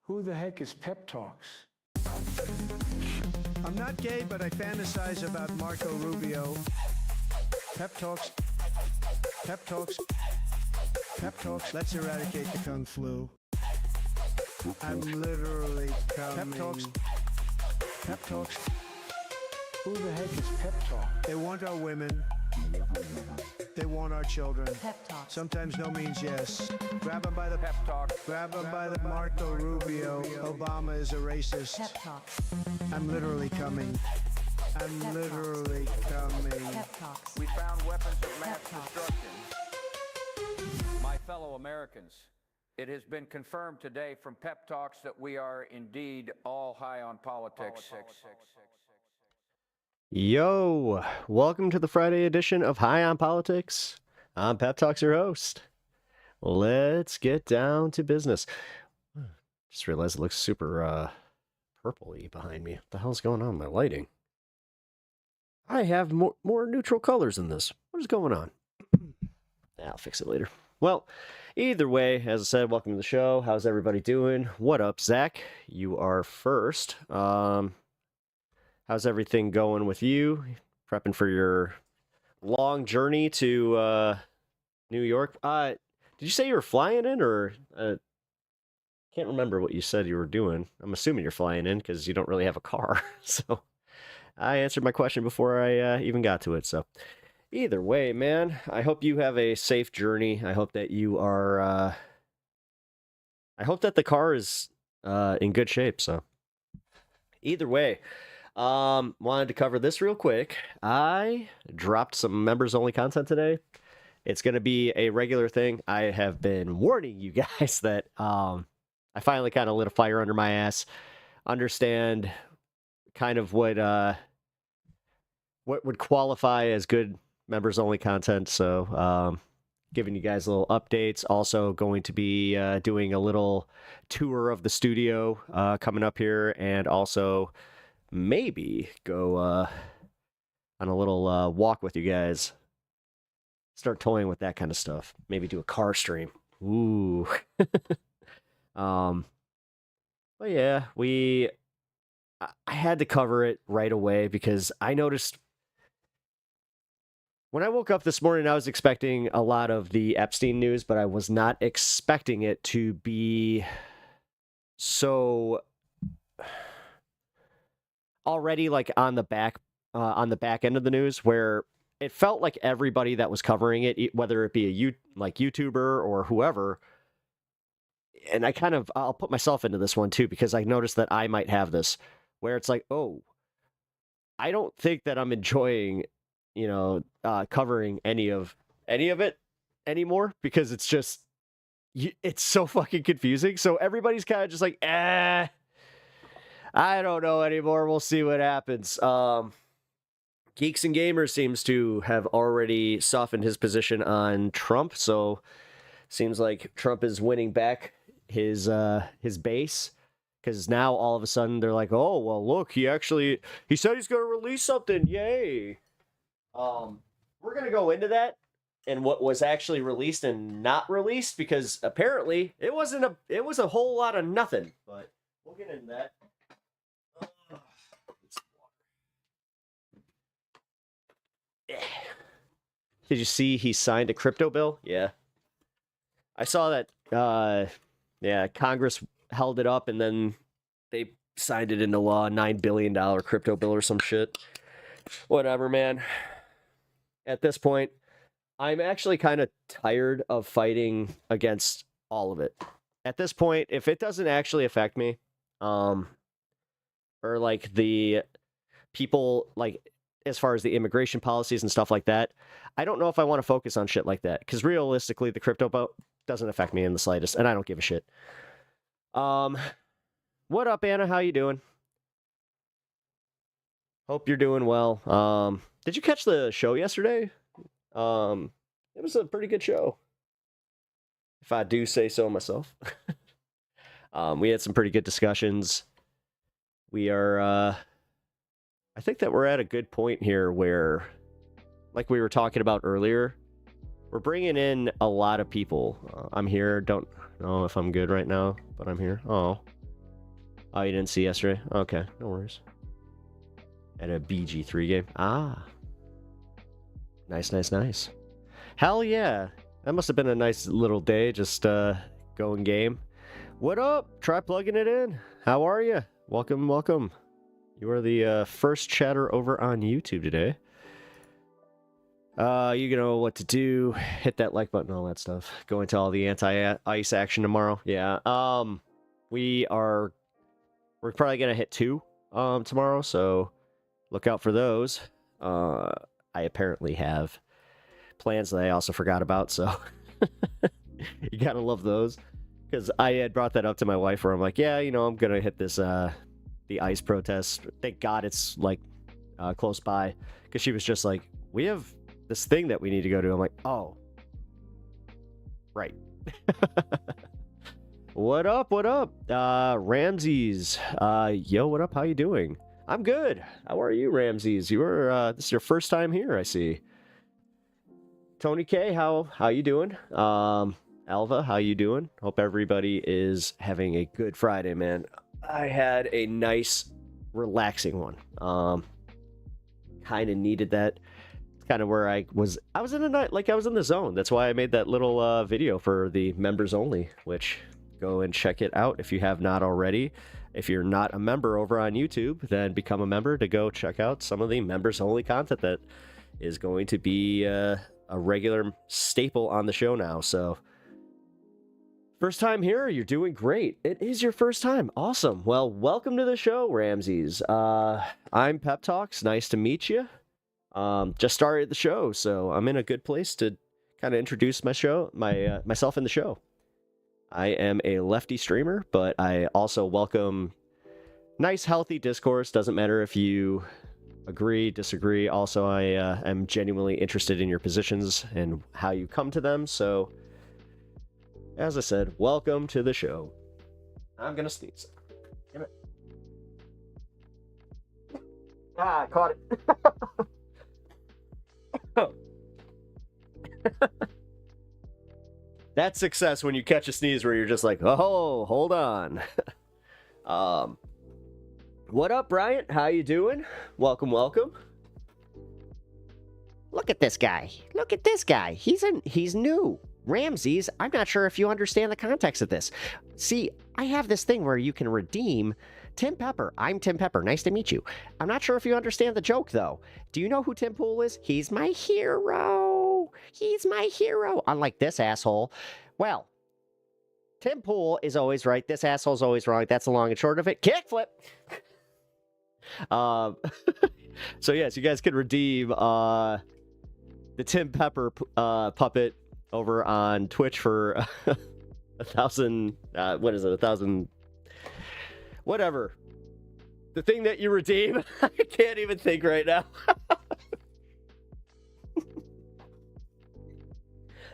Who the heck is Pep Talks? I'm not gay, but I fantasize about Marco Rubio. Pep Talks. Pep Talks. Pep Talks. Let's eradicate the Kung Flu. I'm literally coming. Pep Talks. Pep Talks. Who the heck is Pep Talk? They want our women. They want our children. Pep Talks. Sometimes no means yes. Grab them by the pep talk. Grab them by the Marco Rubio. Obama is a racist. Pep Talks. I'm literally coming. I'm Pep literally coming. Pep Talks. We found weapons of mass Pep talks. destruction. My fellow Americans, it has been confirmed today from Pep Talks that we are indeed all high on politics. Yo, welcome to the Friday edition of High on Politics. I'm Pep Talks, your host. Let's get down to business. Just realized it looks super purpley behind me. What the hell's going on with my lighting? I have more neutral colors in this. What is going on? I'll fix it later. Well, either way, as I said, welcome to the show. How's everybody doing? What up, Zach? You are first. How's everything going with you? Prepping for your long journey to New York? Did you say you were flying in, or can't remember what you said you were doing? I'm assuming you're flying in because you don't really have a car. So I answered my question before I even got to it. So either way, man, I hope you have a safe journey. I hope that you are. I hope that the car is in good shape. So either way. Wanted to cover this real quick. I dropped some members only content today. It's going to be a regular thing. I have been warning you guys that I finally kind of lit a fire under my ass. Understand kind of what would qualify as good members only content. So giving you guys little updates. Also going to be doing a little tour of the studio coming up here, and also maybe go on a little walk with you guys. Start toying with that kind of stuff. Maybe do a car stream. Ooh. But yeah, I had to cover it right away because I noticed when I woke up this morning, I was expecting a lot of the Epstein news, but I was not expecting it to be so already like on the back end of the news, where it felt like everybody that was covering it, whether it be a YouTuber or whoever, and I'll put myself into this one too, because I noticed that I might have this, where it's like, oh, I don't think that I'm enjoying, covering any of it anymore, because it's just, it's so fucking confusing. So everybody's kind of just like, I don't know anymore. We'll see what happens. Geeks and Gamers seems to have already softened his position on Trump. So seems like Trump is winning back his base, because now all of a sudden they're like, oh, well, look, he said he's going to release something. Yay. We're going to go into that and what was actually released and not released, because apparently it was a whole lot of nothing, but we'll get into that. Did you see he signed a crypto bill? Yeah. I saw that, Congress held it up and then they signed it into law, $9 billion crypto bill or some shit. Whatever, man. At this point, I'm actually kind of tired of fighting against all of it. At this point, if it doesn't actually affect me, or like the people, like, as far as the immigration policies and stuff like that, I don't know if I want to focus on shit like that, because realistically, the crypto boat doesn't affect me in the slightest, and I don't give a shit. What up, Anna? How you doing? Hope you're doing well. Did you catch the show yesterday? It was a pretty good show, if I do say so myself. We had some pretty good discussions. We are, I think that we're at a good point here where, like we were talking about earlier, we're bringing in a lot of people. I'm here. Don't know if I'm good right now, but I'm here. Oh, Oh, you didn't see yesterday? Okay, no worries. At a BG3 game. Ah. Nice, nice, nice. Hell yeah. That must have been a nice little day, just going game. What up? Try plugging it in. How are you? Welcome, welcome. You are the first chatter over on YouTube today. You know what to do. Hit that like button, all that stuff. Go into all the anti-ice action tomorrow. Yeah. We're probably gonna hit 2 tomorrow, so look out for those. I apparently have plans that I also forgot about, so you gotta love those. Because I had brought that up to my wife, where I'm like, yeah, you know, I'm gonna hit this the ice protest. Thank God it's like close by, because she was just like, we have this thing that we need to go to. I'm like, oh, right. What up? What up? Ramses. Yo, what up? How you doing? I'm good. How are you, Ramses? You were this is your first time here, I see. Tony K, how you doing? Alva, how you doing? Hope everybody is having a good Friday, man. I had a nice, relaxing one. Kind of needed that. It's kind of where I was in the night, like I was in the zone. That's why I made that little video for the members only, which go and check it out if you have not already. If you're not a member over on YouTube, then become a member to go check out some of the members only content that is going to be a regular staple on the show now. So first time here, you're doing great. It is your first time. Awesome. Well, welcome to the show, Ramses. I'm Pep Talks. Nice to meet you. Just started the show, so I'm in a good place to kind of introduce myself in the show. I am a lefty streamer, but I also welcome nice, healthy discourse. Doesn't matter if you agree, disagree. Also, I am genuinely interested in your positions and how you come to them. So, as I said, welcome to the show. I'm gonna sneeze. Damn it. Ah, I caught it. That's success when you catch a sneeze where you're just like, oh, hold on. What up, Bryant? How you doing? Welcome, welcome. Look at this guy. Look at this guy. He's new. Ramses, I'm not sure if you understand the context of this. See, I have this thing where you can redeem Tim Pepper. I'm Tim Pepper. Nice to meet you. I'm not sure if you understand the joke, though. Do you know who Tim Pool is? He's my hero. He's my hero. Unlike this asshole. Well, Tim Pool is always right. This asshole's always wrong. That's the long and short of it. Kickflip. So yes, you guys can redeem the Tim Pepper puppet over on Twitch for 1,000. What is it? 1,000. Whatever. The thing that you redeem. I can't even think right now.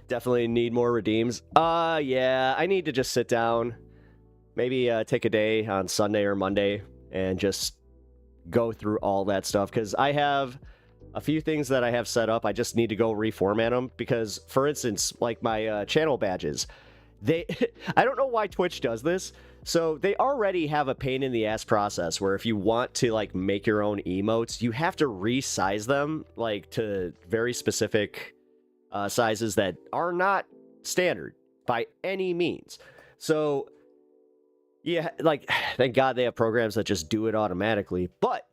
Definitely need more redeems. Yeah, I need to just sit down. Maybe take a day on Sunday or Monday and just go through all that stuff, because I have a few things that I have set up. I just need to go reformat them, because, for instance, like my channel badges, I don't know why Twitch does this. So they already have a pain in the ass process where if you want to like make your own emotes, you have to resize them like to very specific sizes that are not standard by any means. So yeah, like, thank God they have programs that just do it automatically. But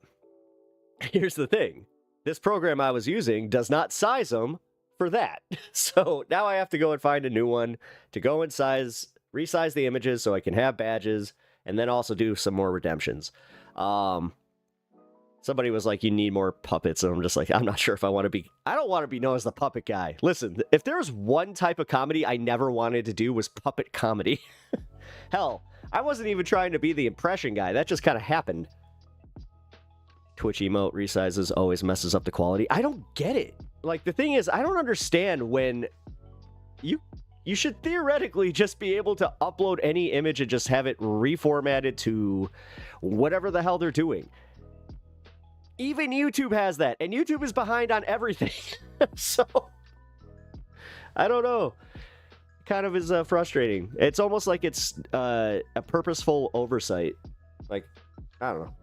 here's the thing. This program I was using does not size them for that. So now I have to go and find a new one to go and resize the images so I can have badges and then also do some more redemptions. Somebody was like, you need more puppets. And I'm just like, I'm not sure if I don't want to be known as the puppet guy. Listen, if there's one type of comedy I never wanted to do was puppet comedy. Hell, I wasn't even trying to be the impression guy. That just kind of happened. Twitch emote resizes always messes up the quality. I don't get it. Like, the thing is, I don't understand when you should theoretically just be able to upload any image and just have it reformatted to whatever the hell they're doing. Even YouTube has that, and YouTube is behind on everything. So, I don't know. Kind of is frustrating. It's almost like it's a purposeful oversight Like, I don't know.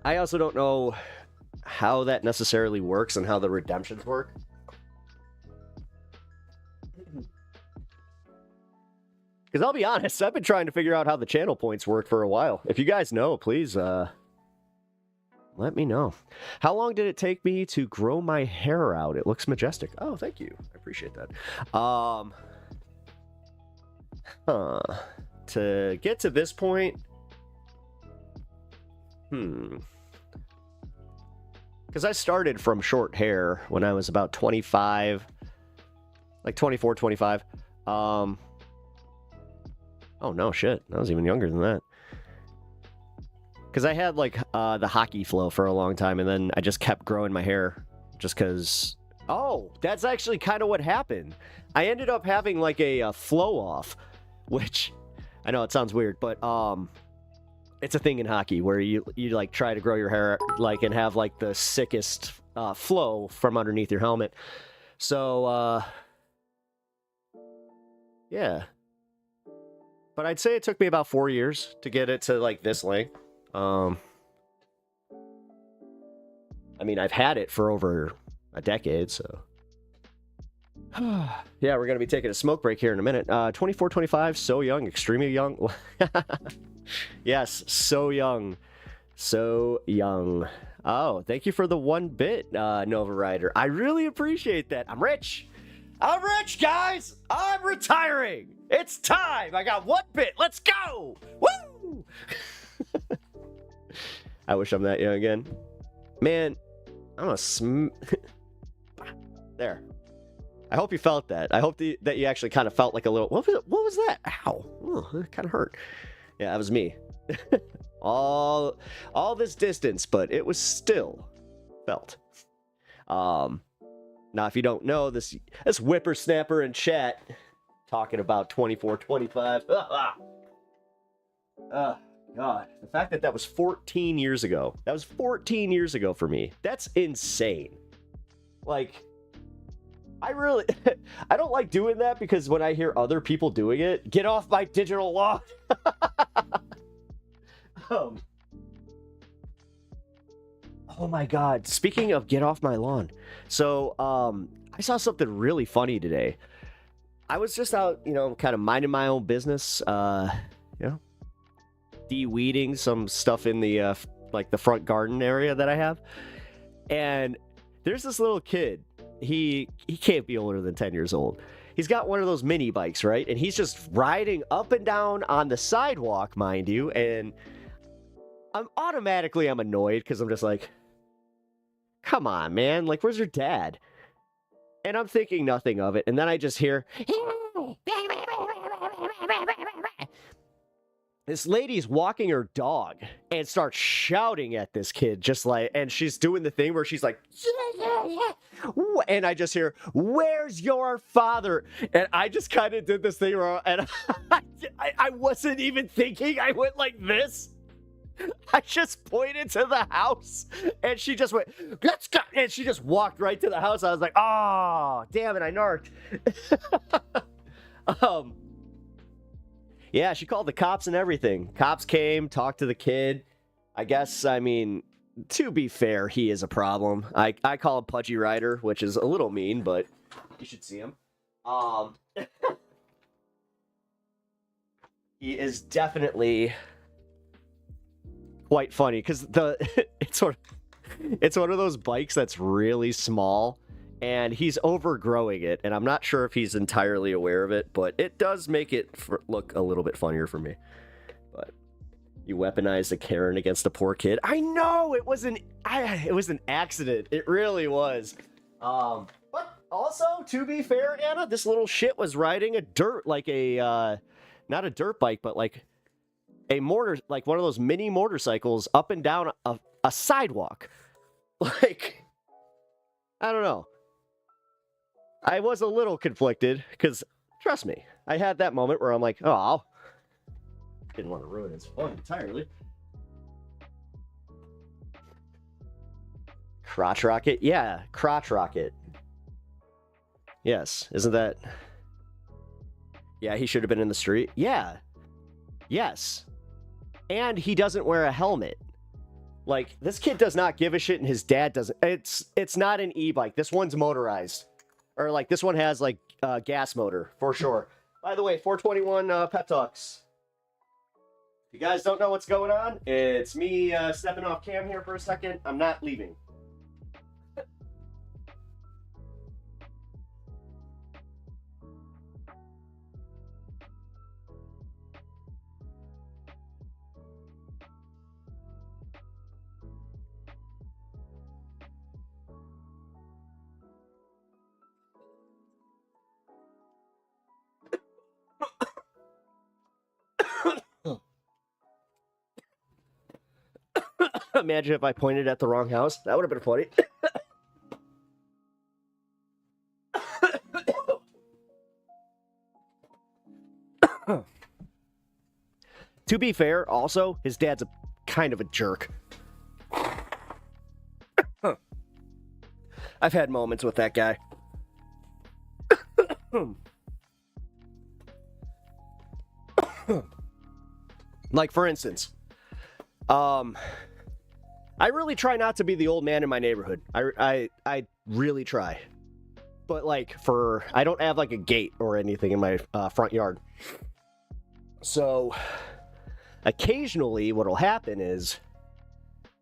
I also don't know how that necessarily works and how the redemptions work. Because I'll be honest, I've been trying to figure out how the channel points work for a while. If you guys know, please let me know. How long did it take me to grow my hair out? It looks majestic. Oh, thank you. I appreciate that. To get to this point, because I started from short hair when I was about 25, like 24, 25. Oh no, shit. I was even younger than that. Because I had like the hockey flow for a long time, and then I just kept growing my hair just because. Oh, that's actually kind of what happened. I ended up having like a flow off, which I know it sounds weird, but it's a thing in hockey where you like try to grow your hair like and have like the sickest flow from underneath your helmet. So yeah. But I'd say it took me about 4 years to get it to like this length. I mean, I've had it for over a decade, so. Yeah, we're going to be taking a smoke break here in a minute. 24, 25, so young, extremely young. Yes, so young. So young. Oh, thank you for the 1 bit, Nova Rider. I really appreciate that. I'm rich. I'm rich, guys. I'm retiring. It's time. I got 1 bit. Let's go. Woo! I wish I'm that young again. Man, I'm a there. I hope you felt that. I hope that you actually kind of felt like a little... What was that? Ow. Oh, it kind of hurt. Yeah, that was me. all this distance, but it was still felt. Now, if you don't know, this whippersnapper in chat talking about 24, 25. God. The fact that was 14 years ago. That was 14 years ago for me. That's insane. Like, I really... I don't like doing that because when I hear other people doing it, get off my digital lawn. Oh my God. Speaking of get off my lawn. So, I saw something really funny today. I was just out, kind of minding my own business, de-weeding some stuff in the, like the front garden area that I have. And there's this little kid. He can't be older than 10 years old. He's got one of those mini bikes, right? And he's just riding up and down on the sidewalk, mind you. And I'm annoyed because I'm just like, come on, man. Like, where's your dad? And I'm thinking nothing of it. And then I just hear... This lady's walking her dog and starts shouting at this kid, just like, and she's doing the thing where she's like, yeah. And I just hear, where's your father? And I just kind of did this thing where, and I wasn't even thinking. I went like this. I just pointed to the house, and she just went, let's go. And she just walked right to the house. I was like, oh, damn it, I narked. Yeah, she called the cops and everything. Cops came, talked to the kid. I guess, I mean, to be fair, he is a problem. I call him Pudgy Rider, which is a little mean, but you should see him. He is definitely quite funny because it's one of those bikes that's really small. And he's overgrowing it, and I'm not sure if he's entirely aware of it, but it does make it look a little bit funnier for me. But you weaponized a Karen against a poor kid. I know it was an accident. It really was. But also, to be fair, Anna, this little shit was riding a not a dirt bike, but like one of those mini motorcycles up and down a sidewalk. Like, I don't know. I was a little conflicted because, trust me, I had that moment where I'm like, oh, didn't want to ruin his fun entirely. Crotch rocket? Yeah, crotch rocket. Yes, isn't that... Yeah, he should have been in the street. Yeah. Yes. And he doesn't wear a helmet. Like, this kid does not give a shit, and his dad doesn't. It's not an e-bike. This one's motorized. Or, like, this one has, like, gas motor, for sure. By the way, 421 Pep Talks. If you guys don't know what's going on, it's me stepping off cam here for a second. I'm not leaving. Imagine if I pointed at the wrong house. That would have been funny. To be fair, also, his dad's a kind of a jerk. I've had moments with that guy. Like, for instance, I really try not to be the old man in my neighborhood. I really try. But, like, I don't have, like, a gate or anything in my front yard. So, occasionally what'll happen is,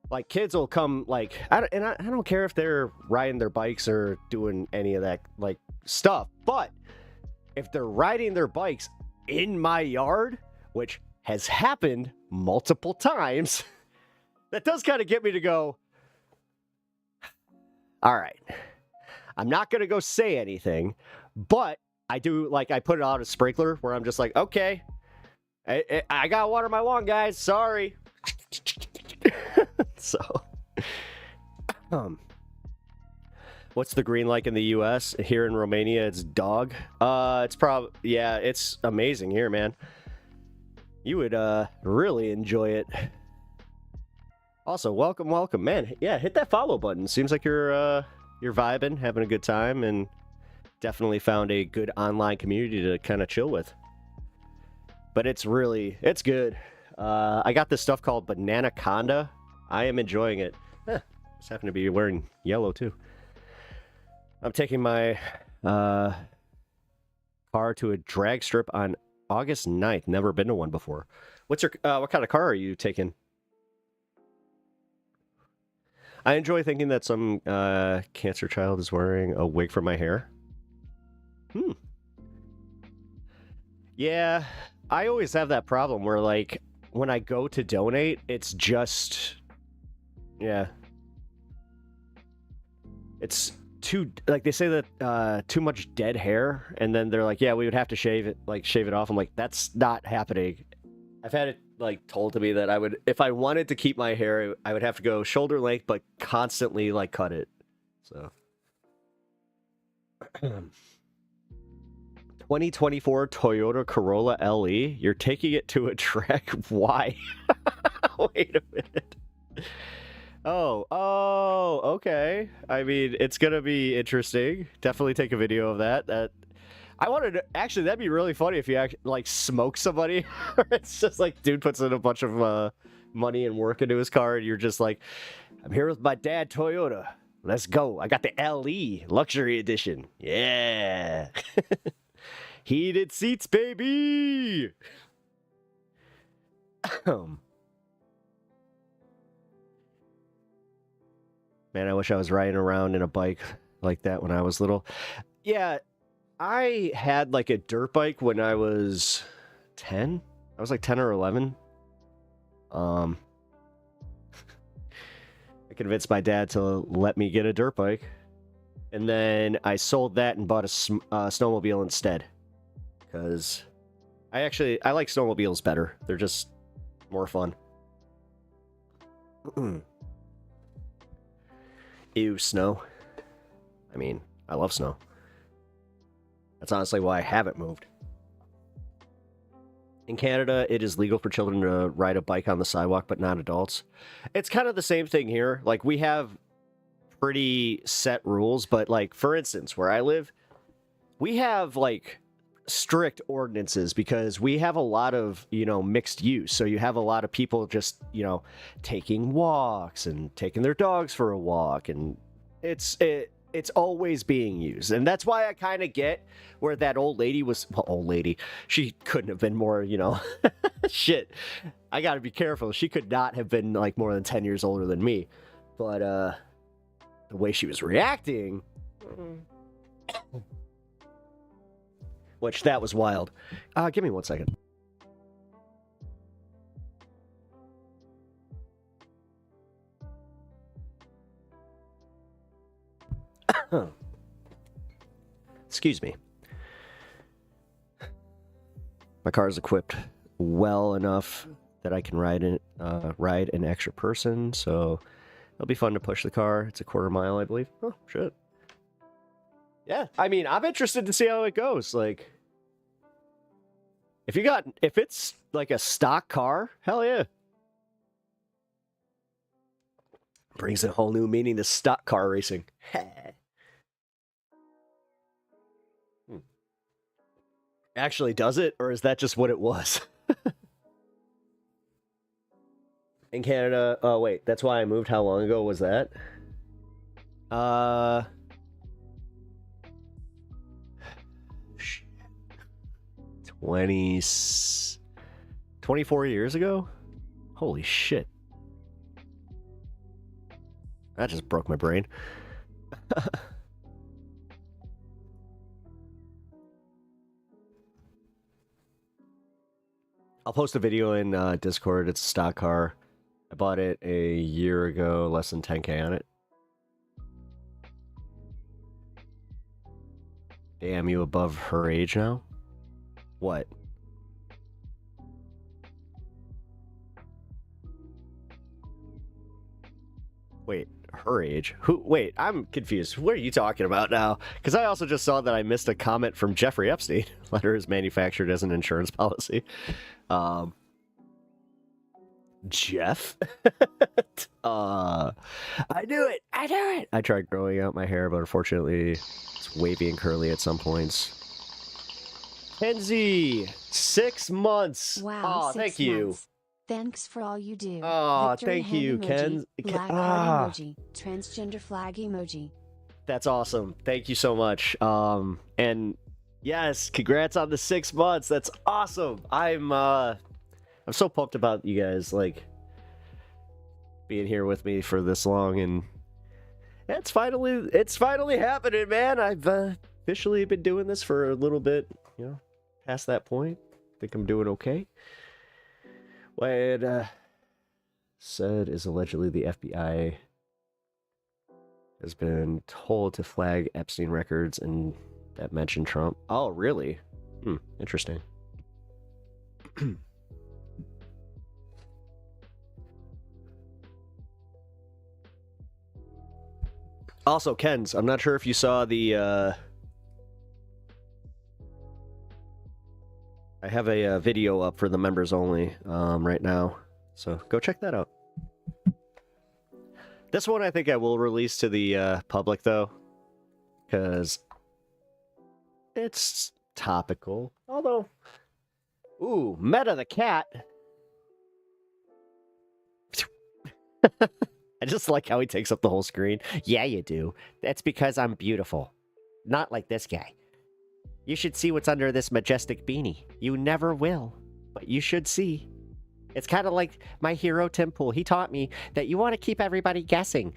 like, kids will come, like, I don't care if they're riding their bikes or doing any of that, like, stuff. But if they're riding their bikes in my yard, which has happened multiple times, that does kind of get me to go, all right, I'm not going to go say anything, but I do, like, I put it out a sprinkler where I'm just like, okay, I got to water my lawn, guys. Sorry. So, what's the green like in the U.S.? Here in Romania, it's dog. It's probably, yeah, it's amazing here, man. You would really enjoy it. Also, welcome, man. Yeah, hit that follow button. Seems like you're vibing, having a good time, and definitely found a good online community to kind of chill with. But it's good. I got this stuff called Banana Conda. I am enjoying it. Just happen to be wearing yellow too. I'm taking my car to a drag strip on August 9th. Never been to one before. What kind of car are you taking? I enjoy thinking that some cancer child is wearing a wig for my hair. Yeah, I always have that problem where, like, when I go to donate, it's just, yeah. It's too, like, they say that too much dead hair, and then they're like, yeah, we would have to shave it off. I'm like, that's not happening. I've had it, like, told to me that I would, if I wanted to keep my hair, I would have to go shoulder length, but constantly, like, cut it. So. 2024 Toyota Corolla LE. You're taking it to a track. Why? Wait a minute. Oh, okay. I mean, it's gonna be interesting. Definitely take a video of that. I wanted to, actually, that'd be really funny if you actually, like, smoke somebody. It's just like, dude puts in a bunch of money and work into his car, and you're just like, I'm here with my dad, Toyota. Let's go. I got the LE Luxury Edition. Yeah. Heated seats, baby! Man, I wish I was riding around in a bike like that when I was little. Yeah, I had, like, a dirt bike when I was 10. I was like 10 or 11. I convinced my dad to let me get a dirt bike. And then I sold that and bought a snowmobile instead. Because I like snowmobiles better. They're just more fun. Ew, snow. I mean, I love snow. That's honestly why I haven't moved. In Canada, it is legal for children to ride a bike on the sidewalk, but not adults. It's kind of the same thing here. Like, we have pretty set rules, but, like, for instance, where I live, we have, like, strict ordinances because we have a lot of, mixed use. So you have a lot of people just, taking walks and taking their dogs for a walk, and it's always being used. And that's why I kind of get where that old lady was. Well, old lady, she couldn't have been more, shit. I got to be careful. She could not have been like more than 10 years older than me. But the way she was reacting, which that was wild. Give me 1 second. Excuse me. My car is equipped well enough that I can ride an extra person, so it'll be fun to push the car. It's a 1/4 mile, I believe. Oh, shit. Yeah, I mean, I'm interested to see how it goes. Like, if it's like a stock car, hell yeah. Brings a whole new meaning to stock car racing. Actually does it, or is that just what it was? In Canada, oh wait, that's why I moved. How long ago was that? 24 years ago? Holy shit. That just broke my brain. I'll post a video in Discord. It's a stock car. I bought it a year ago, less than 10K on it. Damn, you above her age now? What? Wait, her age? Who? Wait, I'm confused. What are you talking about now? Because I also just saw that I missed a comment from Jeffrey Epstein. Letter is manufactured as an insurance policy. Jeff? I knew it! I knew it! I tried growing out my hair, but unfortunately it's wavy and curly at some points. Kenzie! 6 months! Wow, Oh, thank you. months. Thanks for all you do. Oh, Victory thank hand you, emoji, Ken. Black heart emoji. Transgender flag emoji. That's awesome. Thank you so much. And yes, congrats on the 6 months. That's awesome. I'm so pumped about you guys like being here with me for this long, and it's finally happening, man. I've officially been doing this for a little bit, past that point. Think I'm doing okay. What said is allegedly the FBI has been told to flag Epstein records and that mentioned Trump. Oh, really? Interesting. Also, Ken's, I'm not sure if you saw the, I have a video up for the members only right now, so go check that out. This one I think I will release to the public, though, because it's topical. Although, ooh, Meta the cat. I just like how he takes up the whole screen. Yeah, you do. That's because I'm beautiful. Not like this guy. You should see what's under this majestic beanie. You never will, but you should see. It's kind of like my hero Tim Pool. He taught me that you want to keep everybody guessing.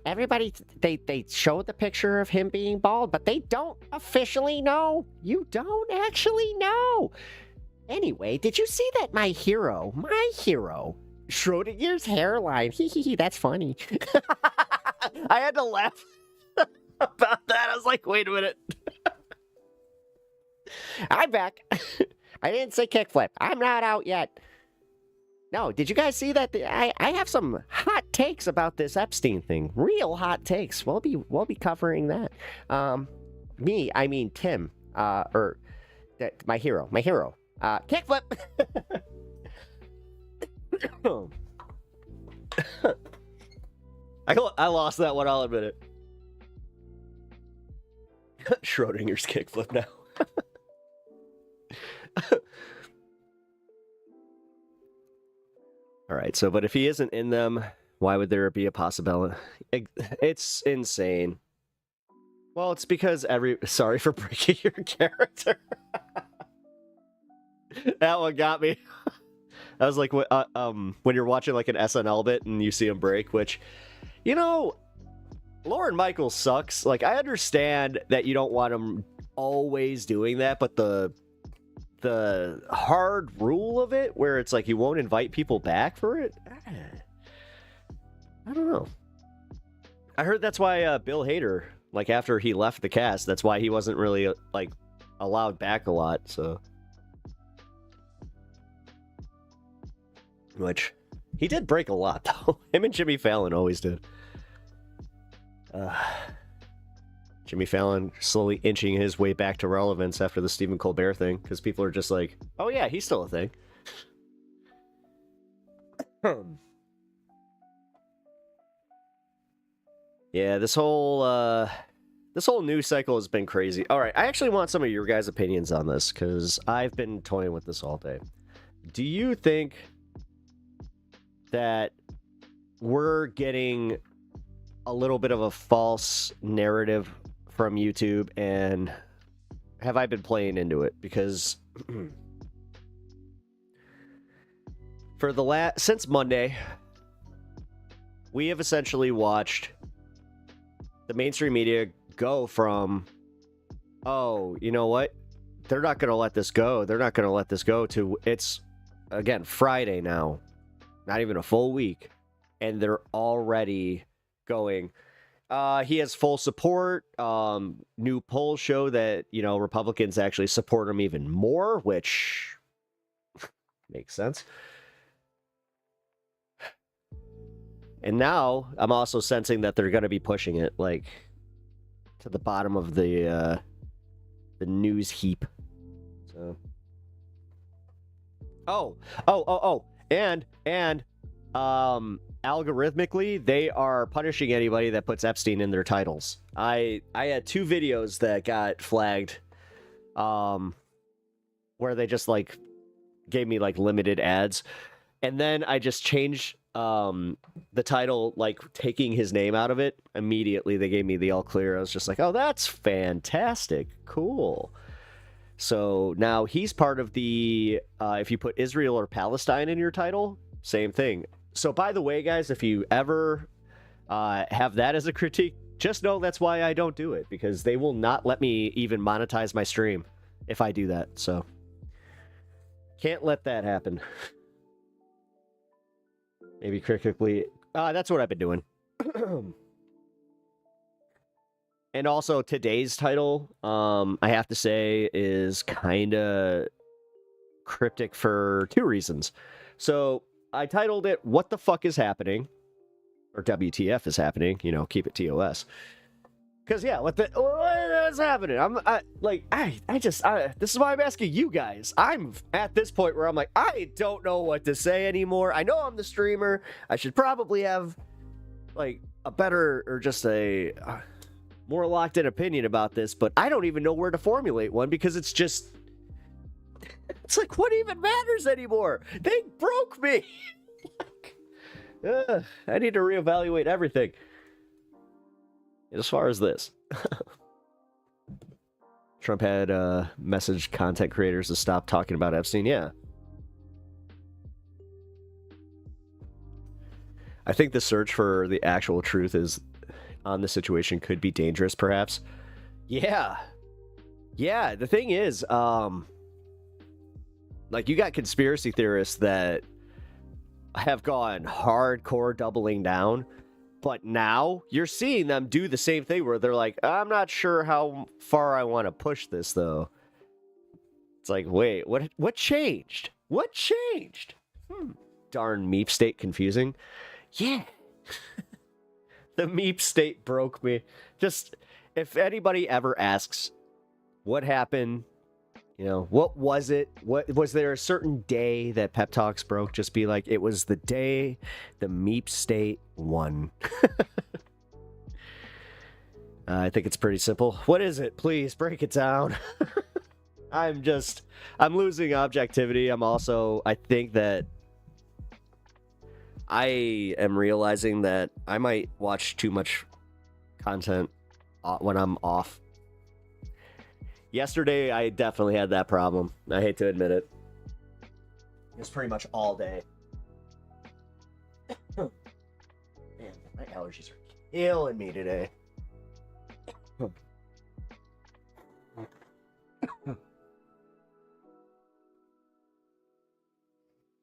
Everybody, they show the picture of him being bald, but they don't officially know. You don't actually know. Anyway, did you see that my hero, Schrodinger's hairline? Hee, that's funny. I had to laugh about that. I was like, wait a minute. I'm back. I didn't say kickflip. I'm not out yet. No, did you guys see that? I have some hot takes about this Epstein thing. Real hot takes. We'll be covering that. I mean Tim. My hero. Kickflip. I lost that one. I'll admit it. Schrodinger's kickflip now. right, so, but if he isn't in them, why would there be a possibility? It's insane. Well, it's because sorry for breaking your character. That one got me. I was like, when you're watching like an SNL bit and you see him break, which, you know, Lorne Michaels sucks. Like, I understand that you don't want him always doing that, but the hard rule of it, where it's like he won't invite people back for it, I don't know. I heard that's why Bill Hader, like after he left the cast, that's why he wasn't really like allowed back a lot. So, which he did break a lot though. Him and Jimmy Fallon always did. Jimmy Fallon slowly inching his way back to relevance after the Stephen Colbert thing, because people are just like, oh yeah, he's still a thing. Yeah, this whole news cycle has been crazy. All right, I actually want some of your guys' opinions on this, because I've been toying with this all day. Do you think that we're getting a little bit of a false narrative from YouTube, and have I been playing into it? Because for since Monday, we have essentially watched the mainstream media go from, oh, you know what? They're not going to let this go. They're not going to let this go, to it's, again, Friday now. Not even a full week. And they're already going, he has full support. New polls show that, you know, Republicans actually support him even more, which makes sense. And now I'm also sensing that they're going to be pushing it like to the bottom of the news heap. So, and algorithmically, they are punishing anybody that puts Epstein in their titles. I had 2 videos that got flagged, where they just like gave me like limited ads, and then I just changed the title, like taking his name out of it. Immediately they gave me the all clear. I was just like, oh, that's fantastic, cool. So now he's part of the if you put Israel or Palestine in your title, same thing. So by the way, guys, if you ever have that as a critique, just know that's why I don't do it, because they will not let me even monetize my stream if I do that. So can't let that happen. Maybe critically. That's what I've been doing. And also today's title, I have to say, is kind of cryptic for 2 reasons. So I titled it, "What the fuck is happening?" Or WTF is happening, you know, keep it TOS. Because, yeah, what is happening? This is why I'm asking you guys. I'm at this point where I'm like, I don't know what to say anymore. I know I'm the streamer. I should probably have, like, a better, or just a more locked in opinion about this, but I don't even know where to formulate one, because it's just, it's like, what even matters anymore? They broke me. I need to reevaluate everything. As far as this, Trump had messaged content creators to stop talking about Epstein. Yeah. I think the search for the actual truth is on the situation could be dangerous, perhaps. Yeah. Yeah, the thing is, like, you got conspiracy theorists that have gone hardcore doubling down, but now you're seeing them do the same thing where they're like, I'm not sure how far I want to push this, though. It's like, wait, what changed? What changed? Darn Meep State confusing. Yeah. The Meep State broke me. Just, if anybody ever asks what happened, you know, what was it? What was there a certain day that Pep Talks broke? Just be like, it was the day the Meep State won. I think it's pretty simple. What is it? Please break it down. I'm losing objectivity. I think that I am realizing that I might watch too much content when I'm off. Yesterday, I definitely had that problem. I hate to admit it. It was pretty much all day. Man, my allergies are killing me today.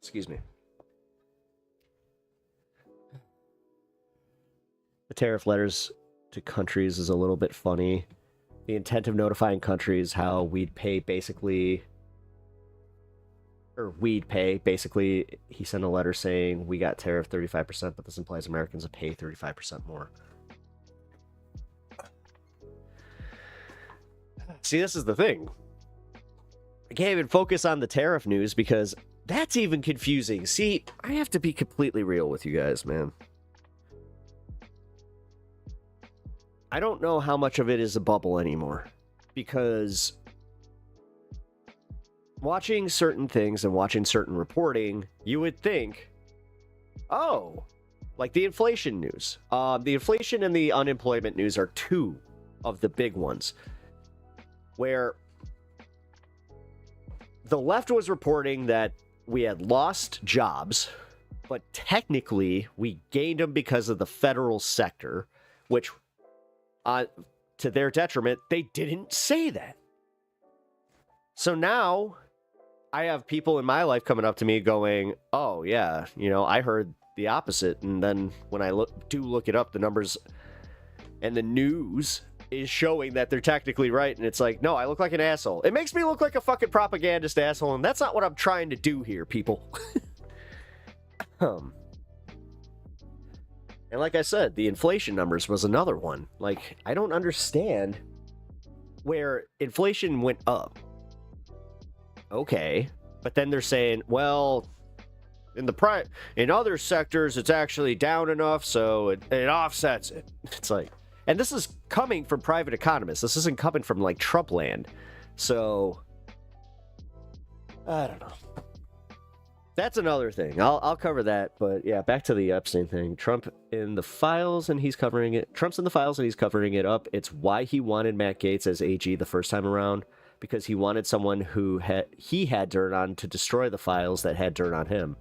Excuse me. The tariff letters to countries is a little bit funny. The intent of notifying countries how we'd pay basically, he sent a letter saying we got tariff 35%, but this implies Americans will pay 35% more. See, this is the thing. I can't even focus on the tariff news because that's even confusing. See, I have to be completely real with you guys, man. I don't know how much of it is a bubble anymore, because watching certain things and watching certain reporting, you would think, oh, like the inflation news. The inflation and the unemployment news are two of the big ones, where the left was reporting that we had lost jobs, but technically we gained them because of the federal sector, which to their detriment, they didn't say that. So now I have people in my life coming up to me going, oh yeah, you know, I heard the opposite. And then when I look it up, the numbers and the news is showing that they're technically right. And it's like, no, I look like an asshole. It makes me look like a fucking propagandist asshole. And that's not what I'm trying to do here, people. And like I said, the inflation numbers was another one. Like, I don't understand where inflation went up. Okay. But then they're saying, well, in other sectors, it's actually down enough, so it offsets it. It's like, and this is coming from private economists. This isn't coming from, like, Trump land. So, I don't know. That's another thing. I'll cover that, but yeah, back to the Epstein thing. Trump in the files and he's covering it. Trump's in the files and he's covering it up. It's why he wanted Matt Gaetz as AG the first time around, because he wanted someone who he had dirt on to destroy the files that had dirt on him.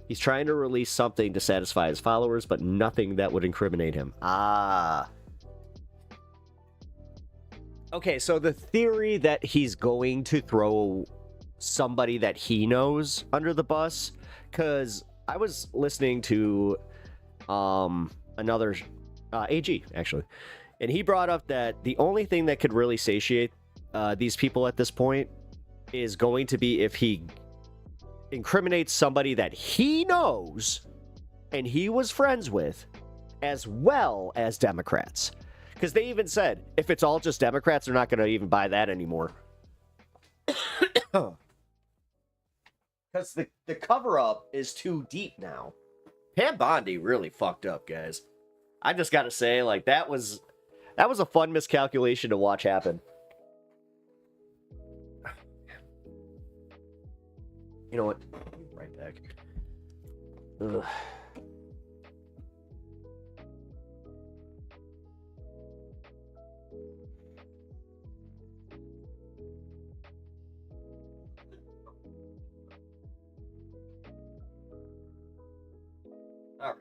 He's trying to release something to satisfy his followers, but nothing that would incriminate him. Ah. Okay, so the theory that he's going to throw somebody that he knows under the bus, because I was listening to another AG actually, and he brought up that the only thing that could really satiate these people at this point is going to be if he incriminates somebody that he knows and he was friends with, as well as Democrats, because they even said if it's all just Democrats, they're not going to even buy that anymore. Because the cover-up is too deep now. Pam Bondi really fucked up, guys. I just gotta say, like, that was a fun miscalculation to watch happen. You know what? Right back. Ugh. All right.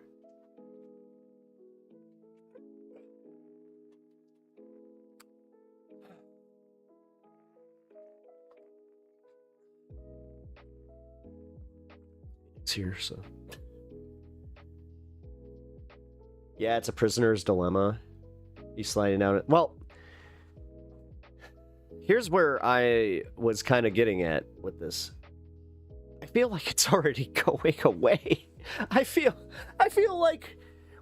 It's here, so. Yeah, it's a prisoner's dilemma. He's sliding down it. Well, here's where I was kind of getting at with this. I feel like it's already going away. I feel like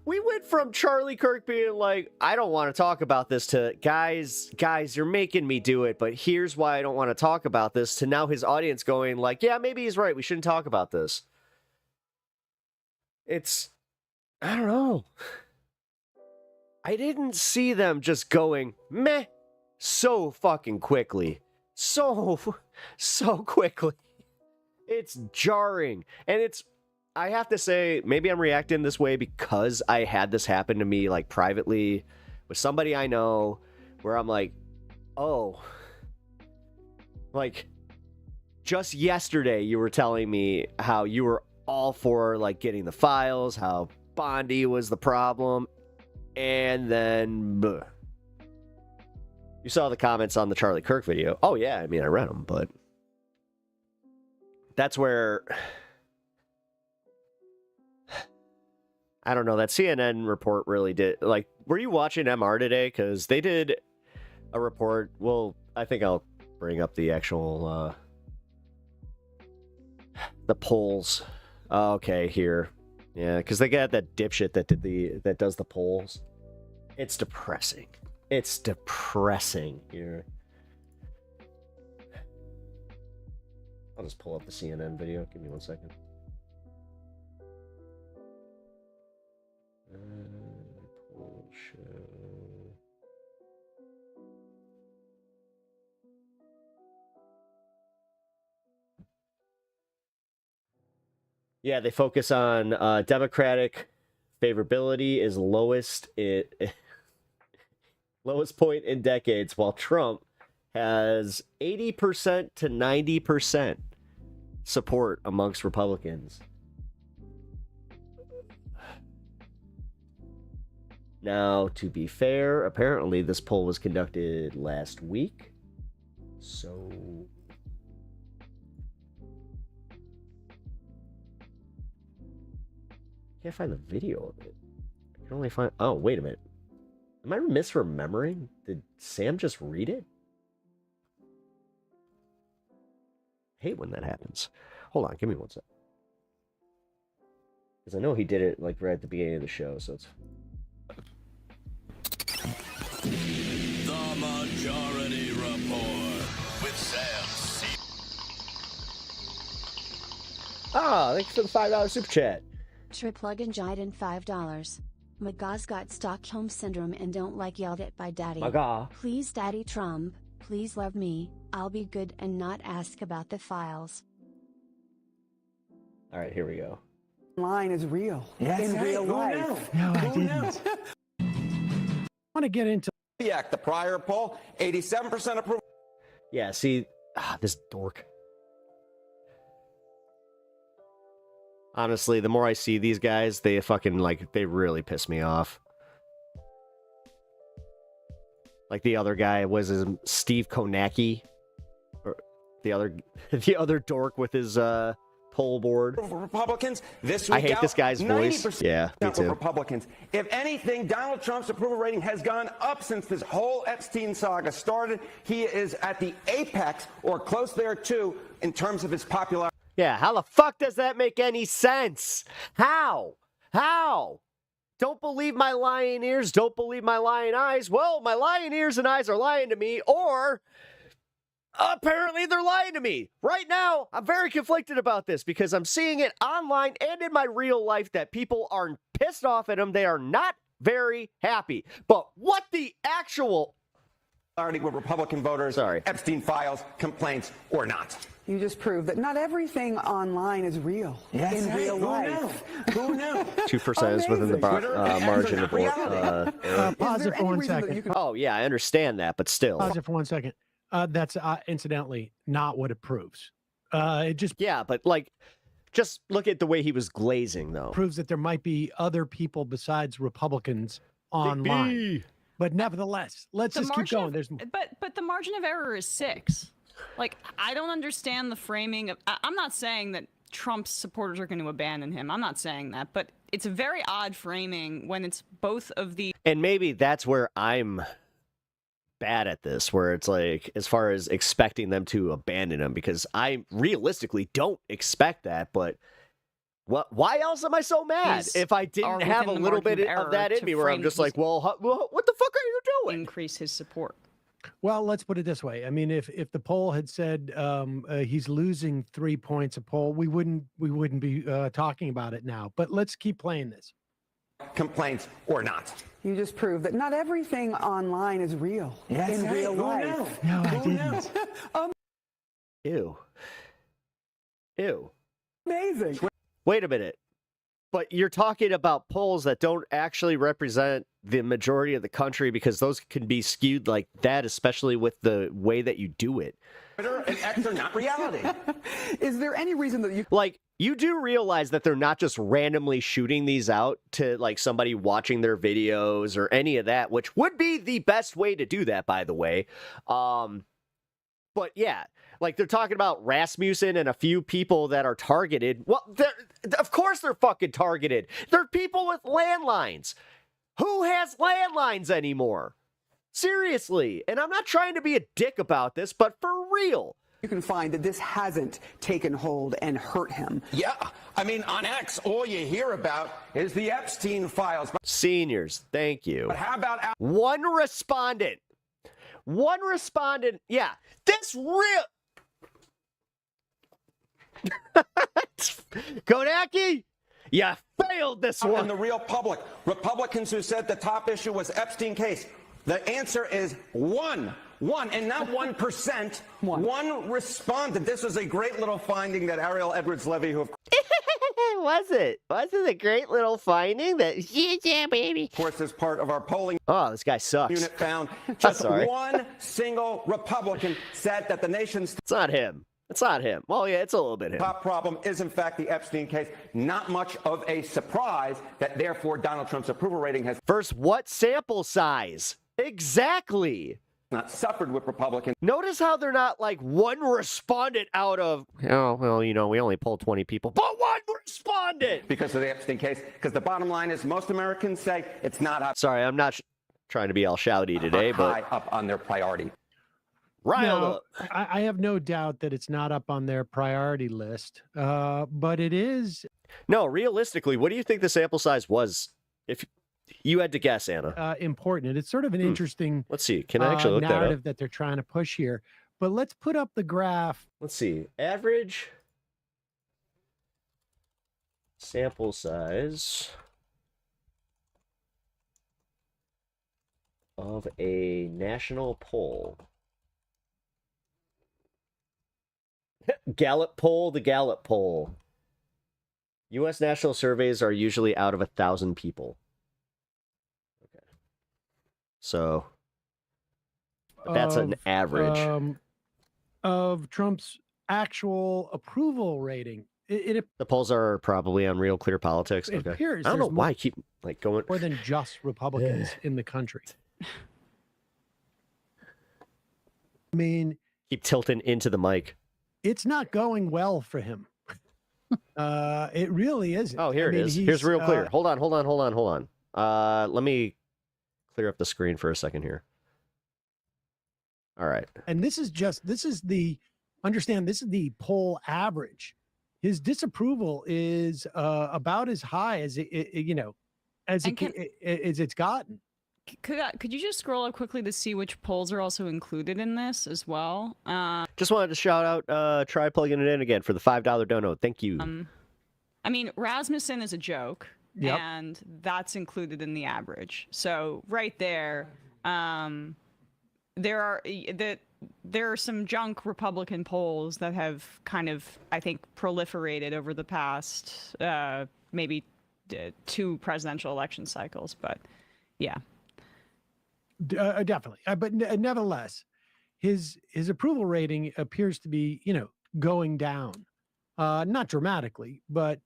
we went from Charlie Kirk being like, I don't want to talk about this, to guys, you're making me do it, but here's why I don't want to talk about this, to now his audience going like, yeah, maybe he's right, we shouldn't talk about this. It's, I don't know. I didn't see them just going, meh, so fucking quickly. So quickly. It's jarring. And it's I have to say, maybe I'm reacting this way because I had this happen to me, like, privately with somebody I know, where I'm like, oh, like, just yesterday you were telling me how you were all for, like, getting the files, how Bondi was the problem, and then, bleh. You saw the comments on the Charlie Kirk video. Oh, yeah, I mean, I read them, but that's where... I don't know, that CNN report really did... Like, were you watching MR today? Because they did a report... Well, I think I'll bring up the actual... the polls. Okay, here. Yeah, because they got that dipshit that does the polls. It's depressing. It's depressing here. I'll just pull up the CNN video. Give me 1 second. Poll show. Yeah, they focus on Democratic favorability is lowest lowest point in decades, while Trump has 80% to 90% support amongst Republicans. Now, to be fair, apparently this poll was conducted last week, so... Can't find the video of it. I can only find... Oh, wait a minute. Am I misremembering? Did Sam just read it? I hate when that happens. Hold on, give me 1 sec. Because I know he did it like right at the beginning of the show, so it's... The Majority Report with Sam C. Ah, thanks for the $5 super chat. Triplug and Jiden $5. Maga's got Stockholm Syndrome and don't like yelled at by Daddy. Maga. Please Daddy Trump, please love me, I'll be good and not ask about the files. Alright, here we go. Line is real. Yes, in right. real Who life. knew? No, I Who didn't. I want to get into The prior poll, 87% approval. Yeah, see... this dork. Honestly, the more I see these guys, they fucking, like, they really piss me off. Like the other guy, was his Steve Konacki? Or the other dork with his, poll board. Republicans this week I hate this guy's voice. 90% Yeah, me of too. Republicans. If anything, Donald Trump's approval rating has gone up since this whole Epstein saga started. He is at the apex, or close there too, in terms of his popularity. Yeah, how the fuck does that make any sense? How? How? Don't believe my lying ears, don't believe my lying eyes. Well, my lying ears and eyes are lying to me, or apparently they're lying to me. Right now, I'm very conflicted about this because I'm seeing it online and in my real life that people are pissed off at him. They are not very happy. But what the actual... with Republican voters, Sorry. Epstein files, complaints, or not. You just proved that not everything online is real. Yes, in right. real Who life. Who knew? 2% is within the margin of error. Pause Is there it for any 1 reason that second. you can- Oh, yeah, I understand that, but still. Pause it for 1 second. That's incidentally not what it proves. It just Yeah, but, like, just look at the way he was glazing, though. proves that there might be other people besides Republicans online. But nevertheless, let's The just keep margin going. of- There's but the margin of error is 6. Like, I don't understand the framing of. I'm not saying that Trump's supporters are going to abandon him. I'm not saying that, but it's a very odd framing when it's both of the. And maybe that's where I'm bad at this, where it's like, as far as expecting them to abandon him, because I realistically don't expect that, but why else am I so mad These if I are didn't have a within the little margin bit of of that error in to me, where I'm frame just his- like, well, what the fuck are you doing? Increase his support. well, let's put it this way. I mean, if the poll had said he's losing 3 points a poll, we wouldn't be talking about it now. But let's keep playing this. Complaints, or not. You just proved that not everything online is real. Yes, in right. real Who life. knew? No, I didn't. Ew. Amazing. Wait a minute. but you're talking about polls that don't actually represent the majority of the country because those can be skewed like that, especially with the way that you do it. Twitter and X are not reality. Is there any reason that you Like, you do realize that they're not just randomly shooting these out to like somebody watching their videos or any of that, which would be the best way to do that, by the way. But yeah, like they're talking about Rasmussen and a few people that are targeted. Well, of course they're fucking targeted. They're people with landlines. Who has landlines anymore? Seriously. And I'm not trying to be a dick about this, but for real. you can find that this hasn't taken hold and hurt him? Yeah, I mean, on X, all you hear about is the Epstein files. Seniors, thank you. But how about one respondent? One respondent. Yeah, this real. Kodaki, you failed this one. in the real public? Republicans who said the top issue was Epstein case. The answer is one, and not 1%. One respondent. This was a great little finding that Ariel Edwards-Levy, who Was it a great little finding that? Yeah, baby. of course is part of our polling Oh, this guy sucks. unit, found just Sorry. one single Republican said that the nation's It's not him. It's not him. Well, yeah, it's a little bit him. top problem is in fact the Epstein case. Not much of a surprise that therefore Donald Trump's approval rating has First, what sample size? Exactly. not suffered with Republicans. Notice how they're not like one respondent out of, oh, well, you know, we only polled 20 people, but one respondent. Because of the Epstein case, because the bottom line is most Americans say it's not up, Sorry, I'm not trying to be all shouty today, high but up on their priority. riled No, up. I have no doubt that it's not up on their priority list, but it is No, realistically, what do you think the sample size was? If you had to guess, Anna. important. It's sort of an interesting Let's see. Can I actually look that narrative up? that they're trying to push here. But let's put up the graph. Let's see. Average sample size of a national poll. Gallup poll, the Gallup poll. U.S. national surveys are usually out of 1,000 people. Okay. So that's an average. Of Trump's actual approval rating. It The polls are probably on Real Clear Politics. It Okay. appears I don't know there's why I keep like going. more than just Republicans in the country. I mean, Keep tilting into the mic. it's not going well for him. It really isn't. Oh, here I it mean, is. Here's Real Clear. uh, Hold on. Let me clear up the screen for a second here. All right. And this is the poll average. His disapproval is about as high as as And it's gotten. Could you just scroll up quickly to see which polls are also included in this as well? Just wanted to shout out, try plugging it in again for the $5 dono. Thank you. I mean, Rasmussen is a joke, Yep. and that's included in the average. So right there, there are some junk Republican polls that have kind of, I think, proliferated over the past maybe 2 presidential election cycles. But yeah. Definitely. But nevertheless, his approval rating appears to be, going down. Not dramatically, but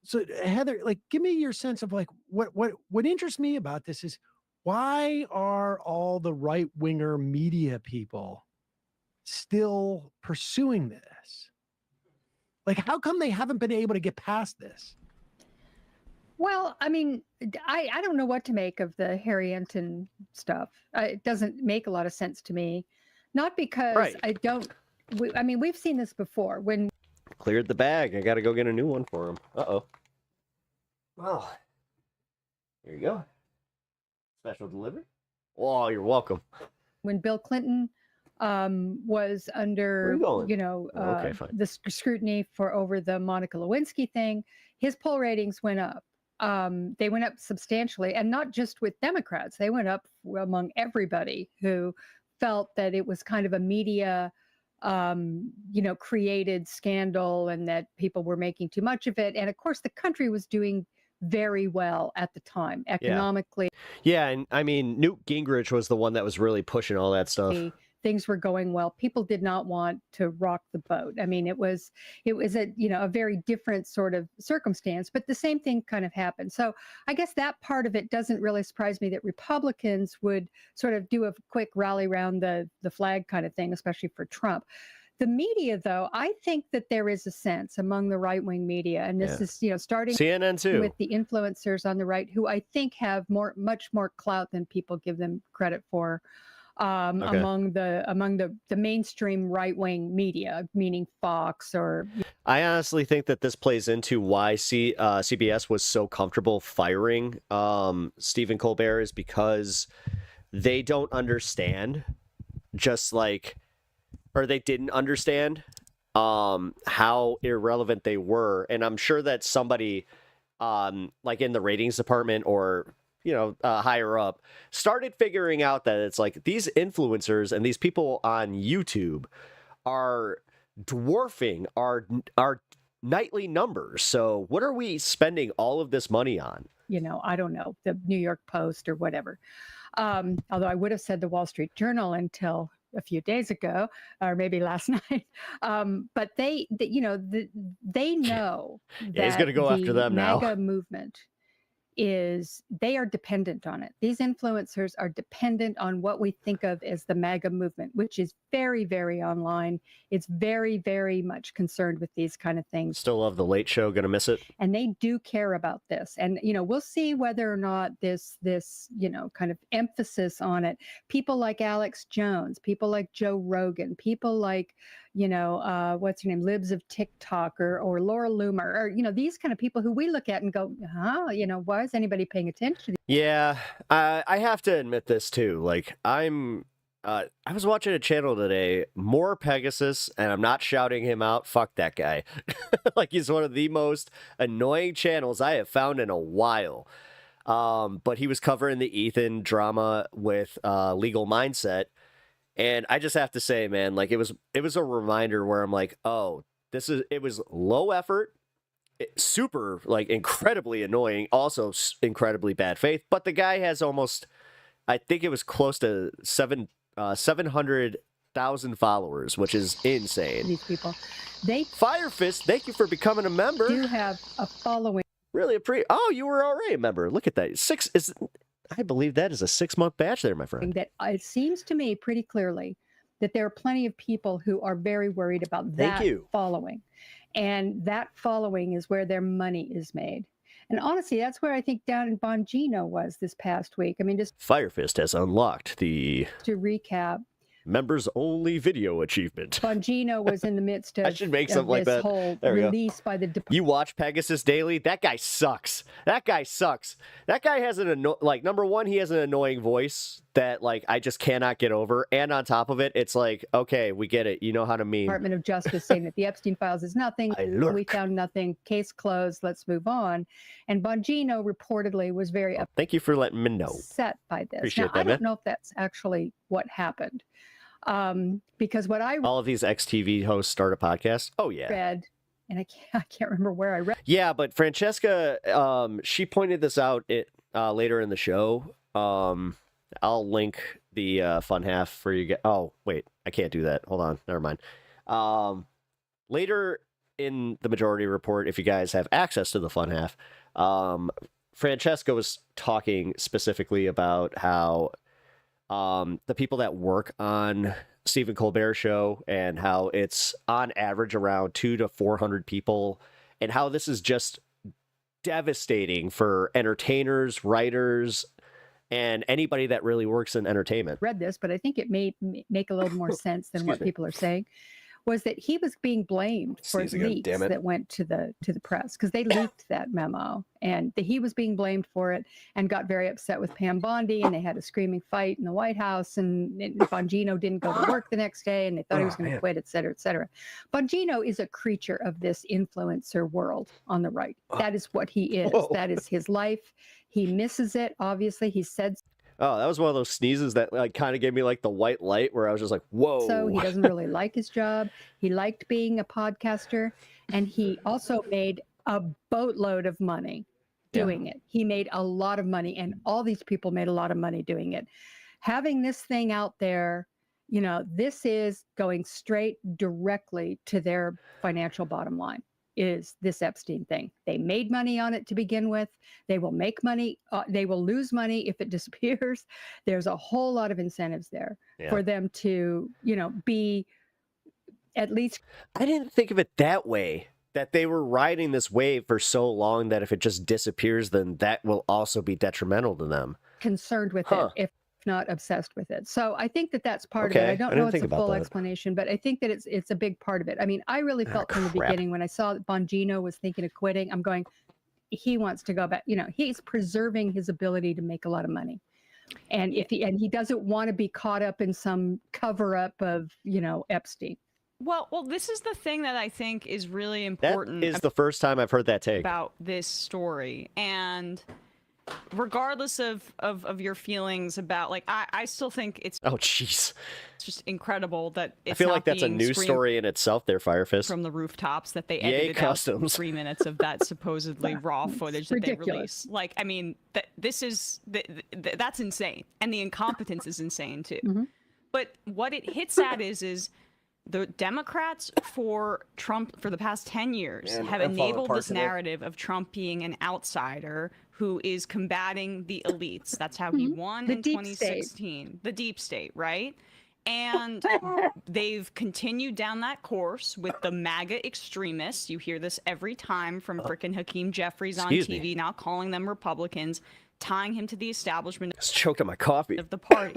so Heather, like, give me your sense of like what interests me about this is why are all the right-winger media people still pursuing this? Like, how come they haven't been able to get past this? Well, I mean, I don't know what to make of the Harry Enton stuff. It doesn't make a lot of sense to me. Not because Right. I mean, we've seen this before. When Cleared the bag. I got to go get a new one for him. Uh-oh. Well, here you go. Special delivery. Oh, you're welcome. Bill Clinton was under, Where are you going? Okay, fine. the scrutiny for over the Monica Lewinsky thing, his poll ratings went up. They went up substantially, and not just with Democrats. They went up among everybody who felt that it was kind of a media, created scandal, and that people were making too much of it. And of course, the country was doing very well at the time, economically. Yeah, and I mean, Newt Gingrich was the one that was really pushing all that stuff. Things were going well. People did not want to rock the boat. I mean, it was a a very different sort of circumstance, but the same thing kind of happened. So I guess that part of it doesn't really surprise me that Republicans would sort of do a quick rally around the flag kind of thing, especially for Trump. The media, though, I think that there is a sense among the right-wing media, and this is, starting CNN too, with the influencers on the right, who I think have much more clout than people give them credit for. Among the mainstream right-wing media, meaning Fox or. I honestly think that this plays into why CBS was so comfortable firing Stephen Colbert, is because they don't understand, or they didn't understand how irrelevant they were. And I'm sure that somebody like in the ratings department or higher up started figuring out that it's like these influencers and these people on YouTube are dwarfing our nightly numbers. So what are we spending all of this money on? I don't know, the New York Post or whatever. Although I would have said the Wall Street Journal until a few days ago, or maybe last night. But they know that he's going to go after them now. MAGA movement they are dependent on it. These influencers are dependent on what we think of as the MAGA movement, which is very, very online. It's very, very much concerned with these kind of things. Still love The Late Show. Gonna miss it. And they do care about this. And, we'll see whether or not this kind of emphasis on it. People like Alex Jones, people like Joe Rogan, people like, what's her name, Libs of TikTok or Laura Loomer, or, these kind of people who we look at and go, why is anybody paying attention? Yeah, I have to admit this too. Like I was watching a channel today, More Pegasus, and I'm not shouting him out. Fuck that guy. Like he's one of the most annoying channels I have found in a while. But he was covering the Ethan drama with Legal Mindset. And I just have to say, man, like it was a reminder where I'm like, oh, it was low effort, super like incredibly annoying, also incredibly bad faith. But the guy has almost, I think it was close to 700,000 followers, which is insane. These people, Fire Fist, thank you for becoming a member. Do have a following. Really oh, you were already a member. Look at that. I believe that is a 6-month batch there, my friend. That it seems to me pretty clearly that there are plenty of people who are very worried about that following. And that following is where their money is made. And honestly, that's where I think down in Bongino was this past week. I mean, just Fire Fist has unlocked the to recap. Members only video achievement. Bongino was in the midst of I should make something like that. Whole release by the You watch Pegasus Daily? That guy sucks. That guy has number one, he has an annoying voice that like I just cannot get over. And on top of it, it's like, okay, we get it. You know how to meme. Department of Justice saying that the Epstein files is nothing. We found nothing. Case closed. Let's move on. And Bongino reportedly was very thank you for letting me know. Upset by this. Appreciate now, that, I don't know if that's actually what happened. Because what all of these ex-TV hosts start a podcast. Oh yeah. Read, and I can't remember where I read. Yeah, but Francesca, she pointed this out later in the show. I'll link the fun half for you. Oh wait, I can't do that. Hold on, never mind. Later in the Majority Report, if you guys have access to the fun half, Francesca was talking specifically about how the people that work on Stephen Colbert show and how it's on average around 200 to 400 people, and how this is just devastating for entertainers, writers, and anybody that really works in entertainment. Read this, but I think it may make a little more sense than what people are saying. Was that he was being blamed for leaks that went to the press because they leaked that memo, and he was being blamed for it and got very upset with Pam Bondi, and they had a screaming fight in the White House, and Bongino didn't go to work the next day, and they thought he was going to quit, et cetera, et cetera. Bongino is a creature of this influencer world on the right. That is what he is. That is his life. He misses it. Obviously, he said. Oh, that was one of those sneezes that like kind of gave me like the white light where I was just like, whoa. So he doesn't really like his job. He liked being a podcaster, and he also made a boatload of money doing it. He made a lot of money, and all these people made a lot of money doing it. Having this thing out there, this is going straight directly to their financial bottom line, is this Epstein thing. They made money on it to begin with. They will make money. They will lose money if it disappears. There's a whole lot of incentives there for them to, be at least. I didn't think of it that way, that they were riding this wave for so long that if it just disappears, then that will also be detrimental to them. Concerned with it, if not obsessed with it. So I think that that's part of it. I don't know it's a full explanation, but I think that it's a big part of it. I mean, I really felt from the beginning when I saw that Bongino was thinking of quitting, I'm going, he wants to go back. He's preserving his ability to make a lot of money. And he doesn't want to be caught up in some cover up of, Epstein. Well, this is the thing that I think is really important. That is the first time I've heard that take about this story. And regardless of your feelings about, like, I still think it's jeez, it's just incredible that it's I feel not like that's a being news screamed story in itself there, Firefist. from the rooftops that they Yay, edited customs. out 3 minutes of that supposedly raw footage that ridiculous. they released. Like, I mean, that's insane, and the incompetence is insane too. Mm-hmm. But what it hits at is the Democrats for Trump for the past 10 years have enabled this narrative of Trump being an outsider who is combating the elites. That's how he won in 2016. The deep state, right? And they've continued down that course with the MAGA extremists. You hear this every time from frickin' Hakeem Jeffries on TV, now calling them Republicans, tying him to the establishment. Just choked on my coffee. Of the party.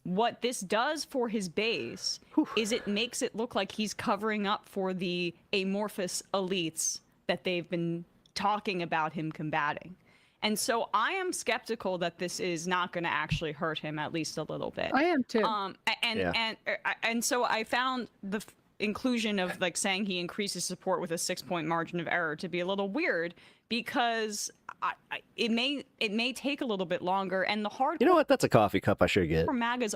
What this does for his base is it makes it look like he's covering up for the amorphous elites that they've been talking about him combating. And so I am skeptical that this is not going to actually hurt him, at least a little bit. I am too. And so I found the inclusion of, like, saying he increases support with a 6-point margin of error to be a little weird, because it may take a little bit longer, and the hard. You know what? That's a coffee cup I should get. For MAGA's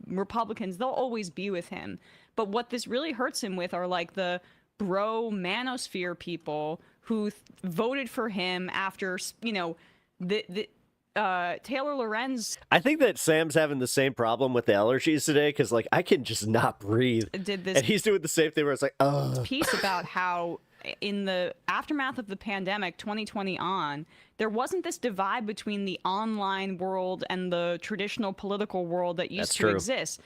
Republicans, they'll always be with him. But what this really hurts him with are, like, the bro manosphere people who voted for him after, Taylor Lorenz. I think that Sam's having the same problem with the allergies today, because, like, I can just not breathe. Did this, and he's doing the same thing where it's like, piece about how in the aftermath of the pandemic, 2020 on, there wasn't this divide between the online world and the traditional political world that used to exist.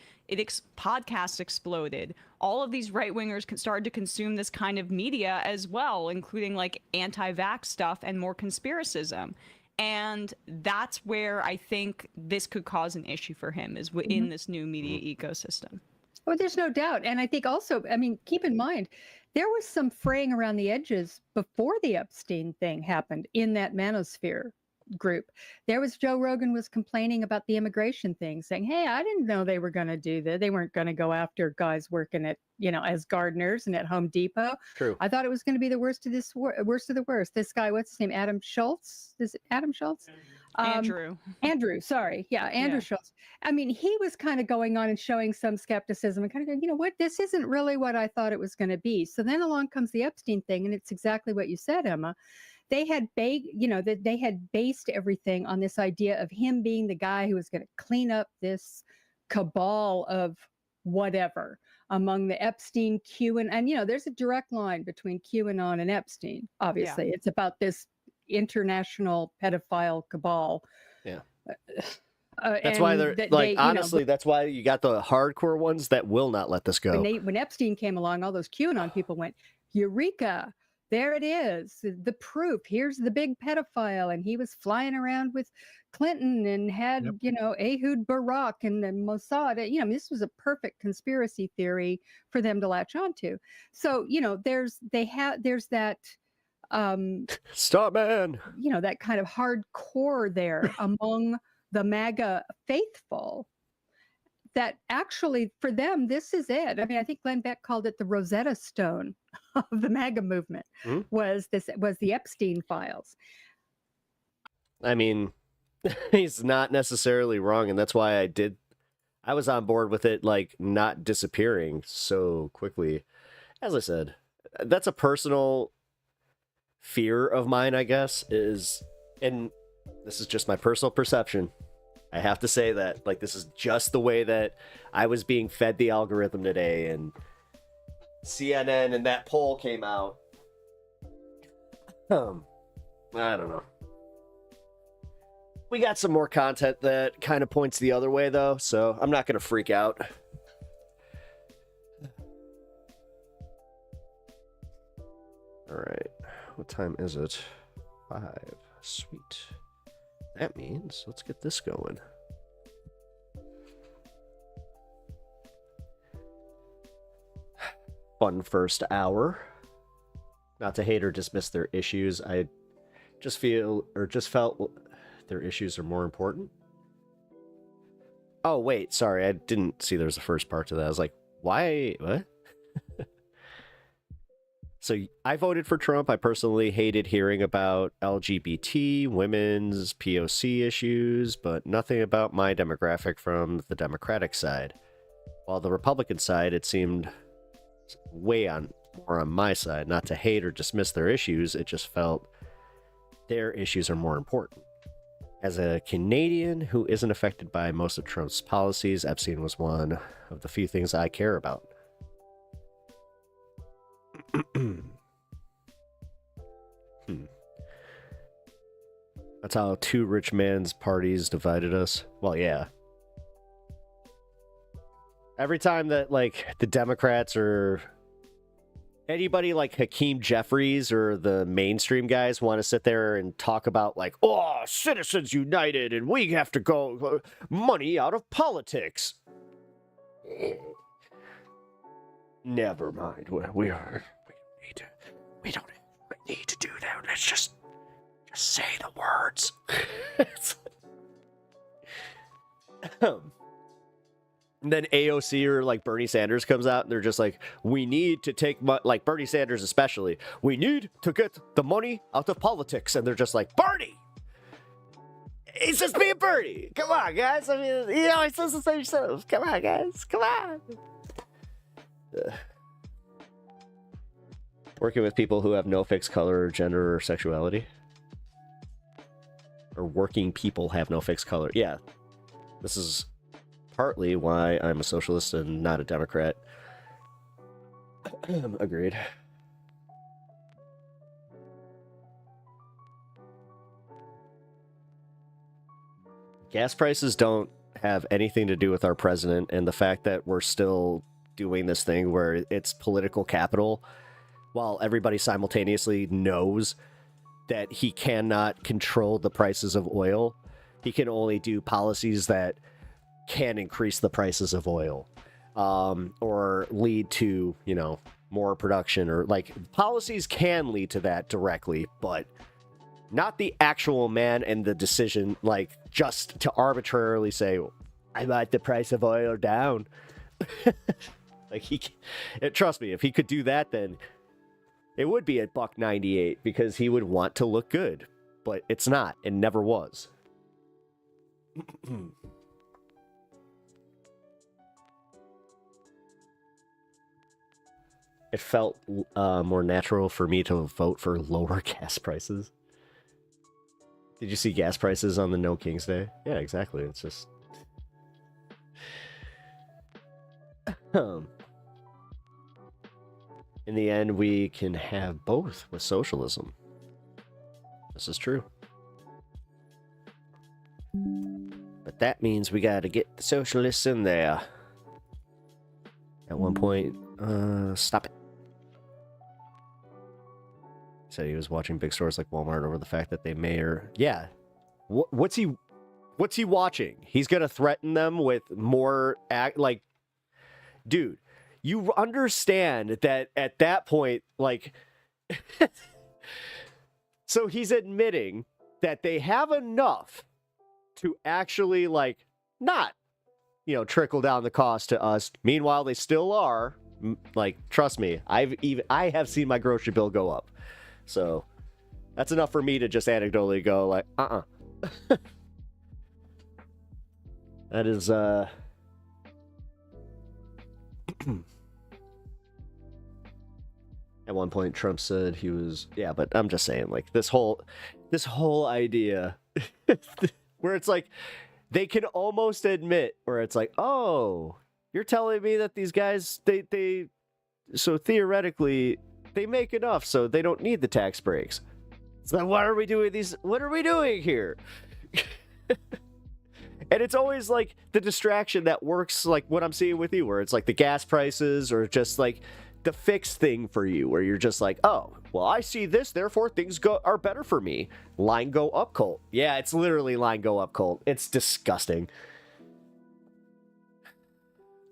Podcasts exploded. All of these right-wingers started to consume this kind of media as well, including, like, anti-vax stuff and more conspiracism. And that's where I think this could cause an issue for him, is in this new media ecosystem. Well, there's no doubt. And I think also, I mean, keep in mind, there was some fraying around the edges before the Epstein thing happened in that manosphere group. There was Joe Rogan was complaining about the immigration thing, saying, hey, I didn't know they were going to do that. They weren't going to go after guys working at, as gardeners and at Home Depot. True. I thought it was going to be the worst of the worst. This guy, what's his name? Adam Schultz? Is it Adam Schultz? Andrew, sorry. Yeah, Andrew Schultz. I mean, he was kind of going on and showing some skepticism and kind of going, you know what, this isn't really what I thought it was going to be. So then along comes the Epstein thing, and it's exactly what you said, Emma. They had they had based everything on this idea of him being the guy who was going to clean up this cabal of whatever among the Epstein, and there's a direct line between QAnon and Epstein. Obviously, it's about this international pedophile cabal. Yeah. That's why they're honestly, that's why you got the hardcore ones that will not let this go. When Epstein came along, all those QAnon people went, Eureka, there it is. The proof. Here's the big pedophile. And he was flying around with Clinton and had, Ehud Barak and the Mossad. This was a perfect conspiracy theory for them to latch onto. So, there's that Starman. That kind of hardcore there among the MAGA faithful, that actually for them, this is it. I mean, I think Glenn Beck called it the Rosetta Stone of the MAGA movement. Was the Epstein files. I mean, he's not necessarily wrong. And that's why I was on board with it, like, not disappearing so quickly. As I said, that's a personal fear of mine, I guess, is, and this is just my personal perception, I have to say that, like, this is just the way that I was being fed the algorithm today, and CNN and that poll came out. I don't know. We got some more content that kind of points the other way, though, so I'm not going to freak out. All right. What time is it? 5. Sweet. That means let's get this going. Fun first hour. Not to hate or dismiss their issues. I just felt their issues are more important. Oh, wait. Sorry. I didn't see there was a first part to that. I was like, why? What? So I voted for Trump. I personally hated hearing about LGBT, women's POC issues, but nothing about my demographic from the Democratic side. While the Republican side, it seemed more on my side. Not to hate or dismiss their issues, it just felt their issues are more important. As a Canadian who isn't affected by most of Trump's policies, Epstein was one of the few things I care about. That's how two rich men's parties divided us. Well, yeah. Every time that, like, the Democrats or anybody like Hakeem Jeffries or the mainstream guys want to sit there and talk about, like, oh, Citizens United and we have to go money out of politics. Never mind. We don't need to do that. Let's just say the words. And then AOC or like Bernie Sanders comes out and they're just like, we need to take like Bernie Sanders especially, we need to get the money out of politics. And they're just like, Bernie, he's just being Bernie. Come on, guys. I mean, you know, he says the same stuff. Come on, guys. Come on. Working with people who have no fixed color, gender, or sexuality. Or working people have no fixed color. Yeah. This is partly why I'm a socialist and not a Democrat. Agreed. Gas prices don't have anything to do with our president, and the fact that we're still doing this thing where it's political capital, while everybody simultaneously knows that he cannot control the prices of oil. He can only do policies that can increase the prices of oil, or lead to, you know, more production, or like policies can lead to that directly, but not the actual man and the decision, like just to arbitrarily say, I want the price of oil down. Like trust me, if he could do that, then it would be at $1.98 because he would want to look good, but it's not and never was. It felt more natural for me to vote for lower gas prices. Did you see gas prices on the No Kings Day? Yeah, exactly. It's just... In the end, we can have both with socialism. This is true. But that means we gotta get the socialists in there. At one point, stop it. Said he was watching big stores like Walmart over the fact that they may or... Yeah. What's he watching? He's gonna threaten them with more like... Dude, you understand that at that point, like... So he's admitting that they have enough to actually, like, not, you know, trickle down the cost to us. Meanwhile, they still are. Like, trust me, I have seen my grocery bill go up. So that's enough for me to just anecdotally go like, That is, At one point, Trump said he was, yeah, but I'm just saying, like, this whole idea where it's like, they can almost admit where it's like, oh, you're telling me that these guys, so theoretically, they make enough so they don't need the tax breaks. So then what are we doing here? And it's always like the distraction that works, like what I'm seeing with you, where it's like the gas prices or just like the fixed thing for you, where you're just like, oh, well, I see this, therefore things are better for me. Line go up cult. Yeah, it's literally line go up cult. It's disgusting.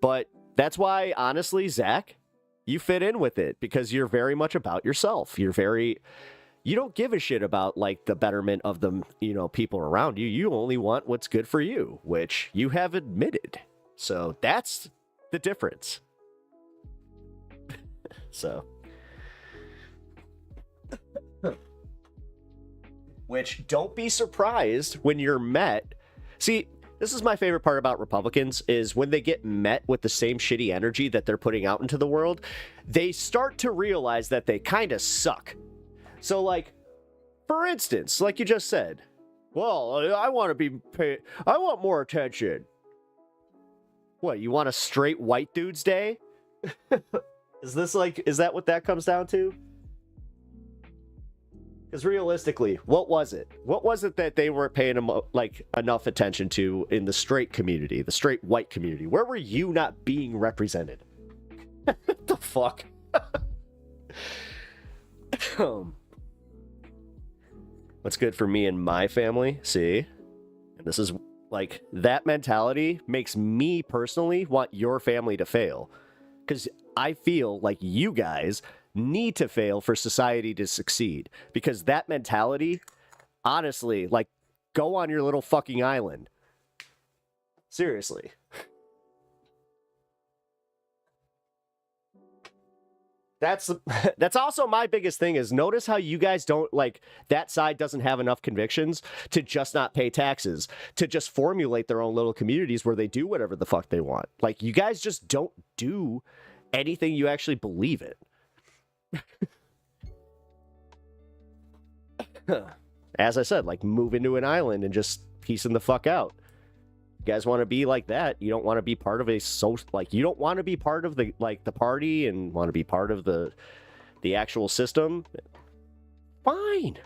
But that's why, honestly, Zach, you fit in with it because you're very much about yourself. You don't give a shit about like the betterment of the, people around you. You only want what's good for you, which you have admitted. So that's the difference. So, which don't be surprised when you're met. See, this is my favorite part about Republicans is when they get met with the same shitty energy that they're putting out into the world, they start to realize that they kind of suck. So, like, for instance, like you just said, well, I want to be paid. I want more attention. What, you want a straight white dude's day? Is that what that comes down to? Because realistically, what was it? What was it that they weren't paying like enough attention to in the straight community, the straight white community? Where were you not being represented? What the fuck? What's good for me and my family? See? And this is like, that mentality makes me personally want your family to fail. Because I feel like you guys need to fail for society to succeed. Because that mentality, honestly, like, go on your little fucking island. Seriously. That's also my biggest thing is notice how you guys don't, like, that side doesn't have enough convictions to just not pay taxes, to just formulate their own little communities where they do whatever the fuck they want. Like, you guys just don't do anything you actually believe in. As I said, like, move into an island and just piecing the fuck out. You guys want to be like that. You don't want to be part of a social, like, you don't want to be part of the, like, the party and want to be part of the actual system. Fine.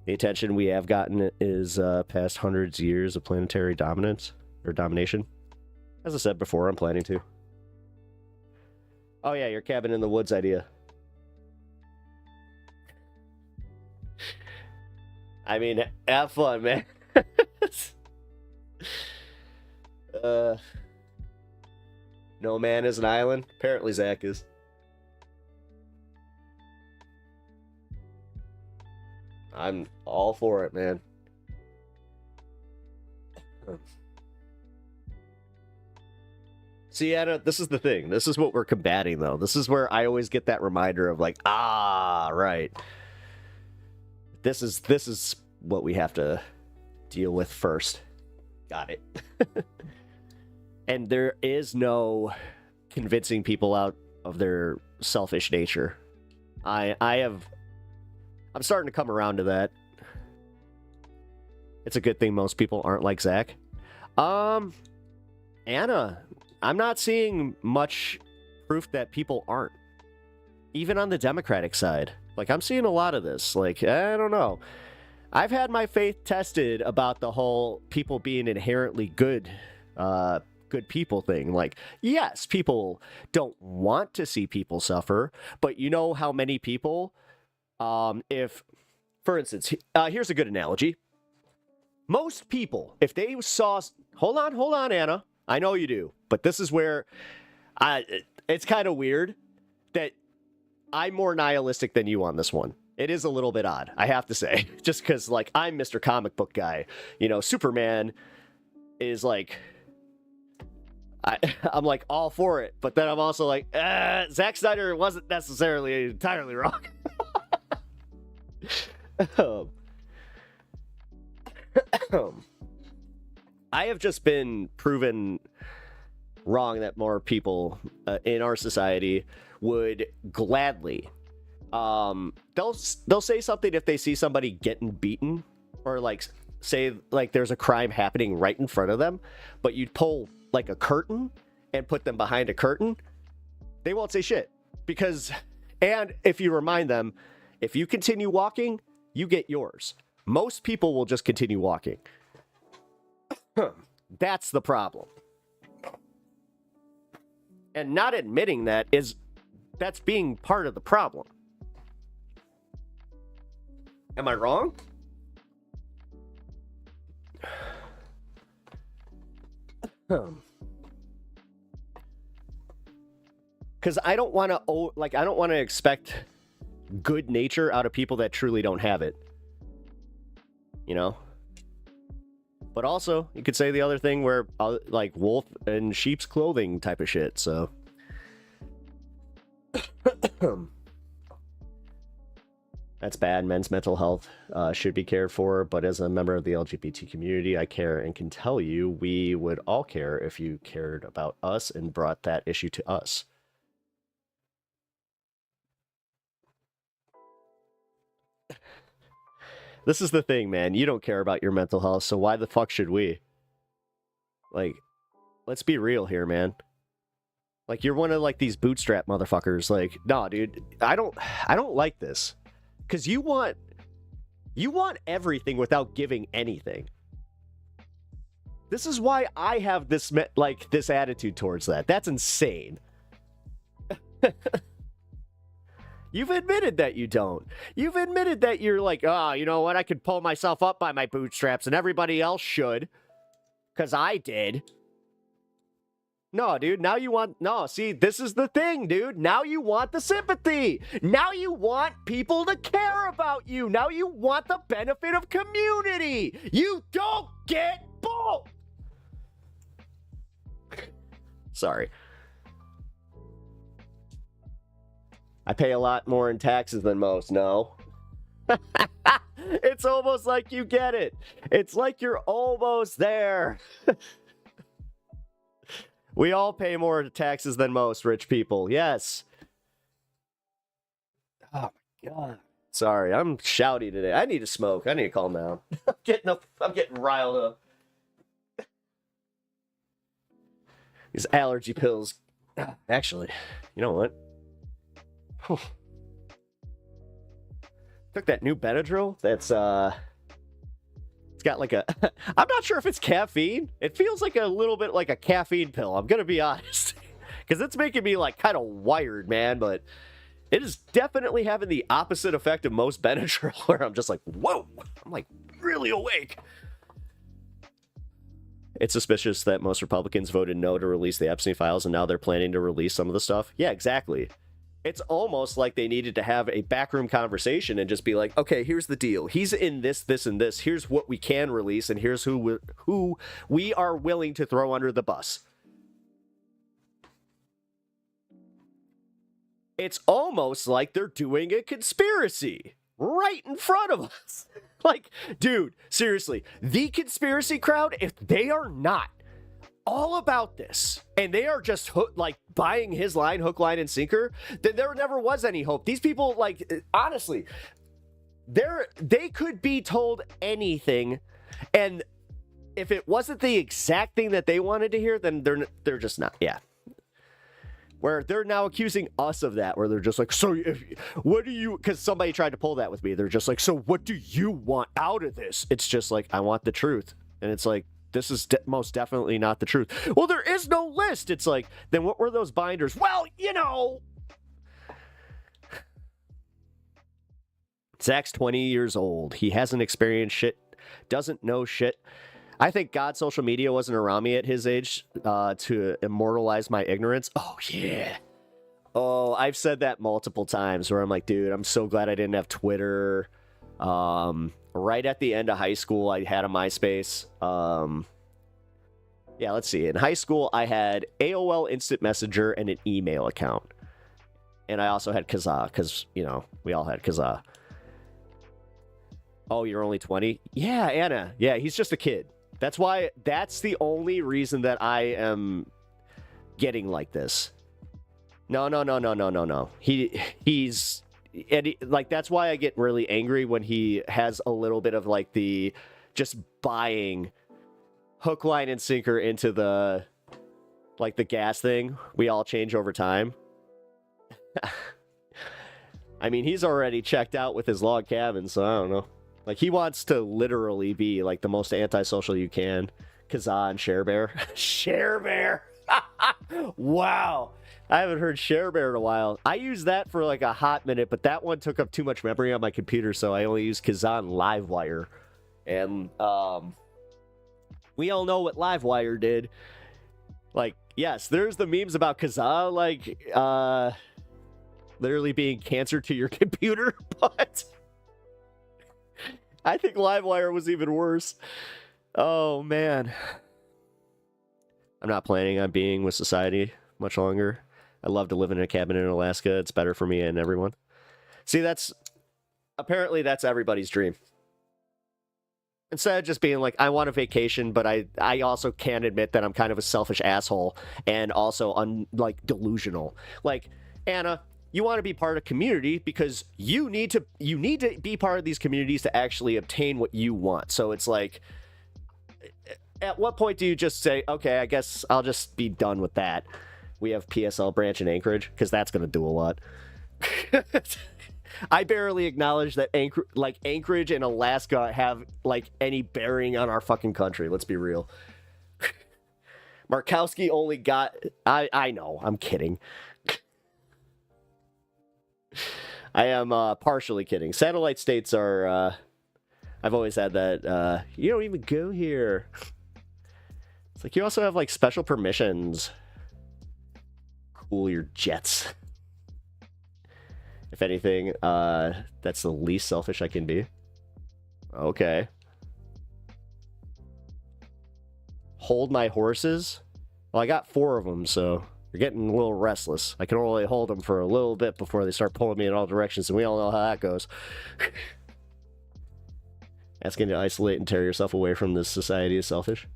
The attention we have gotten is past hundreds of years of planetary dominance or domination. As I said before, I'm planning to. Oh yeah, your cabin in the woods idea. I mean, have fun, man. No man is an island. Apparently Zach is. I'm all for it, man. See, Anna, this is the thing. This is what we're combating, though. This is where I always get that reminder of, like, right. This is what we have to deal with first. Got it. And there is no convincing people out of their selfish nature. I'm starting to come around to that. It's a good thing most people aren't like Zach. Anna, I'm not seeing much proof that people aren't. Even on the Democratic side. Like, I'm seeing a lot of this. Like, I don't know. I've had my faith tested about the whole people being inherently good people thing. Like, yes, people don't want to see people suffer, but you know how many people, if, for instance, here's a good analogy. Most people, if they saw, hold on, Anna, I know you do, but this is where it's kind of weird that I'm more nihilistic than you on this one. It is a little bit odd, I have to say, just because, like, I'm Mr. Comic Book guy. You know, Superman is like, I'm like all for it, but then I'm also like, Zack Snyder wasn't necessarily entirely wrong. I have just been proven wrong that more people in our society would gladly they'll say something if they see somebody getting beaten, or like say like there's a crime happening right in front of them, but you'd pull like a curtain and put them behind a curtain, they won't say shit. Because, and if you remind them, if you continue walking, you get yours. Most people will just continue walking. That's the problem. And not admitting that's being part of the problem. Am I wrong? Because I don't want to expect good nature out of people that truly don't have it. You know? But also, you could say the other thing where, like, wolf in sheep's clothing type of shit, so. That's bad. Men's mental health should be cared for, but as a member of the LGBT community, I care and can tell you we would all care if you cared about us and brought that issue to us. This is the thing, man. You don't care about your mental health, so why the fuck should we? Like, let's be real here, man. Like, you're one of, like, these bootstrap motherfuckers. Like, nah, dude, I don't like this. Because you want everything without giving anything. This is why I have this attitude towards that. That's insane. You've admitted that you don't. You've admitted that you're like, oh, you know what? I could pull myself up by my bootstraps and everybody else should. Because I did. No, dude, now you want... No, see, this is the thing, dude. Now you want the sympathy. Now you want people to care about you. Now you want the benefit of community. You don't get both. Sorry. I pay a lot more in taxes than most, no? It's almost like you get it. It's like you're almost there. We all pay more taxes than most rich people, yes. Oh my god. Sorry, I'm shouty today. I need to smoke. I need to calm down. I'm getting riled up. These allergy pills. Actually, you know what? Took that new Benadryl that's it's got like a I'm not sure if it's caffeine. It feels like a little bit like a caffeine pill, I'm gonna be honest. Because it's making me like kind of wired, man, but it is definitely having the opposite effect of most Benadryl, where I'm just like, whoa, I'm like really awake. It's suspicious that most Republicans voted no to release the Epstein files, and now they're planning to release some of the stuff. Yeah, exactly. It's almost like they needed to have a backroom conversation and just be like, okay, here's the deal. He's in this, this, and this. Here's what we can release, and here's who we are willing to throw under the bus. It's almost like they're doing a conspiracy right in front of us. Like, dude, seriously, the conspiracy crowd, if they are not all about this, and they are just buying his line, hook, line, and sinker, then there never was any hope. These people, like, honestly, they could be told anything, and if it wasn't the exact thing that they wanted to hear, then they're just not. Yeah. Where they're now accusing us of that, where they're just like, so what do you, because somebody tried to pull that with me. They're just like, so what do you want out of this? It's just like, I want the truth. And it's like, this is most definitely not the truth. Well, there is no list. It's like, then what were those binders? Well, you know. Zach's 20 years old. He hasn't experienced shit, doesn't know shit. I think God's social media wasn't around me at his age to immortalize my ignorance. Oh, yeah. Oh, I've said that multiple times where I'm like, dude, I'm so glad I didn't have Twitter. Right at the end of high school, I had a MySpace. Yeah, let's see. In high school, I had AOL Instant Messenger and an email account. And I also had Kazaa, because, you know, we all had Kazaa. Oh, you're only 20? Yeah, Anna. Yeah, he's just a kid. That's the only reason that I am getting like this. No. He's like, that's why I get really angry when he has a little bit of like the just buying hook, line, and sinker into the like the gas thing. We all change over time. I mean, he's already checked out with his log cabin, so I don't know. Like, he wants to literally be like the most antisocial you can. Kazaa and Share Bear. Share Bear! Wow! I haven't heard Share Bear in a while. I used that for like a hot minute, but that one took up too much memory on my computer, so I only used Kazaa and Livewire. And we all know what Livewire did. Like, yes, there's the memes about Kazaa, like, literally being cancer to your computer, but I think Livewire was even worse. Oh, man. I'm not planning on being with society much longer. I love to live in a cabin in Alaska. It's better for me and everyone. See, apparently that's everybody's dream. Instead of just being like, I want a vacation, but I also can admit that I'm kind of a selfish asshole and also delusional. Like, Anna, you want to be part of community because you need to be part of these communities to actually obtain what you want. So it's like, at what point do you just say, okay, I guess I'll just be done with that? We have PSL branch in Anchorage because that's going to do a lot. I barely acknowledge that Anchorage and Alaska have like any bearing on our fucking country. Let's be real. Markowski only got... I know, I'm kidding. I am partially kidding. Satellite states are... I've always had that, you don't even go here. It's like, you also have, like, special permissions. Cool your jets. If anything, that's the least selfish I can be. Okay. Hold my horses? Well, I got 4 of them, so they're getting a little restless. I can only hold them for a little bit before they start pulling me in all directions, and we all know how that goes. Asking to isolate and tear yourself away from this society is selfish.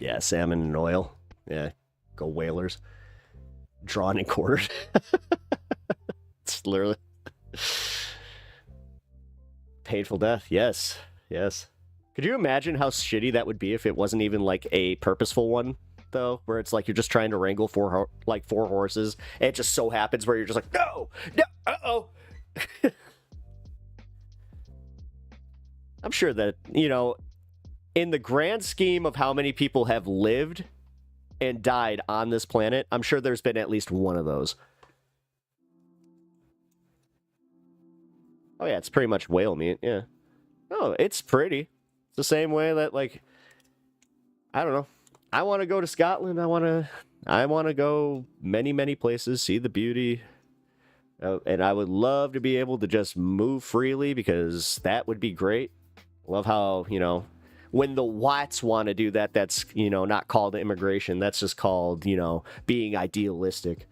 Yeah, salmon and oil. Yeah, go whalers. Drawn and quartered. It's literally... Painful death, yes. Yes. Could you imagine how shitty that would be if it wasn't even, like, a purposeful one, though? Where it's like you're just trying to wrangle 4 horses, and it just so happens where you're just like, no, uh-oh. I'm sure that, you know, in the grand scheme of how many people have lived and died on this planet, I'm sure there's been at least one of those. Oh yeah, it's pretty much whale meat, yeah. Oh, it's pretty. It's the same way that, like, I don't know. I want to go to Scotland. I want to go many places, see the beauty. And I would love to be able to just move freely because that would be great. Love how, you know, when the Watts want to do that, that's, you know, not called immigration. That's just called, you know, being idealistic.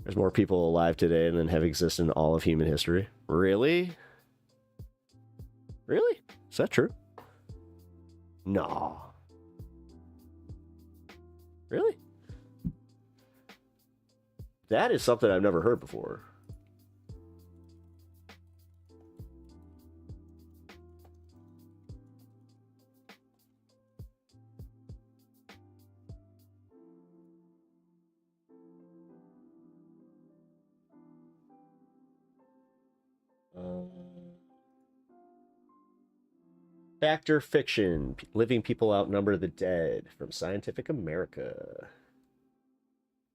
There's more people alive today than have existed in all of human history. Really? Really? Is that true? No. Really? That is something I've never heard before. Fact or fiction? Living people outnumber the dead, from Scientific America.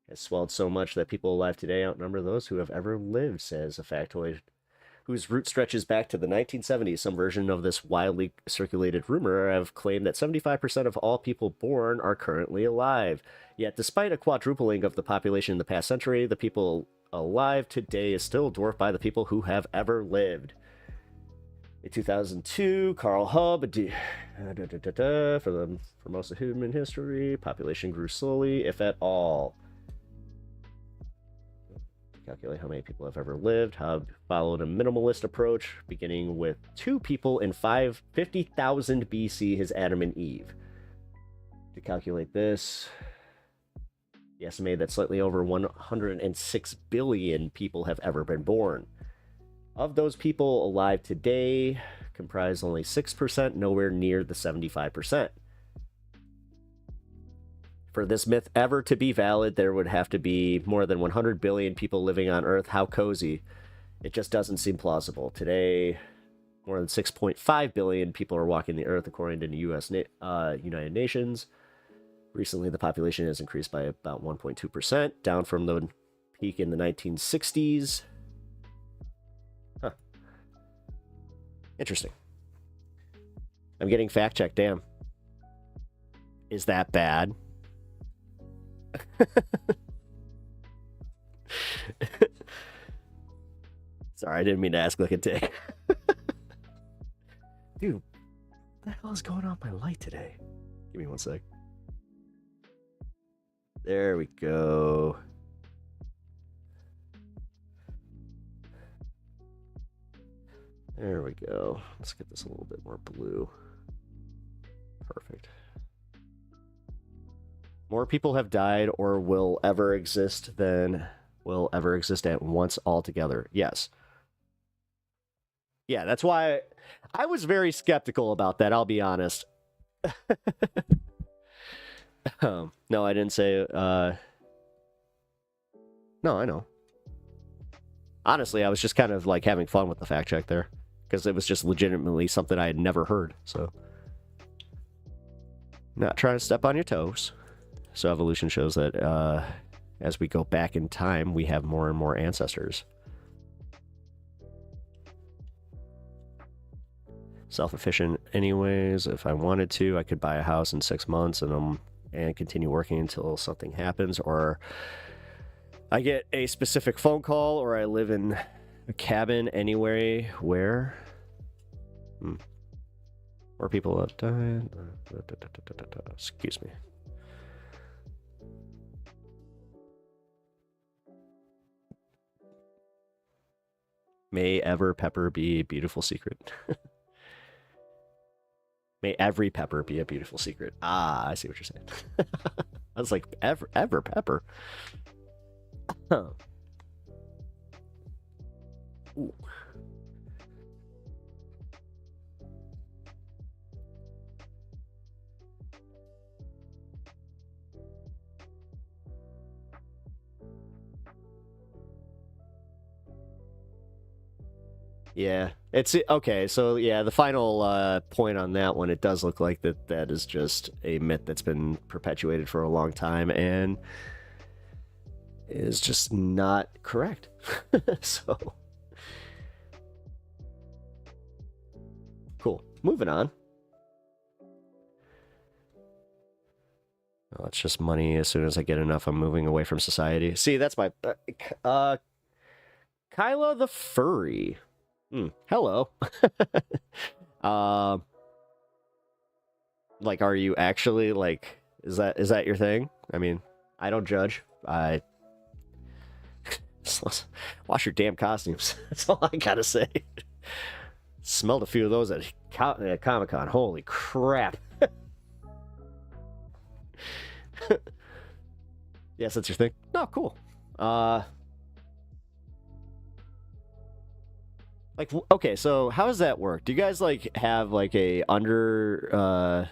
Has swelled so much that people alive today outnumber those who have ever lived, says a factoid whose root stretches back to the 1970s. Some version of this widely circulated rumor have claimed that 75% of all people born are currently alive. Yet, despite a quadrupling of the population in the past century, the people alive today is still dwarfed by the people who have ever lived. In 2002, Carl Hub, for most of human history, population grew slowly, if at all. calculate how many people have ever lived. Hub followed a minimalist approach, beginning with 2 people in 50,000 BC, his Adam and Eve. To calculate this, he estimated that slightly over 106 billion people have ever been born. Of those people alive today, comprise only 6%, nowhere near the 75%. For this myth ever to be valid, there would have to be more than 100 billion people living on Earth. How cozy. It just doesn't seem plausible. Today, more than 6.5 billion people are walking the Earth, according to the United Nations. Recently, the population has increased by about 1.2%, down from the peak in the 1960s. Huh. Interesting. I'm getting fact-checked, damn. Is that bad? Sorry, I didn't mean to ask like a dick. Dude, what the hell is going on with my light today? Give me one sec. There we go. There we go. Let's get this a little bit more blue. Perfect. More people have died or will ever exist than will ever exist at once altogether. Yes. Yeah, that's why I was very skeptical about that, I'll be honest. No, I didn't say... No, I know. Honestly, I was just kind of like having fun with the fact check there. Because it was just legitimately something I had never heard, so... Not trying to step on your toes. So evolution shows that as we go back in time, we have more and more ancestors. Self-efficient anyways. If I wanted to, I could buy a house in 6 months and continue working until something happens, or I get a specific phone call, or I live in a cabin anywhere where more people have died. Excuse me. May ever pepper be a beautiful secret. May every pepper be a beautiful secret. Ah, I see what you're saying. I was like, ever pepper. Huh. Ooh. Yeah, it's okay. So yeah, the final point on that one, it does look like that is just a myth that's been perpetuated for a long time and is just not correct. So cool. Moving on. Well, it's just money. As soon as I get enough, I'm moving away from society. See, that's my Kyla the Furry. Hello. Like, are you actually, like, is that your thing? I mean, I don't judge. Wash your damn costumes. That's all I gotta say. Smelled a few of those at Comic-Con. Holy crap. Yes, that's your thing. Oh, cool. Like, okay, so how does that work? Do you guys, like, have, like, a under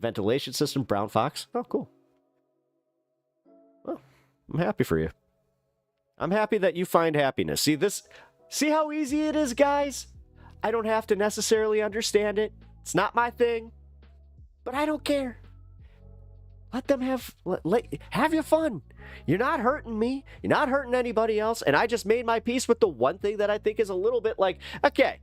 ventilation system? Brown Fox? Oh, cool. Well, I'm happy for you. I'm happy that you find happiness. See how easy it is, guys? I don't have to necessarily understand it. It's not my thing. But I don't care. Let them have your fun. You're not hurting me. You're not hurting anybody else. And I just made my peace with the one thing that I think is a little bit like, okay,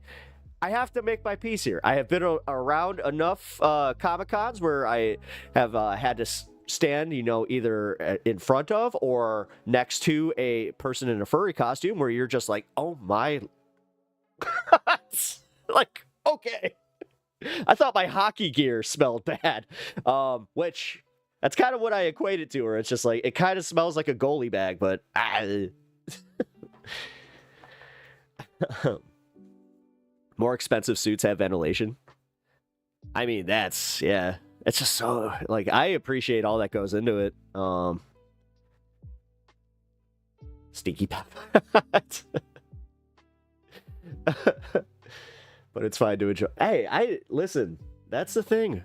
I have to make my peace here. I have been around enough Comic-Cons where I have had to stand, either in front of or next to a person in a furry costume where you're just like, oh my. Like, okay. I thought my hockey gear smelled bad. Which... That's kind of what I equate it to, where it's just like, it kind of smells like a goalie bag, but More expensive suits have ventilation. I mean, that's, yeah. It's just so, like, I appreciate all that goes into it. Stinky pepper. But it's fine to enjoy. Hey, listen, that's the thing.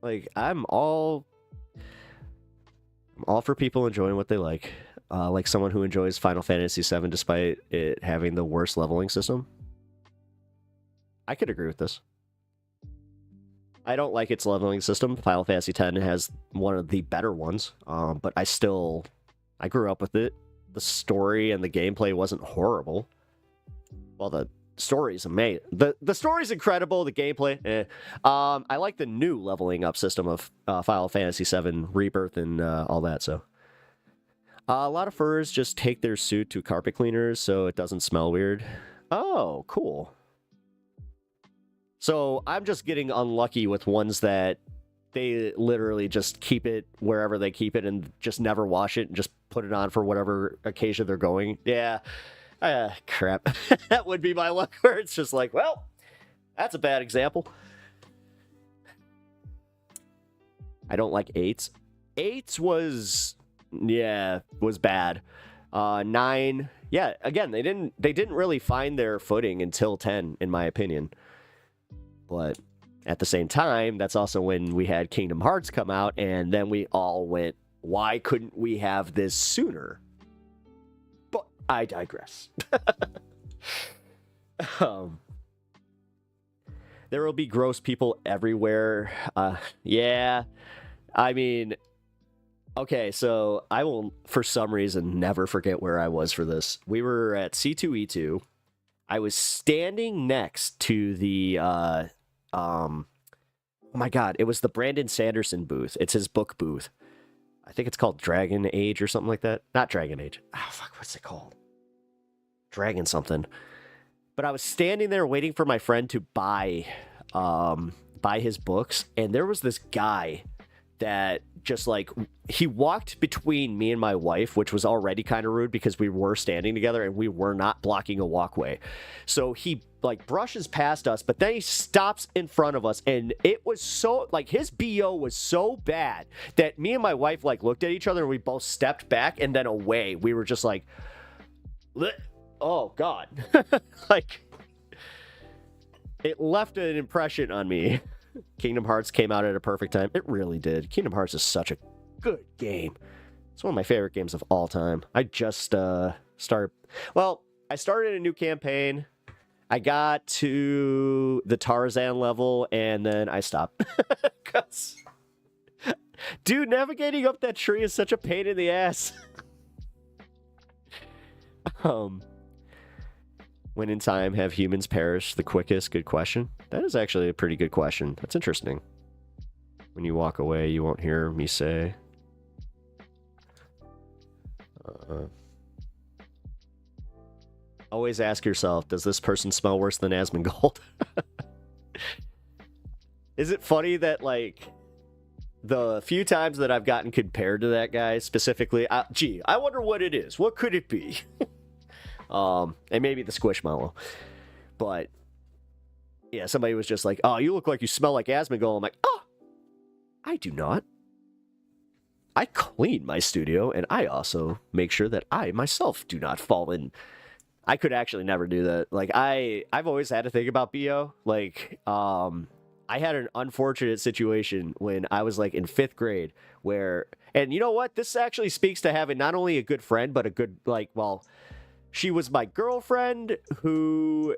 Like, I'm all for people enjoying what they like. Like someone who enjoys Final Fantasy VII despite it having the worst leveling system. I could agree with this. I don't like its leveling system. Final Fantasy X has one of the better ones, but I grew up with it. The story and the gameplay wasn't horrible. Well, the story's amazing. The story's incredible. The gameplay, I like the new leveling up system of Final Fantasy VII Rebirth and all that. So, a lot of furs just take their suit to carpet cleaners so it doesn't smell weird. Oh, cool. So I'm just getting unlucky with ones that they literally just keep it wherever they keep it and just never wash it and just put it on for whatever occasion they're going. Yeah. Crap. That would be my luck where it's just like, well, that's a bad example. I don't like 8s. 8s was bad. 9, yeah, again, they didn't really find their footing until 10, in my opinion. But at the same time, that's also when we had Kingdom Hearts come out, and then we all went, why couldn't we have this sooner? But I digress. There will be gross people everywhere. Yeah, I mean, okay, so I will, for some reason, never forget where I was for this. We were at C2E2. I was standing next to the, oh my God, it was the Brandon Sanderson booth. It's his book booth. I think it's called Dragon Age or something like that. Not Dragon Age. Oh, fuck, what's it called? Dragon something. But I was standing there waiting for my friend to buy his books, and there was this guy that just like, he walked between me and my wife, which was already kind of rude because we were standing together and we were not blocking a walkway. So he like brushes past us, but then he stops in front of us, and it was so, like, his BO was so bad that me and my wife like looked at each other and we both stepped back and then away. We were just like, oh God. Like, it left an impression on me. Kingdom Hearts came out at a perfect time. It really did. Kingdom Hearts is such a good game. It's one of my favorite games of all time. I just started a new campaign. I got to the Tarzan level, and then I stopped. Dude, navigating up that tree is such a pain in the ass. When in time have humans perished the quickest? Good question. That is actually a pretty good question. That's interesting. When you walk away, you won't hear me say. Always ask yourself, does this person smell worse than Asmongold? Is it funny that, like, the few times that I've gotten compared to that guy specifically, I wonder what it is. What could it be? And maybe the Squishmallow. But yeah, somebody was just like, oh, you look like you smell like Asmongold. I'm like, oh, I do not. I clean my studio, and I also make sure that I myself do not fall in. I could actually never do that. Like, I've always had to think about BO. Like, I had an unfortunate situation when I was like in 5th grade where, and you know what? This actually speaks to having not only a good friend, but a good, like, well, she was my girlfriend who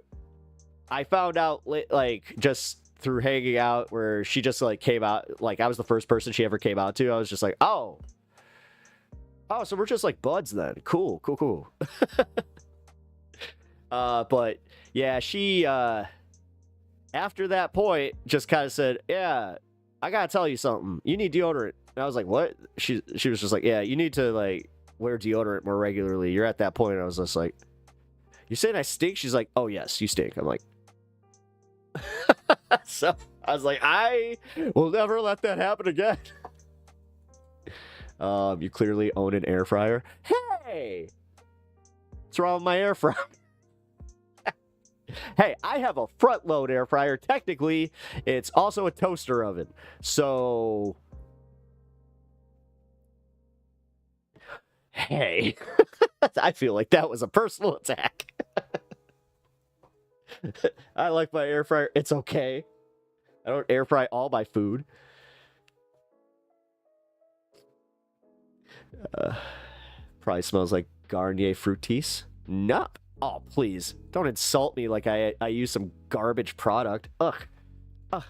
I found out like just through hanging out, where she just like came out, like I was the first person she ever came out to. I was just like, oh, so we're just like buds then. Cool. But yeah, she, after that point just kind of said, yeah, I gotta tell you something. You need deodorant. And I was like, what? She was just like, yeah, you need to like wear deodorant more regularly. You're at that point. And I was just like, you saying I stink? She's like, oh yes, you stink. I'm like, so I was like, I will never let that happen again. You clearly own an air fryer. Hey, What's wrong with my air fryer? Hey, I have a front load air fryer. Technically, it's also a toaster oven. So, hey, I feel like that was a personal attack. I like my air fryer. It's okay. I don't air fry all my food. Probably smells like Garnier Fructis. No. Oh, please. Don't insult me like I use some garbage product. Ugh. Ugh.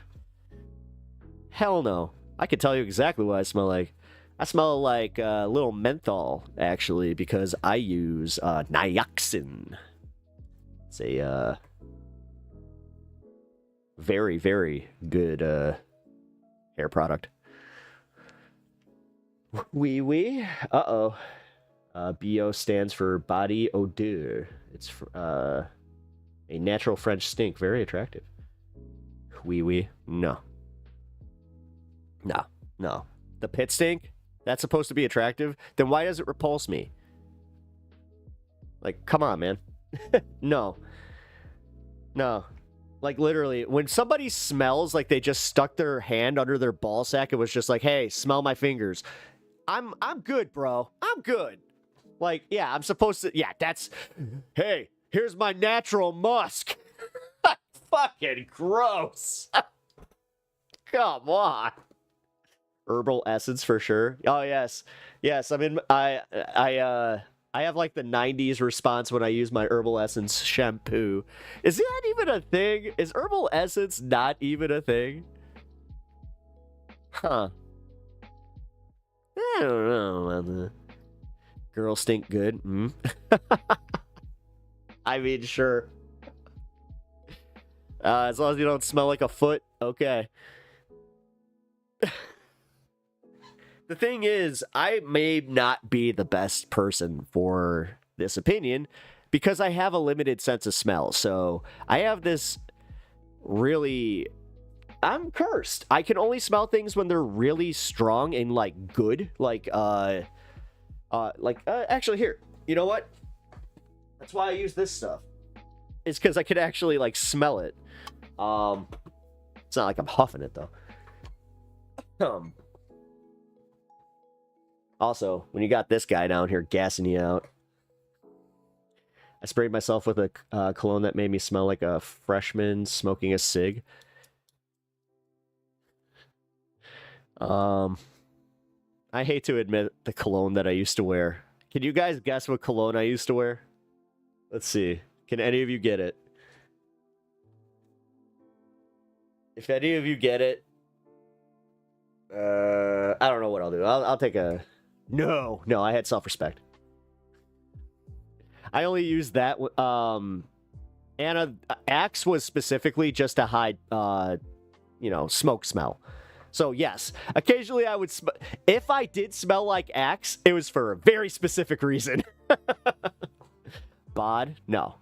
Hell no. I can tell you exactly what I smell like. I smell like a little menthol, actually, because I use Nioxin. It's a very, very good hair product. Wee. Uh-oh. BO stands for body odeur. It's a natural French stink. Very attractive. Wee. No. The pit stink? That's supposed to be attractive? Then why does it repulse me? Like, come on, man. No. Like, literally, when somebody smells like they just stuck their hand under their ball sack and was just like, hey, smell my fingers. I'm good, bro. I'm good. Like, yeah, I'm supposed to... Yeah, that's... Hey, here's my natural musk. Fucking gross. Come on. Herbal essence for sure. Oh, yes. Yes, I mean, I have, like, the 90s response when I use my herbal essence shampoo. Is that even a thing? Is herbal essence not even a thing? Huh. I don't know about that. Girls stink good. I mean, sure. As long as you don't smell like a foot, okay. The thing is, I may not be the best person for this opinion because I have a limited sense of smell. So I have this really... I'm cursed. I can only smell things when they're really strong and, like, good. Actually, here. You know what? That's why I use this stuff. It's because I could actually, like, smell it. It's not like I'm huffing it, though. Also, when you got this guy down here gassing you out, I sprayed myself with a cologne that made me smell like a freshman smoking a cig. I hate to admit the cologne that I used to wear. Can you guys guess what cologne I used to wear? Let's see. Can any of you get it? If any of you get it, I don't know what I'll do. I'll take a... No, I had self-respect. I only used that. Axe was specifically just to hide, smoke smell. So yes, occasionally I would if I did smell like Axe, it was for a very specific reason. Bod? No.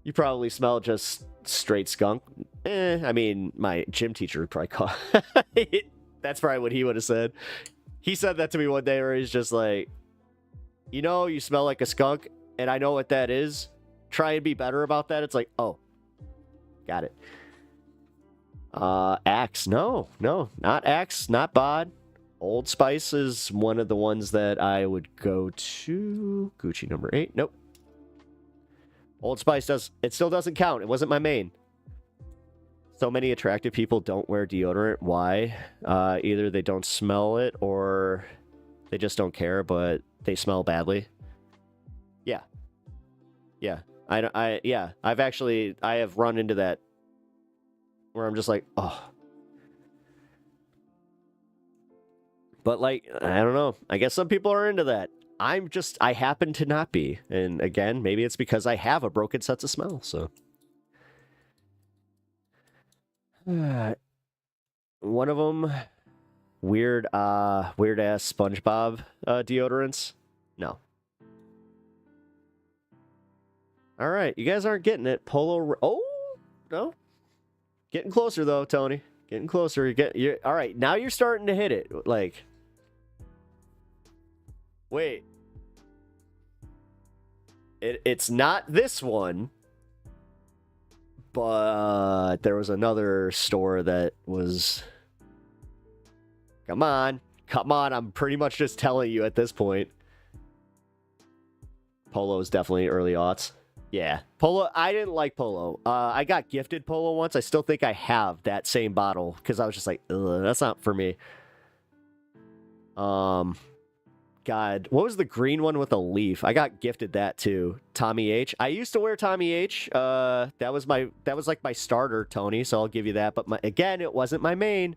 You probably smell just straight skunk. I mean, my gym teacher would probably call. That's probably what he would have said. He said that to me one day where he's just like, you smell like a skunk, and I know what that is. Try and be better about that. It's like, oh, got it. Axe. No, not Axe, not Bod. Old Spice is one of the ones that I would go to. Gucci number 8. Nope. Old Spice still doesn't count. It wasn't my main. So many attractive people don't wear deodorant. Why? Either they don't smell it or they just don't care, but they smell badly. Yeah. I have run into that where I'm just like, oh. But like, I don't know. I guess some people are into that. I happen to not be. And again, maybe it's because I have a broken sense of smell, so. One of them, weird ass SpongeBob deodorants. No. All right, you guys aren't getting it. Oh no, getting closer though, Tony. Getting closer. You're all right. Now you're starting to hit it. Like, wait. It's not this one, but there was another store that was... Come on. I'm pretty much just telling you at this point. Polo is definitely early aughts. Yeah. Polo, I didn't like Polo. I got gifted Polo once. I still think I have that same bottle because I was just like, ugh, that's not for me. God, what was the green one with a leaf? I got gifted that too. Tommy H. I used to wear Tommy H. That was like my starter, Tony, so I'll give you that. But again, it wasn't my main.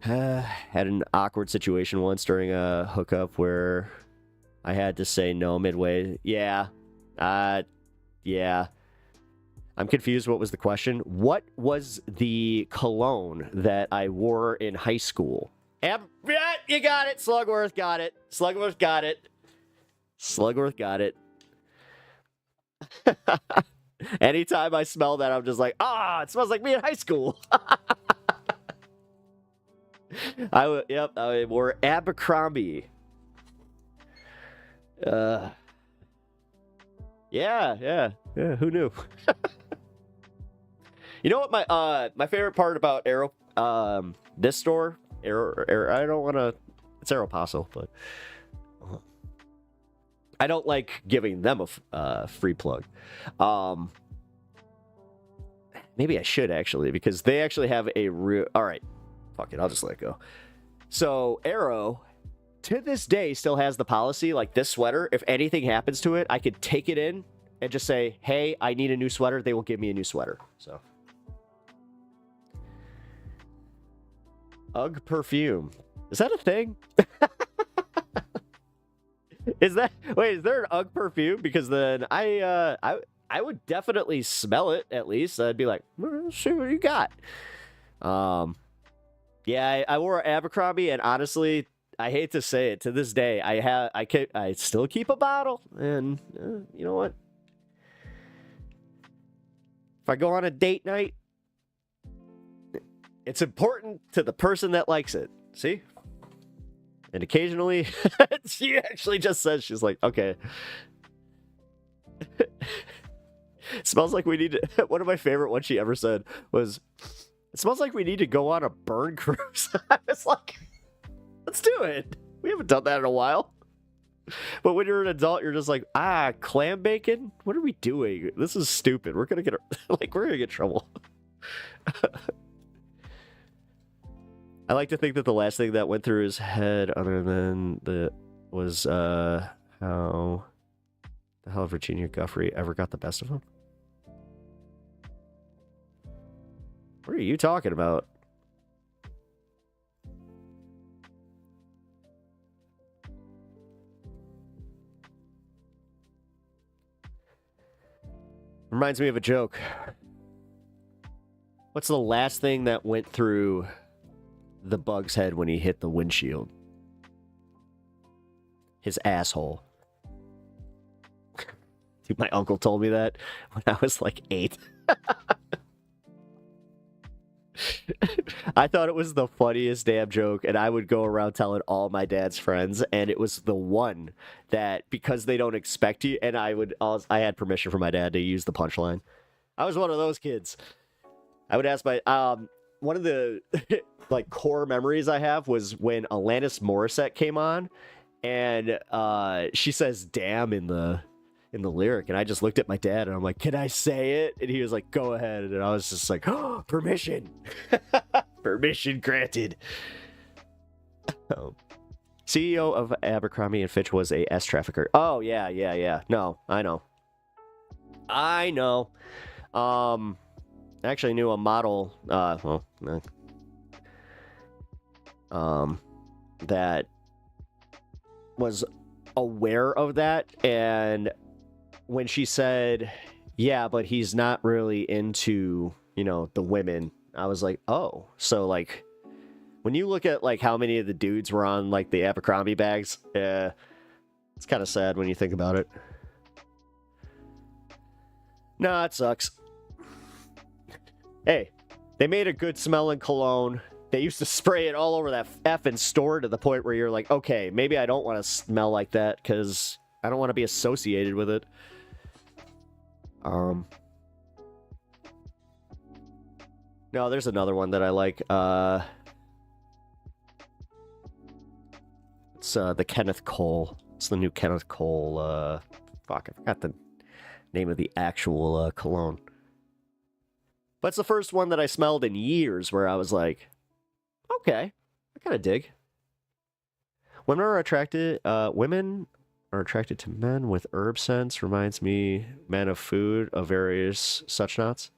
Had an awkward situation once during a hookup where I had to say no midway. Yeah. Yeah. I'm confused. What was the question? What was the cologne that I wore in high school? Yeah, you got it. Slugworth got it. Slugworth got it. Slugworth got it. Anytime I smell that, I'm just like, it smells like me in high school. I wore Abercrombie. Yeah, who knew? You know what my favorite part about this store, I don't want to, it's Aeropostale, but I don't like giving them a free plug. Maybe I should actually, because they actually have a real, all right, fuck it, I'll just let it go. So Aero, to this day, still has the policy, like this sweater, if anything happens to it, I could take it in and just say, hey, I need a new sweater. They will give me a new sweater. So. UGG perfume. Is that a thing? Is there an UGG perfume? Because then I would definitely smell it, at least. I'd be like, let's see what you got. Yeah, I wore Abercrombie, and honestly, I hate to say it, to this day, I still keep a bottle, and you know what? If I go on a date night, it's important to the person that likes it. See? And occasionally, she actually just says, she's like, okay. Smells like we need to, one of my favorite ones she ever said was, it smells like we need to go on a burn cruise. I was like, let's do it. We haven't done that in a while. But when you're an adult, you're just like, clam bacon? What are we doing? This is stupid. We're gonna get in trouble. I like to think that the last thing that went through his head, other than was how the hell Virginia Guffrey ever got the best of him. What are you talking about? Reminds me of a joke. What's the last thing that went through the bug's head when he hit the windshield? His asshole. Dude, my uncle told me that when I was like 8. I thought it was the funniest damn joke, and I would go around telling all my dad's friends, and it was the one that, because they don't expect you, and I had permission from my dad to use the punchline. I was one of those kids. I would ask my one of the like core memories I have was when Alanis Morissette came on, and she says "damn" in the lyric, and I just looked at my dad and I'm like, can I say it? And he was like, go ahead. And I was just like, oh, permission. Permission granted. CEO of Abercrombie and Fitch was a S trafficker. Oh, yeah. No, I know. I actually knew a model, that was aware of that, and when she said, yeah, but he's not really into, the women, I was like, oh, so like when you look at like how many of the dudes were on like the Abercrombie bags, it's kind of sad when you think about it. Nah, it sucks. Hey, they made a good smelling cologne. They used to spray it all over that effing store to the point where you're like, okay, maybe I don't want to smell like that because I don't want to be associated with it. No, there's another one that I like. It's the Kenneth Cole. It's the new Kenneth Cole. Fuck, I forgot the name of the actual cologne. But it's the first one that I smelled in years where I was like, okay, I kind of dig. Women are attracted to men with herb scents. Reminds me, men of food of various such nots.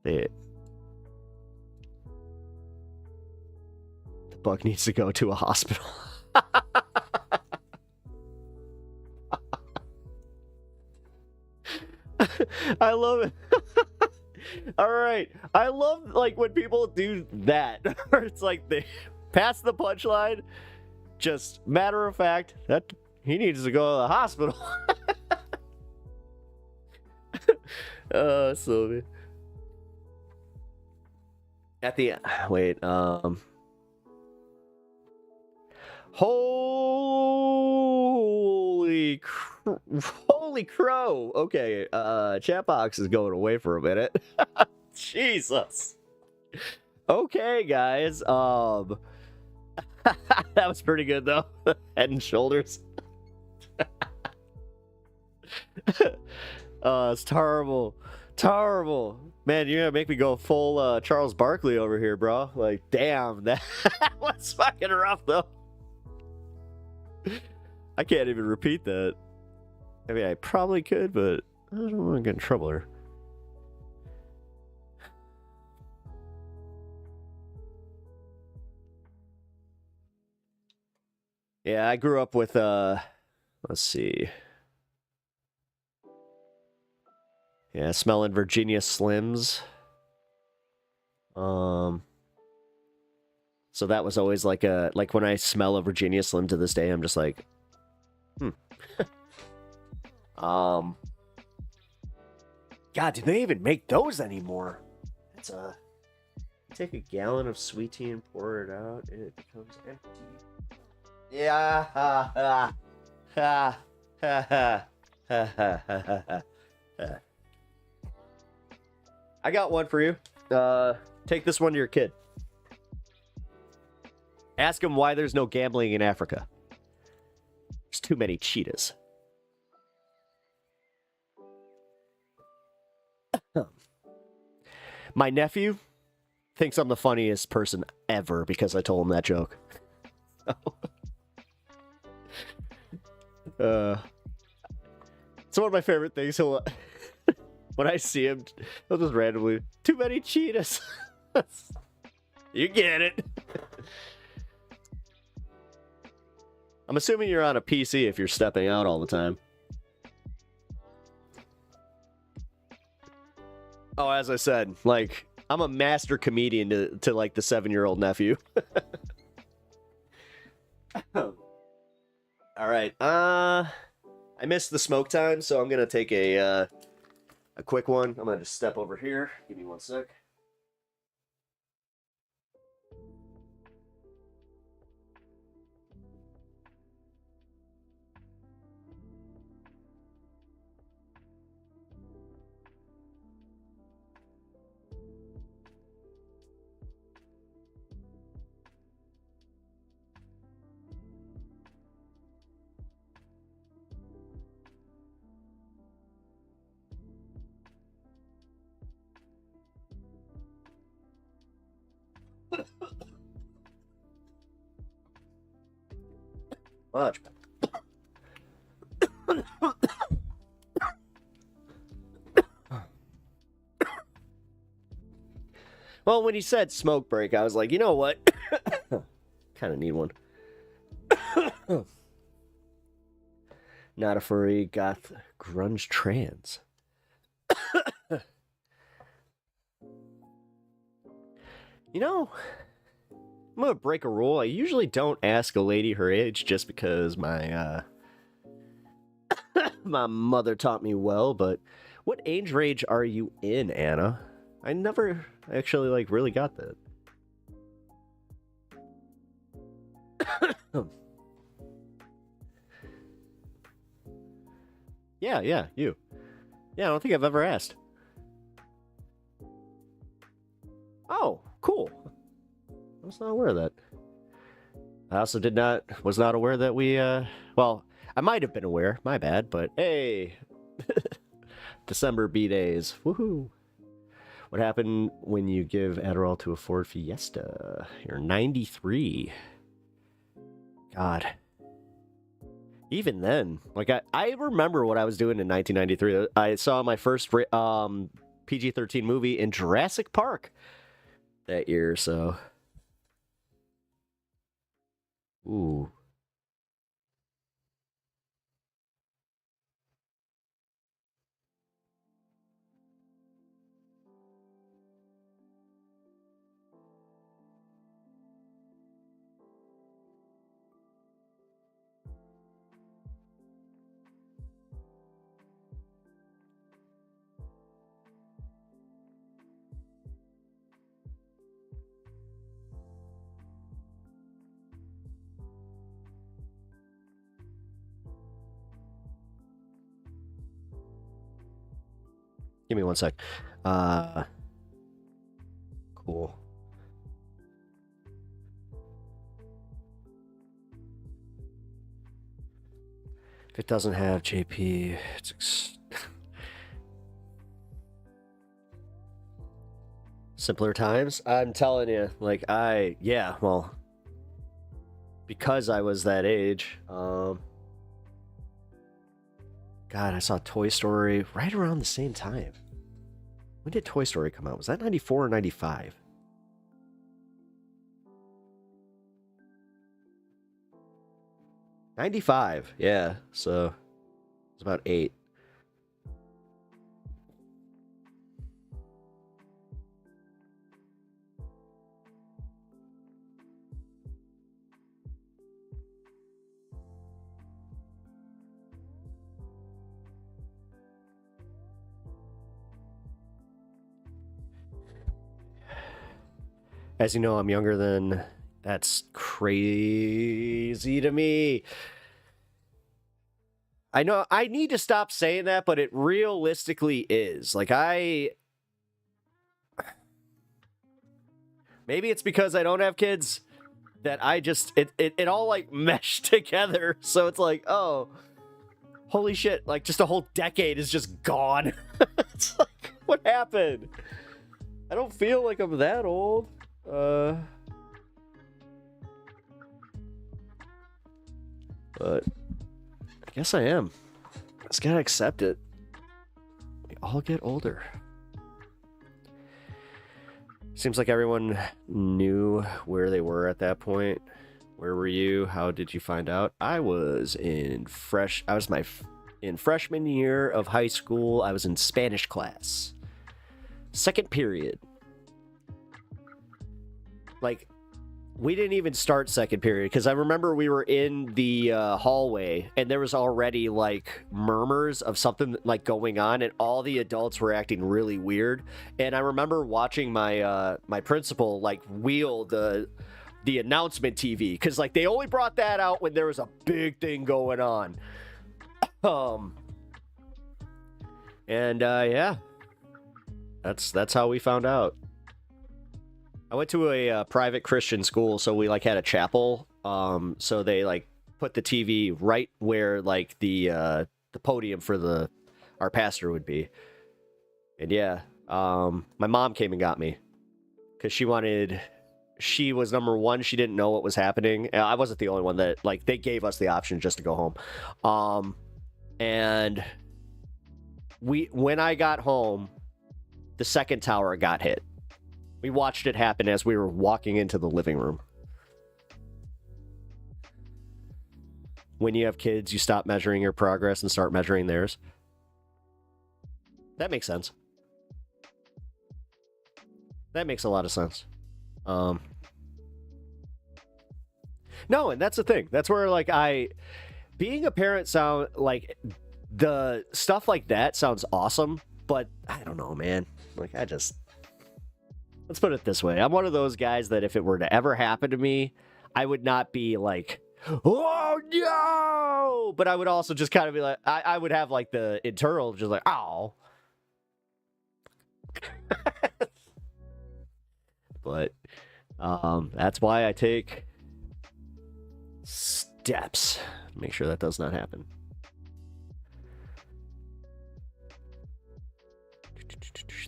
The bug needs to go to a hospital. I love it. All right. I love like when people do that. It's like they pass the punchline, just matter of fact that he needs to go to the hospital. So at the wait, holy crow. Okay, chat box is going away for a minute. Jesus. Okay, guys. That was pretty good though. Head and shoulders. It's terrible. Terrible. Man, you're gonna make me go full Charles Barkley over here, bro. Like, damn, that was fucking rough though. I can't even repeat that. I mean, I probably could, but I don't want to get in trouble here. Yeah, I grew up with, let's see. Yeah, smelling Virginia Slims. So that was always like when I smell a Virginia Slim to this day, I'm just like, God, do they even make those anymore? It's take a gallon of sweet tea and pour it out, and it becomes empty. Yeah, ha ha ha ha ha ha ha ha. I got one for you. Take this one to your kid. Ask him why there's no gambling in Africa. There's too many cheetahs. My nephew thinks I'm the funniest person ever because I told him that joke. It's one of my favorite things. He'll when I see him, he'll just randomly, too many cheetahs. You get it. I'm assuming you're on a PC if you're stepping out all the time. Oh, as I said, like, I'm a master comedian to like the 7-year-old nephew. All right. I missed the smoke time, so I'm gonna take a quick one. I'm gonna just step over here. Give me one sec. Much. Well, when he said smoke break, I was like, you know what? Kind of need one. Not a furry, goth, grunge, trans. You know, I'm gonna break a rule. I usually don't ask a lady her age just because my my mother taught me well, but what age range are you in, Anna? I never actually like really got that. Yeah, you. Yeah, I don't think I've ever asked. Oh, cool. I was not aware of that. I also was not aware that we, well, I might have been aware, my bad, but hey, December B-Days, woohoo. What happened when you give Adderall to a Ford Fiesta? You're 93. God. Even then, like, I remember what I was doing in 1993. I saw my first PG-13 movie in Jurassic Park that year, so... Ooh. Give me one sec. Cool. If it doesn't have JP, it's simpler times. I'm telling you, like yeah, well, because I was that age, God, I saw Toy Story right around the same time. When did Toy Story come out? Was that 94 or 95? '95, yeah. So it's about 8. As you know, I'm younger than... That's crazy to me. I know I need to stop saying that, but it realistically is. Like, maybe it's because I don't have kids that I just... It all, like, meshed together. So it's like, oh, holy shit. Like, just a whole decade is just gone. It's like, what happened? I don't feel like I'm that old. But I guess I am. Just gotta accept it. We all get older. Seems like everyone knew where they were at that point. Where were you? How did you find out? I was in freshman year of high school. I was in Spanish class. Second period. Like, we didn't even start second period because I remember we were in the hallway and there was already like murmurs of something like going on and all the adults were acting really weird. And I remember watching my my principal like wheel the announcement TV because like they only brought that out when there was a big thing going on. And yeah, that's how we found out. I went to a private Christian school, so we like had a chapel. So they like put the TV right where like the podium for our pastor would be. And yeah, my mom came and got me because she was number one. She didn't know what was happening. I wasn't the only one that like they gave us the option just to go home. And when I got home, the second tower got hit. We watched it happen as we were walking into the living room. When you have kids, you stop measuring your progress and start measuring theirs. That makes sense. That makes a lot of sense. No, and that's the thing. That's where like being a parent sound like the stuff like that sounds awesome, but I don't know, man. Like let's put it this way. I'm one of those guys that if it were to ever happen to me, I would not be like, oh no! But I would also just kind of be like, I would have like the internal, just like, oh. But that's why I take steps. Make sure that does not happen.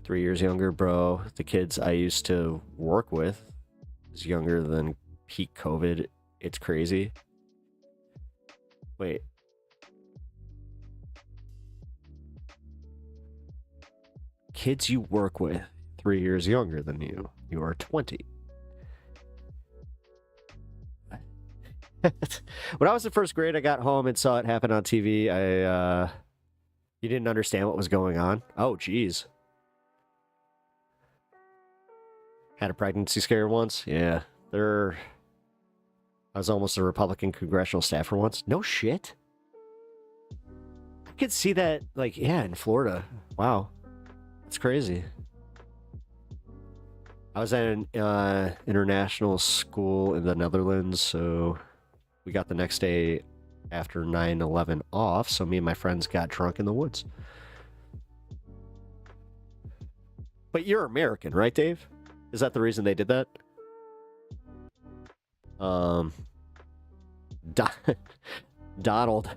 Three years younger, bro. The kids I used to work with is younger than peak COVID. It's crazy. Wait. Kids you work with 3 years younger than you. You are 20. When I was in first grade, I got home and saw it happen on TV. You didn't understand what was going on. Oh, geez. Had a pregnancy scare once. Yeah, I was almost a Republican congressional staffer once. No shit. I could see that, like, yeah, in Florida. Wow, that's crazy. I was at an international school in the Netherlands, so we got the next day after 9/11 off, so me and my friends got drunk in the woods. But you're American, right, Dave? Is that the reason they did that? Donald.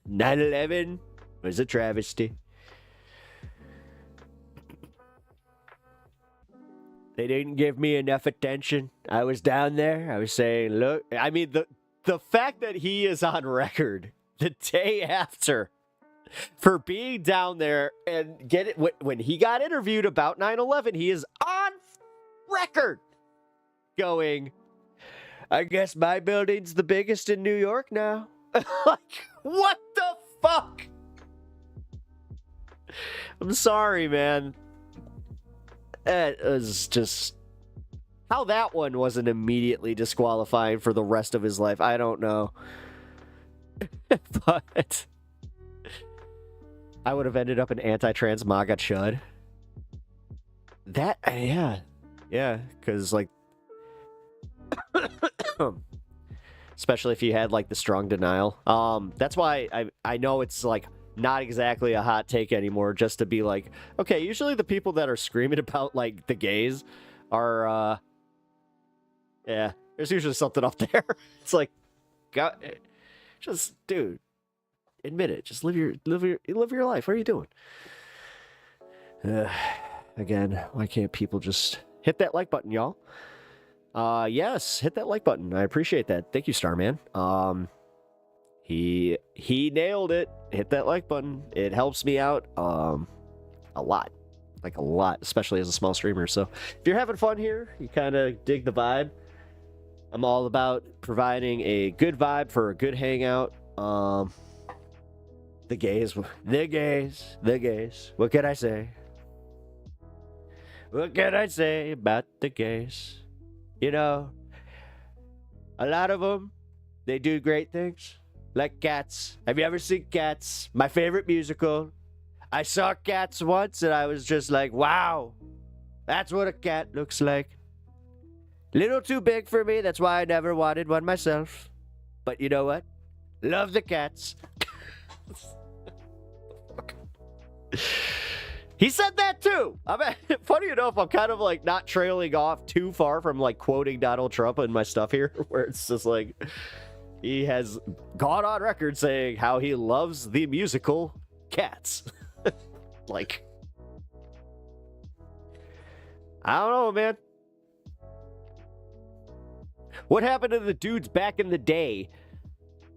9/11 was a travesty. They didn't give me enough attention. I was down there. I was saying, look, I mean, the fact that he is on record the day after for being down there and get it when he got interviewed about 9/11, he is on record going, I guess my building's the biggest in New York now. Like, what the fuck? I'm sorry, man. It was just how that one wasn't immediately disqualifying for the rest of his life. I don't know. But I would have ended up an anti-trans MAGA chud. That, yeah, because like, especially if you had like the strong denial. That's why I know it's like not exactly a hot take anymore, just to be like, okay, usually the people that are screaming about like the gays are, yeah, there's usually something up there. It's like, God, just dude, admit it. Just live your life. What are you doing? Again, why can't people just hit that like button, y'all? Yes, hit that like button. I appreciate that. Thank you, Starman. He nailed it. Hit that like button. It helps me out a lot. Like a lot, especially as a small streamer. So if you're having fun here, you kind of dig the vibe. I'm all about providing a good vibe for a good hangout. The gays. What can I say? What can I say about the gays? You know, a lot of them, they do great things. Like Cats. Have you ever seen Cats? My favorite musical. I saw Cats once and I was just like, wow, that's what a cat looks like. Little too big for me. That's why I never wanted one myself. But you know what? Love the cats. He said that too. I mean, funny enough, I'm kind of like not trailing off too far from like quoting Donald Trump in my stuff here, where it's just like he has gone on record saying how he loves the musical Cats. Like, I don't know, man. What happened to the dudes back in the day?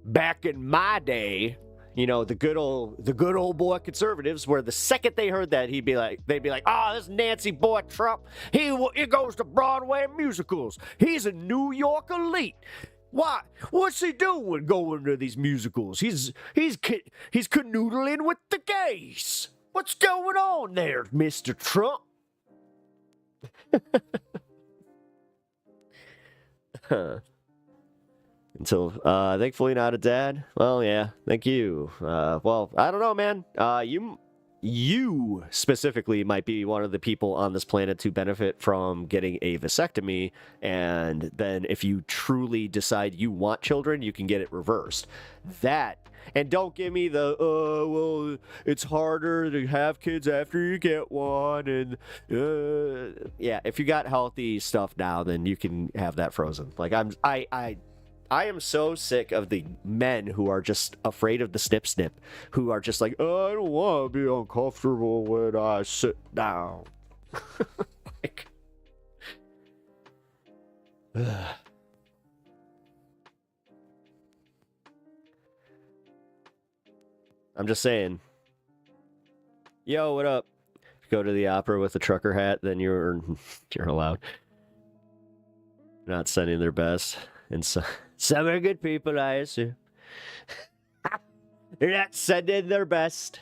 Back in my day, you know, the good old boy conservatives, where the second they heard that, they'd be like, oh, this Nancy boy Trump, he goes to Broadway musicals. He's a New York elite. Why? What's he doing going to these musicals? He's canoodling with the gays. What's going on there, Mr. Trump? Until thankfully not a dad. Well, yeah, thank you. Well, I don't know, man. you specifically might be one of the people on this planet to benefit from getting a vasectomy, and then if you truly decide you want children, you can get it reversed. That, and don't give me the, well, it's harder to have kids after you get one, and, yeah, if you got healthy stuff now, then you can have that frozen. Like, I am so sick of the men who are just afraid of the snip, who are just like, oh, I don't want to be uncomfortable when I sit down. Like, I'm just saying. Yo, what up? Go to the opera with a trucker hat, then you're allowed. Not sending their best. And some are good people, I assume. They're not sending their best.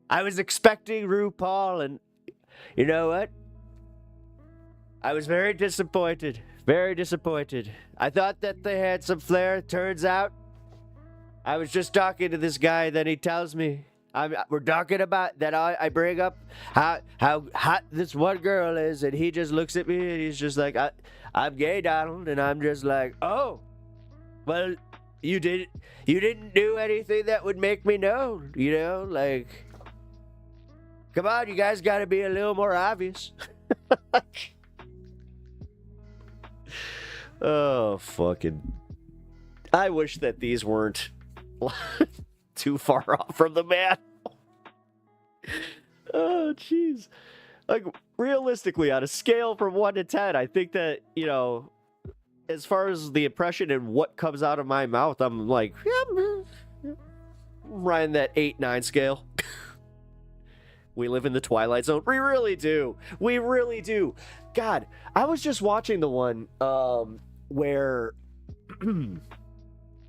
I was expecting RuPaul, and you know what? I was very disappointed. Very disappointed. I thought that they had some flair. Turns out, I was just talking to this guy, then he tells me, we're talking about that. I bring up how hot this one girl is, and he just looks at me and he's just like, I'm gay, Donald, and I'm just like, oh, well, you didn't do anything that would make me know, you know, like, come on, you guys got to be a little more obvious. Oh, fucking, I wish that these weren't too far off from the man. Oh, jeez. Like, realistically, on a scale from 1 to 10, I think that, you know, as far as the impression and what comes out of my mouth, I'm like, yeah, I'm riding that 8, 9 scale. We live in the Twilight Zone. We really do. We really do. God, I was just watching the one where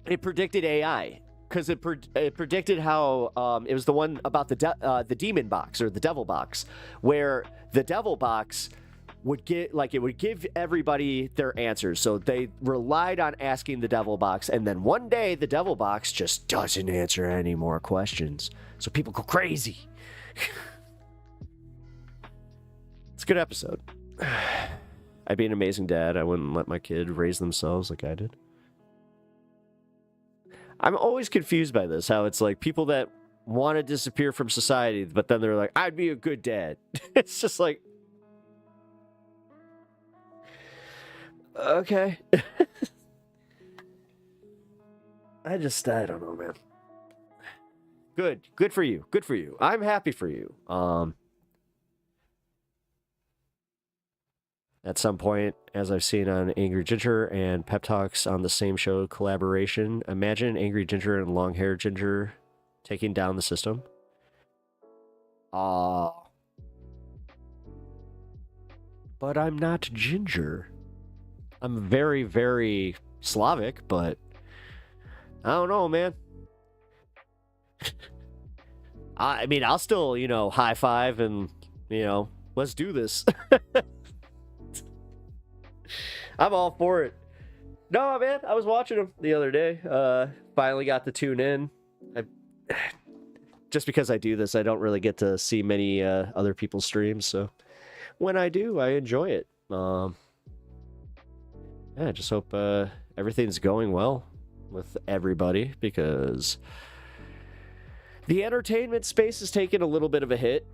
it predicted AI. Because it predicted how it was the one about the demon box or the devil box, where the devil box would give everybody their answers. So they relied on asking the devil box, and then one day the devil box just doesn't answer any more questions. So people go crazy. It's a good episode. I'd be an amazing dad. I wouldn't let my kid raise themselves like I did. I'm always confused by this, how it's like people that want to disappear from society, but then they're like, I'd be a good dad. It's just like, okay. I don't know, man. Good for you. Good for you. I'm happy for you. At some point, as I've seen on Angry Ginger and Pep Talks on the same show collaboration, imagine Angry Ginger and Long Hair Ginger taking down the system. But I'm not ginger. I'm very, very Slavic, but I don't know, man. I mean, I'll still, you know, high five and, you know, let's do this. I'm all for it. No, man, I was watching them the other day. Finally got to tune in. Just because I do this, I don't really get to see many other people's streams. So when I do, I enjoy it. Yeah, I just hope everything's going well with everybody, because the entertainment space is taking a little bit of a hit.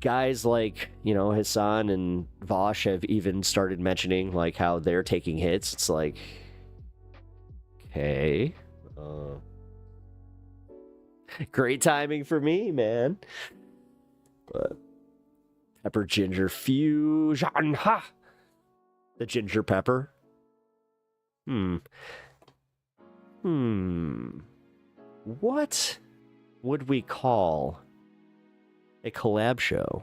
Guys like, you know, Hassan and Vosh have even started mentioning like how they're taking hits. It's like, okay, great timing for me, man. But pepper ginger fusion, ha! The ginger pepper. What would we call a collab show?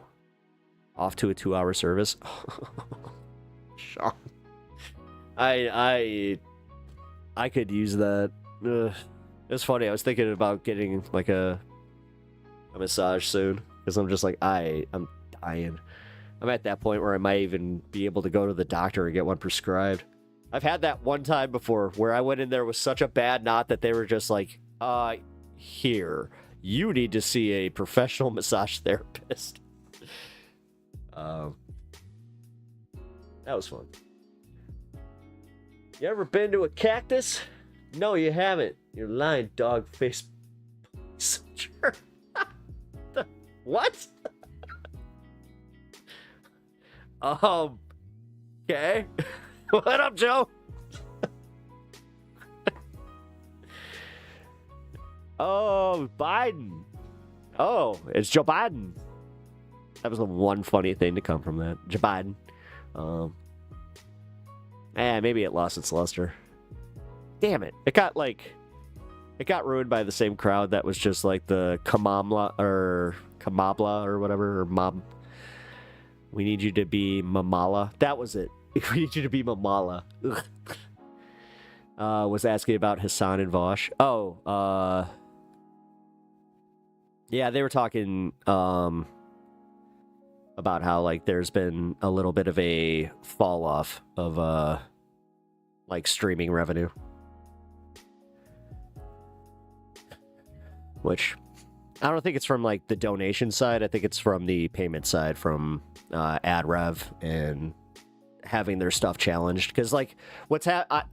Off to a 2-hour service. Sean, I could use that. It's funny. I was thinking about getting like a massage soon, because I'm just like, I'm dying. I'm at that point where I might even be able to go to the doctor and get one prescribed. I've had that one time before where I went in there with such a bad knot that they were just like, here, You need to see a professional massage therapist. That was fun. You ever been to a cactus? No, you haven't. You're lying, dog face. What? Okay. What up, Joe? Oh, Biden. Oh, it's Joe Biden. That was the one funny thing to come from that. Joe Biden. Maybe it lost its luster. Damn it. It got ruined by the same crowd that was just like the Kamabla or whatever, or Mob. We need you to be Mamala. That was it. We need you to be Mamala. Was asking about Hassan and Vosh. Yeah, they were talking about how like there's been a little bit of a fall off of like streaming revenue. Which I don't think it's from like the donation side. I think it's from the payment side from ad rev and having their stuff challenged. Because like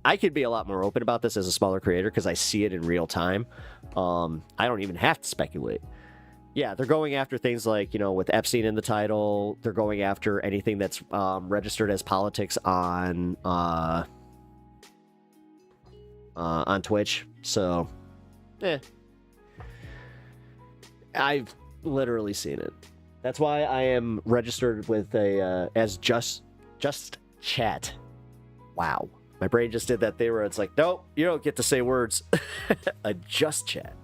I could be a lot more open about this as a smaller creator because I see it in real time. I don't even have to speculate. Yeah, they're going after things like, you know, with Epstein in the title. They're going after anything that's registered as politics on Twitch. So, I've literally seen it. That's why I am registered with as just chat. Wow, my brain just did that thing where it's like, nope, you don't get to say words. A just chat.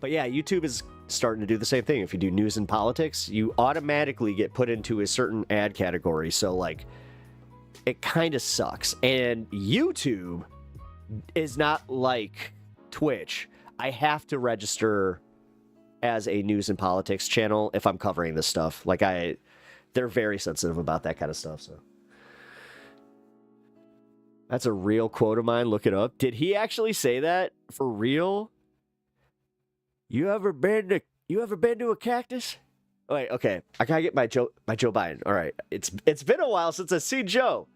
But yeah, YouTube is starting to do the same thing. If you do news and politics, you automatically get put into a certain ad category. So like, it kind of sucks. And YouTube is not like Twitch. I have to register as a news and politics channel if I'm covering this stuff. Like they're very sensitive about that kind of stuff. So that's a real quote of mine. Look it up. Did he actually say that for real? You ever been to a cactus? Oh, wait, okay. I gotta get my Joe Biden. All right. It's been a while since I see Joe.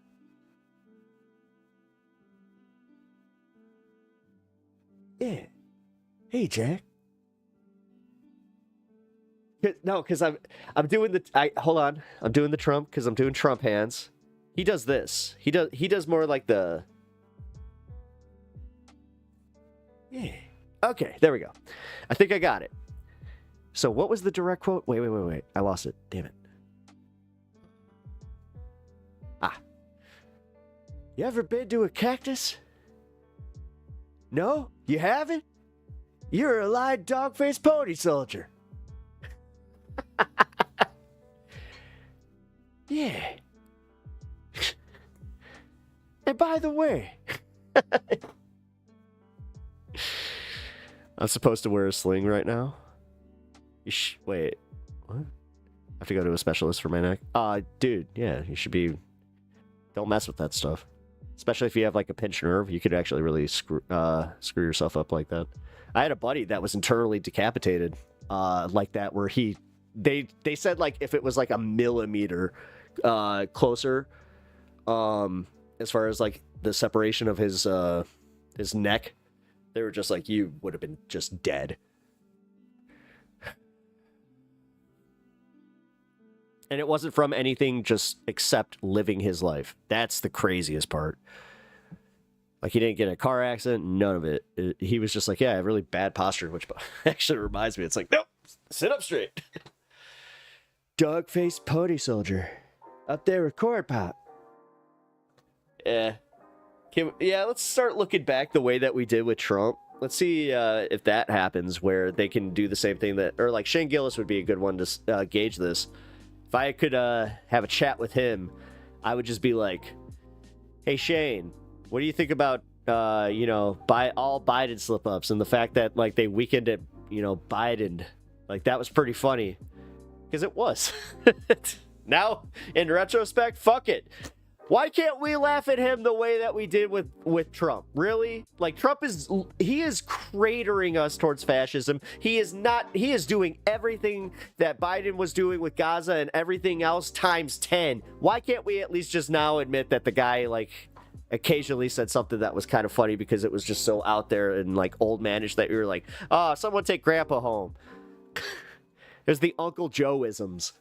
Yeah. Hey, Jack. No, because I'm doing hold on. I'm doing the Trump because I'm doing Trump hands. He does this. He does more like the. Yeah. Okay, there we go. I think I got it. So what was the direct quote? Wait. I lost it. Damn it. You ever been to a cactus? No? You haven't? You're a lying dog-faced pony soldier. Yeah. And by the way... I'm supposed to wear a sling right now? Wait. What? I have to go to a specialist for my neck? Dude, yeah, you should be... Don't mess with that stuff. Especially if you have, like, a pinched nerve, you could actually really screw yourself up like that. I had a buddy that was internally decapitated like that, where they said, like, if it was, like, a millimeter closer, as far as, like, the separation of his neck, they were just like, you would have been just dead. And it wasn't from anything just except living his life. That's the craziest part. Like, he didn't get in a car accident, none of it. He was just like, yeah, I have really bad posture, which actually reminds me, it's like, nope, sit up straight. Dog-faced pony soldier. Up there with corn pop. Yeah. Let's start looking back the way that we did with Trump. Let's see if that happens, where they can do the same thing or like Shane Gillis would be a good one to gauge this. If I could have a chat with him, I would just be like, hey, Shane, what do you think about, all Biden slip-ups and the fact that, like, they weakened at, Biden? Like, that was pretty funny. Because it was. Now, in retrospect, fuck it. Why can't we laugh at him the way that we did with Trump? Really? Like, Trump is cratering us towards fascism. He is doing everything that Biden was doing with Gaza and everything else times 10. Why can't we at least just now admit that the guy, like, occasionally said something that was kind of funny because it was just so out there and, like, old manish that you were like, oh, someone take Grandpa home. There's the Uncle Joe-isms.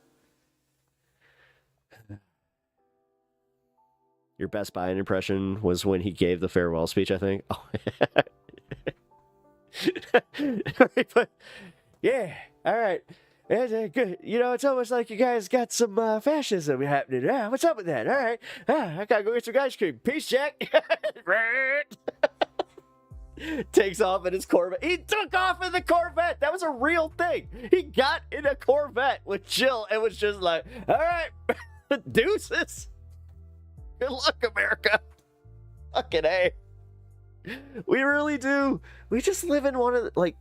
Your best Biden impression was when he gave the farewell speech, I think. Oh. But, yeah, all right. Good. You know, it's almost like you guys got some fascism happening. Yeah, what's up with that? All right. I gotta go get some ice cream. Peace, Jack. Takes off in his Corvette. He took off in the Corvette. That was a real thing. He got in a Corvette with Jill and was just like, all right, deuces. Good luck, America. Fucking A. We really do. We just live in one of the, like,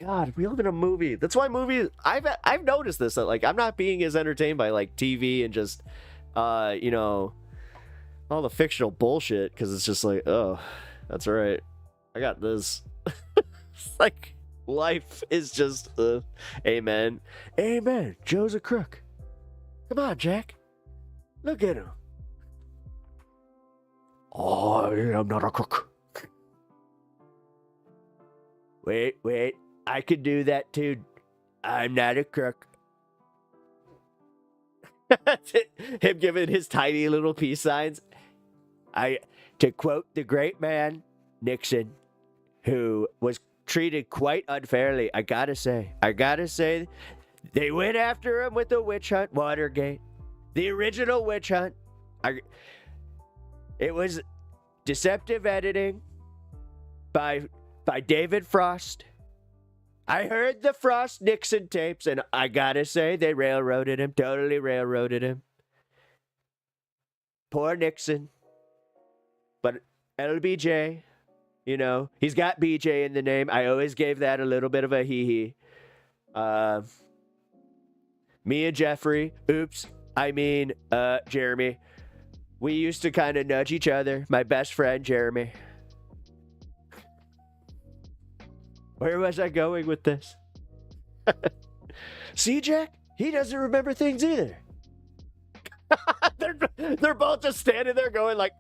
God, we live in a movie. That's why movies, I've noticed this, that, like, I'm not being as entertained by, like, TV and just, you know, all the fictional bullshit, because it's just like, oh, that's right. I got this. It's like, life is just, amen. Amen. Joe's a crook. Come on, Jack. Look at him. I am not a crook. Wait. I could do that too. I'm not a crook. Him giving his tiny little peace signs. To quote the great man, Nixon, who was treated quite unfairly, I gotta say, they went after him with the witch hunt, Watergate. The original witch hunt. It was deceptive editing by David Frost. I heard the Frost-Nixon tapes, and I gotta say, they railroaded him. Totally railroaded him. Poor Nixon. But LBJ, you know, he's got BJ in the name. I always gave that a little bit of a hee-hee. Me and Jeffrey, Jeremy. We used to kind of nudge each other. My best friend, Jeremy. Where was I going with this? See, Jack? He doesn't remember things either. They're both just standing there going like...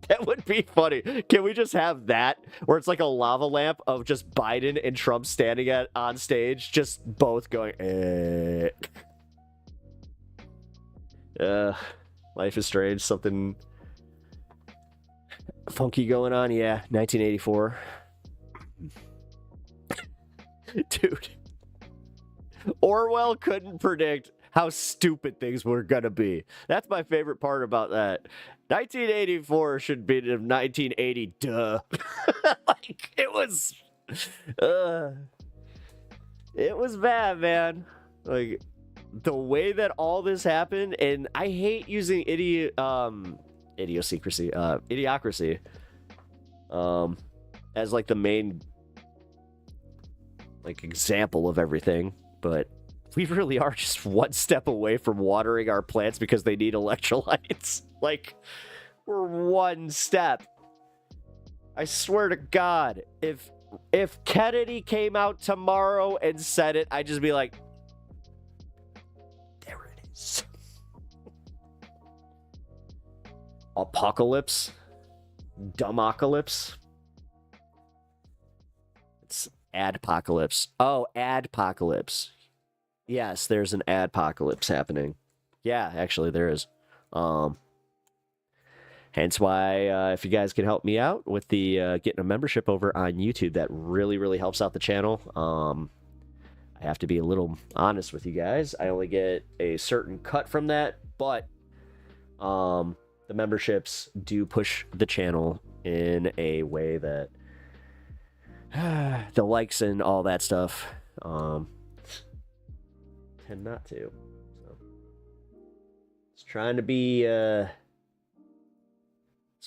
That would be funny. Can we just have that? Where it's like a lava lamp of just Biden and Trump standing on stage, just both going... Life is strange. Something funky going on. Yeah, 1984. Dude. Orwell couldn't predict how stupid things were gonna be. That's my favorite part about that. 1984 should be 1980, duh. Like, it was bad, man. Like, the way that all this happened, and I hate using idiocracy as like the main like example of everything, but we really are just one step away from watering our plants because they need electrolytes. Like, we're one step. I swear to God, if Kennedy came out tomorrow and said it, I'd just be like, there it is. Apocalypse. Dumbocalypse. It's adpocalypse. Oh, adpocalypse. Yes, there's an adpocalypse happening. Yeah, actually there is. Hence why, if you guys can help me out with the getting a membership over on YouTube, that really, really helps out the channel. I have to be a little honest with you guys. I only get a certain cut from that, but the memberships do push the channel in a way that the likes and all that stuff tend not to. So just trying to be as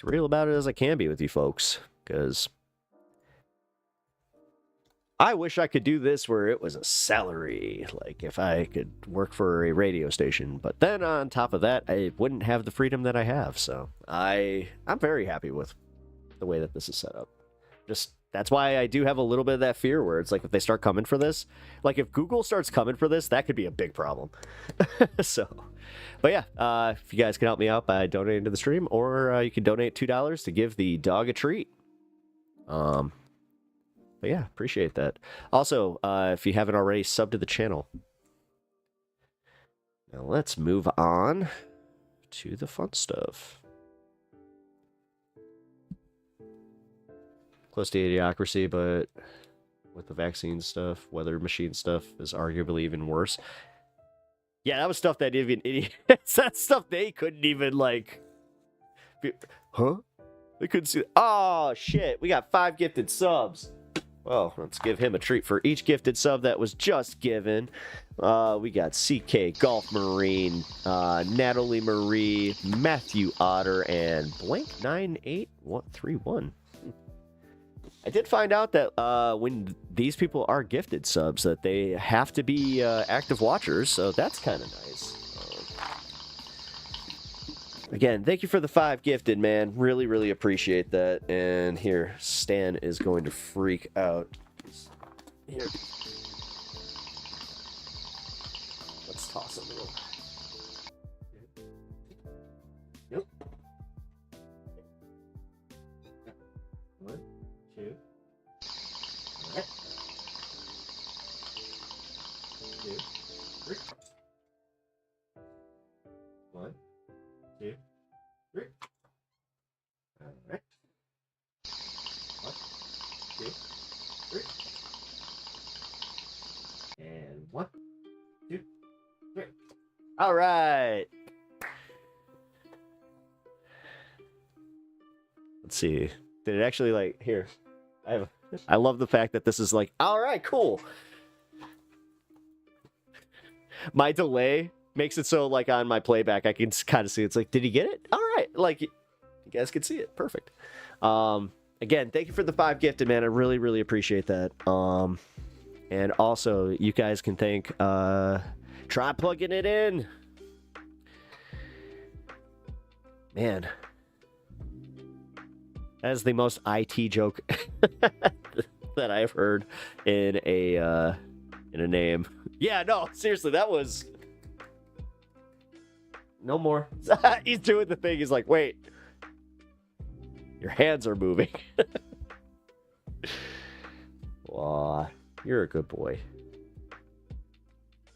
real about it as I can be with you folks, because I wish I could do this where it was a salary, like if I could work for a radio station. But then on top of that, I wouldn't have the freedom that I have. So I'm very happy with the way that this is set up. Just that's why I do have a little bit of that fear where it's like if they start coming for this, like if Google starts coming for this, that could be a big problem. So, but yeah, if you guys can help me out by donating to the stream, or you can donate $2 to give the dog a treat. But yeah, appreciate that. Also, if you haven't already, sub to the channel. Now let's move on to the fun stuff. Close to Idiocracy, but with the vaccine stuff, weather machine stuff is arguably even worse. Yeah, that was stuff that even idiots, that's stuff they couldn't even like. Huh? They couldn't see. Oh shit! We got 5 gifted subs. Well, let's give him a treat for each gifted sub that was just given. We got CK Golf Marine, Natalie Marie, Matthew Otter, and Blank 98131. I did find out that when these people are gifted subs, that they have to be active watchers, so that's kind of nice. Again, thank you for the 5 gifted, man. Really, really appreciate that. And here, Stan is going to freak out. Here. Let's toss him a little. Yep. 1, 2. All right. 2, 3. 1, 2, 3. All right. 1, 2, 3. And 1, 2, 3. All right. Let's see. Did it actually like here? I love the fact that this is like, all right, cool. My delay makes it so like on my playback I can kind of see it's like, did he get it? All right, like you guys can see it. Perfect. Again, thank you for the 5 gifted, man. I really, really appreciate that. And also you guys can thank try plugging it in. Man, that is the most IT joke that I've heard in a name. Yeah, no, seriously, that was no more. He's doing the thing. He's like, wait, your hands are moving. Aw, you're a good boy.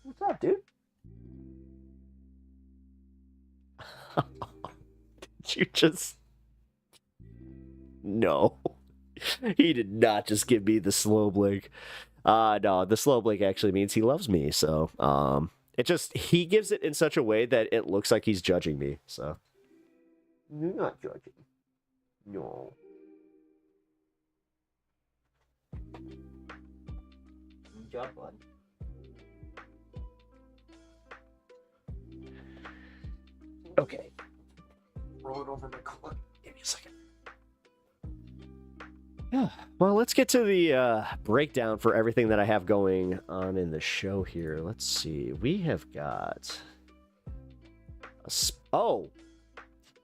What's up, dude? Did you just... No. He did not just give me the slow blink. No, the slow blink actually means he loves me, so it just, he gives it in such a way that it looks like he's judging me, so. You're not judging. No. Good job, bud. Okay. Roll it over my collar. Give me a second. Yeah. Well, let's get to the breakdown for everything that I have going on in the show here. Let's see. We have got... Oh!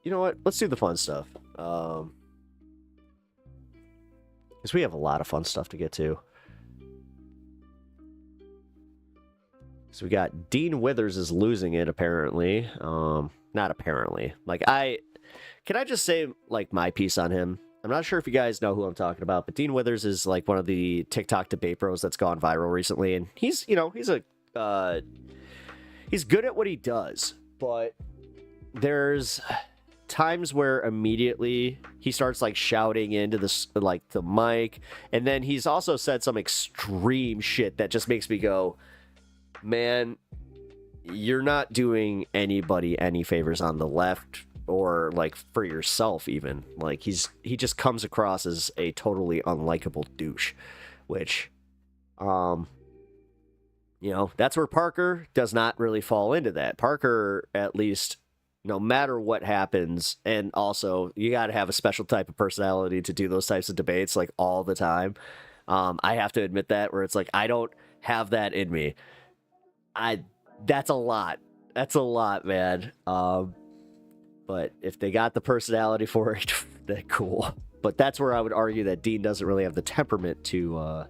You know what? Let's do the fun stuff. Because we have a lot of fun stuff to get to. So we got Dean Withers is losing it, apparently. Not apparently. Like, can I just say, like, my piece on him? I'm not sure if you guys know who I'm talking about, but Dean Withers is like one of the TikTok debate bros that's gone viral recently, and he's, you know, he's good at what he does, but there's times where immediately he starts like shouting into this, like the mic, and then he's also said some extreme shit that just makes me go, man, you're not doing anybody any favors on the left, or like for yourself even. Like he just comes across as a totally unlikable douche, which you know, that's where Parker does not really fall into that. Parker, at least, no matter what happens, and also you got to have a special type of personality to do those types of debates like all the time. I have to admit that, where it's like, I don't have that in me. That's a lot. That's a lot, man. But if they got the personality for it, then cool. But that's where I would argue that Dean doesn't really have the temperament to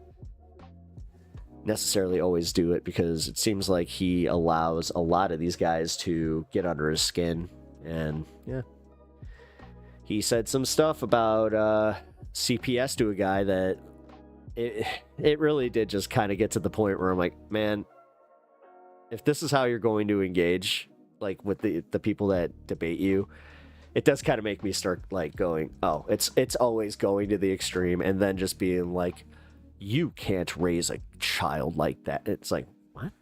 necessarily always do it, because it seems like he allows a lot of these guys to get under his skin. And yeah, he said some stuff about CPS to a guy that it really did just kind of get to the point where I'm like, man, if this is how you're going to engage, like with the people that debate you, it does kind of make me start like going, oh, it's always going to the extreme, and then just being like, you can't raise a child like that. It's like, what?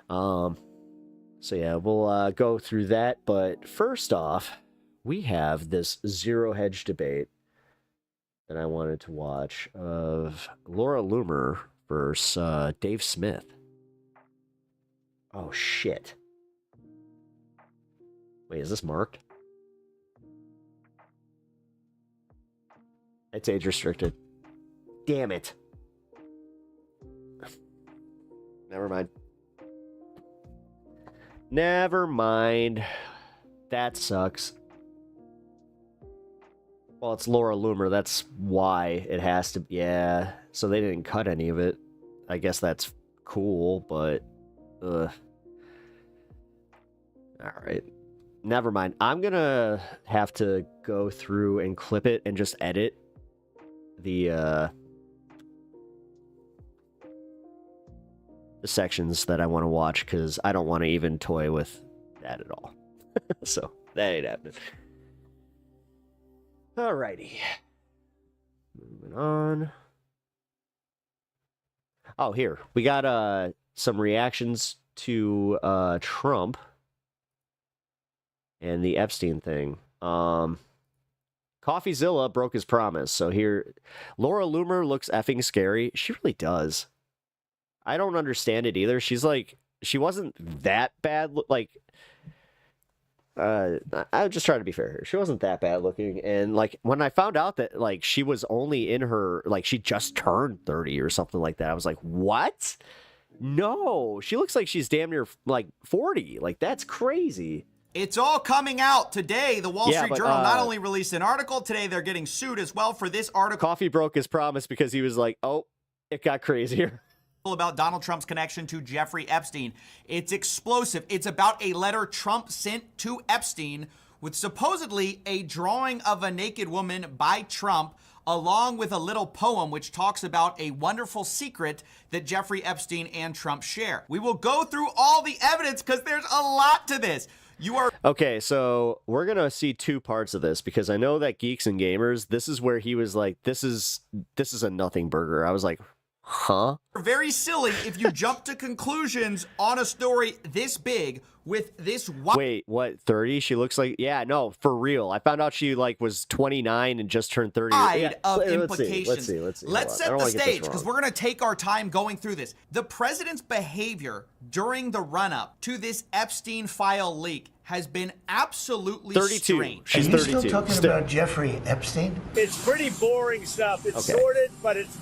So yeah, we'll go through that. But first off, we have this zero hedge debate that I wanted to watch of Laura Loomer versus Dave Smith. Oh, shit. Wait, is this marked? It's age restricted. Damn it. Never mind. Never mind. That sucks. Well, it's Laura Loomer. That's why it has to. Yeah. So they didn't cut any of it. I guess that's cool, but. Ugh. All right. Never mind. I'm going to have to go through and clip it and just edit the sections that I want to watch, because I don't want to even toy with that at all. So that ain't happening. Alrighty. Moving on. Oh, here. We got some reactions to Trump and the Epstein thing. Coffeezilla broke his promise. So here, Laura Loomer looks effing scary. She really does. I don't understand it either. She's like, she wasn't that bad. Like, I'm just trying to be fair here. She wasn't that bad looking. And like, when I found out that like she was only in her, like she just turned 30 or something like that, I was like, what? No, she looks like she's damn near like 40. Like, that's crazy. It's all coming out today. The Wall Street Journal not only released an article today, they're getting sued as well for this article. Coffee broke his promise because he was like, oh, it got crazier. About Donald Trump's connection to Jeffrey Epstein. It's explosive. It's about a letter Trump sent to Epstein with supposedly a drawing of a naked woman by Trump, along with a little poem which talks about a wonderful secret that Jeffrey Epstein and Trump share. We will go through all the evidence because there's a lot to this. You are okay, so we're gonna see two parts of this, because I know that Geeks and Gamers, this is where he was like, this is a nothing burger. I was like, huh? Very silly if you jump to conclusions on a story this big with this. Wait, what? 30? She looks like, yeah, no, for real. I found out she like was 29 and just turned 30. Of implications. Let's see. Let's set the stage, because we're going to take our time going through this. The president's behavior during the run-up to this Epstein file leak has been absolutely 32. strange. She's 32. Still talking about Jeffrey Epstein? It's pretty boring stuff. It's Okay. sorted, but it's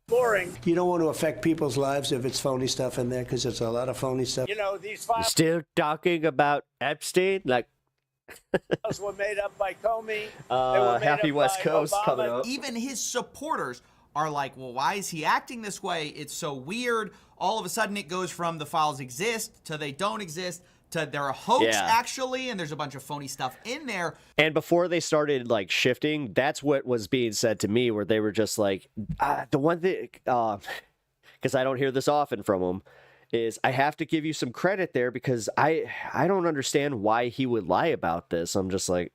boring. You don't want to affect people's lives if it's phony stuff in there, because there's a lot of phony stuff. You know, these You're files still talking about Epstein? Like, were made up by Comey. Happy West Coast coming up. Even his supporters are like, well, why is he acting this way? It's so weird. All of a sudden it goes from the files exist to they don't exist to they're a hoax actually, and there's a bunch of phony stuff in there. And before they started like shifting, that's what was being said to me, where they were just like, the one thing, because I don't hear this often from them, is I have to give you some credit there, because I don't understand why he would lie about this. I'm just like,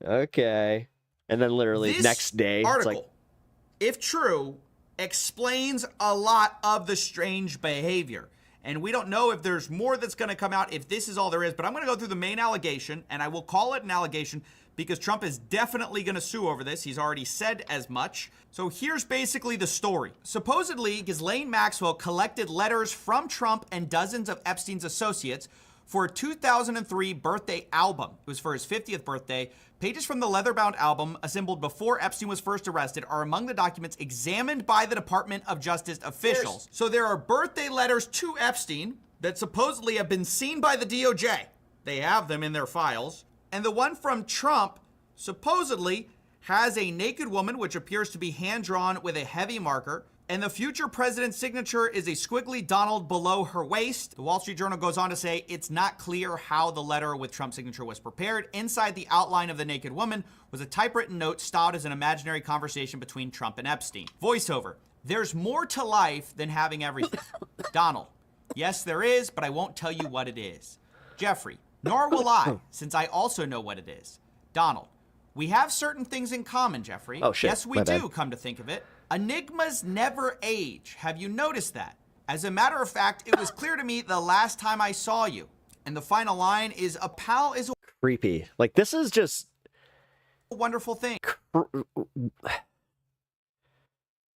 okay. And then literally This next day, article, it's like, if true, explains a lot of the strange behavior. And we don't know if there's more that's going to come out, if this is all there is. But I'm going to go through the main allegation, and I will call it an allegation because Trump is definitely going to sue over this. He's already said as much. So here's basically the story. Supposedly, Ghislaine Maxwell collected letters from Trump and dozens of Epstein's associates for a 2003 birthday album. It was for his 50th birthday. Pages from the leather-bound album, assembled before Epstein was first arrested, are among the documents examined by the Department of Justice officials. So there are birthday letters to Epstein that supposedly have been seen by the DOJ. They have them in their files. And the one from Trump supposedly has a naked woman, which appears to be hand-drawn with a heavy marker. And the future president's signature is a squiggly Donald below her waist. The Wall Street Journal goes on to say it's not clear how the letter with Trump's signature was prepared. Inside the outline of the naked woman was a typewritten note styled as an imaginary conversation between Trump and Epstein. Voiceover. There's more to life than having everything. Donald. Yes, there is, but I won't tell you what it is. Jeffrey. Nor will I, since I also know what it is. Donald. We have certain things in common, Jeffrey. Oh, shit. Yes, we My do, bad. come to think of it. Enigmas never age. Have you noticed that? As a matter of fact, it was clear to me the last time I saw you. And the final line is, a pal is a Creepy. Like, this is just wonderful thing.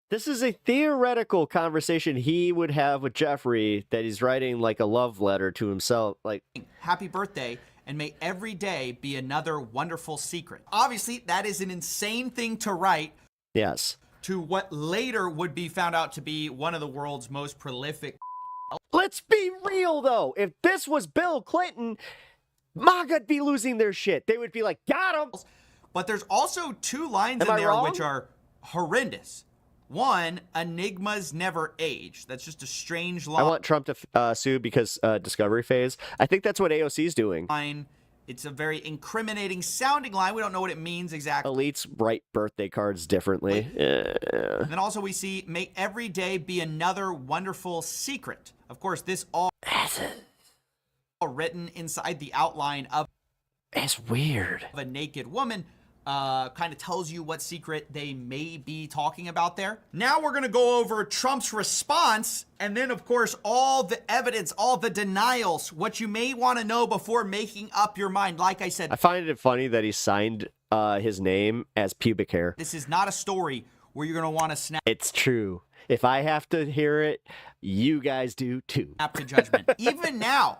This is a theoretical conversation he would have with Jeffrey that he's writing like a love letter to himself. Like, Happy birthday, and may every day be another wonderful secret. Obviously, that is an insane thing to write. yes. To what later would be found out to be one of the world's most prolific. Let's be real, though. If this was Bill Clinton, MAGA'd be losing their shit. They would be like, got him. But there's also two lines Am in I there wrong? which are horrendous. One, enigmas never age. That's just a strange I want Trump to sue because discovery phase. I think that's what AOC is doing. line. It's a very incriminating sounding line. We don't know what it means exactly. Elites write birthday cards differently. Yeah. And then also we see, may every day be another wonderful secret. Of course, this all written inside the outline of It's weird. a naked woman. Kind of tells you what secret they may be talking about there. Now we're going to go over Trump's response, and then, of course, all the evidence, all the denials, what you may want to know before making up your mind. Like I said, I find it funny that he signed his name as pubic hair. this is not a story where you're going to want to snap It's true. If I have to hear it, you guys do too. to judgment. Even now,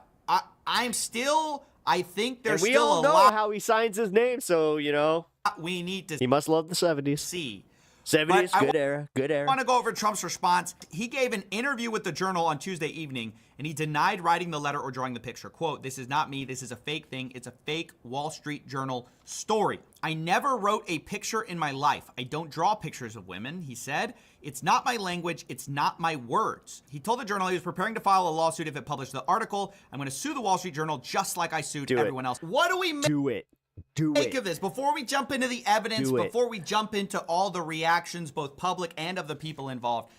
I'm still, I think there's And we still all a know lot how he signs his name, so, you know. we need to He must love the 70s. see. 70s, But I good era, good I era. want to go over Trump's response. He gave an interview with the Journal on Tuesday evening, and he denied writing the letter or drawing the picture. Quote, this is not me. This is a fake thing. It's a fake Wall Street Journal story. I never wrote a picture in my life. I don't draw pictures of women, he said. It's not my language. It's not my words. He told the Journal he was preparing to file a lawsuit if it published the article. I'm going to sue the Wall Street Journal just like I sued everyone else. What do we Do it. Do make it. of this? Before we jump into the evidence, Do it. before we jump into all the reactions, both public and of the people involved,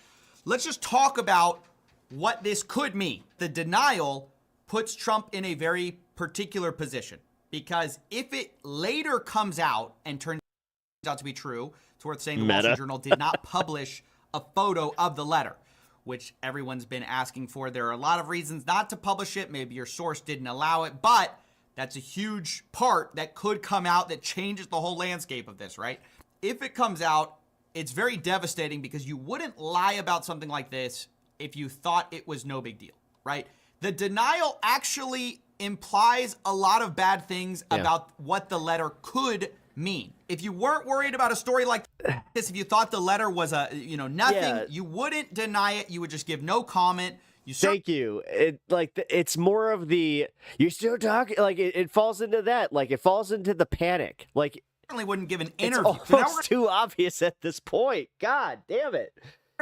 let's just talk about what this could mean. The denial puts Trump in a very particular position, because if it later comes out and turns out to be true, it's worth saying the Wall Meta. Street Journal did not publish a photo of the letter, which everyone's been asking for. There are a lot of reasons not to publish it. Maybe your source didn't allow it, but that's a huge part that could come out that changes the whole landscape of this, right? If it comes out, it's very devastating because you wouldn't lie about something like this if you thought it was no big deal, right? The denial actually implies a lot of bad things about what the letter could mean. If you weren't worried about a story like this, if you thought the letter was nothing, you wouldn't deny it. You would just give no comment. Thank you. It's more of the you're still talking. Like it falls into that. Like it falls into the panic. Like certainly wouldn't give an it's interview. almost So now we're too obvious at this point. God damn it.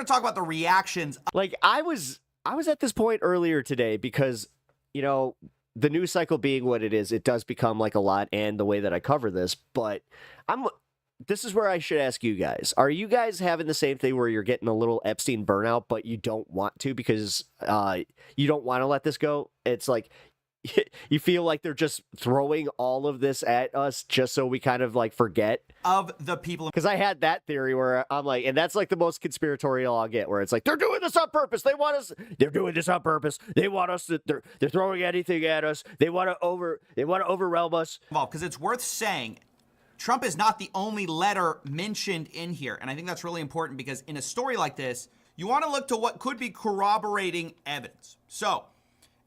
going to talk about the reactions. Like I was at this point earlier today because the news cycle being what it is, it does become like a lot, and the way that I cover this. But this is where I should ask you guys. Are you guys having the same thing where you're getting a little Epstein burnout, but you don't want to because you don't want to let this go? It's like you feel like they're just throwing all of this at us just so we kind of like forget of the people. Because I had that theory where I'm like, and that's like the most conspiratorial I'll get, where it's like, they're doing this on purpose. They want us. They're doing this on purpose. They want us to. They're throwing anything at us. They want to overwhelm us. Because it's worth saying, Trump is not the only letter mentioned in here. And I think that's really important because in a story like this, you want to look to what could be corroborating evidence. So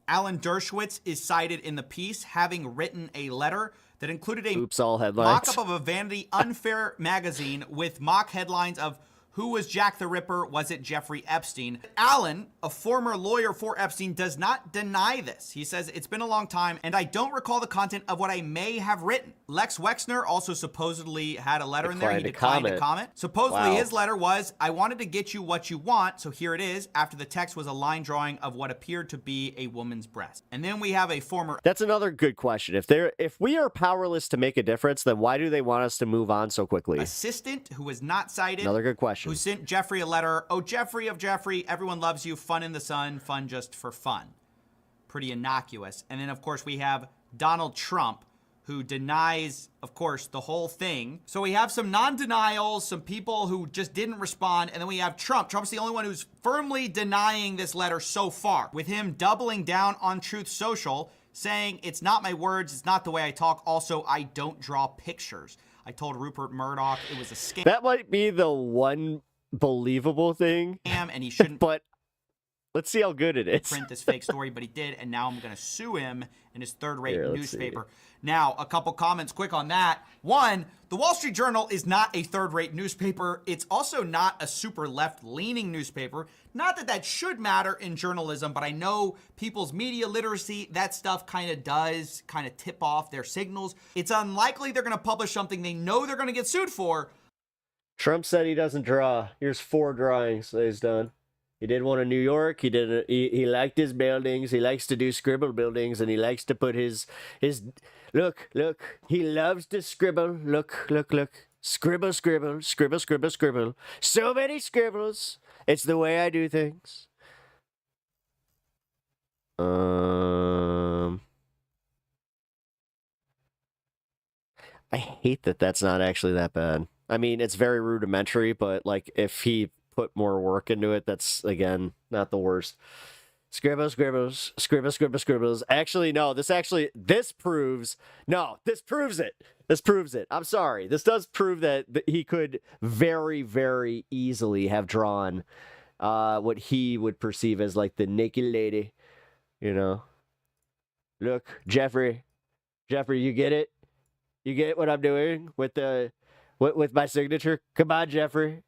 Alan Dershowitz is cited in the piece having written a letter that included a Oops, all headlines. mock-up of a Vanity Unfair magazine with mock headlines of who was Jack the Ripper? Was it Jeffrey Epstein? Allen, a former lawyer for Epstein, does not deny this. He says, it's been a long time, and I don't recall the content of what I may have written. Lex Wexner also supposedly had a letter in there. He declined to comment. Supposedly his letter was, I wanted to get you what you want, so here it is. After the text was a line drawing of what appeared to be a woman's breast. And then we have a former... That's another good question. If we are powerless to make a difference, then why do they want us to move on so quickly? Assistant who was not cited. Another good question. Who sent Jeffrey a letter. Oh, Jeffrey of Jeffrey, everyone loves you. Fun in the sun, fun just for fun. Pretty innocuous. And then, of course, we have Donald Trump, who denies, of course, the whole thing. So we have some non-denials, some people who just didn't respond, and then we have Trump. Trump's the only one who's firmly denying this letter so far, with him doubling down on Truth Social, saying, it's not my words, it's not the way I talk. Also, I don't draw pictures. I told Rupert Murdoch it was a scam. That might be the one believable thing. And he shouldn't but let's see how good it is. Print this fake story, but he did, and now I'm going to sue him in his third-rate newspaper. Now, a couple comments quick on that. One, the Wall Street Journal is not a third-rate newspaper. It's also not a super left-leaning newspaper. Not that that should matter in journalism, but I know people's media literacy, that stuff kind of does kind of tip off their signals. It's unlikely they're going to publish something they know they're going to get sued for. Trump said he doesn't draw. Here's 4 drawings that he's done. He did one in New York. He liked his buildings. He likes to do scribble buildings, and he likes to put his look. He loves to scribble. Look. Scribble. So many scribbles. It's the way I do things. I hate that that's not actually that bad. I mean, it's very rudimentary, but like if he put more work into it, that's again not the worst. Scribbles. Actually, no, this proves it. I'm sorry. This does prove that he could very, very easily have drawn what he would perceive as like the naked lady, you know. Look, Jeffrey, you get it? You get what I'm doing with my signature? Come on, Jeffrey.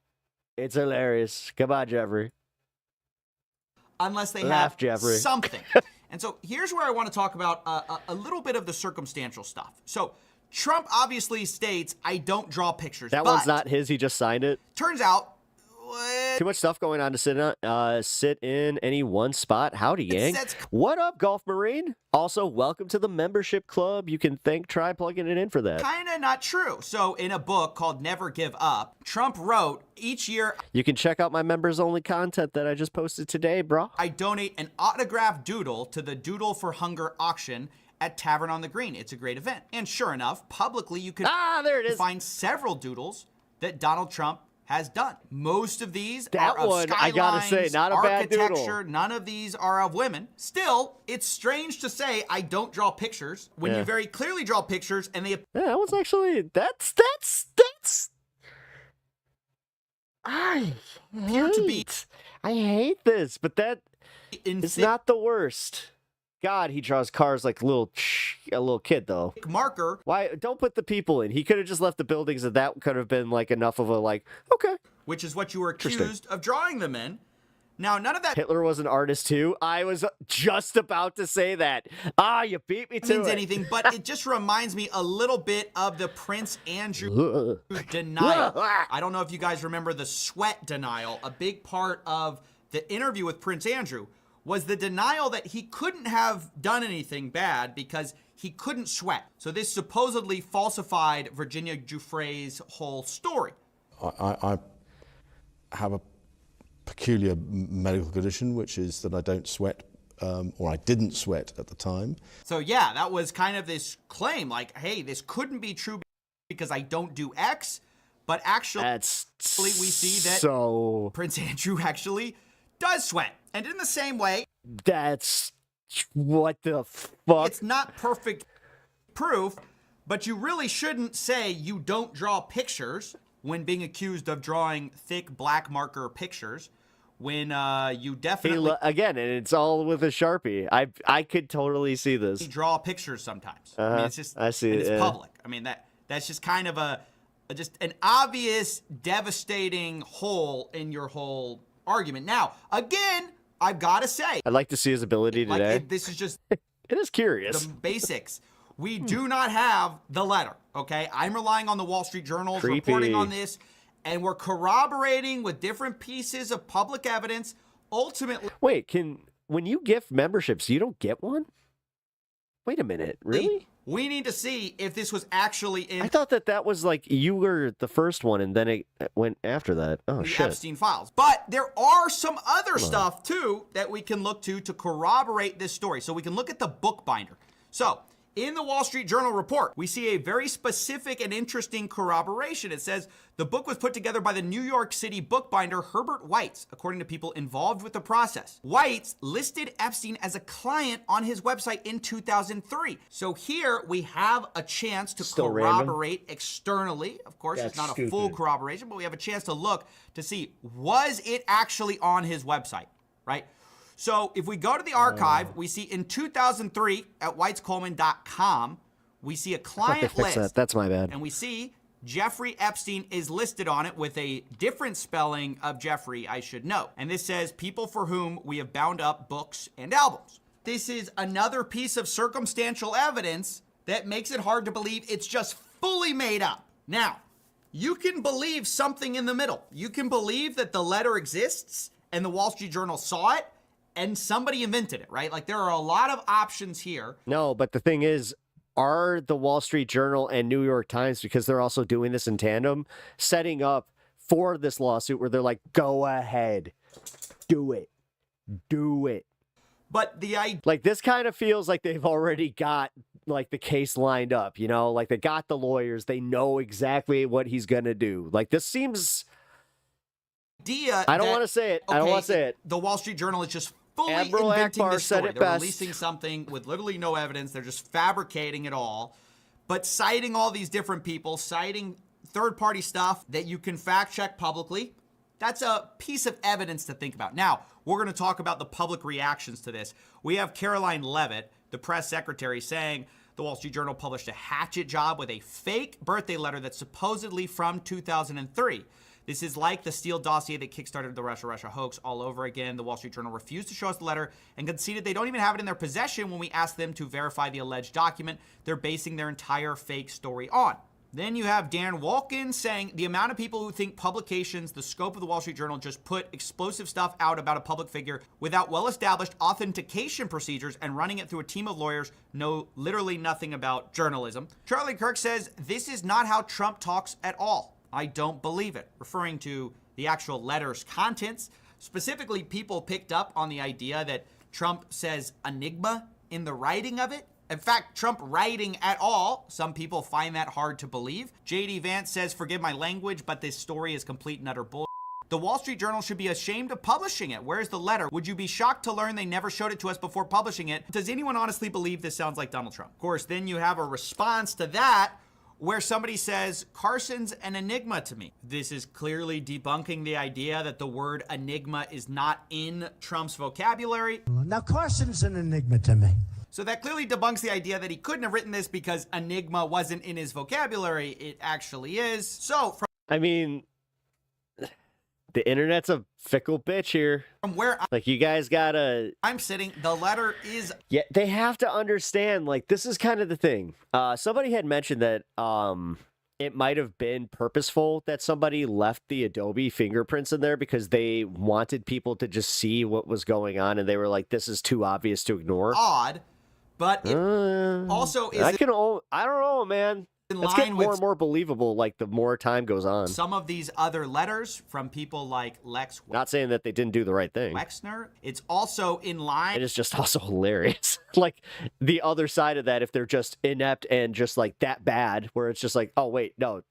It's hilarious. Come on, Jeffrey. Unless they Laugh, have Jeffrey. something. And so here's where I want to talk about a little bit of the circumstantial stuff. So Trump obviously states, I don't draw pictures. That one's not his. He just signed it. Turns out, too much stuff going on to sit in any one spot. Howdy, gang. What up, Golf Marine? Also, welcome to the membership club. You can try plugging it in for that. Kind of not true. So in a book called Never Give Up, Trump wrote, each year... You can check out my members-only content that I just posted today, bro. I donate an autographed doodle to the Doodle for Hunger auction at Tavern on the Green. It's a great event. And sure enough, publicly you can there it is. Find several doodles that Donald Trump has done. Most of these that are of one, skylines, I gotta say, not a bad doodle. architecture. None of these are of women. Still, it's strange to say I don't draw pictures when you very clearly draw pictures and they that was actually that's I hate this, but that is not the worst. God, he draws cars like a little kid, though. Marker. Why? Don't put the people in. He could have just left the buildings, and that could have been like enough of a okay. Which is what you were accused of drawing them in. Now, none of that Hitler was an artist too. I was just about to say that. You beat me to means it. anything, but it just reminds me a little bit of the Prince Andrew denial. I don't know if you guys remember the sweat denial. A big part of the interview with Prince Andrew was the denial that he couldn't have done anything bad because he couldn't sweat. So this supposedly falsified Virginia Giuffre's whole story. I have a peculiar medical condition, which is that I don't sweat, or I didn't sweat at the time. So yeah, that was kind of this claim, like, hey, this couldn't be true because I don't do X, but actually we see that Prince Andrew actually does sweat. And in the same way, that's what the fuck. It's not perfect proof, but you really shouldn't say you don't draw pictures when being accused of drawing thick black marker pictures when you definitely again, and it's all with a Sharpie. I could totally see this. draw pictures sometimes. I mean, it's just I see and it. it's public. I mean that's just kind of just an obvious, devastating hole in your whole argument. Now, again, I've got to say, I'd like to see his ability today. this is just it is curious. the basics. We do not have the letter, okay? I'm relying on the Wall Street Journal's reporting on this, and we're corroborating with different pieces of public evidence. Ultimately, wait, when you gift memberships, you don't get one? Wait a minute, really? We need to see if this was actually in I thought that was like you were the first one, and then it went after that. Oh, the shit. Epstein files. But there are some other stuff, too, that we can look to corroborate this story. So we can look at the bookbinder. So in the Wall Street Journal report, we see a very specific and interesting corroboration. It says the book was put together by the New York City bookbinder Herbert Weitz, according to people involved with the process. Weitz listed Epstein as a client on his website in 2003. So here we have a chance to corroborate externally. Of course, it's not a full corroboration, but we have a chance to look to see, was it actually on his website, right? So if we go to the archive, we see in 2003 at whitescoleman.com, we see a client list. That's my bad. And we see Jeffrey Epstein is listed on it with a different spelling of Jeffrey, I should note. And this says people for whom we have bound up books and albums. This is another piece of circumstantial evidence that makes it hard to believe it's just fully made up. Now, you can believe something in the middle. You can believe that the letter exists and the Wall Street Journal saw it and somebody invented it, right? Like there are a lot of options here. No, but the thing is, are the Wall Street Journal and New York Times, because they're also doing this in tandem, setting up for this lawsuit where they're like, go ahead, do it. But the idea, like, this kind of feels like they've already got like the case lined up, you know, like they got the lawyers, they know exactly what he's gonna do. Like this seems. I don't want to say it. I don't want to say it. The Wall Street Journal is just fully Admiral inventing Akbar this story. said it They're best. releasing something with literally no evidence. They're just fabricating it all, but citing all these different people, citing third-party stuff that you can fact-check publicly. That's a piece of evidence to think about. Now, we're going to talk about the public reactions to this. We have Caroline Levitt, the press secretary, saying the Wall Street Journal published a hatchet job with a fake birthday letter that's supposedly from 2003. This is like the Steele dossier that kickstarted the Russia hoax all over again. The Wall Street Journal refused to show us the letter and conceded they don't even have it in their possession when we asked them to verify the alleged document they're basing their entire fake story on. Then you have Dan Walken saying the amount of people who think publications, the scope of the Wall Street Journal, just put explosive stuff out about a public figure without well-established authentication procedures and running it through a team of lawyers know literally nothing about journalism. Charlie Kirk says this is not how Trump talks at all. I don't believe it, referring to the actual letter's contents. Specifically, people picked up on the idea that Trump says enigma in the writing of it. In fact, Trump writing at all, some people find that hard to believe. J.D. Vance says, forgive my language, but this story is complete and utter bull. The Wall Street Journal should be ashamed of publishing it. Where's the letter? Would you be shocked to learn they never showed it to us before publishing it? Does anyone honestly believe this sounds like Donald Trump? Of course, then you have a response to that where somebody says, Carson's an enigma to me. This is clearly debunking the idea that the word enigma is not in Trump's vocabulary. Now, Carson's an enigma to me. So that clearly debunks the idea that he couldn't have written this because enigma wasn't in his vocabulary. It actually is. So I mean, the internet's a fickle bitch here. From where like you guys gotta I'm sitting, the letter is they have to understand, like, this is kind of the thing. Somebody had mentioned that it might have been purposeful that somebody left the Adobe fingerprints in there because they wanted people to just see what was going on, and they were like, this is too obvious to ignore. Odd, but it also is I don't know, man. It's getting more and more believable, like, the more time goes on. Some of these other letters from people like Lex. Not saying that they didn't do the right thing. Wexner. It's also in line. It is just also hilarious. Like, the other side of that, if they're just inept and just, like, that bad, where it's just like, oh, wait, no,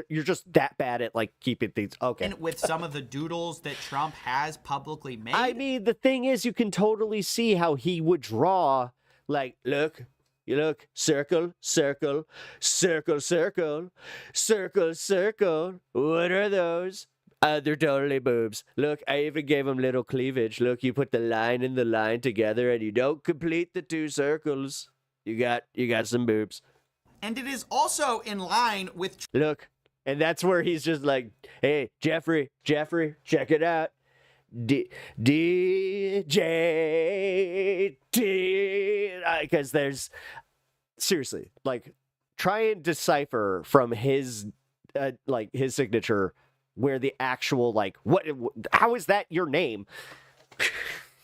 you're just that bad at, like, keeping things. Okay. And with some of the doodles that Trump has publicly made. I mean, the thing is, you can totally see how he would draw, like, look. You look, circle, circle, circle, circle, circle, circle. What are those? They're totally boobs. Look, I even gave them little cleavage. Look, you put the line and the line together, and you don't complete the 2 circles. You got some boobs. And it is also in line with... Look, and that's where he's just like, hey, Jeffrey, check it out. DJ because there's seriously, like, try and decipher from his his signature where the actual, like, how is that your name?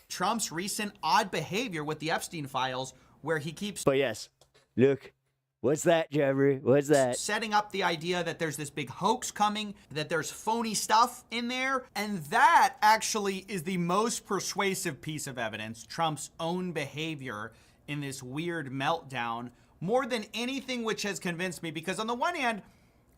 Trump's recent odd behavior with the Epstein files, where he keeps... But yes, look, what's that, Jeffrey? What's that? Setting up the idea that there's this big hoax coming, that there's phony stuff in there. And that actually is the most persuasive piece of evidence, Trump's own behavior in this weird meltdown, more than anything which has convinced me. Because on the one hand,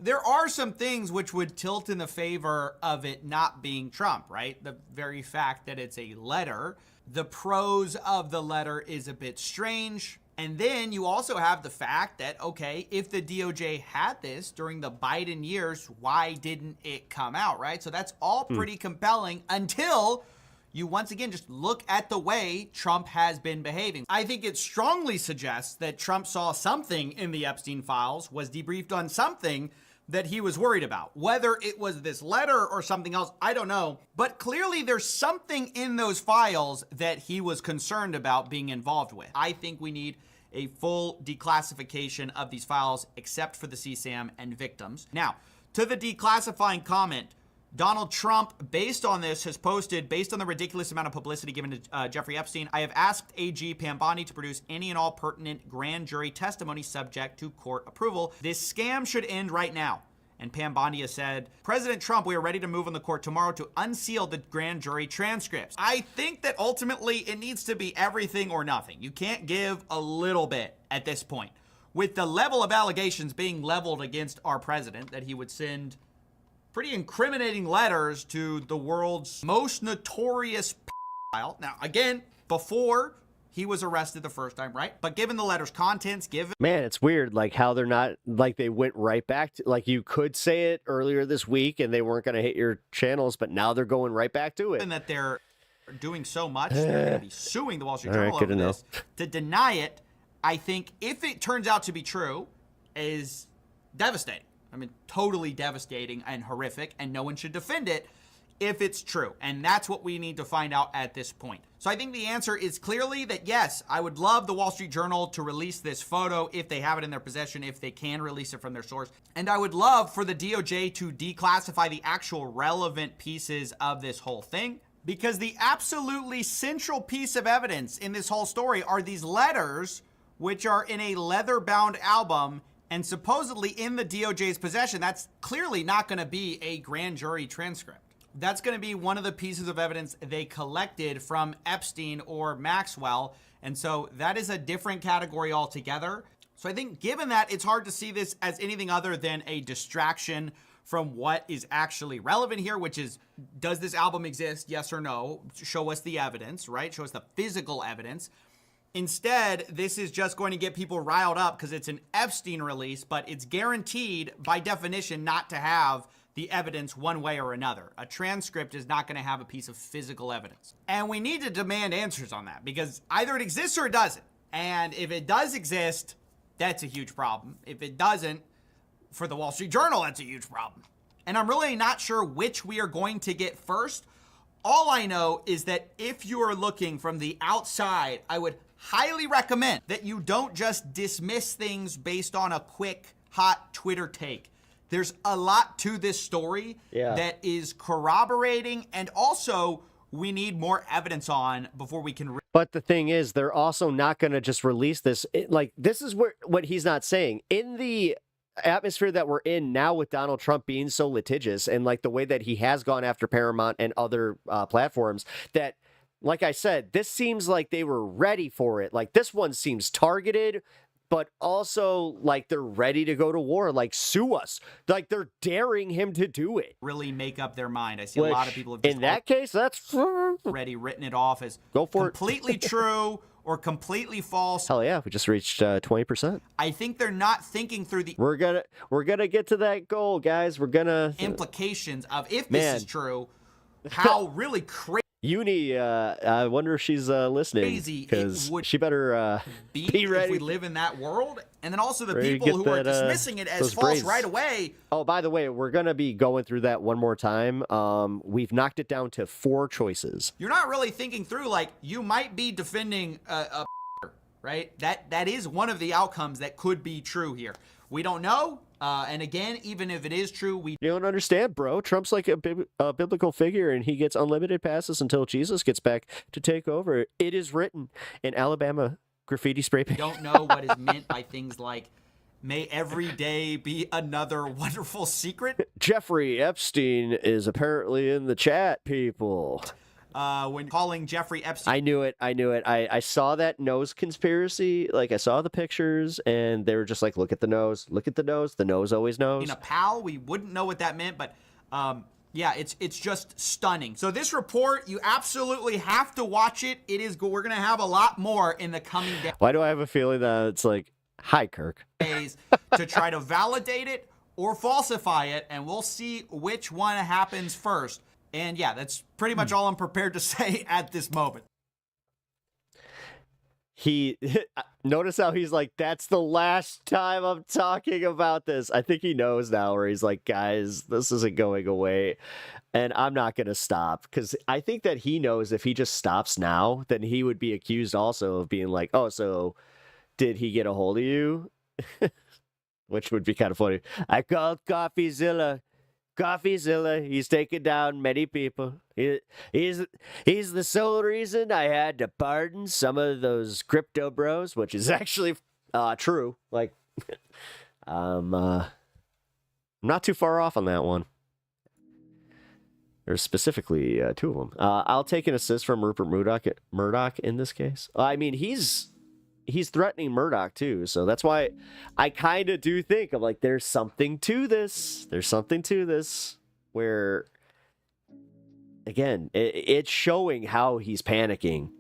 there are some things which would tilt in the favor of it not being Trump, right? The very fact that it's a letter. The prose of the letter is a bit strange. And then you also have the fact that, okay, if the DOJ had this during the Biden years, why didn't it come out, right? So that's all pretty compelling until you once again just look at the way Trump has been behaving. I think it strongly suggests that Trump saw something in the Epstein files, was debriefed on something that he was worried about. Whether it was this letter or something else, I don't know. But clearly there's something in those files that he was concerned about being involved with. I think we need a full declassification of these files, except for the CSAM and victims. Now, to the declassifying comment, Donald Trump, based on this, has posted, based on the ridiculous amount of publicity given to Jeffrey Epstein, I have asked AG Pam Bondi to produce any and all pertinent grand jury testimony subject to court approval. This scam should end right now. And Pam Bondi has said, President Trump, we are ready to move on the court tomorrow to unseal the grand jury transcripts. I think that ultimately it needs to be everything or nothing. You can't give a little bit at this point. With the level of allegations being leveled against our president, that he would send pretty incriminating letters to the world's most notorious pedophile. Now, again, before he was arrested the first time, right? But given the letter's contents, Man, it's weird, like, how they're not, like, they went right back to, like, you could say it earlier this week and they weren't going to hit your channels, but now they're going right back to it. And that they're doing so much, they're going to be suing the Wall Street Journal right, over this. To deny it, I think, if it turns out to be true, is devastating. I mean, totally devastating and horrific, and no one should defend it if it's true. And that's what we need to find out at this point. So I think the answer is clearly that, yes, I would love the Wall Street Journal to release this photo if they have it in their possession, if they can release it from their source. And I would love for the DOJ to declassify the actual relevant pieces of this whole thing, because the absolutely central piece of evidence in this whole story are these letters, which are in a leather-bound album and supposedly in the DOJ's possession. That's clearly not going to be a grand jury transcript. That's going to be one of the pieces of evidence they collected from Epstein or Maxwell. And so that is a different category altogether. So I think given that, it's hard to see this as anything other than a distraction from what is actually relevant here, which is, does this album exist? Yes or no? Show us the evidence, right? Show us the physical evidence. Instead, this is just going to get people riled up because it's an Epstein release, but it's guaranteed by definition not to have the evidence one way or another. A transcript is not going to have a piece of physical evidence. And we need to demand answers on that, because either it exists or it doesn't. And if it does exist, that's a huge problem. If it doesn't, for the Wall Street Journal, that's a huge problem. And I'm really not sure which we are going to get first. All I know is that if you are looking from the outside, I would highly recommend that you don't just dismiss things based on a quick, hot Twitter take. There's a lot to this story that is corroborating, and also we need more evidence on before we can... But the thing is, they're also not going to just release this. This is what he's not saying. In the atmosphere that we're in now with Donald Trump being so litigious, and like the way that he has gone after Paramount and other platforms, that, like I said, this seems like they were ready for it. Like, this one seems targeted, but also like they're ready to go to war, like sue us. Like, they're daring him to do it. Really make up their mind. I see a lot of people have just in that case, that's already written it off as completely true, or completely false. Hell yeah, we just reached 20%. I think they're not thinking through the We're gonna get to that goal, guys. We're gonna implications of if Man. this is true, how really crazy Uni. I wonder if she's listening, it because would she better be be if ready. we live in that world. And then also the Ready to people get who are that, dismissing it as those false braids. right away. Oh, by the way, we're gonna be going through that one more time. We've knocked it down to 4 choices. You're not really thinking through, like, you might be defending a right? That is one of the outcomes that could be true here. We don't know. And again, even if it is true, we You don't understand, bro. Trump's like a biblical figure, and he gets unlimited passes until Jesus gets back to take over. It is written in Alabama graffiti spray paint. don't know what is meant by things like, may every day be another wonderful secret. Jeffrey Epstein is apparently in the chat, people. When calling Jeffrey Epstein. I knew it. I saw that nose conspiracy. Like, I saw the pictures, and they were just like, look at the nose. Look at the nose. The nose always knows. In a pal, we wouldn't know what that meant, but yeah, it's just stunning. So this report, you absolutely have to watch it. We're gonna have a lot more in the coming Why do I have a feeling that it's like, hi, Kirk? days to try to validate it or falsify it, and we'll see which one happens first. And yeah, that's pretty much all I'm prepared to say at this moment. He notice how he's like, that's the last time I'm talking about this. I think he knows now, where he's like, guys, this isn't going away, and I'm not gonna stop, because I think that he knows if he just stops now, then he would be accused also of being like, oh, so did he get a hold of you? Which would be kind of funny. I called CoffeeZilla. CoffeeZilla, he's taken down many people. He's the sole reason I had to pardon some of those crypto bros, which is actually true. Like, I'm not too far off on that one. There's specifically 2 of them. I'll take an assist from Rupert Murdoch in this case. I mean, he's threatening Murdoch too, so that's why I kind of do think, I'm like, there's something to this. There's something to this where, again, it's showing how he's panicking.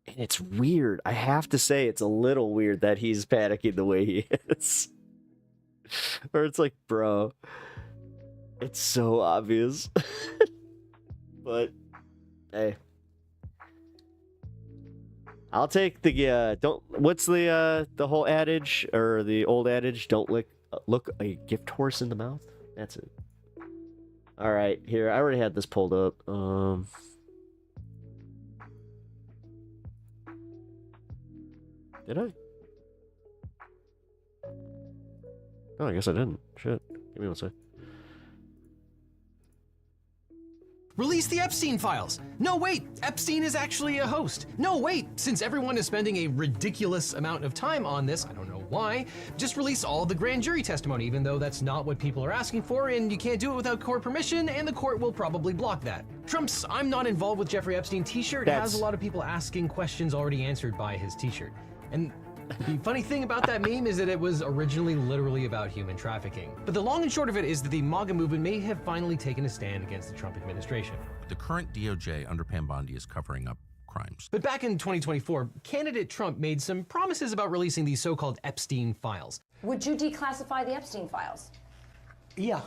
And it's weird. I have to say, it's a little weird that he's panicking the way he is. Or it's like, bro, it's so obvious. But, hey. I'll take the what's the whole adage, or the old adage, don't look a gift horse in the mouth? That's it. All right, here, I already had this pulled up. Did I? Oh, I guess I didn't. Shit. Give me one sec. Release the Epstein files. No, wait, Epstein is actually a host. No, wait, since everyone is spending a ridiculous amount of time on this, I don't know why, just release all the grand jury testimony, even though that's not what people are asking for, and you can't do it without court permission, and the court will probably block that. Trump's I'm not involved with Jeffrey Epstein t-shirt has a lot of people asking questions already answered by his t-shirt. And the funny thing about that meme is that it was originally literally about human trafficking. But the long and short of it is that the MAGA movement may have finally taken a stand against the Trump administration. The current DOJ under Pam Bondi is covering up crimes. But back in 2024, candidate Trump made some promises about releasing these so-called Epstein files. Would you declassify the Epstein files? Yeah,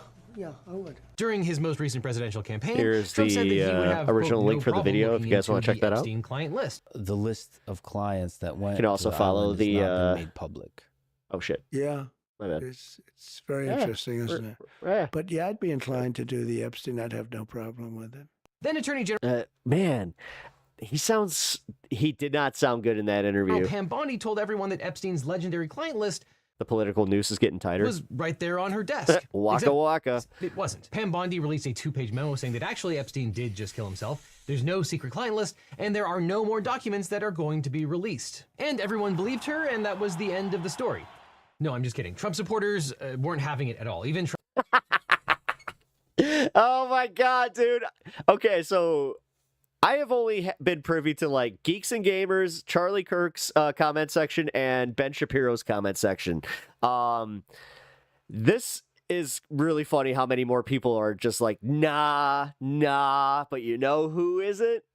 I would. During his most recent presidential campaign, Here's Trump said that he would the have, original quote, link no for the problem video if looking you guys into want to check the that out. Epstein client list. The list of clients that went You can also to the follow island the has not been made public. Oh shit. Yeah. My bad. It's very interesting, isn't it? Yeah. But yeah, I'd be inclined to do the Epstein. I'd have no problem with it. Then Attorney General Man, he did not sound good in that interview. Pam Bondi told everyone that Epstein's legendary client list The political noose is getting tighter. was right there on her desk. Waka waka. It wasn't. Pam Bondi released a 2-page memo saying that actually Epstein did just kill himself. There's no secret client list, and there are no more documents that are going to be released. And everyone believed her, and that was the end of the story. No, I'm just kidding. Trump supporters weren't having it at all. Even Trump. Oh my god, dude. Okay, so I have only been privy to like Geeks and Gamers, Charlie Kirk's comment section, and Ben Shapiro's comment section. This is really funny how many more people are just like, nah, but you know who is it?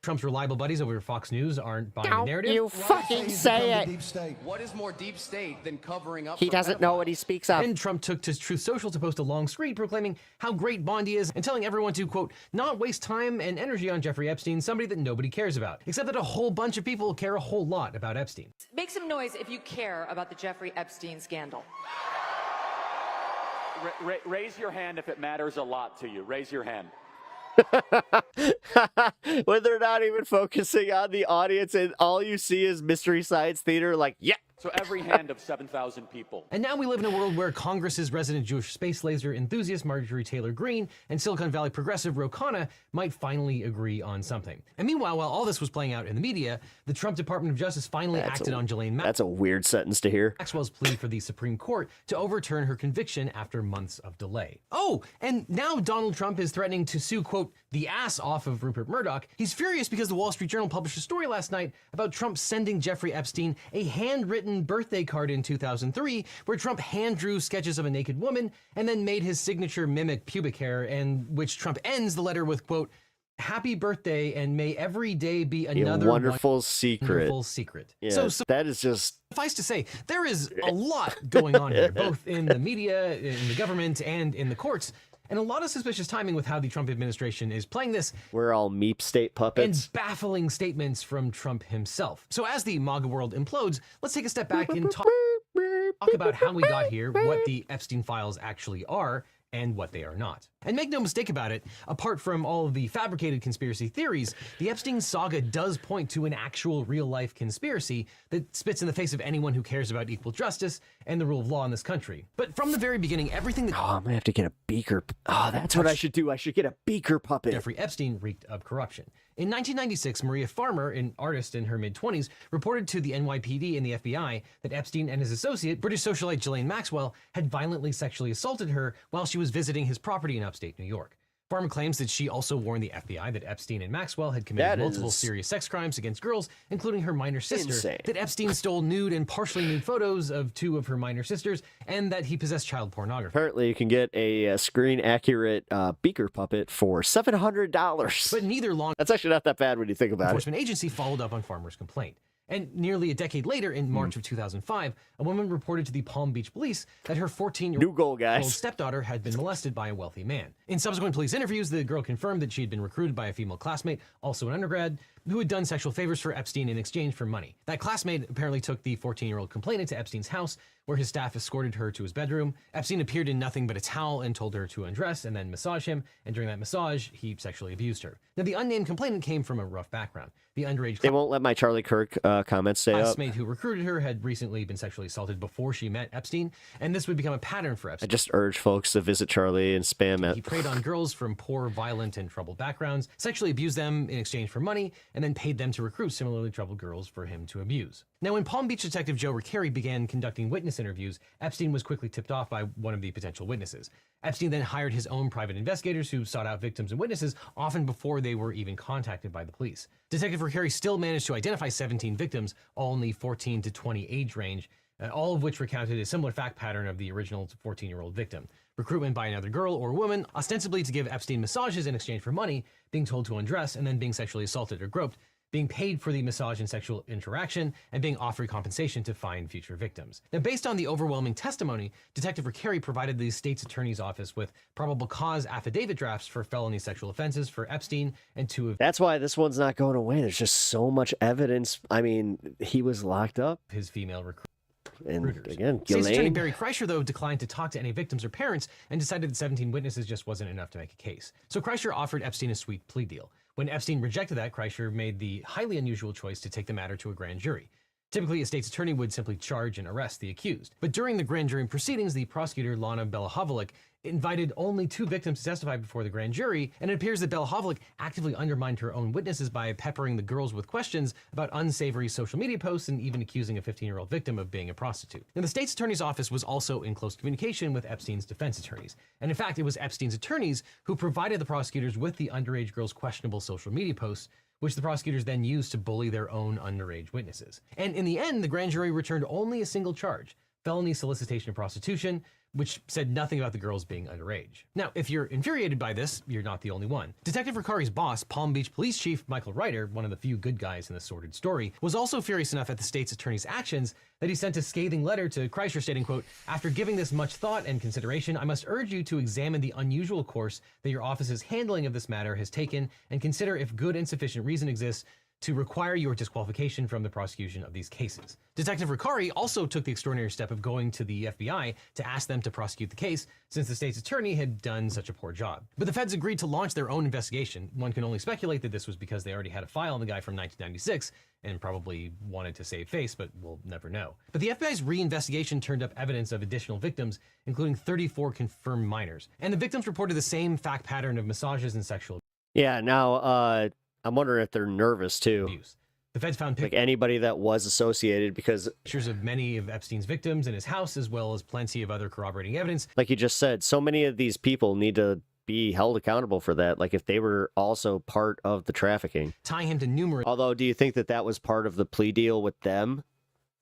Trump's reliable buddies over Fox News aren't buying the Don't narrative. you fucking say it. What is more deep state than covering up He for doesn't know what he speaks of. And Trump took to Truth Social to post a long screed proclaiming how great Bondi is and telling everyone to, quote, not waste time and energy on Jeffrey Epstein, somebody that nobody cares about. Except that a whole bunch of people care a whole lot about Epstein. Make some noise if you care about the Jeffrey Epstein scandal. Raise your hand if it matters a lot to you. Raise your hand. When they're not even focusing on the audience and all you see is Mystery Science Theater, like, yeah. So every hand of 7,000 people. And now we live in a world where Congress's resident Jewish space laser enthusiast Marjorie Taylor Greene and Silicon Valley progressive Ro Khanna might finally agree on something. And meanwhile, while all this was playing out in the media, the Trump Department of Justice finally acted on Ghislaine That's a weird sentence to hear. Maxwell's plea for the Supreme Court to overturn her conviction after months of delay. Oh, and now Donald Trump is threatening to sue, quote, the ass off of Rupert Murdoch. He's furious because the Wall Street Journal published a story last night about Trump sending Jeffrey Epstein a handwritten birthday card in 2003 where Trump hand drew sketches of a naked woman and then made his signature mimic pubic hair, and which Trump ends the letter with, quote, happy birthday and may every day be another wonderful secret. Wonderful secret. Yeah, So that is just... Suffice to say, there is a lot going on here, both in the media, in the government, and in the courts. And a lot of suspicious timing with how the Trump administration is playing this. We're all meep state puppets. And baffling statements from Trump himself. So as the MAGA world implodes, let's take a step back and talk about how we got here, what the Epstein files actually are, and what they are not. And make no mistake about it, apart from all of the fabricated conspiracy theories, the Epstein saga does point to an actual real-life conspiracy that spits in the face of anyone who cares about equal justice and the rule of law in this country. But from the very beginning, everything that... Oh, I'm gonna have to get a beaker. Oh, that's what I should do. I should get a beaker puppet. Jeffrey Epstein reeked of corruption. In 1996, Maria Farmer, an artist in her mid-20s, reported to the NYPD and the FBI that Epstein and his associate, British socialite Ghislaine Maxwell, had violently sexually assaulted her while she was visiting his property in upstate New York. Farmer claims that she also warned the FBI that Epstein and Maxwell had committed multiple serious sex crimes against girls, including her minor sister, insane. that Epstein stole nude and partially nude photos of 2 of her minor sisters, and that he possessed child pornography. Apparently, you can get a screen-accurate beaker puppet for $700. But neither law... That's actually not that bad when you think about it. Enforcement agency followed up on Farmer's complaint. And nearly a decade later, in March of 2005, a woman reported to the Palm Beach police that her 14-year-old stepdaughter had been molested by a wealthy man. In subsequent police interviews, the girl confirmed that she had been recruited by a female classmate, also an undergrad, who had done sexual favors for Epstein in exchange for money. That classmate apparently took the 14-year-old complainant to Epstein's house, where his staff escorted her to his bedroom. Epstein appeared in nothing but a towel and told her to undress and then massage him, and during that massage, he sexually abused her. Now, the unnamed complainant came from a rough background. The underage They won't let my Charlie Kirk comments stay up. Classmate who recruited her had recently been sexually assaulted before she met Epstein, and this would become a pattern for Epstein. I just urge folks to visit Charlie and spam it. He preyed on girls from poor, violent, and troubled backgrounds, sexually abused them in exchange for money, and then paid them to recruit similarly troubled girls for him to abuse. Now, when Palm Beach detective Joe Ricari began conducting witness interviews, Epstein was quickly tipped off by one of the potential witnesses. Epstein then hired his own private investigators who sought out victims and witnesses, often before they were even contacted by the police. Detective Ricari still managed to identify 17 victims, all in the 14 to 20 age range, all of which recounted a similar fact pattern of the original 14-year-old victim. Recruitment by another girl or woman, ostensibly to give Epstein massages in exchange for money, being told to undress, and then being sexually assaulted or groped, being paid for the massage and sexual interaction, and being offered compensation to find future victims. Now, based on the overwhelming testimony, Detective Ricari provided the state's attorney's office with probable cause affidavit drafts for felony sexual offenses for Epstein and 2 of... That's why this one's not going away. There's just so much evidence. I mean, he was locked up. His female recruiters. And again, State's Attorney Barry Kreischer, though, declined to talk to any victims or parents and decided that 17 witnesses just wasn't enough to make a case. So Kreischer offered Epstein a sweet plea deal. When Epstein rejected that, Kreischer made the highly unusual choice to take the matter to a grand jury. Typically, a state's attorney would simply charge and arrest the accused. But during the grand jury proceedings, the prosecutor, Lana Belahovic, invited only 2 victims to testify before the grand jury, and it appears that Belahovic actively undermined her own witnesses by peppering the girls with questions about unsavory social media posts and even accusing a 15-year-old victim of being a prostitute. Now, the state's attorney's office was also in close communication with Epstein's defense attorneys. And in fact, it was Epstein's attorneys who provided the prosecutors with the underage girls' questionable social media posts, which the prosecutors then used to bully their own underage witnesses. And in the end, the grand jury returned only a single charge: felony solicitation of prostitution, which said nothing about the girls being underage. Now, if you're infuriated by this, you're not the only one. Detective Ricari's boss, Palm Beach Police Chief Michael Ryder, one of the few good guys in this sordid story, was also furious enough at the state's attorney's actions that he sent a scathing letter to Kreischer stating, quote, "After giving this much thought and consideration, I must urge you to examine the unusual course that your office's handling of this matter has taken and consider if good and sufficient reason exists to require your disqualification from the prosecution of these cases." Detective Ricari also took the extraordinary step of going to the FBI to ask them to prosecute the case, since the state's attorney had done such a poor job. But the feds agreed to launch their own investigation. One can only speculate that this was because they already had a file on the guy from 1996 and probably wanted to save face, but we'll never know. But the FBI's reinvestigation turned up evidence of additional victims, including 34 confirmed minors. And the victims reported the same fact pattern of massages and sexual Yeah, now, I'm wondering if they're nervous too. abuse. The feds found Like anybody that was associated, because pictures of many of Epstein's victims in his house, as well as plenty of other corroborating evidence. like you just said, so many of these people need to be held accountable for that. Like if they were also part of the trafficking. Tying him to numerous. Although, do you think that that was part of the plea deal with them?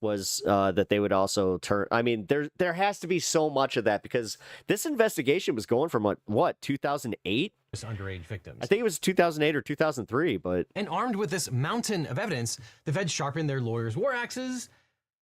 Was that they would also turn? I mean, there has to be so much of that, because this investigation was going from what 2008? Underage victims. I think it was 2008 or 2003, but And armed with this mountain of evidence, the feds sharpened their lawyers' war axes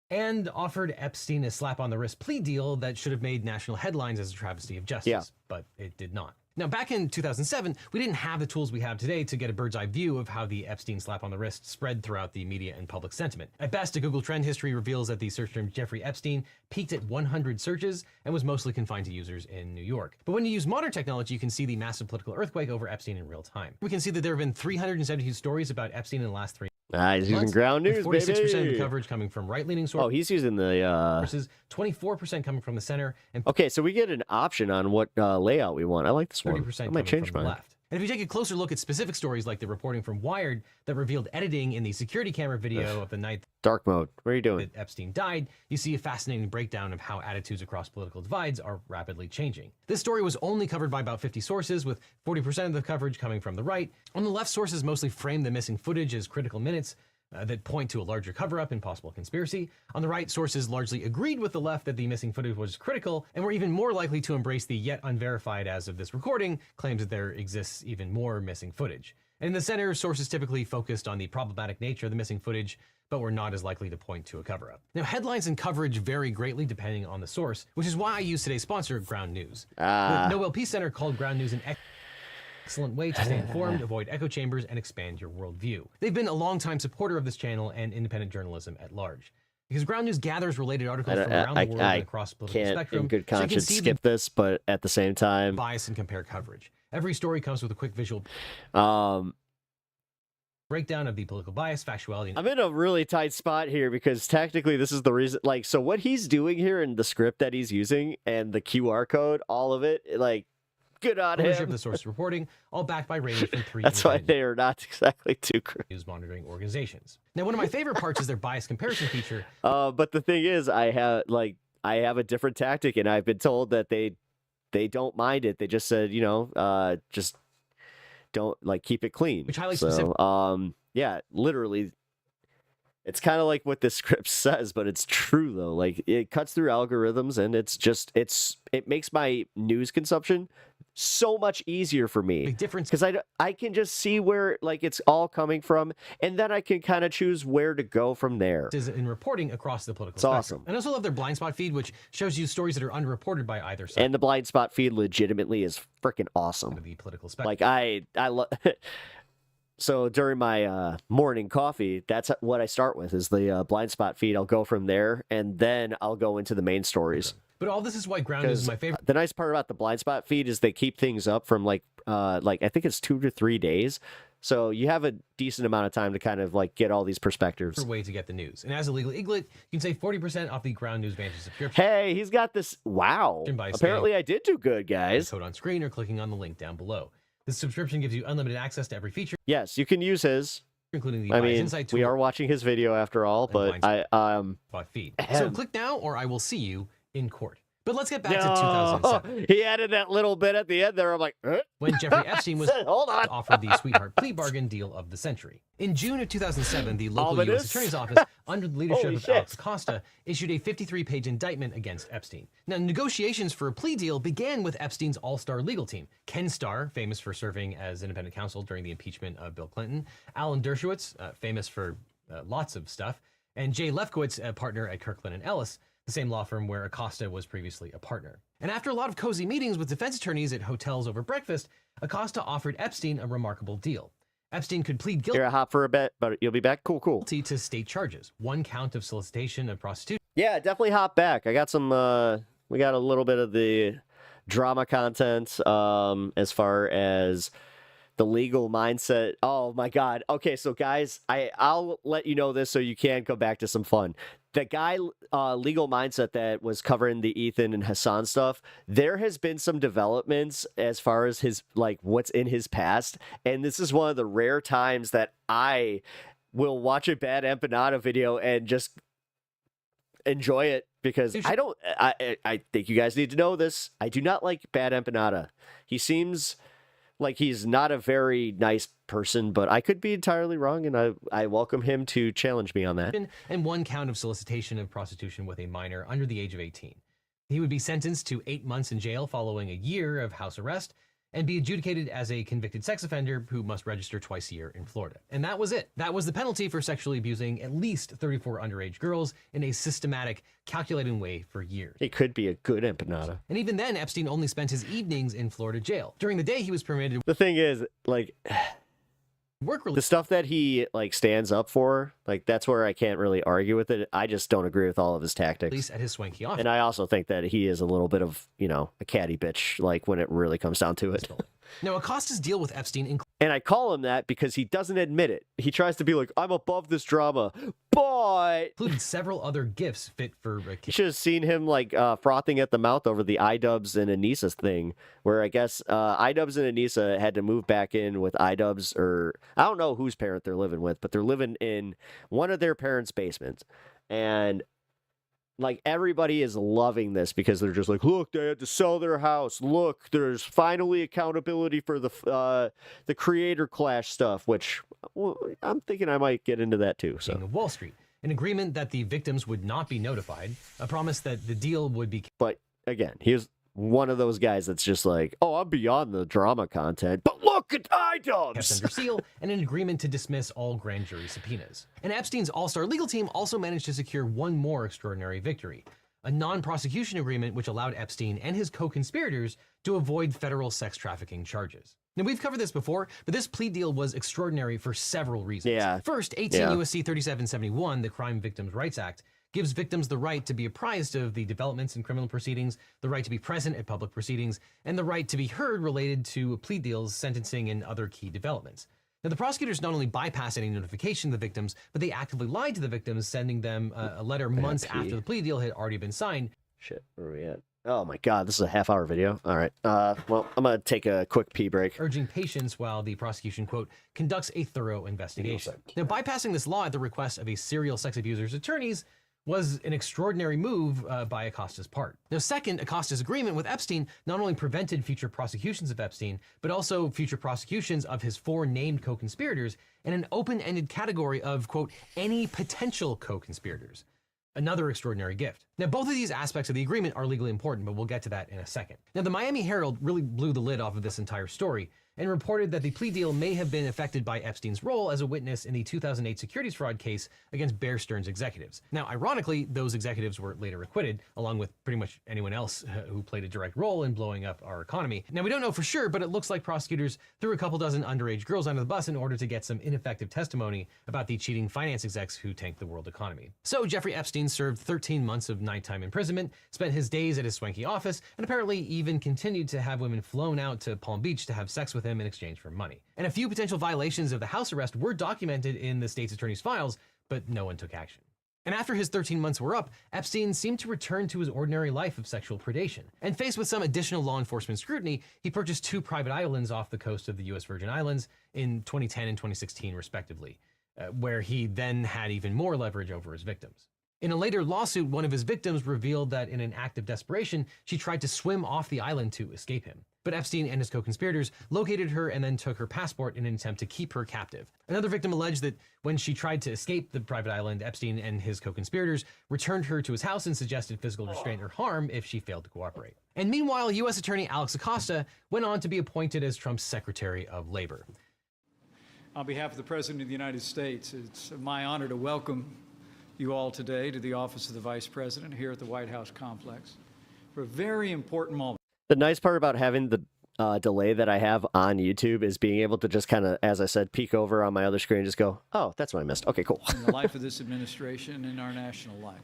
and offered Epstein a slap on the wrist plea deal that should have made national headlines as a travesty of justice, but it did not. Now, back in 2007, we didn't have the tools we have today to get a bird's eye view of how the Epstein slap on the wrist spread throughout the media and public sentiment. At best, a Google trend history reveals that the search term Jeffrey Epstein peaked at 100 searches and was mostly confined to users in New York. But when you use modern technology, you can see the massive political earthquake over Epstein in real time. We can see that there have been 372 stories about Epstein in the last 3 he's using months, ground with news, 46% of the baby. coverage coming from right-leaning sources. Oh, he's using the Versus 24% coming from the center, and Okay, so we get an option on what layout we want. I like this one. 30% I coming might change from the mine. left. And if you take a closer look at specific stories like the reporting from Wired that revealed editing in the security camera video of the night Dark mode. What are you doing? that Epstein died, you see a fascinating breakdown of how attitudes across political divides are rapidly changing. This story was only covered by about 50 sources, with 40% of the coverage coming from the right. On the left, sources mostly frame the missing footage as critical minutes that point to a larger cover-up and possible conspiracy. On the right, sources largely agreed with the left that the missing footage was critical, and were even more likely to embrace the yet unverified as of this recording claims that there exists even more missing footage. And in the center, sources typically focused on the problematic nature of the missing footage, but were not as likely to point to a cover-up. Now, headlines and coverage vary greatly depending on the source, which is why I use today's sponsor, Ground News. The Nobel Peace Center called Ground News an excellent way to stay informed, avoid echo chambers, and expand your worldview. They've been a longtime supporter of this channel and independent journalism at large. Because Ground News gathers related articles from around the world and across the political can't spectrum, in good so you can conscience see skip this, but at the same time, bias and compare coverage. Every story comes with a quick visual breakdown of the political bias, factuality, and I'm in a really tight spot here because technically this is the reason, like, so what he's doing here in the script that he's using and the QR code, all of it, like, good on ownership him. of the source reporting, all backed by ratings from 3 That's why independent they are not exactly too great. news monitoring organizations. Now, one of my favorite parts is their bias comparison feature. But the thing is, I have a different tactic, and I've been told that they don't mind it. They just said, just don't, like, keep it clean. Which highlights so, yeah, literally, it's kind of like what this script says, but it's true though. Like, it cuts through algorithms, and it makes my news consumption so much easier for me. Big difference, because I can just see where, like, it's all coming from, and then I can kind of choose where to go from there. Is in reporting across the political It's spectrum. awesome. And I also love their blind spot feed, which shows you stories that are underreported by either side. And the blind spot feed legitimately is freaking awesome. The political spectrum. Like, I love. So during my morning coffee, that's what I start with, is the blind spot feed. I'll go from there, and then I'll go into the main stories. But all this is why Ground News is my favorite. The nice part about the blind spot feed is they keep things up from like I think it's 2 to 3 days. So you have a decent amount of time to kind of like get all these perspectives. Way to get the news. And as a legal eaglet, you can save 40% off the Ground News Vantage subscription. Hey, he's got this. Wow. Apparently I did do good, guys. Code on screen or clicking on the link down below. This subscription gives you unlimited access to every feature. Yes, you can use his. Including the I Bias mean, Insight tool. we are watching his video after all, but Bot feed. So click now or I will see you in court. But let's get back to 2007. He added that little bit at the end there. I'm like, when Jeffrey Epstein was hold on. offered the sweetheart plea bargain deal of the century. In June of 2007, the local U.S. Attorney's Office, under the leadership of Alex Costa, issued a 53-page indictment against Epstein. Now, negotiations for a plea deal began with Epstein's all-star legal team. Ken Starr, famous for serving as independent counsel during the impeachment of Bill Clinton, Alan Dershowitz, famous for lots of stuff, and Jay Lefkowitz, a partner at Kirkland and Ellis, the same law firm where Acosta was previously a partner. And after a lot of cozy meetings with defense attorneys at hotels over breakfast, Acosta offered Epstein a remarkable deal. Epstein could plead guilty. You're hot for a bit, but you'll be back. Cool. To state charges. 1 count of solicitation of prostitution. Yeah, definitely hop back. I got some, we got a little bit of the drama content as far as the legal mindset. Oh my God. Okay, so guys, I'll let you know this so you can go back to some fun. The guy, legal mindset that was covering the Ethan and Hassan stuff, there has been some developments as far as his, like, what's in his past. And this is one of the rare times that I will watch a bad empanada video and just enjoy it, because I think you guys need to know this. I do not like bad empanada. He seems like he's not a very nice person, but I could be entirely wrong, and I welcome him to challenge me on that. And 1 count of solicitation of prostitution with a minor under the age of 18. He would be sentenced to 8 months in jail following a year of house arrest and be adjudicated as a convicted sex offender who must register twice a year in Florida. And that was it. That was the penalty for sexually abusing at least 34 underage girls in a systematic, calculated way for years. It could be a good empanada. And even then, Epstein only spent his evenings in Florida jail. During the day, he was permitted... The thing is, like... the stuff that he, like, stands up for, like, that's where I can't really argue with it. I just don't agree with all of his tactics. At least at his swanky office. And I also think that he is a little bit of, you know, a catty bitch, like, when it really comes down to it. Now, Acosta's deal with Epstein... And I call him that because he doesn't admit it. He tries to be like, I'm above this drama, but... included several other gifts fit for... You should have seen him, like, frothing at the mouth over the iDubbbz and Anissa thing, where I guess iDubbbz and Anissa had to move back in with iDubbbz, or... I don't know whose parent they're living with, but they're living in one of their parents' basements. And... like, everybody is loving this because they're just like, look, they had to sell their house. Look, there's finally accountability for the creator clash stuff, which, well, I'm thinking I might get into that too. So Wall Street, an agreement that the victims would not be notified, a promise that the deal would be... But again, here's one of those guys that's just like, oh, I'm beyond the drama content, but look at iDubbbz! Kept under seal, and an agreement to dismiss all grand jury subpoenas. And Epstein's all-star legal team also managed to secure one more extraordinary victory, a non-prosecution agreement which allowed Epstein and his co-conspirators to avoid federal sex trafficking charges. Now, we've covered this before, but this plea deal was extraordinary for several reasons. Yeah. First, 18 U.S.C. 3771, the Crime Victims' Rights Act, gives victims the right to be apprised of the developments in criminal proceedings, the right to be present at public proceedings, and the right to be heard related to plea deals, sentencing, and other key developments. Now, the prosecutors not only bypass any notification of the victims, but they actively lied to the victims, sending them a letter months after the plea deal had already been signed. Shit, where are we at? Oh my God, this is a half-hour video. All right, well, I'm gonna take a quick pee break. Urging patience while the prosecution, quote, conducts a thorough investigation. Now, bypassing this law at the request of a serial sex abuser's attorneys was an extraordinary move by Acosta's part. Now, second, Acosta's agreement with Epstein not only prevented future prosecutions of Epstein, but also future prosecutions of his 4 named co-conspirators and an open-ended category of, quote, any potential co-conspirators. Another extraordinary gift. Now, both of these aspects of the agreement are legally important, but we'll get to that in a second. Now, the Miami Herald really blew the lid off of this entire story and reported that the plea deal may have been affected by Epstein's role as a witness in the 2008 securities fraud case against Bear Stearns executives. Now, ironically, those executives were later acquitted, along with pretty much anyone else who played a direct role in blowing up our economy. Now, we don't know for sure, but it looks like prosecutors threw a couple dozen underage girls under the bus in order to get some ineffective testimony about the cheating finance execs who tanked the world economy. So Jeffrey Epstein served 13 months of nighttime imprisonment, spent his days at his swanky office, and apparently even continued to have women flown out to Palm Beach to have sex with him in exchange for money. And a few potential violations of the house arrest were documented in the state's attorney's files, but no one took action. And after his 13 months were up, Epstein seemed to return to his ordinary life of sexual predation. And faced with some additional law enforcement scrutiny, he purchased 2 private islands off the coast of the U.S. Virgin Islands in 2010 and 2016, respectively, where he then had even more leverage over his victims. In a later lawsuit, one of his victims revealed that in an act of desperation, she tried to swim off the island to escape him. But Epstein and his co-conspirators located her and then took her passport in an attempt to keep her captive. Another victim alleged that when she tried to escape the private island, Epstein and his co-conspirators returned her to his house and suggested physical restraint or harm if she failed to cooperate. And meanwhile, U.S. Attorney Alex Acosta went on to be appointed as Trump's Secretary of Labor. On behalf of the President of the United States, it's my honor to welcome you all today to the office of the Vice President here at the White House complex for a very important moment. The nice part about having the delay that I have on YouTube is being able to just kind of, as I said, peek over on my other screen and just go, oh, that's what I missed. Okay, cool. In the life of this administration and our national life,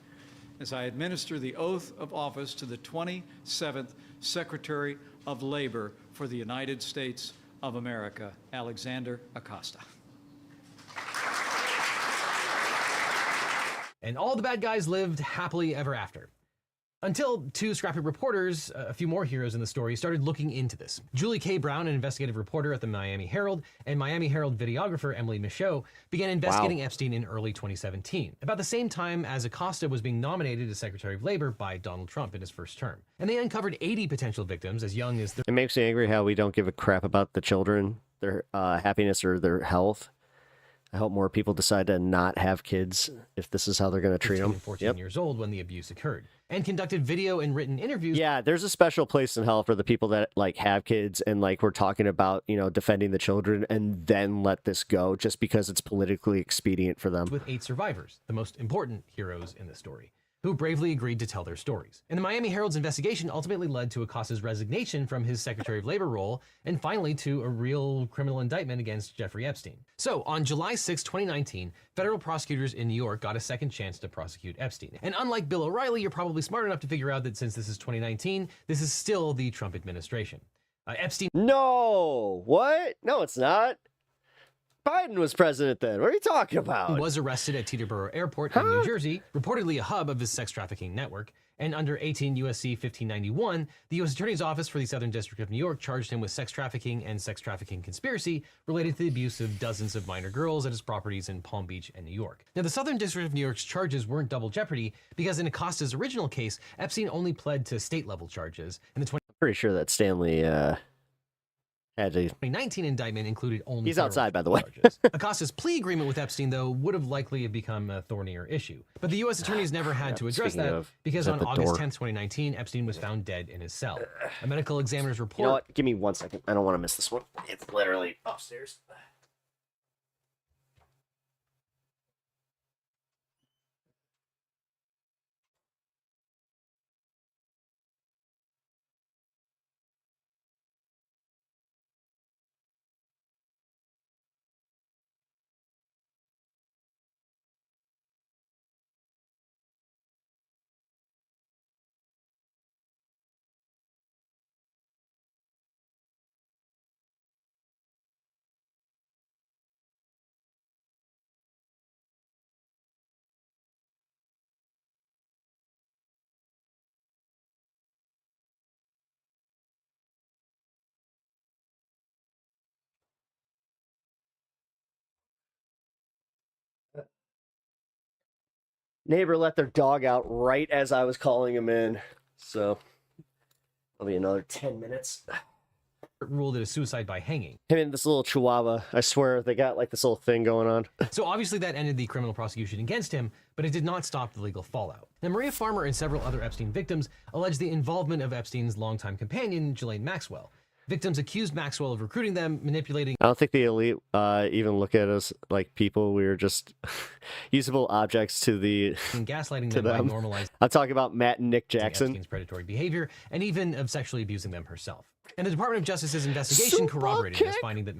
as I administer the oath of office to the 27th Secretary of Labor for the United States of America, Alexander Acosta. And all the bad guys lived happily ever after. Until two scrappy reporters, a few more heroes in the story, started looking into this. Julie K. Brown, an investigative reporter at the Miami Herald, and Miami Herald videographer Emily Michaud began investigating Epstein in early 2017, about the same time as Acosta was being nominated as Secretary of Labor by Donald Trump in his first term. And they uncovered 80 potential victims as young as... It makes me angry how we don't give a crap about the children, their happiness or their health. I hope more people decide to not have kids if this is how they're going to treat them. 14 years old when the abuse occurred, and conducted video and written interviews. Yeah, there's a special place in hell for the people that like have kids and like we're talking about, you know, defending the children and then let this go just because it's politically expedient for them. With 8 survivors, the most important heroes in the story, who bravely agreed to tell their stories. And the Miami Herald's investigation ultimately led to Acosta's resignation from his Secretary of Labor role, and finally to a real criminal indictment against Jeffrey Epstein. So on July 6, 2019, federal prosecutors in New York got a second chance to prosecute Epstein. And unlike Bill O'Reilly, you're probably smart enough to figure out that since this is 2019, this is still the Trump administration. Epstein... No! What? No, it's not. Biden was president then. What are you talking about? Was arrested at Teterboro Airport in New Jersey, reportedly a hub of his sex trafficking network. And under 18 U.S.C. 1591, the U.S. Attorney's Office for the Southern District of New York charged him with sex trafficking and sex trafficking conspiracy related to the abuse of dozens of minor girls at his properties in Palm Beach and New York. Now, the Southern District of New York's charges weren't double jeopardy because in Acosta's original case, Epstein only pled to state-level charges. And the I'm pretty sure that Stanley had to... 2019 indictment included only... He's outside, by the way. Charges. Acosta's plea agreement with Epstein, though, would have likely become a thornier issue. But the U.S. attorneys never had to address that because on August 10th, 2019, Epstein was found dead in his cell. A medical examiner's report... You know what? Give me 1 second. I don't want to miss this one. It's literally upstairs. Neighbor let their dog out right as I was calling him in. So it'll be another 10 minutes. Ruled it a suicide by hanging. Him and this little chihuahua, I swear, they got like this little thing going on. So obviously that ended the criminal prosecution against him, but it did not stop the legal fallout. Now, Maria Farmer and several other Epstein victims alleged the involvement of Epstein's longtime companion, Ghislaine Maxwell. Victims accused Maxwell of recruiting them, manipulating... I don't think the elite even look at us like people. We're just usable objects to the... gaslighting them by normalizing... I'm talking about Matt and Nick Jackson. Epstein's predatory behavior, and even of sexually abusing them herself. And the Department of Justice's investigation corroborated this, finding that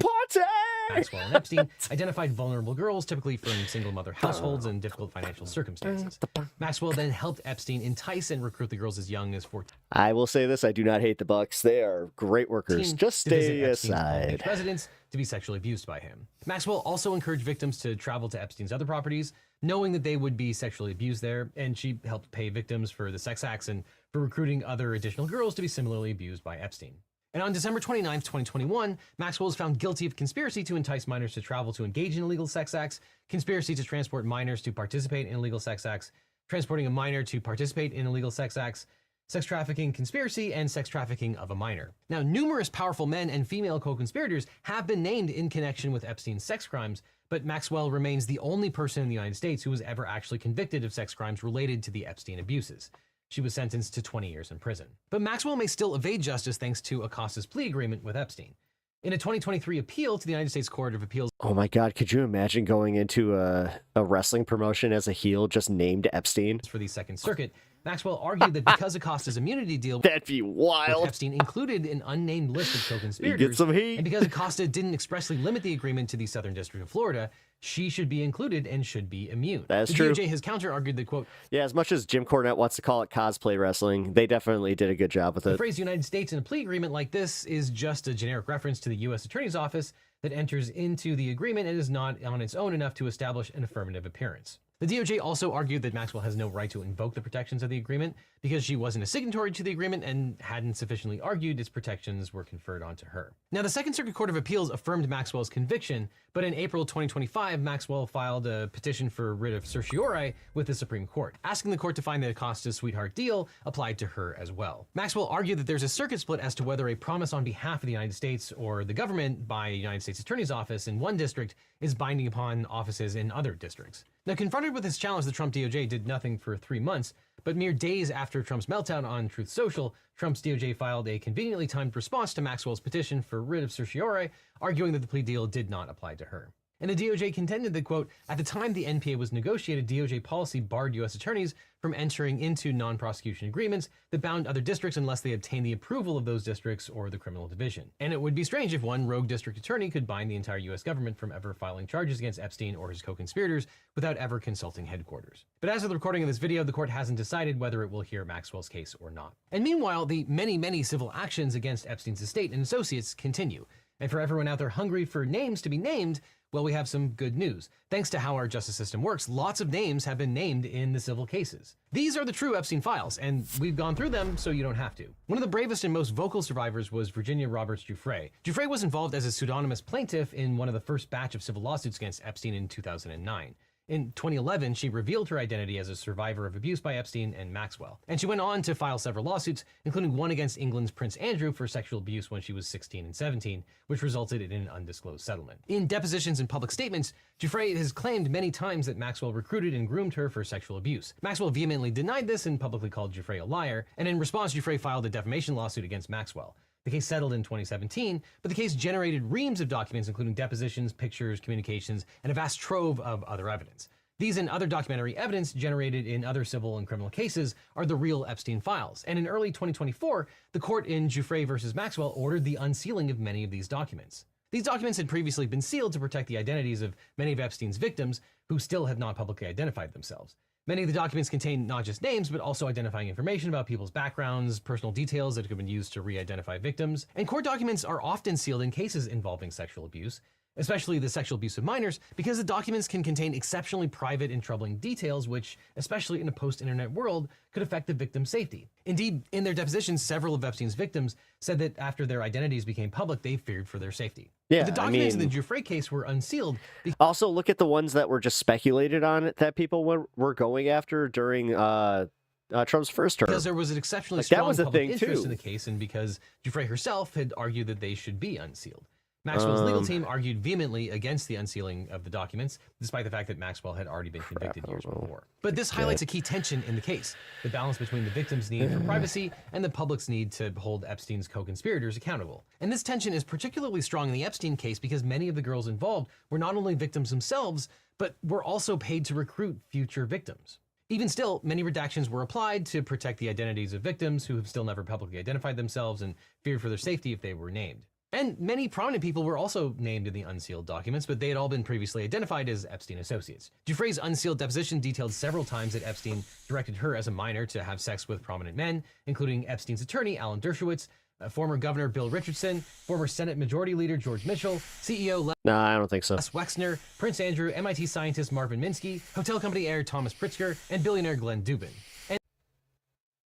Maxwell and Epstein identified vulnerable girls, typically from single-mother households and difficult financial circumstances. Maxwell then helped Epstein entice and recruit the girls as young as 14. I will say this, I do not hate the Bucks. They are great workers. Just stay aside. Residents to be sexually abused by him. Maxwell also encouraged victims to travel to Epstein's other properties, knowing that they would be sexually abused there, and she helped pay victims for the sex acts and for recruiting other additional girls to be similarly abused by Epstein. And on December 29th, 2021, Maxwell was found guilty of conspiracy to entice minors to travel to engage in illegal sex acts, conspiracy to transport minors to participate in illegal sex acts, transporting a minor to participate in illegal sex acts, sex trafficking conspiracy, and sex trafficking of a minor. Now, numerous powerful men and female co-conspirators have been named in connection with Epstein's sex crimes, but Maxwell remains the only person in the United States who was ever actually convicted of sex crimes related to the Epstein abuses. She was sentenced to 20 years in prison. But Maxwell may still evade justice thanks to Acosta's plea agreement with Epstein. In a 2023 appeal to the United States Court of Appeals... Oh my God, could you imagine going into a wrestling promotion as a heel just named Epstein? ...for the Second Circuit, Maxwell argued that because Acosta's immunity deal... That'd be wild. ...with Epstein included an unnamed list of co-conspirators, get some heat. and because Acosta didn't expressly limit the agreement to the Southern District of Florida, she should be included and should be immune. That's the true. DOJ has counter-argued that, quote... Yeah, as much as Jim Cornette wants to call it cosplay wrestling, they definitely did a good job with The it. phrase United States in a plea agreement like this is just a generic reference to the U.S. Attorney's Office that enters into the agreement and is not on its own enough to establish an affirmative appearance. The DOJ also argued that Maxwell has no right to invoke the protections of the agreement because she wasn't a signatory to the agreement and hadn't sufficiently argued its protections were conferred onto her. Now, the Second Circuit Court of Appeals affirmed Maxwell's conviction, but in April 2025, Maxwell filed a petition for writ of certiorari with the Supreme Court, asking the court to find that Acosta's sweetheart deal applied to her as well. Maxwell argued that there's a circuit split as to whether a promise on behalf of the United States or the government by a United States Attorney's Office in one district is binding upon offices in other districts. Now, confronted with this challenge, the Trump DOJ did nothing for 3 months, but mere days after Trump's meltdown on Truth Social, Trump's DOJ filed a conveniently timed response to Maxwell's petition for writ of certiorari, arguing that the plea deal did not apply to her. And the DOJ contended that, quote, at the time the NPA was negotiated, DOJ policy barred U.S. attorneys from entering into non-prosecution agreements that bound other districts unless they obtained the approval of those districts or the criminal division. And it would be strange if one rogue district attorney could bind the entire U.S. government from ever filing charges against Epstein or his co-conspirators without ever consulting headquarters. But as of the recording of this video, the court hasn't decided whether it will hear Maxwell's case or not. And meanwhile, the many civil actions against Epstein's estate and associates continue. And for everyone out there hungry for names to be named, well, we have some good news. Thanks to how our justice system works, lots of names have been named in the civil cases. These are the true Epstein files, and we've gone through them so you don't have to. One of the bravest and most vocal survivors was Virginia Roberts Giuffre. Giuffre was involved as a pseudonymous plaintiff in one of the first batch of civil lawsuits against Epstein in 2009. In 2011, she revealed her identity as a survivor of abuse by Epstein and Maxwell. And she went on to file several lawsuits, including one against England's Prince Andrew for sexual abuse when she was 16 and 17, which resulted in an undisclosed settlement. In depositions and public statements, Giuffre has claimed many times that Maxwell recruited and groomed her for sexual abuse. Maxwell vehemently denied this and publicly called Giuffre a liar, and in response, Giuffre filed a defamation lawsuit against Maxwell. The case settled in 2017, but the case generated reams of documents, including depositions, pictures, communications, and a vast trove of other evidence. These and other documentary evidence generated in other civil and criminal cases are the real Epstein files. And in early 2024, the court in Giuffre versus Maxwell ordered the unsealing of many of these documents. These documents had previously been sealed to protect the identities of many of Epstein's victims who still have not publicly identified themselves. Many of the documents contain not just names, but also identifying information about people's backgrounds, personal details that could have been used to re-identify victims. And court documents are often sealed in cases involving sexual abuse, especially the sexual abuse of minors, because the documents can contain exceptionally private and troubling details, which, especially in a post-internet world, could affect the victim's safety. Indeed, in their depositions, several of Epstein's victims said that after their identities became public, they feared for their safety. Yeah, but the documents in the Giuffre case were unsealed. Also, look at the ones that were just speculated on that people were going after during Trump's first term. Because there was an exceptionally that strong was a public thing interest too. in the case, and because Giuffre herself had argued that they should be unsealed. Maxwell's legal team argued vehemently against the unsealing of the documents, despite the fact that Maxwell had already been convicted years before. But this highlights a key tension in the case, the balance between the victim's need for privacy and the public's need to hold Epstein's co-conspirators accountable. And this tension is particularly strong in the Epstein case because many of the girls involved were not only victims themselves, but were also paid to recruit future victims. Even still, many redactions were applied to protect the identities of victims who have still never publicly identified themselves and feared for their safety if they were named. And many prominent people were also named in the unsealed documents, but they had all been previously identified as Epstein associates. Giuffre's unsealed deposition detailed several times that Epstein directed her as a minor to have sex with prominent men, including Epstein's attorney, Alan Dershowitz, former Governor Bill Richardson, former Senate Majority Leader George Mitchell, CEO No, I don't think so. Les Wexner, Prince Andrew, MIT scientist Marvin Minsky, hotel company heir Thomas Pritzker, and billionaire Glenn Dubin. And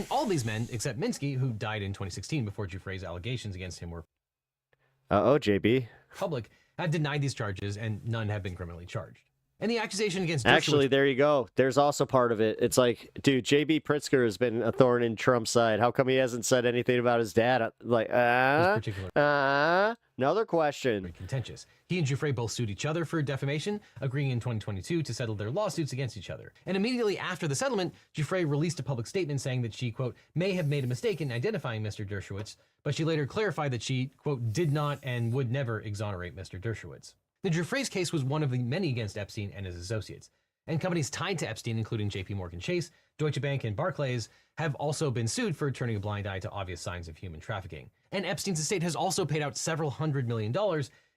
all these men, except Minsky, who died in 2016 before Giuffre's allegations against him were JB. public, have denied these charges and none have been criminally charged. And the accusation against Actually, there you go. There's also part of it. It's like, dude, J.B. Pritzker has been a thorn in Trump's side. How come he hasn't said anything about his dad? Like, another question. Contentious. He and Giuffre both sued each other for defamation, agreeing in 2022 to settle their lawsuits against each other. And immediately after the settlement, Giuffre released a public statement saying that she, quote, may have made a mistake in identifying Mr. Dershowitz, but she later clarified that she, quote, did not and would never exonerate Mr. Dershowitz. The Giuffre's case was one of the many against Epstein and his associates. And companies tied to Epstein, including JP Morgan Chase, Deutsche Bank, and Barclays, have also been sued for turning a blind eye to obvious signs of human trafficking. And Epstein's estate has also paid out several $100 million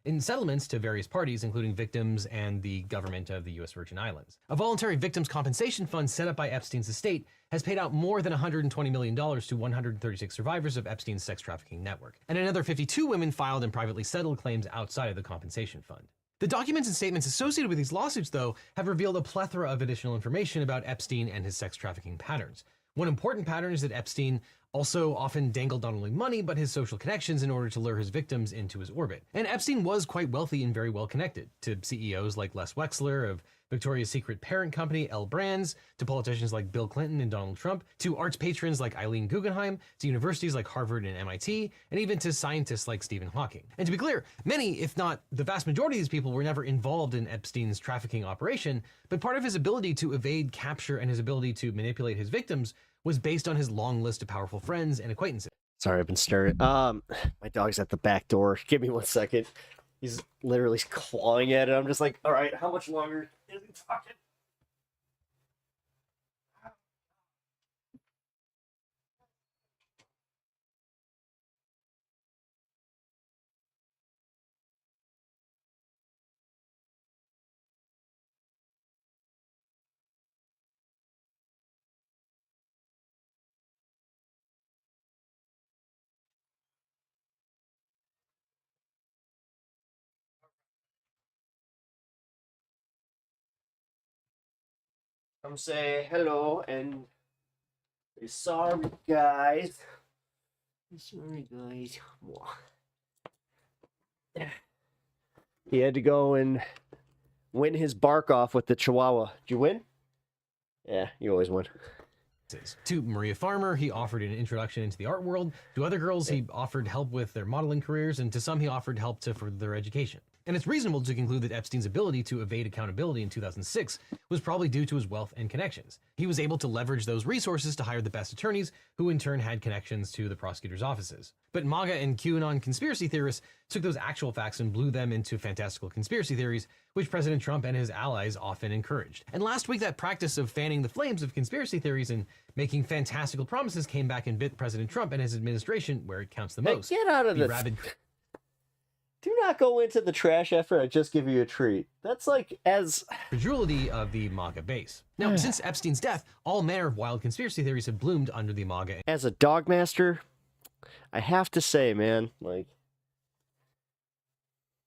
in settlements to various parties, including victims and the government of the U.S. Virgin Islands. A voluntary victims compensation fund set up by Epstein's estate has paid out more than $120 million to 136 survivors of Epstein's sex trafficking network. And another 52 women filed and privately settled claims outside of the compensation fund. The documents and statements associated with these lawsuits, though, have revealed a plethora of additional information about Epstein and his sex trafficking patterns. One important pattern is that Epstein also often dangled not only money, but his social connections in order to lure his victims into his orbit. And Epstein was quite wealthy and very well connected to CEOs like Les Wexler of Victoria's Secret parent company, L Brands, to politicians like Bill Clinton and Donald Trump, to arts patrons like Eileen Guggenheim, to universities like Harvard and MIT, and even to scientists like Stephen Hawking. And to be clear, many, if not the vast majority of these people, were never involved in Epstein's trafficking operation, but part of his ability to evade capture and his ability to manipulate his victims was based on his long list of powerful friends and acquaintances. Sorry, I've been staring. My dog's at the back door. Give me 1 second. He's literally clawing at it. I'm just like, all right, how much longer is he talking? Come say hello and say sorry, guys. Sorry, guys. He had to go and win his bark off with the Chihuahua. Did you win? Yeah, you always win. To Maria Farmer, he offered an introduction into the art world. To other girls, he offered help with their modeling careers, and to some, he offered help to further their education. And it's reasonable to conclude that Epstein's ability to evade accountability in 2006 was probably due to his wealth and connections. He was able to leverage those resources to hire the best attorneys, who in turn had connections to the prosecutor's offices. But MAGA and QAnon conspiracy theorists took those actual facts and blew them into fantastical conspiracy theories, which President Trump and his allies often encouraged. And last week, that practice of fanning the flames of conspiracy theories and making fantastical promises came back and bit President Trump and his administration where it counts the most. Get out of this. Do not go into the trash after I just give you a treat. That's like as credulity of the MAGA base. Now, since Epstein's death, all manner of wild conspiracy theories have bloomed under the MAGA. As a dog master, I have to say, man, like,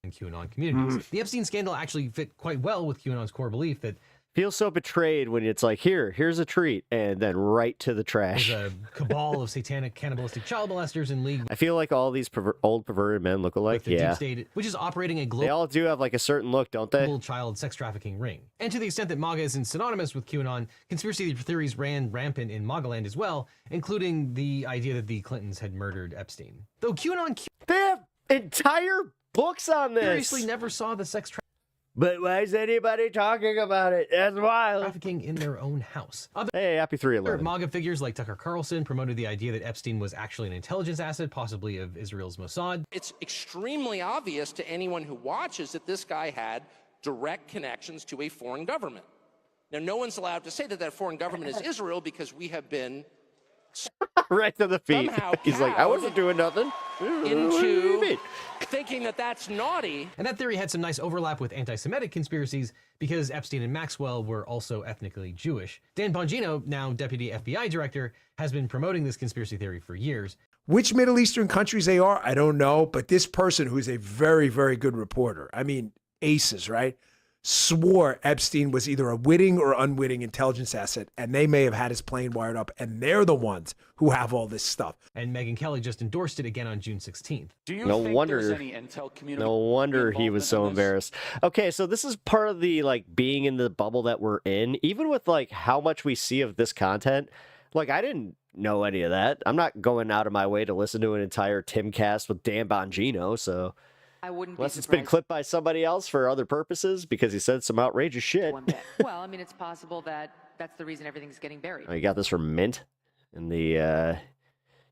and QAnon communities. The Epstein scandal actually fit quite well with QAnon's core belief that feels so betrayed when it's like, here's a treat, and then right to the trash. There's a cabal of satanic cannibalistic child molesters in league. I feel like all these old perverted men look alike. The Deep State, which is operating a global. They all do have like a certain look, don't they? Child sex trafficking ring. And to the extent that MAGA isn't synonymous with QAnon, conspiracy theories ran rampant in MAGA land as well, including the idea that the Clintons had murdered Epstein. Though QAnon, they have entire books on this. Seriously, never saw the sex trafficking. But why is anybody talking about it? That's wild. Trafficking in their own house. Hey, happy 3/11. MAGA figures like Tucker Carlson promoted the idea that Epstein was actually an intelligence asset, possibly of Israel's Mossad. It's extremely obvious to anyone who watches that this guy had direct connections to a foreign government. Now, no one's allowed to say that that foreign government is Israel because we have been right to the feet. He's like, I wasn't doing nothing. Into thinking that that's naughty. And that theory had some nice overlap with anti-Semitic conspiracies because Epstein and Maxwell were also ethnically Jewish. Dan Bongino, now deputy FBI director, has been promoting this conspiracy theory for years. Which Middle Eastern countries they are, I don't know. But this person, who's a very, very good reporter, I mean, aces, right? swore Epstein was either a witting or unwitting intelligence asset, and they may have had his plane wired up, and they're the ones who have all this stuff. And Megyn Kelly just endorsed it again on June 16th. Do you No think wonder- there's any intel community? No wonder he was so embarrassed. Okay, so this is part of the like being in the bubble that we're in. Even with like how much we see of this content, like I didn't know any of that. I'm not going out of my way to listen to an entire Timcast with Dan Bongino, so I wouldn't unless be it's been surprised. clipped by somebody else for other purposes because he said some outrageous shit. Well, I mean, it's possible that that's the reason everything's getting buried. I got this from Mint in the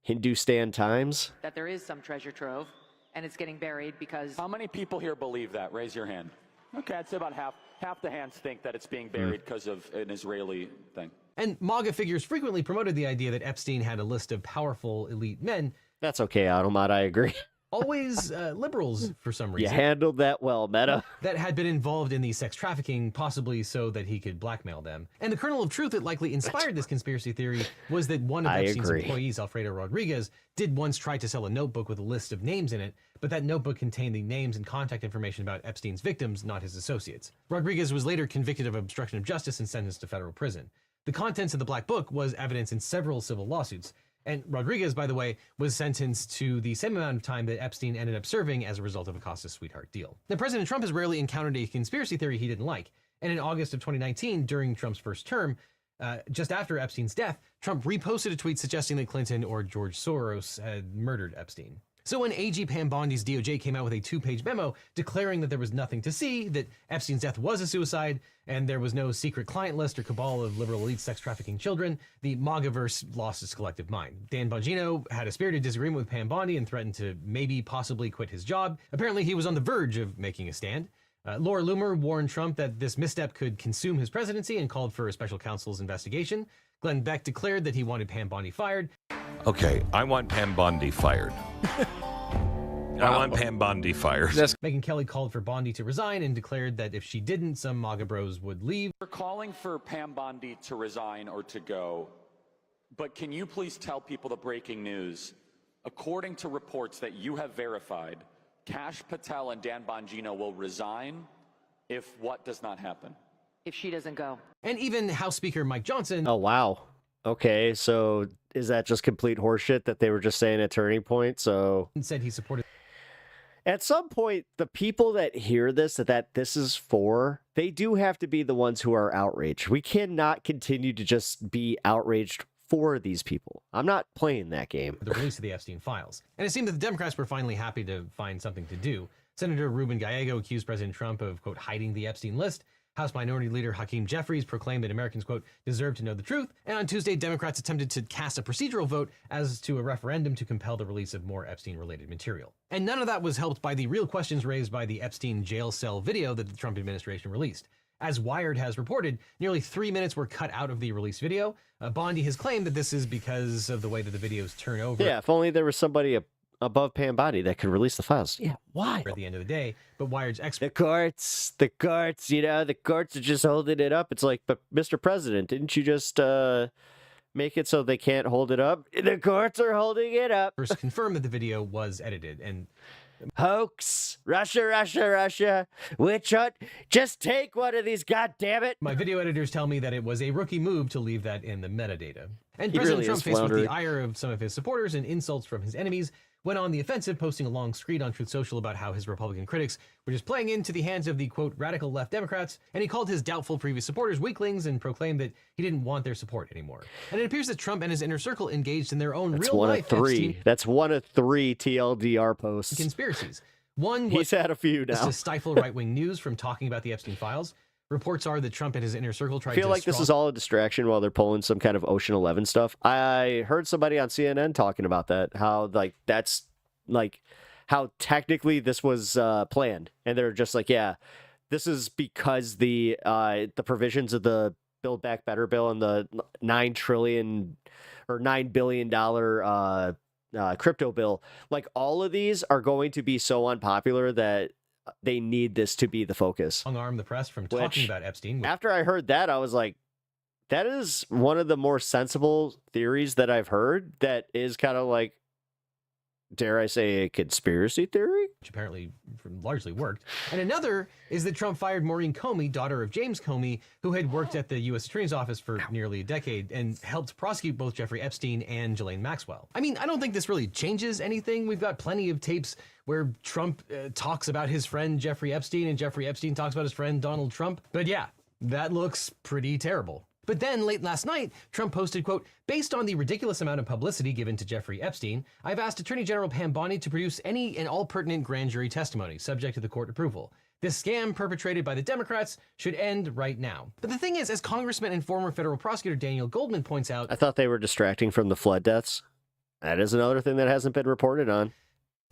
Hindustan Times. That there is some treasure trove, and it's getting buried because. How many people here believe that? Raise your hand. Okay, I'd say about half the hands think that it's being buried because of an Israeli thing. And MAGA figures frequently promoted the idea that Epstein had a list of powerful elite men. That's okay, Automat, I agree. Always liberals for some You reason. handled that well, Meta. That had been involved in the sex trafficking, possibly so that he could blackmail them. And the kernel of truth that likely inspired this conspiracy theory was that one of I Epstein's agree. employees, Alfredo Rodriguez, did once try to sell a notebook with a list of names in it, but that notebook contained the names and contact information about Epstein's victims, not his associates. Rodriguez was later convicted of obstruction of justice and sentenced to federal prison. The contents of the black book was evidence in several civil lawsuits. And Rodriguez, by the way, was sentenced to the same amount of time that Epstein ended up serving as a result of Acosta's sweetheart deal. Now, President Trump has rarely encountered a conspiracy theory he didn't like. And in August of 2019, during Trump's first term, just after Epstein's death, Trump reposted a tweet suggesting that Clinton or George Soros had murdered Epstein. So when AG Pam Bondi's DOJ came out with a 2-page memo declaring that there was nothing to see, that Epstein's death was a suicide, and there was no secret client list or cabal of liberal elite sex trafficking children, the MAGAverse lost its collective mind. Dan Bongino had a spirited disagreement with Pam Bondi and threatened to possibly quit his job. Apparently, he was on the verge of making a stand. Laura Loomer warned Trump that this misstep could consume his presidency and called for a special counsel's investigation. Glenn Beck declared that he wanted Pam Bondi fired. Okay, I want Pam Bondi fired. I want Pam Bondi fired. Megyn Kelly called for Bondi to resign and declared that if she didn't, some MAGA bros would leave. We're calling for Pam Bondi to resign or to go, but can you please tell people the breaking news? According to reports that you have verified, Kash Patel and Dan Bongino will resign if what does not happen? If she doesn't go. And even House Speaker Mike Johnson. Oh, wow. Okay, so is that just complete horseshit that they were just saying at Turning Point? So said he supported. At some point, the people that hear this, that this is for, they do have to be the ones who are outraged. We cannot continue to just be outraged for these people. I'm not playing that game. The release of the Epstein files. And it seemed that the Democrats were finally happy to find something to do. Senator Ruben Gallego accused President Trump of, quote, hiding the Epstein list. House Minority Leader Hakeem Jeffries proclaimed that Americans, quote, deserve to know the truth. And on Tuesday, Democrats attempted to cast a procedural vote as to a referendum to compel the release of more Epstein-related material. And none of that was helped by the real questions raised by the Epstein jail cell video that the Trump administration released. As Wired has reported, nearly 3 minutes were cut out of the released video. Bondi has claimed that this is because of the way that the videos turn over. Yeah, if only there was somebody above Pam Bondi that could release the files. Yeah, why? At the end of the day, but Wired's expert. The courts, you know, the courts are just holding it up. It's like, but Mr. President, didn't you just make it so they can't hold it up? The courts are holding it up. First confirmed that the video was edited and hoax. Russia. Witch hunt. Just take one of these, goddammit. My video editors tell me that it was a rookie move to leave that in the metadata. And He President really Trump, is faced with floundering. the ire of some of his supporters and insults from his enemies, went on the offensive, posting a long screed on Truth Social about how his Republican critics were just playing into the hands of the, quote, radical left Democrats, and he called his doubtful previous supporters weaklings and proclaimed that he didn't want their support anymore. And it appears that Trump and his inner circle engaged in their own That's real-life That's one of three TLDR posts. conspiracies. One was He's had a few now. to stifle right-wing news from talking about the Epstein files. Reports are that Trump and his inner circle tried I feel to like this is all a distraction while they're pulling some kind of Ocean 11 stuff. I heard somebody on CNN talking about that, how like that's like how technically this was planned, and they're just like, yeah, this is because the provisions of the Build Back Better bill and the $9 billion crypto bill, like all of these are going to be so unpopular that they need this to be the focus. Long-arm the press from talking about Epstein. After I heard that, I was like, that is one of the more sensible theories that I've heard that is kind of like dare I say, a conspiracy theory? Which apparently largely worked. And another is that Trump fired Maureen Comey, daughter of James Comey, who had worked at the U.S. Attorney's Office for nearly a decade and helped prosecute both Jeffrey Epstein and Ghislaine Maxwell. I mean, I don't think this really changes anything. We've got plenty of tapes where Trump talks about his friend Jeffrey Epstein and Jeffrey Epstein talks about his friend Donald Trump. But yeah, that looks pretty terrible. But then, late last night, Trump posted, quote, "Based on the ridiculous amount of publicity given to Jeffrey Epstein, I've asked Attorney General Pam Bondi to produce any and all pertinent grand jury testimony, subject to the court approval. This scam perpetrated by the Democrats should end right now." But the thing is, as Congressman and former federal prosecutor Daniel Goldman points out... I thought they were distracting from the flood deaths. That is another thing that hasn't been reported on.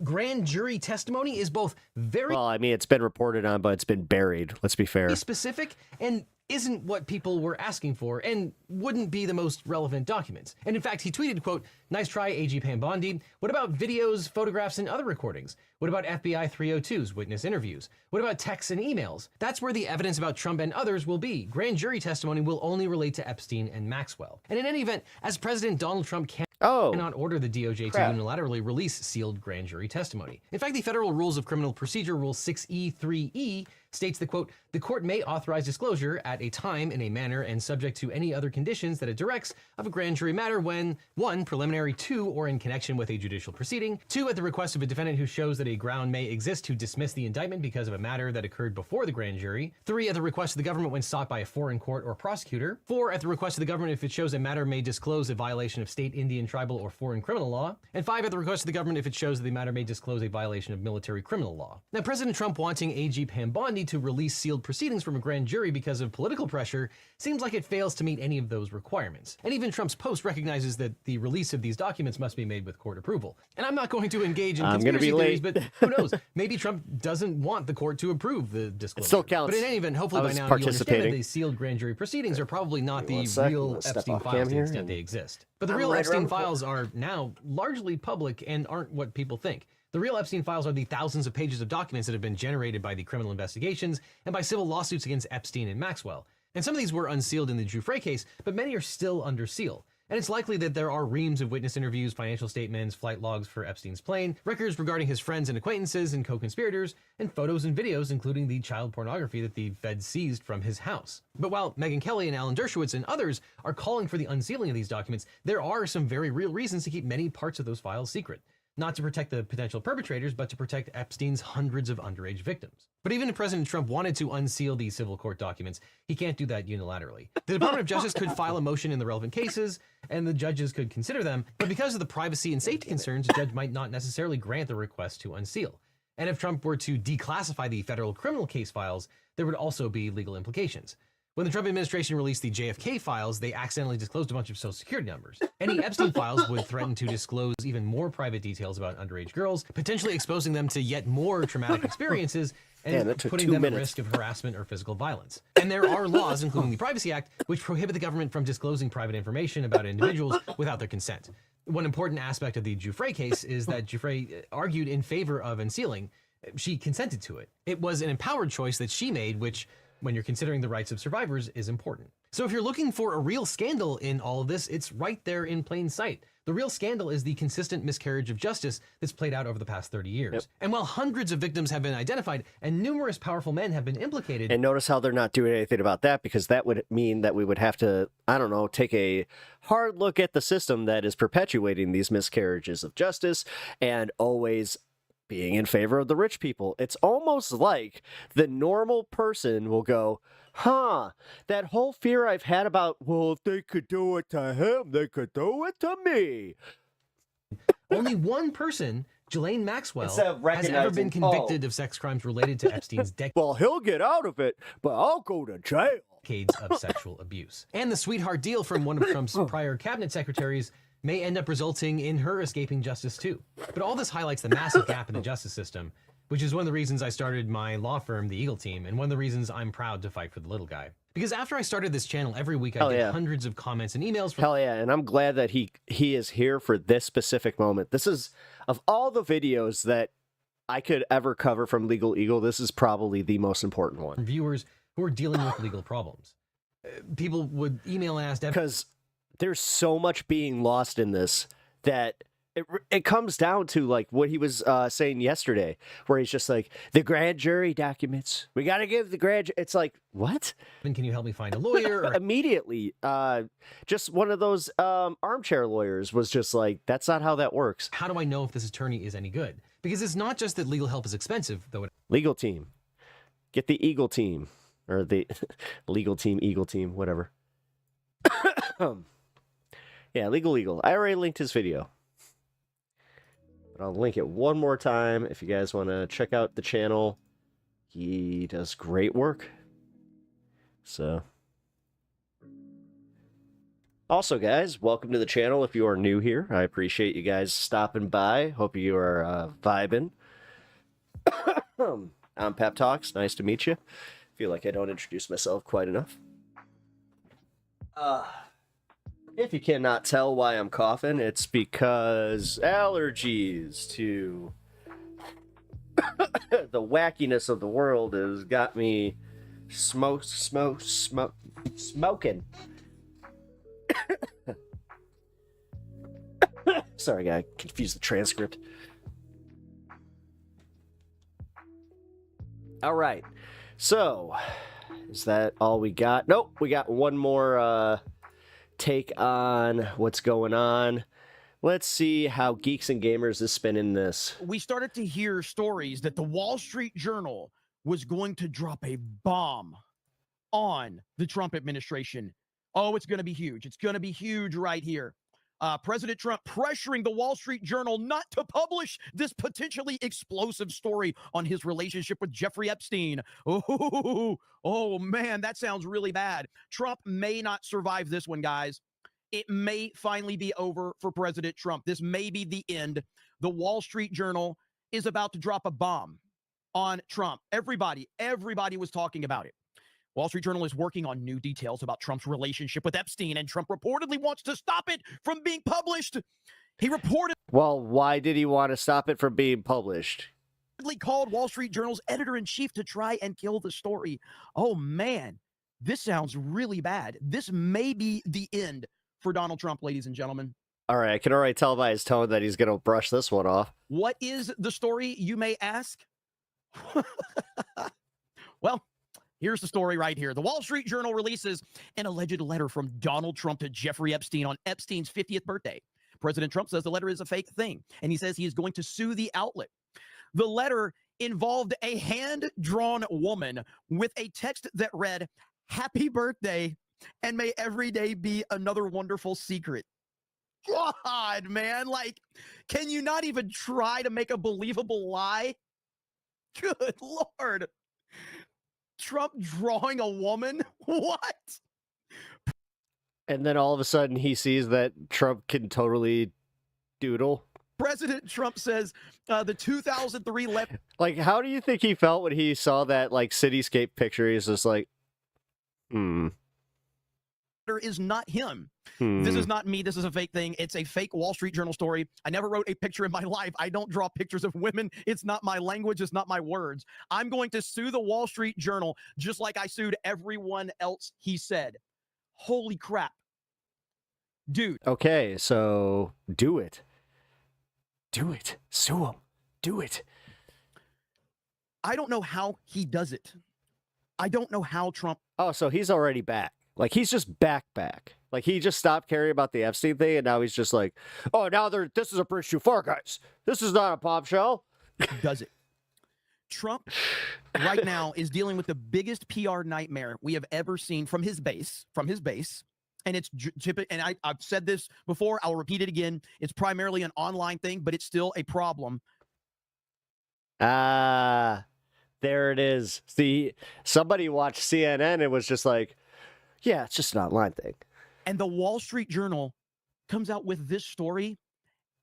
Grand jury testimony is both very... Well, I mean, it's been reported on, but it's been buried. Let's be fair. ...specific and isn't what people were asking for and wouldn't be the most relevant documents. And in fact, he tweeted, quote, "Nice try, AG Pam Bondi. What about videos, photographs, and other recordings? What about FBI 302's witness interviews? What about texts and emails? That's where the evidence about Trump and others will be. Grand jury testimony will only relate to Epstein and Maxwell." And in any event, as President Donald Trump cannot order the DOJ to unilaterally release sealed grand jury testimony. In fact, the Federal Rules of Criminal Procedure, Rule 6E3E, states that, quote, "The court may authorize disclosure at a time, in a manner, and subject to any other conditions that it directs of a grand jury matter when, 1, preliminary to or in connection with a judicial proceeding, 2, at the request of a defendant who shows that a ground may exist to dismiss the indictment because of a matter that occurred before the grand jury, 3, at the request of the government when sought by a foreign court or prosecutor, 4, at the request of the government if it shows a matter may disclose a violation of state, Indian, tribal, or foreign criminal law, and 5, at the request of the government if it shows that the matter may disclose a violation of military criminal law." Now, President Trump wanting AG Pam Bondi to release sealed proceedings from a grand jury because of political pressure seems like it fails to meet any of those requirements. And even Trump's post recognizes that the release of these documents must be made with court approval. And I'm not going to engage in conspiracy theories, but who knows? Maybe Trump doesn't want the court to approve the disclosure. It still counts. But in any event, hopefully by now you understand that the sealed grand jury proceedings are probably not the real Epstein files to the extent they exist. But the real Epstein files are now largely public and aren't what people think. The real Epstein files are the thousands of pages of documents that have been generated by the criminal investigations and by civil lawsuits against Epstein and Maxwell. And some of these were unsealed in the Giuffre case, but many are still under seal. And it's likely that there are reams of witness interviews, financial statements, flight logs for Epstein's plane, records regarding his friends and acquaintances and co-conspirators, and photos and videos, including the child pornography that the Fed seized from his house. But while Megyn Kelly and Alan Dershowitz and others are calling for the unsealing of these documents, there are some very real reasons to keep many parts of those files secret. Not to protect the potential perpetrators, but to protect Epstein's hundreds of underage victims. But even if President Trump wanted to unseal these civil court documents, he can't do that unilaterally. The Department of Justice could file a motion in the relevant cases, and the judges could consider them, but because of the privacy and safety concerns, a judge might not necessarily grant the request to unseal. And if Trump were to declassify the federal criminal case files, there would also be legal implications. When the Trump administration released the JFK files, they accidentally disclosed a bunch of social security numbers. Any Epstein files would threaten to disclose even more private details about underage girls, potentially exposing them to yet more traumatic experiences and putting them at risk of harassment or physical violence. And there are laws, including the Privacy Act, which prohibit the government from disclosing private information about individuals without their consent. One important aspect of the Giuffre case is that Giuffre argued in favor of unsealing. She consented to it. It was an empowered choice that she made, which, when you're considering the rights of survivors, is important. So if you're looking for a real scandal in all of this, it's right there in plain sight. The real scandal is the consistent miscarriage of justice that's played out over the past 30 years. Yep. And while hundreds of victims have been identified and numerous powerful men have been implicated... And notice how they're not doing anything about that, because that would mean that we would have to, I don't know, take a hard look at the system that is perpetuating these miscarriages of justice and always being in favor of the rich people. It's almost like the normal person will go, that whole fear I've had about, well, if they could do it to him, they could do it to me. Only one person, Ghislaine Maxwell, has ever been convicted of sex crimes related to Epstein's decades. Well, he'll get out of it, but I'll go to jail. Decades of sexual abuse. And the sweetheart deal from one of Trump's prior cabinet secretaries may end up resulting in her escaping justice too. But all this highlights the massive gap in the justice system, which is one of the reasons I started my law firm, the Eagle Team, and one of the reasons I'm proud to fight for the little guy. Because after I started this channel, every week I get hundreds of comments and emails from... Hell yeah, and I'm glad that he is here for this specific moment. This is, of all the videos that I could ever cover from Legal Eagle, this is probably the most important one. Viewers who are dealing with legal problems. People would email and ask... Because there's so much being lost in this that it comes down to like what he was saying yesterday, where he's just like, the grand jury documents. We got to give the grand. It's like, what? And can you help me find a lawyer? Or... Immediately, just one of those armchair lawyers was just like, that's not how that works. How do I know if this attorney is any good? Because it's not just that legal help is expensive, though. Legal team, get the Eagle team, or the legal team, Eagle team, whatever. Yeah, Legal Eagle. I already linked his video. But I'll link it one more time if you guys want to check out the channel. He does great work. So. Also, guys, welcome to the channel if you are new here. I appreciate you guys stopping by. Hope you are vibing. I'm Pep Talks. Nice to meet you. Feel like I don't introduce myself quite enough. If you cannot tell why I'm coughing, it's because allergies to the wackiness of the world has got me smoking. Sorry, I confused the transcript. All right. So, is that all we got? Nope, we got one more take on what's going on. Let's see how Geeks and Gamers is spinning this. We started to hear stories that the Wall Street Journal was going to drop a bomb on the Trump administration. Oh, it's going to be huge. It's going to be huge right here. President Trump pressuring the Wall Street Journal not to publish this potentially explosive story on his relationship with Jeffrey Epstein. Oh, man, that sounds really bad. Trump may not survive this one, guys. It may finally be over for President Trump. This may be the end. The Wall Street Journal is about to drop a bomb on Trump. Everybody was talking about it. Wall Street Journal is working on new details about Trump's relationship with Epstein, and Trump reportedly wants to stop it from being published. He reported... Well, why did he want to stop it from being published? Called Wall Street Journal's editor-in-chief to try and kill the story. Oh, man, this sounds really bad. This may be the end for Donald Trump, ladies and gentlemen. All right, I can already tell by his tone that he's going to brush this one off. What is the story, you may ask? Well... here's the story right here. The Wall Street Journal releases an alleged letter from Donald Trump to Jeffrey Epstein on Epstein's 50th birthday. President Trump says the letter is a fake thing, and he says he is going to sue the outlet. The letter involved a hand-drawn woman with a text that read, "Happy birthday, and may every day be another wonderful secret." God, man, like, can you not even try to make a believable lie? Good Lord. Trump drawing a woman? What? And then all of a sudden he sees that Trump can totally doodle. President Trump says the 2003 letter. Like, how do you think he felt when he saw that, like, cityscape picture? He's just like, is not him. This is not me. This is a fake thing. It's a fake Wall Street Journal story. I never wrote a picture in my life. I don't draw pictures of women. It's not my language. It's not my words. I'm going to sue the Wall Street Journal just like I sued everyone else, he said. Holy crap. Dude. Okay, so do it. Do it. Sue him. Do it. I don't know how he does it. I don't know how Trump... Oh, so he's already back. Like, he's just back. Like, he just stopped caring about the Epstein thing, and now he's just like, oh, now this is a bridge too far, guys. This is not a bombshell. Does it? Trump right now is dealing with the biggest PR nightmare we have ever seen from his base. And it's, and I've said this before, I'll repeat it again. It's primarily an online thing, but it's still a problem. There it is. See, somebody watched CNN and was just like, yeah, it's just an online thing. And the Wall Street Journal comes out with this story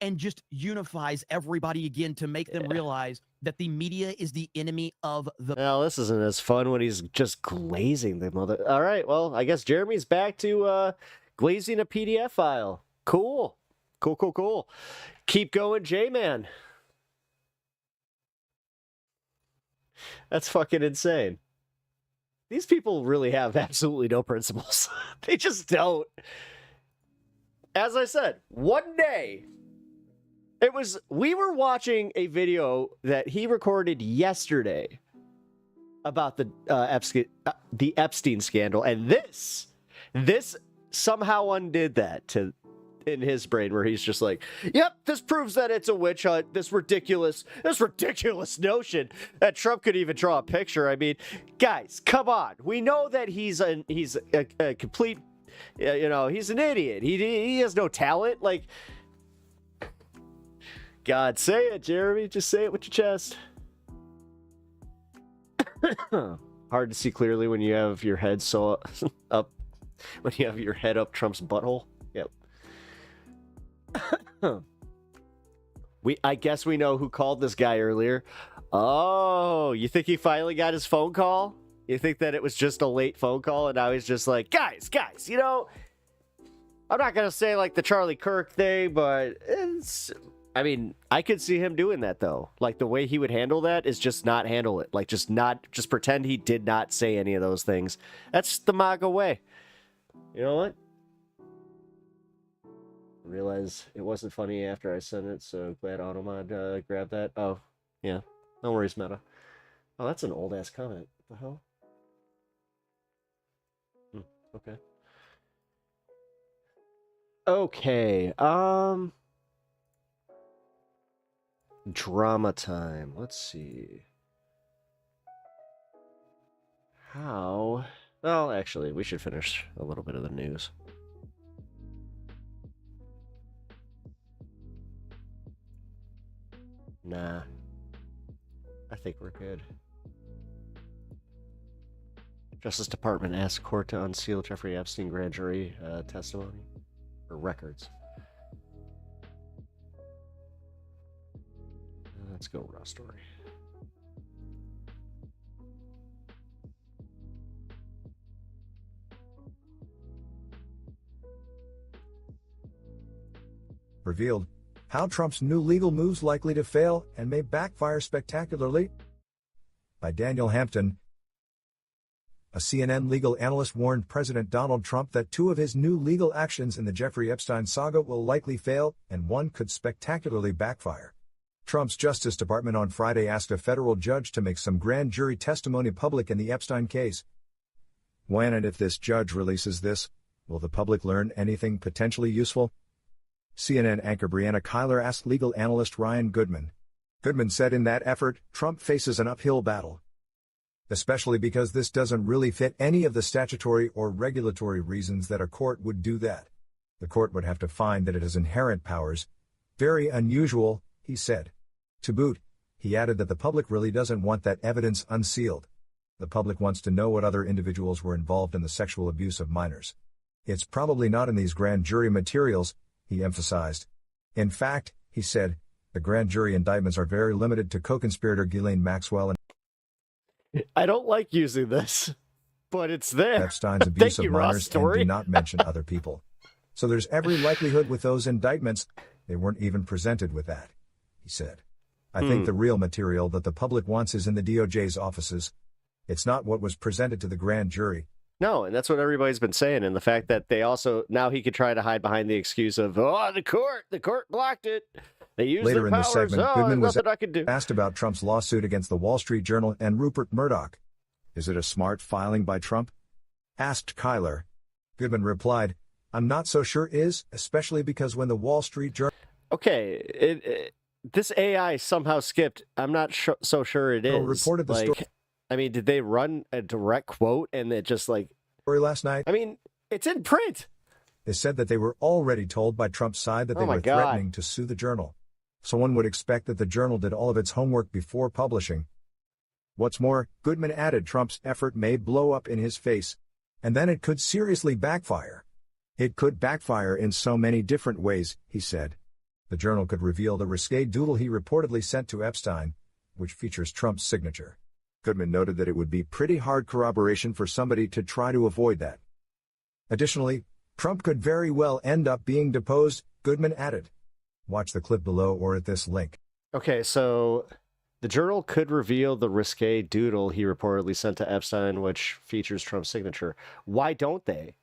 and just unifies everybody again to make them realize that the media is the enemy of the... Well, this isn't as fun when he's just glazing the mother... All right, well, I guess Jeremy's back to glazing a PDF file. Cool. Cool. Keep going, J-Man. That's fucking insane. These people really have absolutely no principles. They just don't. As I said, one day, We were watching a video that he recorded yesterday about the Epstein scandal, and this somehow undid that in his brain, where he's just like, yep, this proves that it's a witch hunt. This ridiculous notion that Trump could even draw a picture. I mean, guys, come on. We know that he's a complete, he's an idiot. He has no talent. Like, God, say it, Jeremy. Just say it with your chest. Hard to see clearly when you have your head so up, when you have your head up Trump's butthole. Yep. I guess we know who called this guy earlier. Oh, you think he finally got his phone call? You think that it was just a late phone call and now he's just like, guys, I'm not going to say like the Charlie Kirk thing, but I could see him doing that though. Like the way he would handle that is just not handle it. Like just pretend he did not say any of those things. That's the MAGA way. You know what? I realized it wasn't funny after I sent it, so glad Automod grabbed that. Oh, yeah. No worries, Meta. Oh, that's an old ass comment. What the hell? Okay. Okay. Drama time. Let's see. Well, actually, we should finish a little bit of the news. Nah. I think we're good. Justice Department asked court to unseal Jeffrey Epstein grand jury testimony or records. Let's go raw story. Revealed how Trump's new legal moves likely to fail and may backfire spectacularly, by Daniel Hampton. A CNN legal analyst warned President Donald Trump that 2 of his new legal actions in the Jeffrey Epstein saga will likely fail, and 1 could spectacularly backfire. Trump's Justice Department on Friday asked a federal judge to make some grand jury testimony public in the Epstein case. When and if this judge releases this, will the public learn anything potentially useful? CNN anchor Brianna Keilar asked legal analyst Ryan Goodman. Goodman said in that effort, Trump faces an uphill battle. Especially because this doesn't really fit any of the statutory or regulatory reasons that a court would do that. The court would have to find that it has inherent powers. Very unusual, he said. To boot, he added that the public really doesn't want that evidence unsealed. The public wants to know what other individuals were involved in the sexual abuse of minors. It's probably not in these grand jury materials, he emphasized. In fact, he said, the grand jury indictments are very limited to co-conspirator Ghislaine Maxwell and I don't like using this, but it's there. Epstein's abuse of minors and do not mention other people. So there's every likelihood with those indictments, they weren't even presented with that, he said. I think the real material that the public wants is in the DOJ's offices. It's not what was presented to the grand jury. No, and that's what everybody's been saying. And the fact that they also, now he could try to hide behind the excuse of, the court blocked it. They used Later their in the powers. segment, Goodman was I could do. asked about Trump's lawsuit against the Wall Street Journal and Rupert Murdoch. Is it a smart filing by Trump? Asked Keilar. Goodman replied, I'm not so sure is, especially because when the Wall Street Journal... Okay, this AI somehow skipped. I'm not so sure it is. Reported the story. I mean, did they run a direct quote and it just like... Story last night? I mean, it's in print. They said that they were already told by Trump's side that they were threatening to sue the journal. So one would expect that the journal did all of its homework before publishing. What's more, Goodman added Trump's effort may blow up in his face, and then it could seriously backfire. It could backfire in so many different ways, he said. The journal could reveal the risque doodle he reportedly sent to Epstein, which features Trump's signature. Goodman noted that it would be pretty hard corroboration for somebody to try to avoid that. Additionally, Trump could very well end up being deposed, Goodman added. Watch the clip below or at this link. Okay, so the journal could reveal the risque doodle he reportedly sent to Epstein, which features Trump's signature. Why don't they?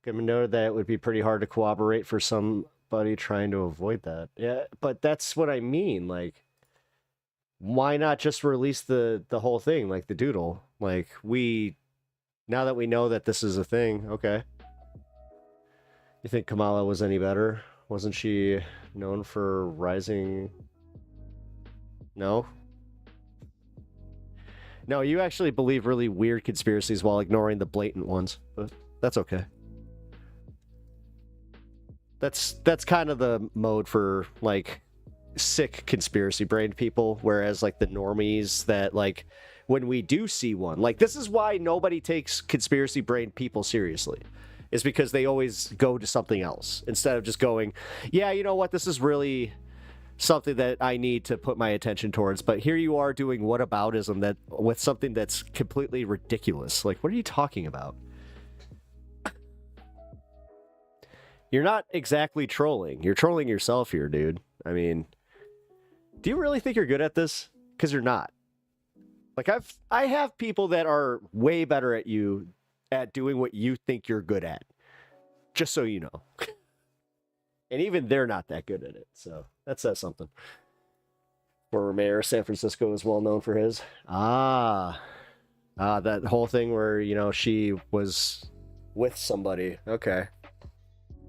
Goodman noted that it would be pretty hard to corroborate for everybody trying to avoid that. Yeah, but that's what I mean. Like, why not just release the whole thing, like the doodle? Like, now that we know that this is a thing, okay. You think Kamala was any better? Wasn't she known for rising? No? No, you actually believe really weird conspiracies while ignoring the blatant ones, but that's okay. That's kind of the mode for, like, sick conspiracy brained people, whereas, like, the normies that, like, when we do see one, like, this is why nobody takes conspiracy brained people seriously, is because they always go to something else instead of just going, yeah, you know what, this is really something that I need to put my attention towards, but here you are doing whataboutism that with something that's completely ridiculous. Like, what are you talking about? You're not exactly trolling. You're trolling yourself here, dude. I mean, do you really think you're good at this? Because you're not. Like, I have people that are way better at you at doing what you think you're good at. Just so you know. And even they're not that good at it. So that says something. Former mayor of San Francisco is well known for his. That whole thing where, you know, she was with somebody. Okay.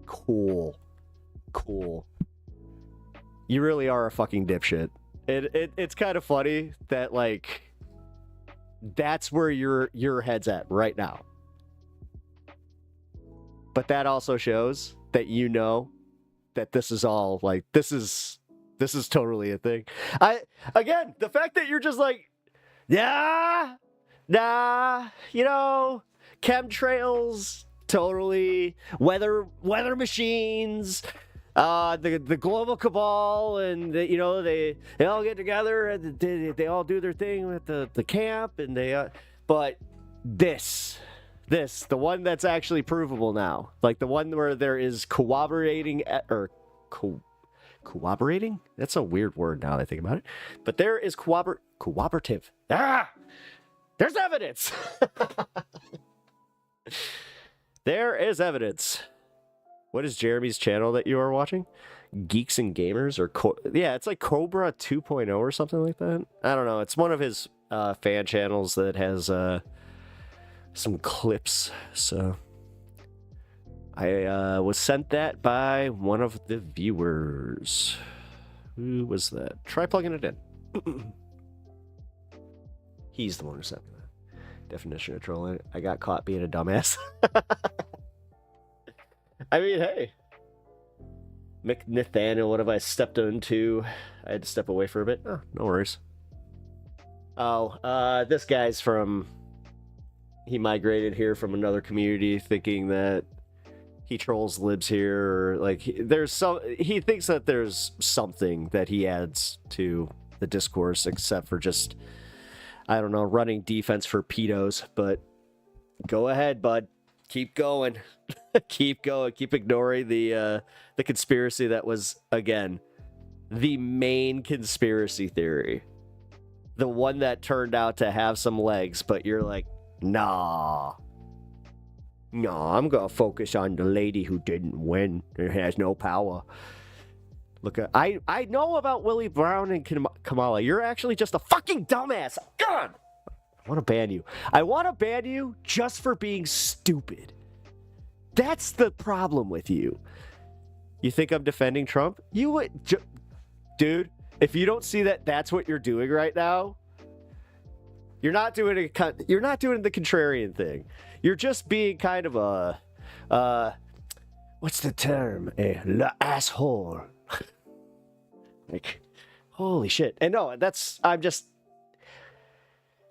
Cool. You really are a fucking dipshit. It's kind of funny that, like, that's where your head's at right now. But that also shows that you know that this is all, like, this is totally a thing. Again, the fact that you're just like, yeah, nah, you know, chemtrails, totally, weather machines, the global cabal, and you know, they all get together and they all do their thing at the camp, and but this, the one that's actually provable now, like the one where there is cooperating cooperating? That's a weird word now that I think about it. But there is cooperative. There's evidence. There is evidence. What is Jeremy's channel that you are watching? Geeks and Gamers, or yeah, it's like Cobra 2.0 or something like that. I don't know. It's one of his fan channels that has some clips. So I was sent that by one of the viewers. Who was that? Try plugging it in. He's the one who sent me that. Definition of trolling. I got caught being a dumbass. I mean, hey. Nathaniel, what have I stepped into? I had to step away for a bit. Oh, no worries. Oh, this guy's from... He migrated here from another community thinking that he trolls libs here, or like he thinks that there's something that he adds to the discourse except for just, I don't know, running defense for pedos. But go ahead, bud. Keep going. Keep going. Keep ignoring the conspiracy that was, again, the main conspiracy theory. The one that turned out to have some legs, but you're like, nah, I'm gonna focus on the lady who didn't win and has no power. Look, I know about Willie Brown and Kamala. You're actually just a fucking dumbass. God, I want to ban you. I want to ban you just for being stupid. That's the problem with you. You think I'm defending Trump? You would, dude. If you don't see that that's what you're doing right now, you're not doing the contrarian thing. You're just being kind of a what's the term? Asshole. Like, holy shit. And no, I'm just,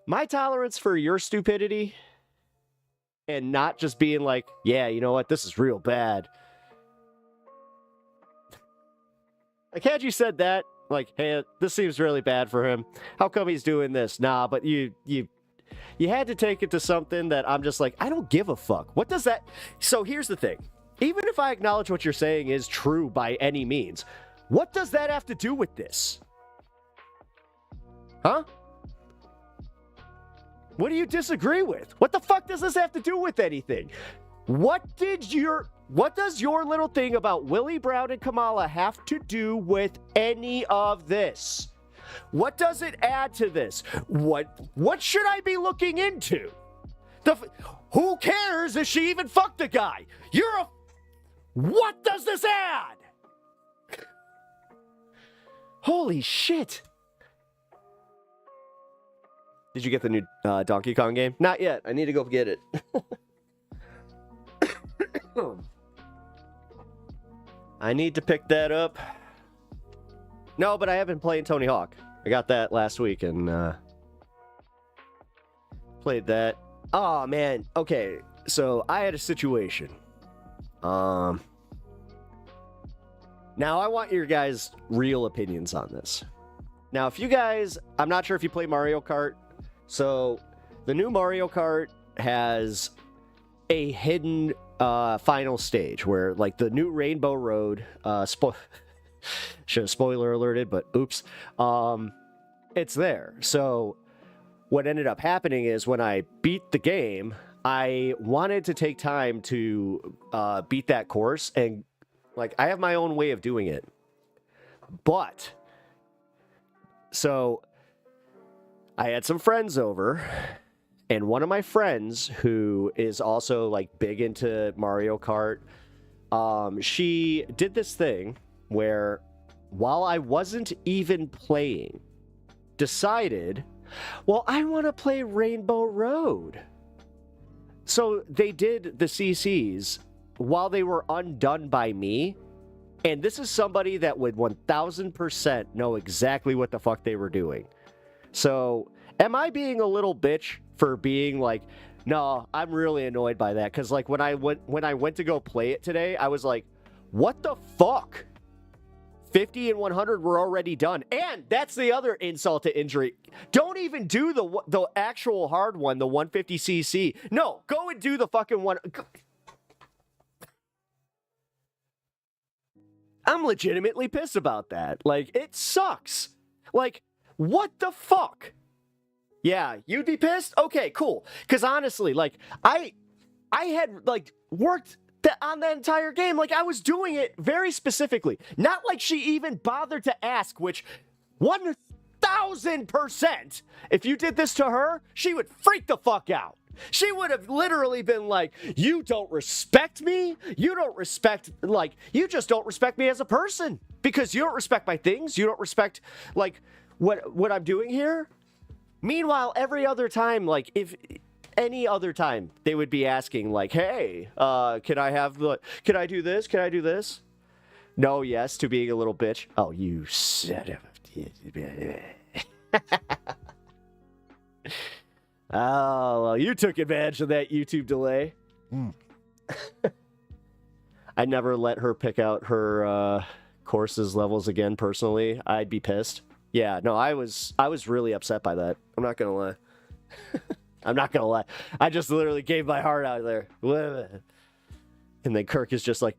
my tolerance for your stupidity and not just being like, yeah, you know what, this is real bad. Like, had you said that, like, hey, this seems really bad for him. How come he's doing this? Nah, but you had to take it to something that I'm just like, I don't give a fuck. What does that... So here's the thing. Even if I acknowledge what you're saying is true by any means, what does that have to do with this? Huh? What do you disagree with? What the fuck does this have to do with anything? What did your What does your little thing about Willie Brown and Kamala have to do with any of this? What does it add to this? What should I be looking into? Who cares if she even fucked a guy? What does this add? Holy shit. Did you get the new Donkey Kong game? Not yet. I need to go get it. I need to pick that up. No, but I have been playing Tony Hawk. I got that last week and played that. Oh, man. Okay, so I had a situation. Now I want your guys' real opinions on this. Now, if you guys... I'm not sure if you play Mario Kart. So, the new Mario Kart has a hidden final stage where, like, the new Rainbow Road... should have spoiler alerted, but oops. It's there. So, what ended up happening is when I beat the game, I wanted to take time to beat that course, and, like, I have my own way of doing it. But, so... I had some friends over, and one of my friends who is also like big into Mario Kart, she did this thing where while I wasn't even playing, decided, well, I want to play Rainbow Road. So they did the CCs while they were undone by me, and this is somebody that would 1000% know exactly what the fuck they were doing. So, am I being a little bitch for being like, no, I'm really annoyed by that? Because, like, when I went to go play it today, I was like, what the fuck? 50 and 100 were already done. And that's the other insult to injury. Don't even do the actual hard one, the 150cc. No, go and do the fucking one. I'm legitimately pissed about that. Like, it sucks. Like, what the fuck? Yeah, you'd be pissed? Okay, cool. Because honestly, like, I had, like, worked on that entire game. Like, I was doing it very specifically. Not like she even bothered to ask, which 1000%, if you did this to her, she would freak the fuck out. She would have literally been like, you don't respect me? You don't respect, like, you just don't respect me as a person. Because you don't respect my things. You don't respect, like... What I'm doing here? Meanwhile, every other time, like, if any other time, they would be asking, like, hey, can I do this? Can I do this? No, yes, to being a little bitch. Oh, you son of a... Oh, well, you took advantage of that YouTube delay. I never let her pick out her courses levels again, personally. I'd be pissed. Yeah, no, I was really upset by that. I'm not gonna lie. I'm not gonna lie. I just literally gave my heart out there. And then Kirk is just like,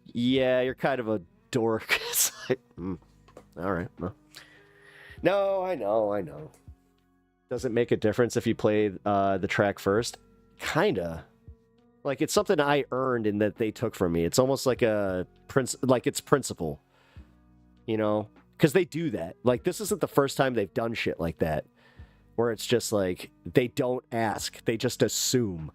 yeah, you're kind of a dork. It's like, all right. Well. No, I know. Doesn't make a difference if you play the track first. Kinda. Like, it's something I earned and that they took from me. It's almost like it's principle. You know? Because they do that. Like, this isn't the first time they've done shit like that. Where it's just like, they don't ask. They just assume.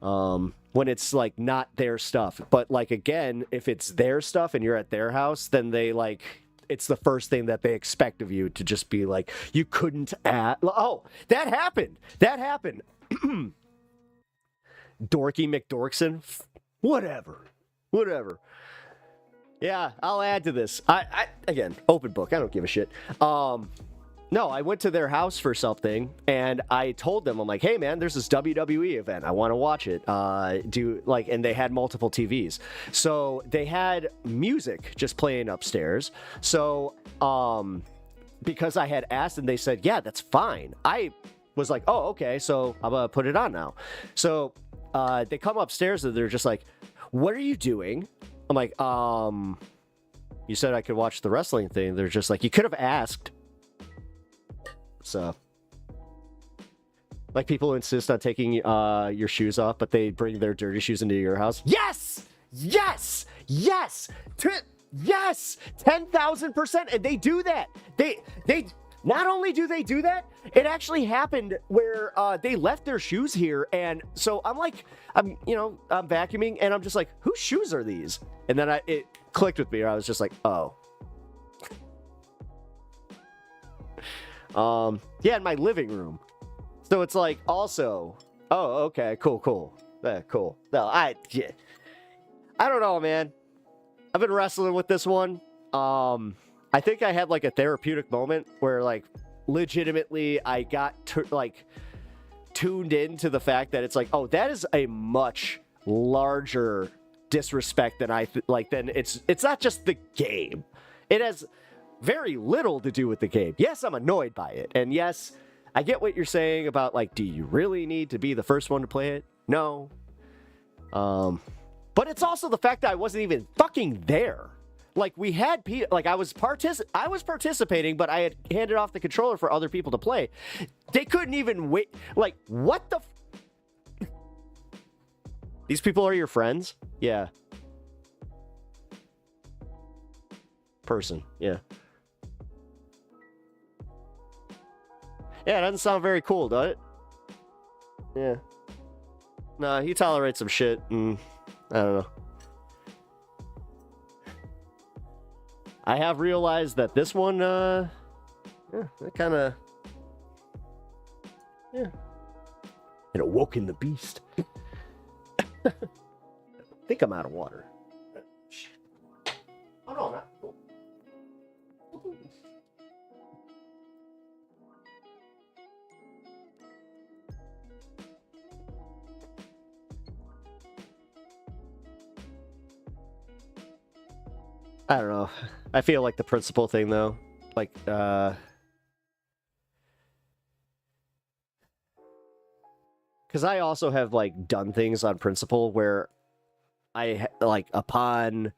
When it's, like, not their stuff. But, like, again, if it's their stuff and you're at their house, then they, like, it's the first thing that they expect of you to just be like, you couldn't ask. Oh, that happened. Dorky McDorkson. Whatever. Yeah, I'll add to this. I again, open book. I don't give a shit. No, I went to their house for something, and I told them, I'm like, hey, man, there's this WWE event. I want to watch it. And they had multiple TVs. So they had music just playing upstairs. So, because I had asked, and they said, yeah, that's fine. I was like, oh, okay, so I'm going to put it on now. So they come upstairs, and they're just like, what are you doing? I'm like, you said I could watch the wrestling thing. They're just like, you could have asked. So, Like people insist on taking your shoes off, but they bring their dirty shoes into your house. Yes! Yes! Yes! Yes! 10,000%. And they do that. They not only do they do that, it actually happened where they left their shoes here. And so I'm vacuuming and I'm just like, whose shoes are these? And then it clicked with me. I was just like, oh. Yeah, in my living room. So it's like also, oh, okay, cool. Yeah, cool. No, I don't know, man. I've been wrestling with this one. I think I had like a therapeutic moment where like legitimately I got tuned into the fact that it's like, oh, that is a much larger disrespect than then it's not just the game. It has very little to do with the game. Yes, I'm annoyed by it. And yes, I get what you're saying about like, do you really need to be the first one to play it? No. But it's also the fact that I wasn't even fucking there. Like we had like I was participating, but I had handed off the controller for other people to play. They couldn't even wait. Like what the These people are your friends? Yeah. Person, yeah. Yeah, it doesn't sound very cool, does it? Yeah. Nah, he tolerates some shit, and I don't know. I have realized that this one, it kind of, yeah. It awoken the beast. I think I'm out of water. Oh, no, not. I don't know. I feel like the principal thing, though. Like, because I also have, like, done things on principle where I, like, upon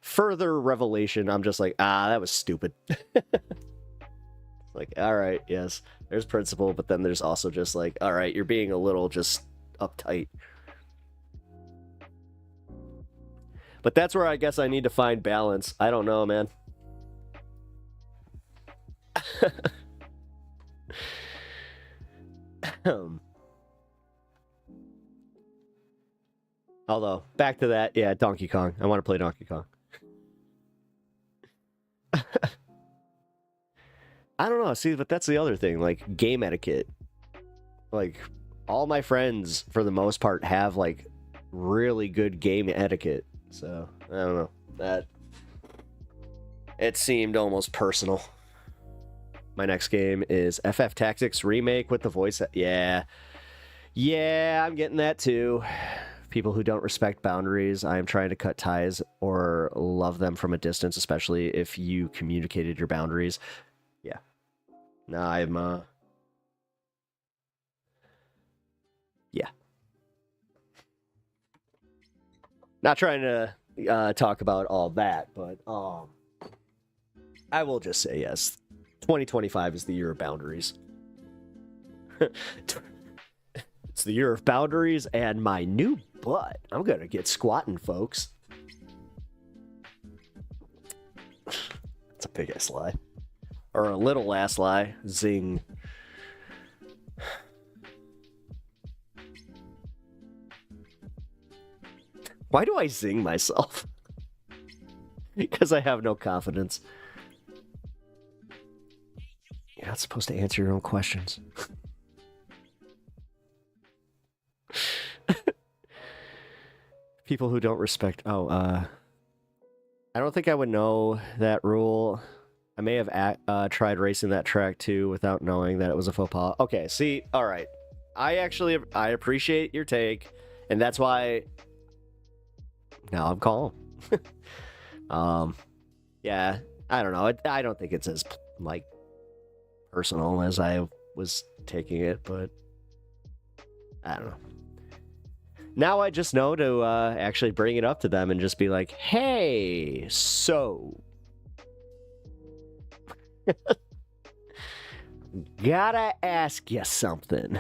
further revelation, I'm just like, that was stupid. Like, all right, yes, there's principle, but then there's also just like, all right, you're being a little just uptight. But that's where I guess I need to find balance. I don't know, man. Although, back to that, yeah, Donkey Kong. I want to play Donkey Kong. I don't know, see, but that's the other thing, like, game etiquette. Like, all my friends, for the most part, have, like, really good game etiquette. So, I don't know. That... It seemed almost personal. My next game is FF Tactics Remake with the voice... Yeah. Yeah, I'm getting that too. People who don't respect boundaries, I am trying to cut ties or love them from a distance, especially if you communicated your boundaries. Yeah. No, I'm, yeah. Not trying to talk about all that, but I will just say yes. 2025 is the year of boundaries. It's the year of boundaries and my new butt. I'm gonna get squatting, folks. That's a big ass lie. Or a little ass lie. Zing. Why do I zing myself? Because I have no confidence. You're not supposed to answer your own questions. People who don't respect... Oh, I don't think I would know that rule. I may have tried racing that track too without knowing that it was a faux pas. Okay, see, all right. I appreciate your take, and that's why... Now I'm calm. Yeah, I don't know. I don't think it's as, like, personal as I was taking it, but... I don't know. Now I just know to actually bring it up to them and just be like, hey, so... Gotta ask you something.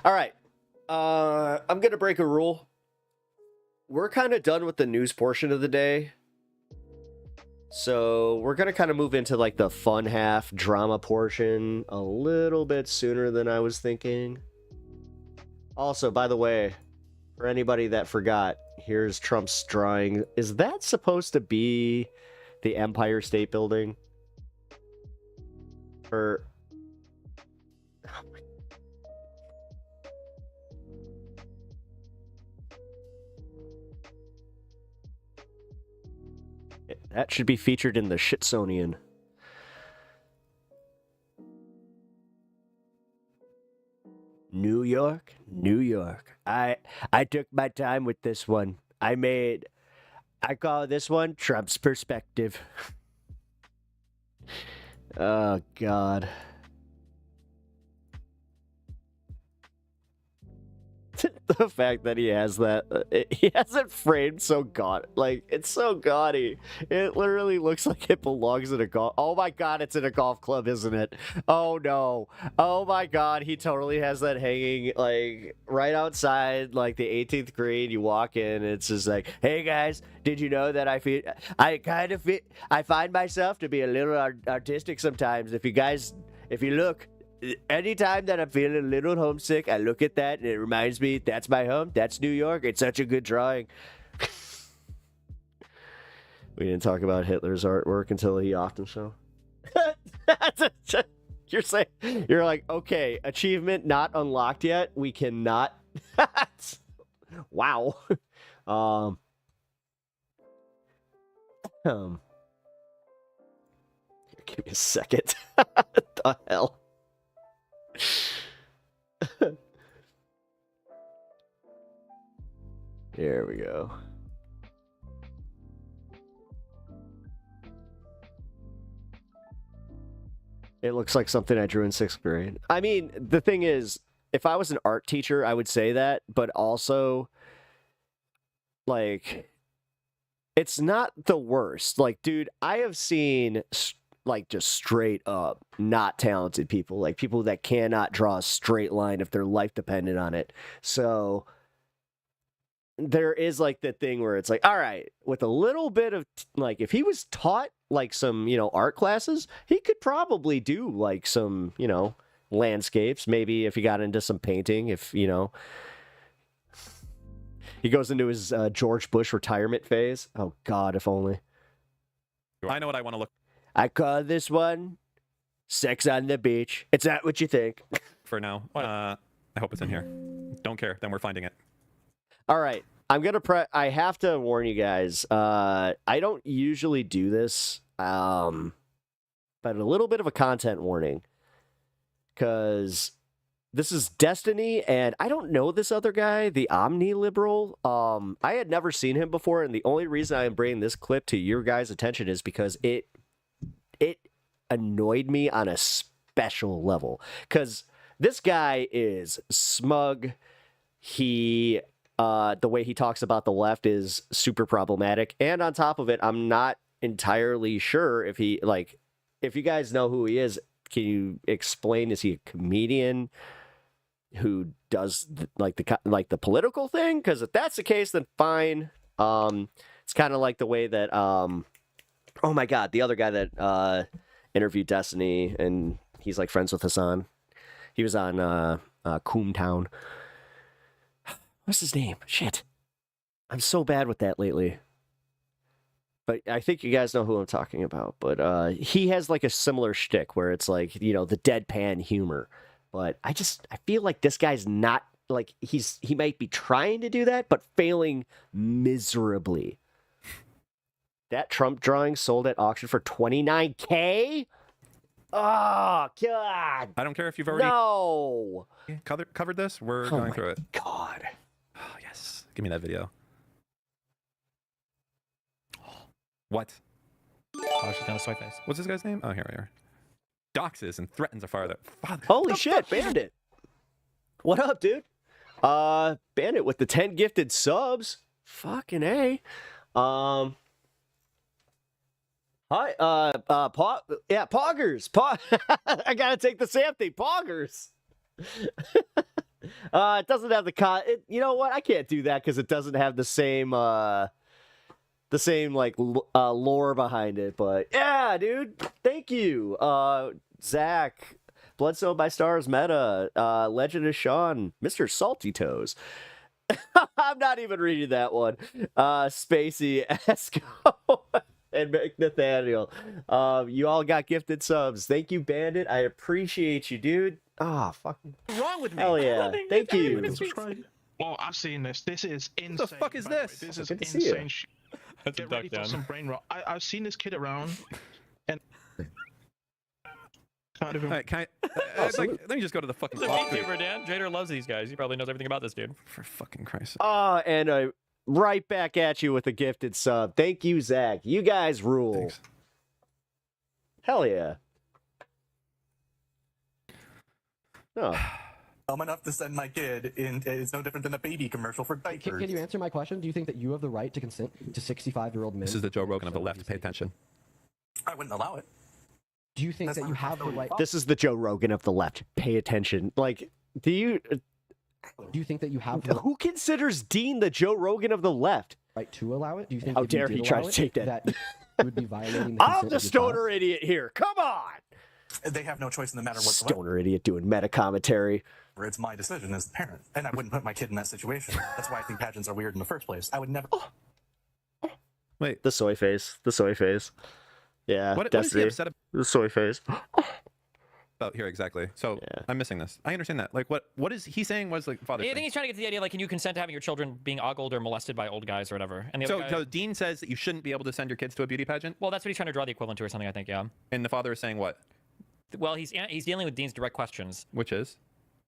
All right. I'm going to break a rule. We're kind of done with the news portion of the day. So we're going to kind of move into like the fun half drama portion a little bit sooner than I was thinking. Also, by the way, for anybody that forgot, here's Trump's drawing. Is that supposed to be the Empire State Building? Or... That should be featured in the Shitsonian. New York, New York. I took my time with this one. I call this one Trump's perspective. Oh, God. The fact that he has that, he has it framed so it's so gaudy. It literally looks like it belongs in a golf. Oh my God, it's in a golf club, isn't it? Oh no. Oh my God, he totally has that hanging like right outside like the 18th green. You walk in, it's just like, hey guys, did you know that I find myself to be a little artistic sometimes. If you look. Anytime that I'm feeling a little homesick, I look at that and it reminds me that's my home. That's New York. It's such a good drawing. We didn't talk about Hitler's artwork until he offed himself. You're like, okay, achievement not unlocked yet. We cannot. Wow. Give me a second. What the hell? Here we go. It looks like something I drew in 6th grade. I mean, the thing is, if I was an art teacher, I would say that, but also, like, it's not the worst. Like, dude, I have seen like just straight up not talented people, like people that cannot draw a straight line if their life depended on it. So there is like the thing where it's like, all right, with a little bit of like, if he was taught like some, art classes, he could probably do like some, landscapes. Maybe if he got into some painting, if, he goes into his George Bush retirement phase. Oh God, if only. I know what I want to look I call this one Sex on the Beach. It's not what you think. for now. I hope it's in here. Don't care. Then we're finding it. All right. I'm going to I have to warn you guys. I don't usually do this, but a little bit of a content warning. Because this is Destiny, and I don't know this other guy, the Omni-Liberal. I had never seen him before, and the only reason I am bringing this clip to your guys' attention is because it annoyed me on a special level. Because this guy is smug. The way he talks about the left is super problematic. And on top of it, I'm not entirely sure if you guys know who he is, can you explain, is he a comedian who does the political thing? Because if that's the case, then fine. It's kind of like the way that, oh my God, the other guy that interviewed Destiny, and he's like friends with Hassan. He was on Coomtown. What's his name? Shit. I'm so bad with that lately. But I think you guys know who I'm talking about. But he has like a similar shtick where it's like, the deadpan humor. But I feel like this guy's not, like, he might be trying to do that, but failing miserably. That Trump drawing sold at auction for $29K? Oh, God. I don't care if you've already covered this. We're going through it. God. Oh, yes. Give me that video. What? Oh, she's gonna swipe face. What's this guy's name? Oh, here we are. Doxes and threatens a father. Holy shit, Bandit. What up, dude? Bandit with the 10 gifted subs. Fucking A. Hi, Poggers. I gotta take the Sam thing. Poggers. It doesn't have the you know what? I can't do that because it doesn't have the same like lore behind it. But yeah, dude, thank you, Zach, Bloodstone by Stars, Meta, Legend of Sean, Mr. Salty Toes. I'm not even reading that one. Spacey, Esco, and Nathaniel. You all got gifted subs. Thank you, Bandit. I appreciate you, dude. Ah, fucking. What's wrong with me? Hell yeah. Thank you. Oh, I've seen this. This is insane. What the fuck is this? This is Good to see you. insane. Get ready for some brain rot. I've seen this kid around, and kind of. All right, can let me just go to the fucking. He's a VTuber, Dan. Jader loves these guys. He probably knows everything about this dude. For fucking Christ. And right back at you with a gifted sub. Thank you, Zach. You guys rule. Thanks. Hell yeah. Oh. I'm enough to send my kid in. It's no different than a baby commercial for diapers. Can you answer my question? Do you think that you have the right to consent to 65-year-old men? This is the Joe Rogan of the left. Pay attention. I wouldn't allow it. Do you think that you have the right? This is the Joe Rogan of the left. Pay attention. Like, do you think that you have? Who considers Dean the Joe Rogan of the left? Right to allow it? Do you think? How if you dare did he try allow to take it, that? You would be violating the I'm consent the of your child? stoner idiot here. Come on. They have no choice in the matter whatsoever. Stoner idiot doing meta commentary. It's my decision as the parent, and I wouldn't put my kid in that situation. That's why I think pageants are weird in the first place. I would never. Wait, the soy face. The soy face. Yeah, what is he upset about? The soy face. About here exactly. So I'm missing this. I understand that. Like, what is he saying? Was like father? I think he's trying to get to the idea like, can you consent to having your children being ogled or molested by old guys or whatever? And the other guy, so Dean says that you shouldn't be able to send your kids to a beauty pageant. well, that's what he's trying to draw the equivalent to or something. I think, yeah. And the father is saying what? Well, he's dealing with Dean's direct questions, which is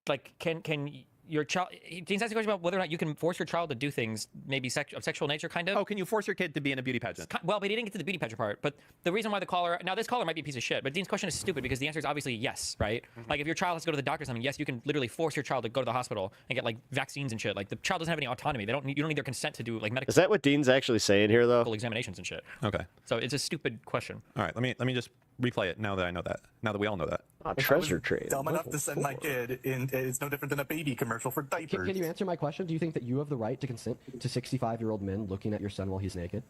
like, can your child? Dean's asking a question about whether or not you can force your child to do things, maybe of sexual nature, kind of. Oh, can you force your kid to be in a beauty pageant? Well, but he didn't get to the beauty pageant part. But the reason why this caller might be a piece of shit, but Dean's question is stupid because the answer is obviously yes, right? Like if your child has to go to the doctor or something, yes, you can literally force your child to go to the hospital and get like vaccines and shit. Like the child doesn't have any autonomy. You don't need their consent to do like medical. Is that what Dean's actually saying here, though? Examinations and shit. Okay. So it's a stupid question. All right, let me just replay it now that I know that. Now that we all know that. Treasure trade. Dumb enough to send my kid in. It's no different than a baby commercial for diapers. Can you answer my question? Do you think that you have the right to consent to 65-year-old men looking at your son while he's naked?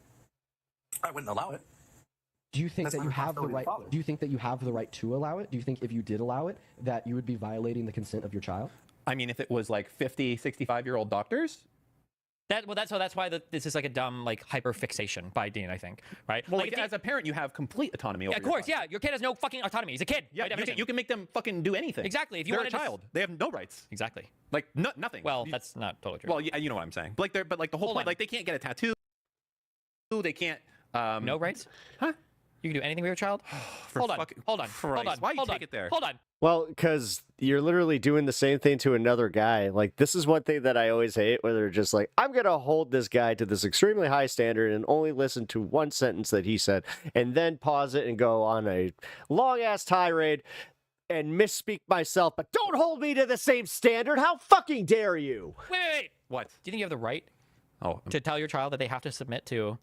I wouldn't allow it. Do you think that you have the right? Do you think that you have the right to allow it? Do you think if you did allow it, that you would be violating the consent of your child? I mean, if it was like 50, 65-year-old doctors. That's why this is like a dumb like hyper fixation by Dean, I think, right? Well, like, as a parent, you have complete autonomy over of course, yeah. Your kid has no fucking autonomy. He's a kid. Yeah, you can make them fucking do anything. Exactly. If you They're want a child, they have no rights. Exactly. Like nothing. Well, that's not totally true. Well, yeah, you know what I'm saying. But like the whole point, like they can't get a tattoo. They can't. No rights? Huh? You can do anything with your child? Hold on. Why you take it there? Hold on. Well, because you're literally doing the same thing to another guy. Like, this is one thing that I always hate, where they're just like, I'm going to hold this guy to this extremely high standard and only listen to one sentence that he said, and then pause it and go on a long-ass tirade and misspeak myself, but don't hold me to the same standard. How fucking dare you? Wait. What? Do you think you have the right to tell your child that they have to submit to...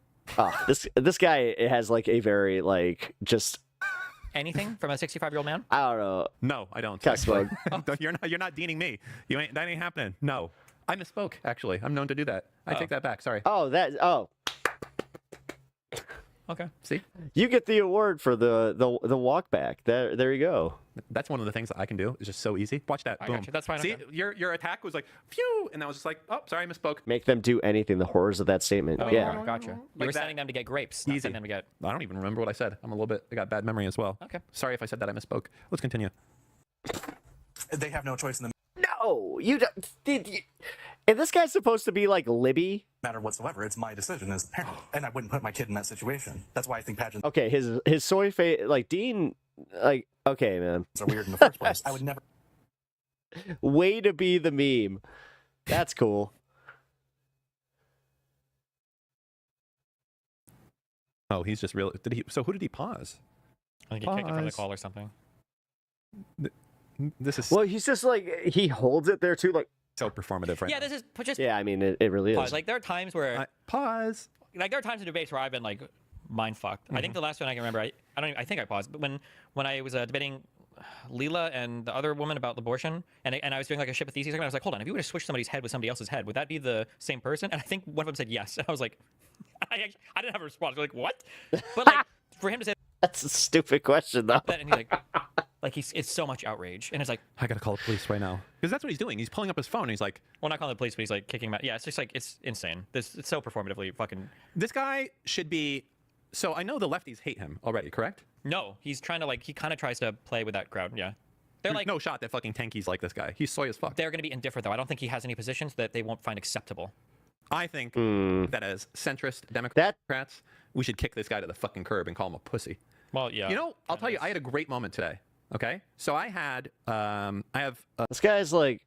This guy has, like, a very, like, just... Anything from a 65-year-old man? I don't know. No, I don't. You're not deaning me. That ain't happening. No. I misspoke, actually. I'm known to do that. I take that back. Sorry. Oh. Okay. See? You get the award for the walk back. There you go. That's one of the things that I can do. It's just so easy. Watch that. I Boom. got you. That's fine. See, okay. your attack was like, phew, and I was just like, oh, sorry, I misspoke. Make them do anything. The horrors of that statement. Yeah. Gotcha. You were sending them to get grapes. Not sending them to get... I don't even remember what I said. I got bad memory as well. Okay. Sorry if I said that I misspoke. Let's continue. They have no choice in the No, you don't. And this guy's supposed to be like Libby. matter whatsoever. It's my decision as a parent, and I wouldn't put my kid in that situation. That's why I think pageants. Okay, his soy face, like Dean, like okay, man. Are weird in the first place. I would never. Way to be the meme. That's cool. Oh, he's just real. So who did he pause? I think he kicked it from the call or something. This is well. He's just like he holds it there too, like so performative, right? Yeah, this is just. Yeah, I mean it really pause. is. Like there are times where pause. Like there are times in debates where I've been like mind fucked. I think the last one I can remember, I think I paused, but when I was debating Leela and the other woman about abortion, and I was doing like a ship with theses, and I was like, hold on, if you were to switch somebody's head with somebody else's head, would that be the same person? And I think one of them said yes, and I was like, I didn't have a response. I was like, what? But like for him to say that's a stupid question though. that, and he's like it's so much outrage, and it's like I gotta call the police right now because that's what he's doing. He's pulling up his phone. And he's like, well, not calling the police, but he's like kicking him out. Yeah, it's just like it's insane. It's so performatively fucking. This guy should be. So I know the lefties hate him already, correct? No, he's trying to like he kind of tries to play with that crowd. Yeah, they're like no shot that fucking tankies like this guy. He's soy as fuck. They're gonna be indifferent though. I don't think he has any positions that they won't find acceptable. I think that as centrist Democrats, we should kick this guy to the fucking curb and call him a pussy. Well, yeah. You know, I'll tell you, I had a great moment today. Okay, so I have this guy's like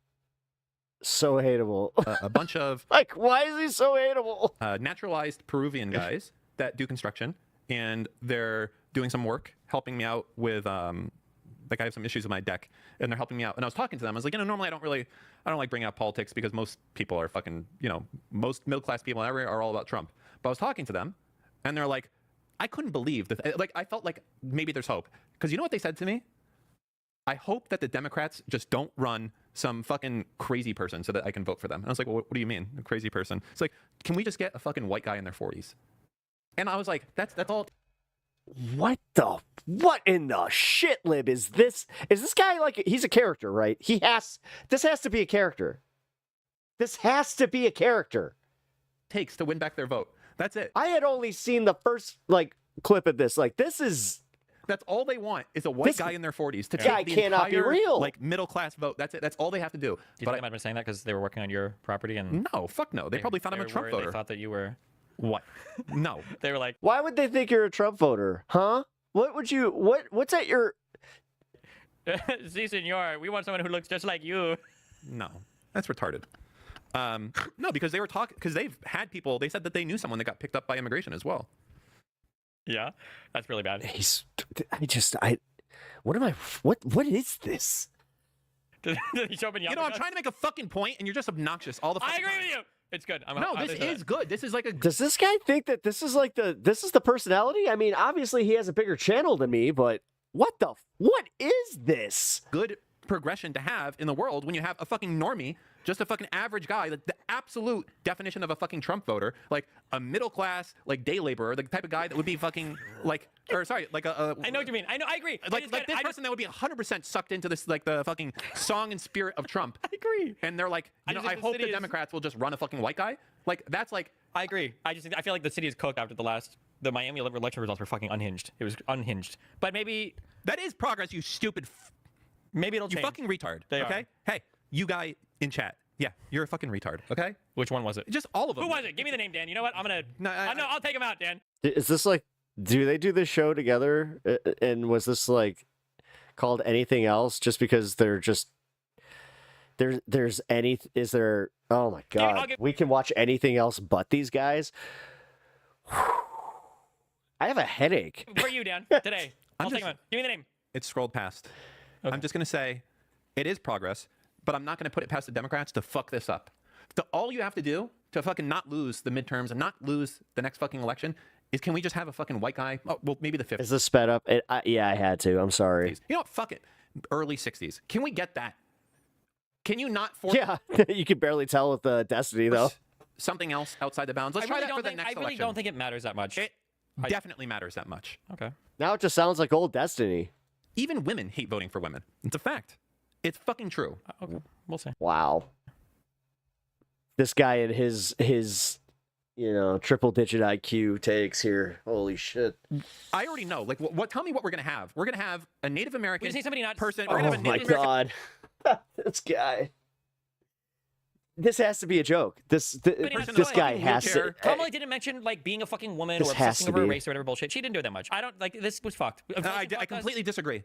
so hateable. A bunch of like, why is he so hateable? Naturalized Peruvian guys that do construction, and they're doing some work, helping me out with like I have some issues with my deck, and they're helping me out. And I was talking to them. I was like, normally I don't like bringing up politics because most people are fucking, most middle class people in area are all about Trump. But I was talking to them, and they're like, I couldn't believe that. Like I felt like maybe there's hope because you know what they said to me? I hope that the Democrats just don't run some fucking crazy person so that I can vote for them. And I was like, well, what do you mean, a crazy person? It's like, can we just get a fucking white guy in their 40s? And I was like, that's all. What in the shit lib is this? Is this guy like, he's a character, right? This has to be a character. This has to be a character. Takes to win back their vote. That's it. I had only seen the first clip of this. Like, this is. That's all they want is a white guy in their 40s to guy take the cannot entire, be real. like middle class vote. That's it. That's all they have to do. Do you think they might have been saying that because they were working on your property and no, fuck no. They probably thought I'm a Trump voter. They thought that you were what? No. They were like, why would they think you're a Trump voter? Huh? What's at your Si, senor, we want someone who looks just like you. No. That's retarded. No, because they were talking because they've had people, they said that they knew someone that got picked up by immigration as well. Yeah, that's really bad. What is this? Did he show up in I'm trying to make a fucking point and you're just obnoxious all the fucking I agree time. with you. It's good. This is good. This is like a. Does this guy think that this is the personality? I mean, obviously he has a bigger channel than me, but what is this? Good progression to have in the world when you have a fucking normie, just a fucking average guy, like the absolute definition of a fucking Trump voter, like a middle class, like day laborer, the type of guy that would be fucking like, or sorry, like a. I know what you mean. I agree. Like this person that would be 100% sucked into this, like the fucking song and spirit of Trump. I agree. And they're like, I hope the Democrats will just run a fucking white guy. Like that's like. I agree. I feel like the city is cooked after the Miami election results were fucking unhinged. It was unhinged. But maybe that is progress. You stupid. Maybe it'll change. You fucking retard. They okay. Are. Hey, you guy in chat. Yeah, you're a fucking retard. Okay. Which one was it? Just all of them. Who was it? Give me the name, Dan. You know what? I'm gonna. No, I'll take him out, Dan. Is this like? Do they do this show together? And was this like called anything else? Just because they're just there's any? Is there? Oh my god! We can watch anything else but these guys. I have a headache. For you, Dan. Today, I'll take him out. Give me the name. It's scrolled past. Okay. I'm just gonna say, it is progress. But I'm not going to put it past the Democrats to fuck this up. All you have to do to fucking not lose the midterms and not lose the next fucking election is can we just have a fucking white guy? Oh, well, maybe the 50s. Is this sped up? Yeah, I had to. I'm sorry. You know what? Fuck it. Early 60s. Can we get that? Can you not force... Yeah, you can barely tell with the Destiny, though. Something else outside the bounds. Let's try that for the next election. I really don't think it matters that much. It definitely matters that much. Okay. Now it just sounds like old Destiny. Even women hate voting for women. It's a fact. It's fucking true. Okay, we'll see. Wow. This guy and his triple-digit IQ takes here. Holy shit. I already know. Like, tell me what we're gonna have. We're gonna have a Native American person. Oh my god. This guy. This has to be a joke. This guy has to. Kamala didn't mention like being a fucking woman or obsessing over a race or whatever bullshit. She didn't do that much. I don't like this was fucked. I completely disagree.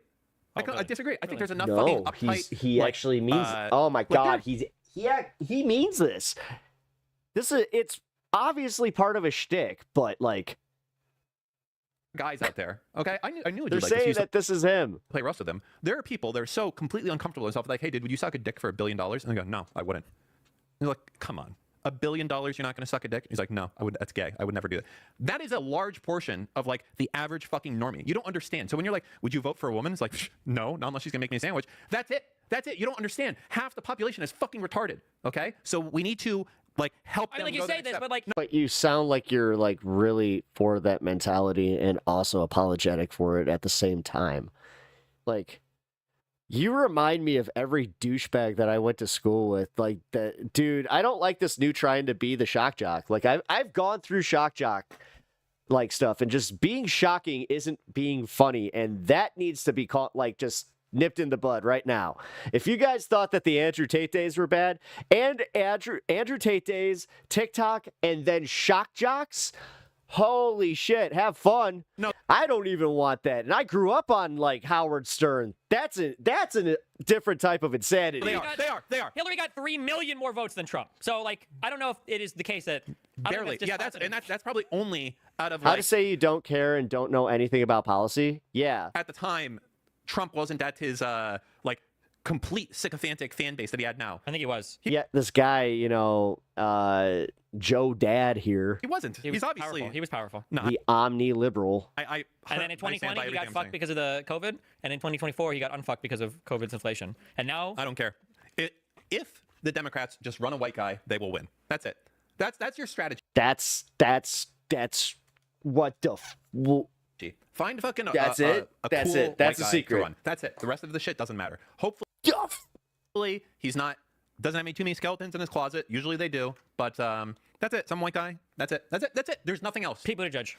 I disagree. I think there's enough no, fucking uptight. He actually means. Oh my god, he means this. It's obviously part of a shtick, but like guys out there, okay, I knew they're saying that this is him. Play rough with them. There are people that are so completely uncomfortable with themselves. Like, hey, dude, would you suck a dick for $1 billion? And they go, no, I wouldn't. And they're like, come on. $1 billion you're not going to suck a dick? He's like, no, that's gay. I would never do that. That is a large portion of like the average fucking normie. You don't understand. So when you're like, would you vote for a woman? It's like, no, not unless she's going to make me a sandwich. That's it. That's it. You don't understand. Half the population is fucking retarded. Okay? So we need to like help them. I think you say this, but like, But you sound like you're like really for that mentality and also apologetic for it at the same time. Like, you remind me of every douchebag that I went to school with. Like, that dude, I don't like this new trying to be the shock jock. Like, I've gone through shock jock like stuff, and just being shocking isn't being funny, and that needs to be caught like just nipped in the bud right now. If you guys thought that the Andrew Tate days were bad, and Andrew Tate days, TikTok, and then shock jocks, holy shit, have fun. No, I don't even want that. And I grew up on like Howard Stern. That's a different type of insanity. They are. Hillary got 3 million more votes than Trump. So like, I don't know if it is the case that barely. Yeah, that's probably only out of How like, to say you don't care and don't know anything about policy? Yeah. at the time, Trump wasn't at his like complete sycophantic fan base that he had now. I think he was. Yeah, this guy, you know, Joe Dad here. He wasn't. He's obviously powerful. He was powerful. No, the omni-liberal. And then in 2020 he got fucked because of the COVID, and in 2024 he got unfucked because of COVID's inflation. And now I don't care. If the Democrats just run a white guy, they will win. That's it. That's your strategy. That's what the Find fucking That's it. That's cool it. That's white the guy secret. to run. That's it. The rest of the shit doesn't matter. Hopefully he's not doesn't have too many skeletons in his closet. Usually they do, but that's it. Some white guy. That's it. That's it. That's it. There's nothing else. people to judge.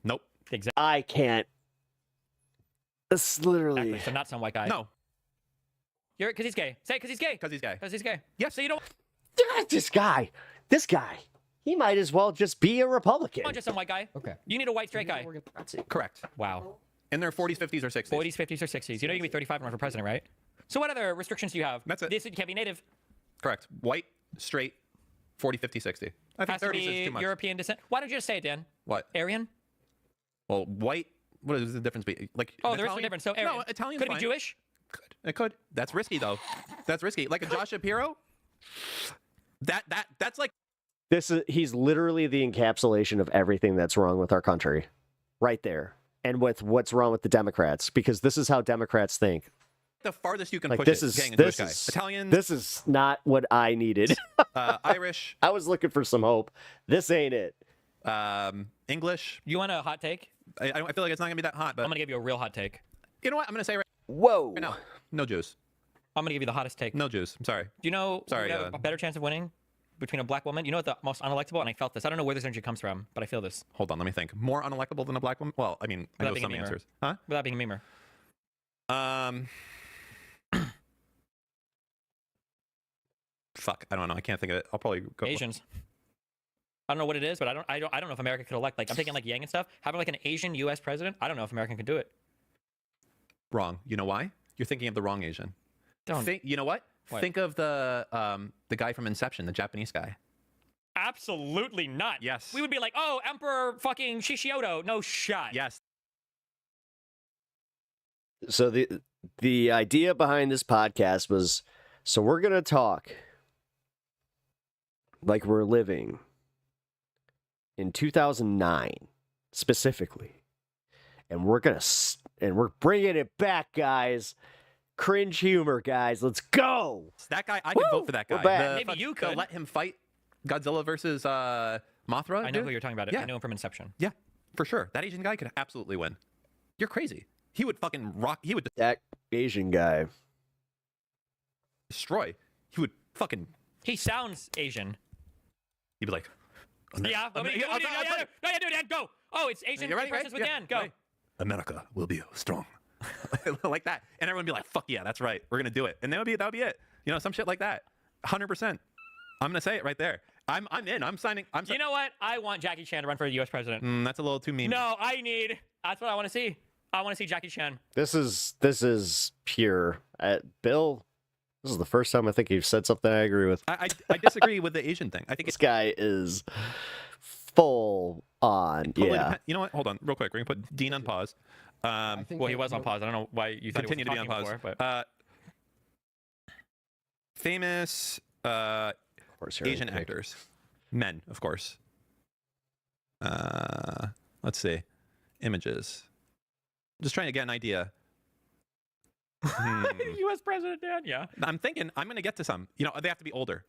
Nope. Exactly. I can't. It's literally. Exactly. So not some white guy. No. You're because he's gay. Say because he's gay. Because he's gay. Because he's gay. Yes. So you don't This guy. He might as well just be a Republican. want just some white guy. Okay. You need a white straight guy. That's it. Correct. Wow. In their 40s, 50s, or 60s. 40s, 50s, or 60s. You know you can be 35 and run for president, right? So what other restrictions do you have? That's it. This can't be native. Correct. White, straight, 40, 50, 60. I think Has to 30s be is too much. European descent. Why don't you just say it, Dan? What? Aryan? Well, white. What is the difference? Like Oh, there is a difference. So Aryan. No, Italian. Could it be Jewish? It could. That's risky though. That's risky. Like a Josh Shapiro. That's like. He's literally the encapsulation of everything that's wrong with our country, right there, and with what's wrong with the Democrats, because this is how Democrats think. The farthest you can Like push this it, is getting a Jewish this guy. is Italians. This is not what I needed. Irish. I was looking for some hope. This ain't it. English. You want a hot take? I feel like it's not gonna be that hot, but I'm gonna give you a real hot take. You know what? I'm gonna say right now. No Jews. I'm gonna give you the hottest take. No Jews. I'm sorry. Do you know Sorry, who would have a better chance of winning between a black woman? You know what the most unelectable? And I felt this. I don't know where this energy comes from, but I feel this. Hold on, let me think. More unelectable than a black woman? Well, I mean, I know some answers. Huh? Without being a memer. Fuck, I don't know. I can't think of it. I'll probably go. Asians. I don't know what it is, but I don't know if America could elect. Like I'm thinking like Yang and stuff. Having like an Asian U.S. president. I don't know if America could do it. Wrong. You know why? You're thinking of the wrong Asian. Don't. Think. You know what? Think of the guy from Inception, the Japanese guy. Absolutely not. Yes. We would be like, oh, Emperor fucking Shishiodo. No shot. Yes. So the idea behind this podcast was, so we're gonna talk like we're living in 2009 specifically, and we're bringing it back, guys. Cringe humor, guys. Let's go. That guy, I could vote for that guy. We're back. Maybe you could let him fight Godzilla versus Mothra. I know who you're talking about. Yeah. I know him from Inception. Yeah, for sure. That Asian guy could absolutely win. You're crazy. He would fucking rock. He would. That Asian guy. Destroy. He would fucking. He sounds Asian. He'd be like. Yeah. No, dude, Dan, go. Oh, it's Asian versus with Dan. Go. Right. America will be strong. Like that, and everyone would be like, "Fuck yeah, that's right. We're gonna do it." And that would be it. You know, some shit like that. 100%. I'm gonna say it right there. I'm in. I'm signing. You know what? I want Jackie Chan to run for the U.S. president. That's a little too mean. No, that's what I want to see. I want to see Jackie Chan. This is pure. Bill, this is the first time I think you've said something I agree with. I disagree with the Asian thing. I think this guy is full on. Yeah. You know what? Hold on, real quick. We're gonna put Dean on pause. Well, he was on pause. I don't know why you thought continue he to be on pause. Before, but... famous Asian actors. Men, of course. Let's see. Images. Just trying to get an idea. U.S. President Dan, yeah. I'm thinking I'm going to get to some. You know, they have to be older.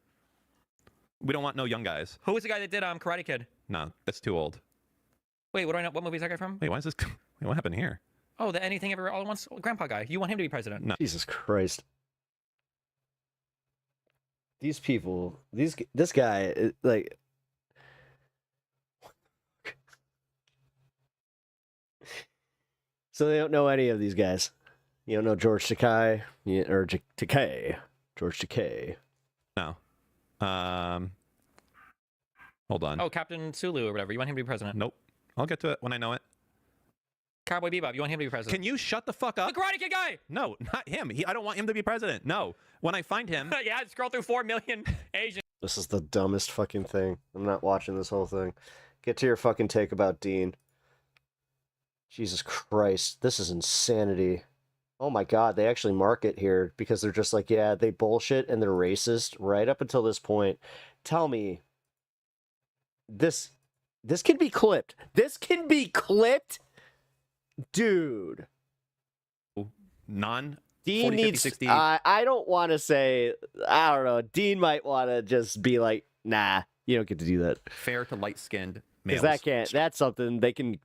We don't want no young guys. Who was the guy that did Karate Kid? No, that's too old. Wait, what do I know? What movie is that guy from? Wait, why is this? Wait, what happened here? Oh, the Anything Ever All at Once grandpa guy. You want him to be president? No. Jesus Christ. These people, this guy, like, so they don't know any of these guys. You don't know George Takei or Takei, George Takei. No. Hold on. Oh, Captain Sulu or whatever. You want him to be president? Nope. I'll get to it when I know it. Cowboy Bebop. You want him to be president? Can you shut the fuck up? The Karate Kid guy. No, not him. I don't want him to be president. No. When I find him. Yeah, scroll through 4 million Asians. This is the dumbest fucking thing. I'm not watching this whole thing. Get to your fucking take about Dean. Jesus Christ. This is insanity. Oh my God, they actually mark it here because they're just like, yeah, they bullshit and they're racist right up until this point. Tell me, this can be clipped. This can be clipped? Dude. Non Dean 40, needs 50, 60. I don't want to say, I don't know. Dean might want to just be like, nah, you don't get to do that. Fair to light-skinned males. Because that's something they can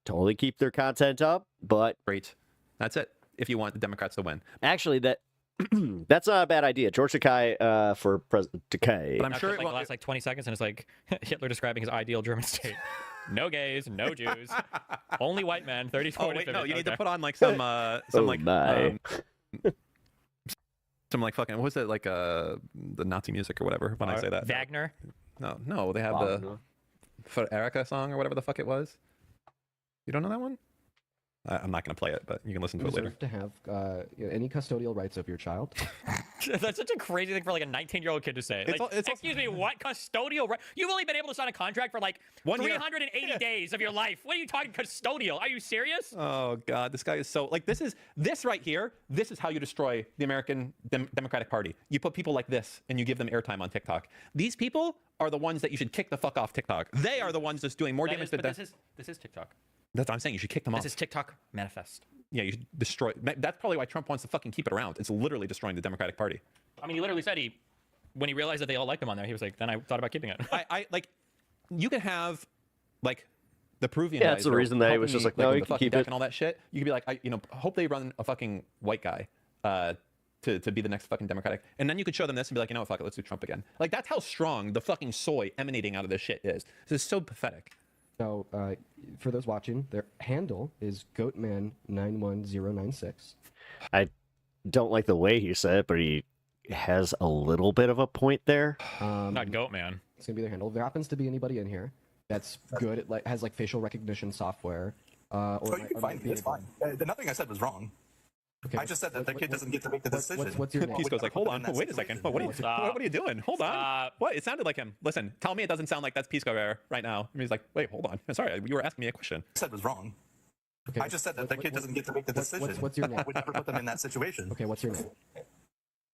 totally keep their content up, but... Great. That's it. If you want the Democrats to win. Actually, that's not a bad idea. George Takei for President Takei. But I'm sure it lasts like 20 seconds, and it's like Hitler describing his ideal German state. No gays, no Jews, only white men. 34. Oh wait, no, you need to put on like some some like fucking what was it like the Nazi music or whatever when I say that. Wagner. No, they have the For Erica song or whatever the fuck it was. You don't know that one? I'm not going to play it, but you can listen to it later. To have any custodial rights of your child. That's such a crazy thing for like a 19-year-old kid to say. Like, excuse me, what custodial right? You've only been able to sign a contract for like 380 days of your life. What are you talking custodial? Are you serious? Oh God, this guy is so like this right here. This is how you destroy the American Democratic Party. You put people like this and you give them airtime on TikTok. These people are the ones that you should kick the fuck off TikTok. They are the ones that's doing more damage than this is TikTok. That's what I'm saying. You should kick them off. This is TikTok manifest. Yeah, you should destroy. That's probably why Trump wants to fucking keep it around. It's literally destroying the Democratic Party. I mean, he literally said when he realized that they all liked him on there, he was like, then I thought about keeping it. I like, you could have, like, the Peruvian guys. Yeah, that's the reason that he was just like, no, you can keep it. And all that shit. You could be like, hope they run a fucking white guy to be the next fucking Democratic. And then you could show them this and be like, you know what, fuck it, let's do Trump again. Like, that's how strong the fucking soy emanating out of this shit is. This is so pathetic. So, for those watching, their handle is Goatman91096. I don't like the way he said it, but he has a little bit of a point there. Not Goatman. It's gonna be their handle. If there happens to be anybody in here that's good at has like facial recognition software, you can find me. It's fine. Nothing I said was wrong. Okay, I just said that the kid doesn't get to make the decision. What's your name? Peace goes like, hold on, wait a second. What are you doing? Hold on. What? It sounded like him. Listen, tell me it doesn't sound like that's Pisco there right now. And he's like, wait, hold on. I'm sorry, you were asking me a question. I said was wrong. Okay, I just said that the kid doesn't get to make the decision. What's your name? I would never put them in that situation. Okay, what's your name?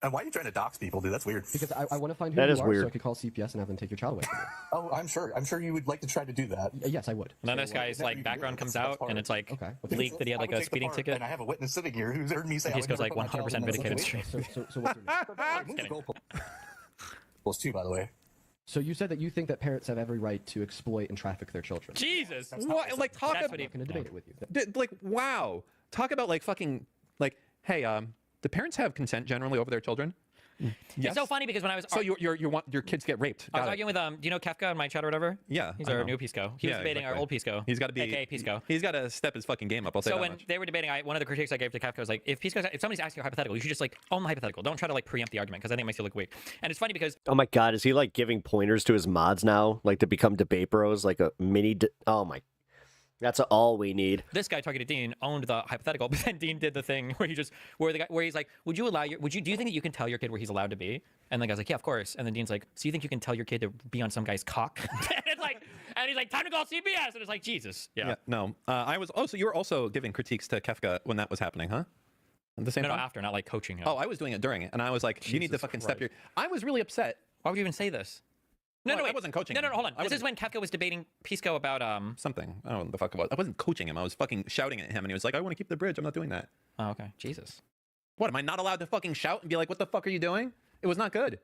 And why are you trying to dox people, dude? That's weird. Because I want to find who you are so I could call CPS and have them take your child away from you. Oh, I'm sure you would like to try to do that. Yes, I would. And then this guy's like background comes out and it's like leaked that he had like a speeding ticket. And I have a witness sitting here who's heard me say he goes like 100% vindicated stream. So what's your name? Well, too, by the way. So you said that you think that parents have every right to exploit and traffic their children. Jesus! What? Like, talk about... I'm not going to debate it with you. Like, wow. Talk about, like, fucking... Like, hey, do parents have consent generally over their children? Yes. It's so funny because when I was... So you want your kids get raped. I was arguing with, do you know Kefka in my chat or whatever? Yeah. He's our new Pisco. He was debating our old Pisco. He's got to be... AKA Pisco. He's got to step his fucking game up, I'll say that much. So when they were debating, one of the critiques I gave to Kefka was like, if somebody's asking you a hypothetical, you should just like own the hypothetical. Don't try to like preempt the argument because I think it makes you look weak. And it's funny because... Oh my God, is he like giving pointers to his mods now? Like to become debate bros? Like a mini... Oh my... That's all we need. This guy talking to Dean owned the hypothetical, but then Dean did the thing where he's like, do you think that you can tell your kid where he's allowed to be? And the guy's like, yeah, of course. And then Dean's like, so you think you can tell your kid to be on some guy's cock? and he's like, time to call CPS. And it's like, Jesus. Yeah. No. So you were also giving critiques to Kefka when that was happening, huh? At the same time? No, after, not like coaching him. Oh, I was doing it during it, and I was like, you need to fucking step your... I was really upset. Why would you even say this? No, no, I wait. wasn't coaching No, him. hold on. I This is when Kefka was debating Pisco about something. I don't know what the fuck it was. I wasn't coaching him. I was fucking shouting at him, and he was like, "I want to keep the bridge. I'm not doing that." Oh, okay. Jesus. What, am I not allowed to fucking shout and be like, "What the fuck are you doing?" It was not good.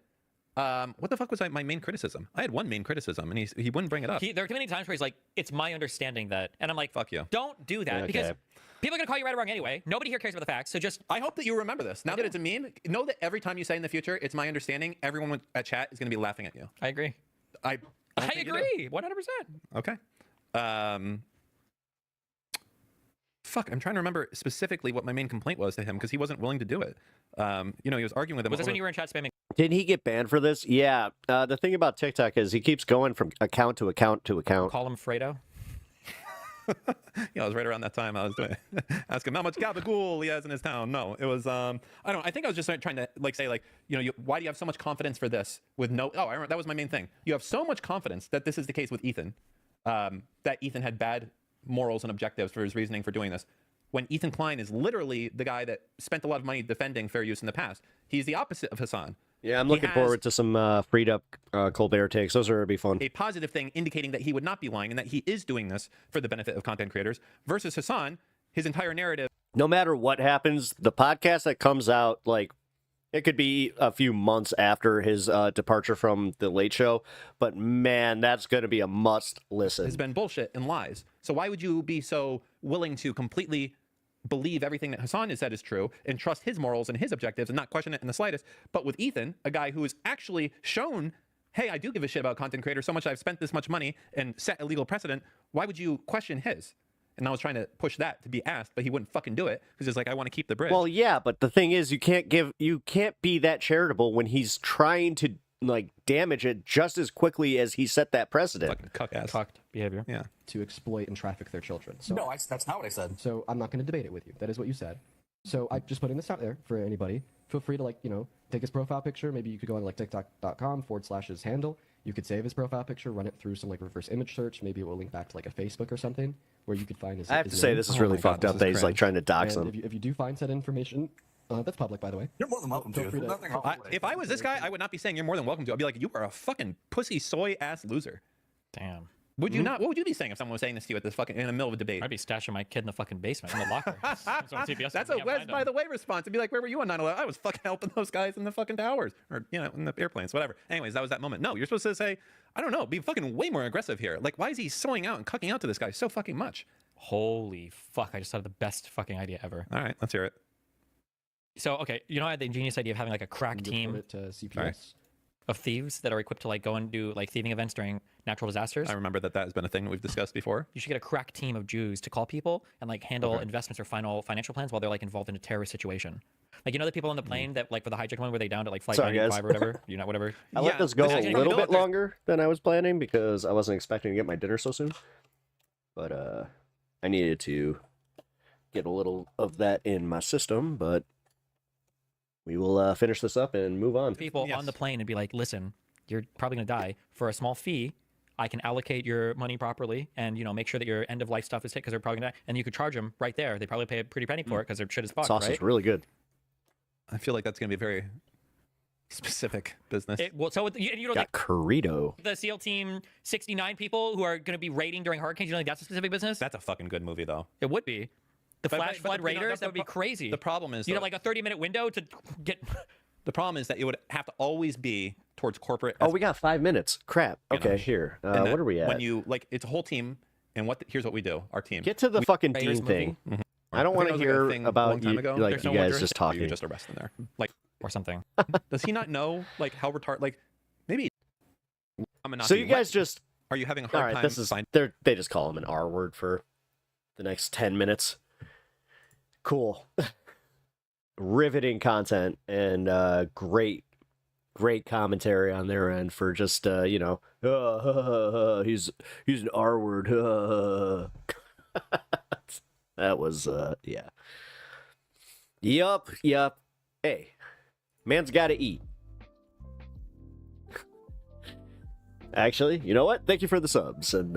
What the fuck was my main criticism? I had one main criticism, and he wouldn't bring it up. There are too many times where he's like, "It's my understanding that," and I'm like, "Fuck you. Don't do that," because people are gonna call you right or wrong anyway. Nobody here cares about the facts, so just. I hope that you remember this. Now that it's a meme, know that every time you say in the future, "It's my understanding," everyone at chat is gonna be laughing at you. I agree. I agree, 100%. Okay. Fuck, I'm trying to remember specifically what my main complaint was to him because he wasn't willing to do it. He was arguing with him. Was this when you were in chat spamming? Didn't he get banned for this? Yeah. The thing about TikTok is he keeps going from account to account to account. Call him Fredo. Yeah, it was right around that time I was doing ask him how much gabagool he has in his town. No, it was I think I was just trying to say why do you have so much confidence for this with no I remember that was my main thing. You have so much confidence that this is the case with Ethan, that Ethan had bad morals and objectives for his reasoning for doing this, when Ethan Klein is literally the guy that spent a lot of money defending fair use in the past. He's the opposite of Hassan. Yeah, I'm looking forward to some freed up Colbert takes. Those are going to be fun. A positive thing indicating that he would not be lying and that he is doing this for the benefit of content creators versus Hassan, his entire narrative. No matter what happens, the podcast that comes out, it could be a few months after his departure from the Late Show, but man, that's going to be a must listen. Has been bullshit and lies. So why would you be so willing to completely believe everything that Hassan has said is true and trust his morals and his objectives and not question it in the slightest? But with Ethan, a guy who has actually shown, hey, I do give a shit about content creators so much I've spent this much money and set a legal precedent, why would you question his? And I was trying to push that to be asked, but he wouldn't fucking do it because he's like, I want to keep the bridge. Well, yeah, but the thing is, you can't be that charitable when he's trying to damage it just as quickly as he set that precedent. Fucking cuck-ass. Cucked behavior. Yeah. To exploit and traffic their children. So, No, that's not what I said. So I'm not going to debate it with you. That is what you said. So I'm just putting this out there for anybody. Feel free to take his profile picture. Maybe you could go on tiktok.com/his handle. You could save his profile picture, run it through some reverse image search. Maybe it will link back to a Facebook or something where you could find his. I have to say, this is really fucked up that he's trying to dox him. If you do find said information, that's public, by the way. You're more than welcome to. If I was this guy, I would not be saying you're more than welcome to. I'd be like, you are a fucking pussy soy ass loser. Damn. Would you not? What would you be saying if someone was saying this to you at this fucking in the middle of a debate? I'd be stashing my kid in the fucking basement in the locker. That's a Wes by the way response. It'd be like, where were you on 9/11? I was fucking helping those guys in the fucking towers or in the airplanes, whatever. Anyways, that was that moment. No, you're supposed to say, I don't know, be fucking way more aggressive here. Like, why is he sewing out and cucking out to this guy so fucking much? Holy fuck! I just thought of the best fucking idea ever. All right, let's hear it. So okay, I had the ingenious idea of having a crack team to CPS. Of thieves that are equipped to go and do thieving events during natural disasters. I remember that has been a thing that we've discussed before. You should get a crack team of Jews to call people and handle investments or financial plans while they're involved in a terrorist situation. The people on the plane that for the hijack one where they downed at flight 95 or whatever. Whatever. I let this go a little bit longer than I was planning because I wasn't expecting to get my dinner so soon. But I needed to get a little of that in my system, but we will finish this up and move on. People on the plane and be like, listen, you're probably going to die. For a small fee, I can allocate your money properly and, make sure that your end of life stuff is hit because they're probably going to die. And you could charge them right there. They probably pay a pretty penny for it because their shit is fucked, Sauce is really good. I feel like that's going to be a very specific business. Got Corrido. The SEAL Team 69 people who are going to be raiding during hurricanes, you don't think that's a specific business? That's a fucking good movie, though. It would be. The Flash Flood Raiders, that would be crazy. The problem is... You have a 30-minute window to get... The problem is that it would have to always be towards corporate... Oh, we got 5 minutes. Crap. Okay, here. What are we at? When you, it's a whole team, and here's what we do, our team. Get to the fucking Dean thing. Mm-hmm. I don't want to hear about you, you guys just talking. You just arrest them there. Or something. Does he not know, how retarded... maybe... So you guys just... Are you having a hard time... They just call him an R word for the next 10 minutes. Cool. Riveting content and great commentary on their end for just he's an R word. That was yeah. Yup. Hey, man's gotta eat. Actually, you know what? Thank you for the subs, and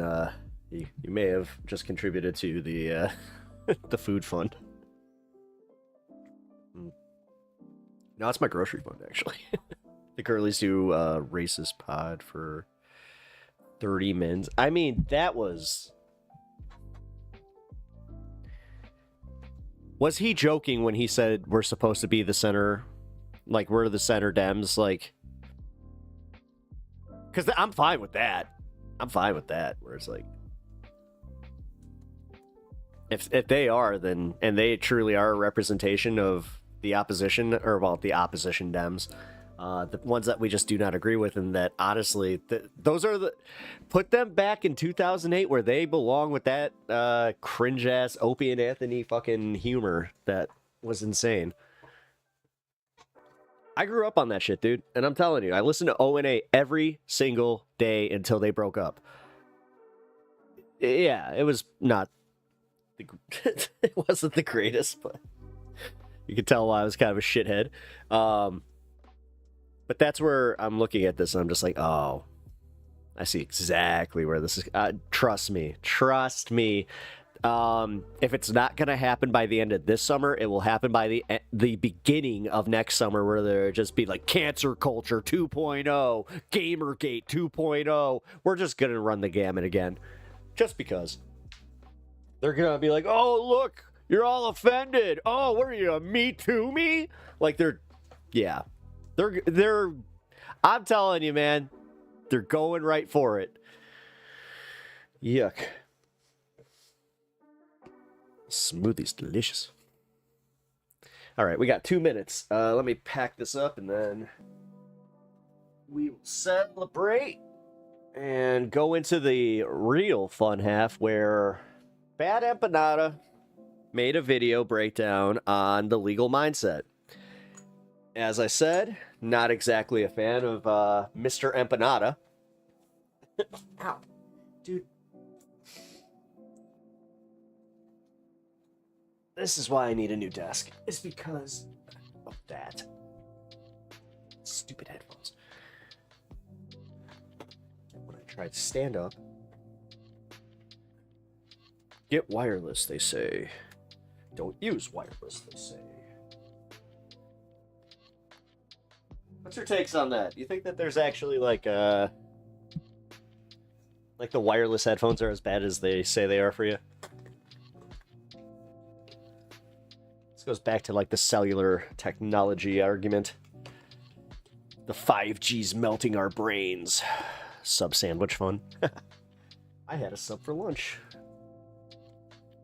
you may have just contributed to the the food fund. No, it's my grocery fund, actually. The girlies do racist pod for 30 mins. I mean, that was... Was he joking when he said we're supposed to be the center? Like, we're the center Dems? Like... Because I'm fine with that. I'm fine with that. Where it's like... If they are, then... And they truly are a representation of the opposition, or, well, the opposition Dems. The ones that we just do not agree with, and that, honestly, those are the... Put them back in 2008 where they belong with that cringe-ass Opie and Anthony fucking humor that was insane. I grew up on that shit, dude. And I'm telling you, I listened to O&A every single day until they broke up. Yeah, it was not... it wasn't the greatest, but... You could tell why I was kind of a shithead. But that's where I'm looking at this, and I'm just like, oh... I see exactly where this is... trust me. Trust me. If it's not going to happen by the end of this summer, it will happen by the beginning of next summer, where there just be like Cancer Culture 2.0, Gamergate 2.0. We're just going to run the gamut again. Just because. They're going to be like, oh, look, you're all offended. Oh, what are you, a Me Too me? Like, they're... Yeah. They're... I'm telling you, man. They're going right for it. Yuck. Smoothie's delicious. All right, we got 2 minutes. Let me pack this up, and then we will celebrate and go into the real fun half, where Bad Empanada made a video breakdown on the legal mindset. As I said, not exactly a fan of Mr. Empanada. Ow. Dude. This is why I need a new desk. It's because of that. Stupid headphones. When I tried to stand up. Get wireless, they say. Don't use wireless, they say. What's your takes on that? Do you think that there's actually like the wireless headphones are as bad as they say they are for you? This goes back to like the cellular technology argument. The 5G's melting our brains. Sub sandwich fun. I had a sub for lunch.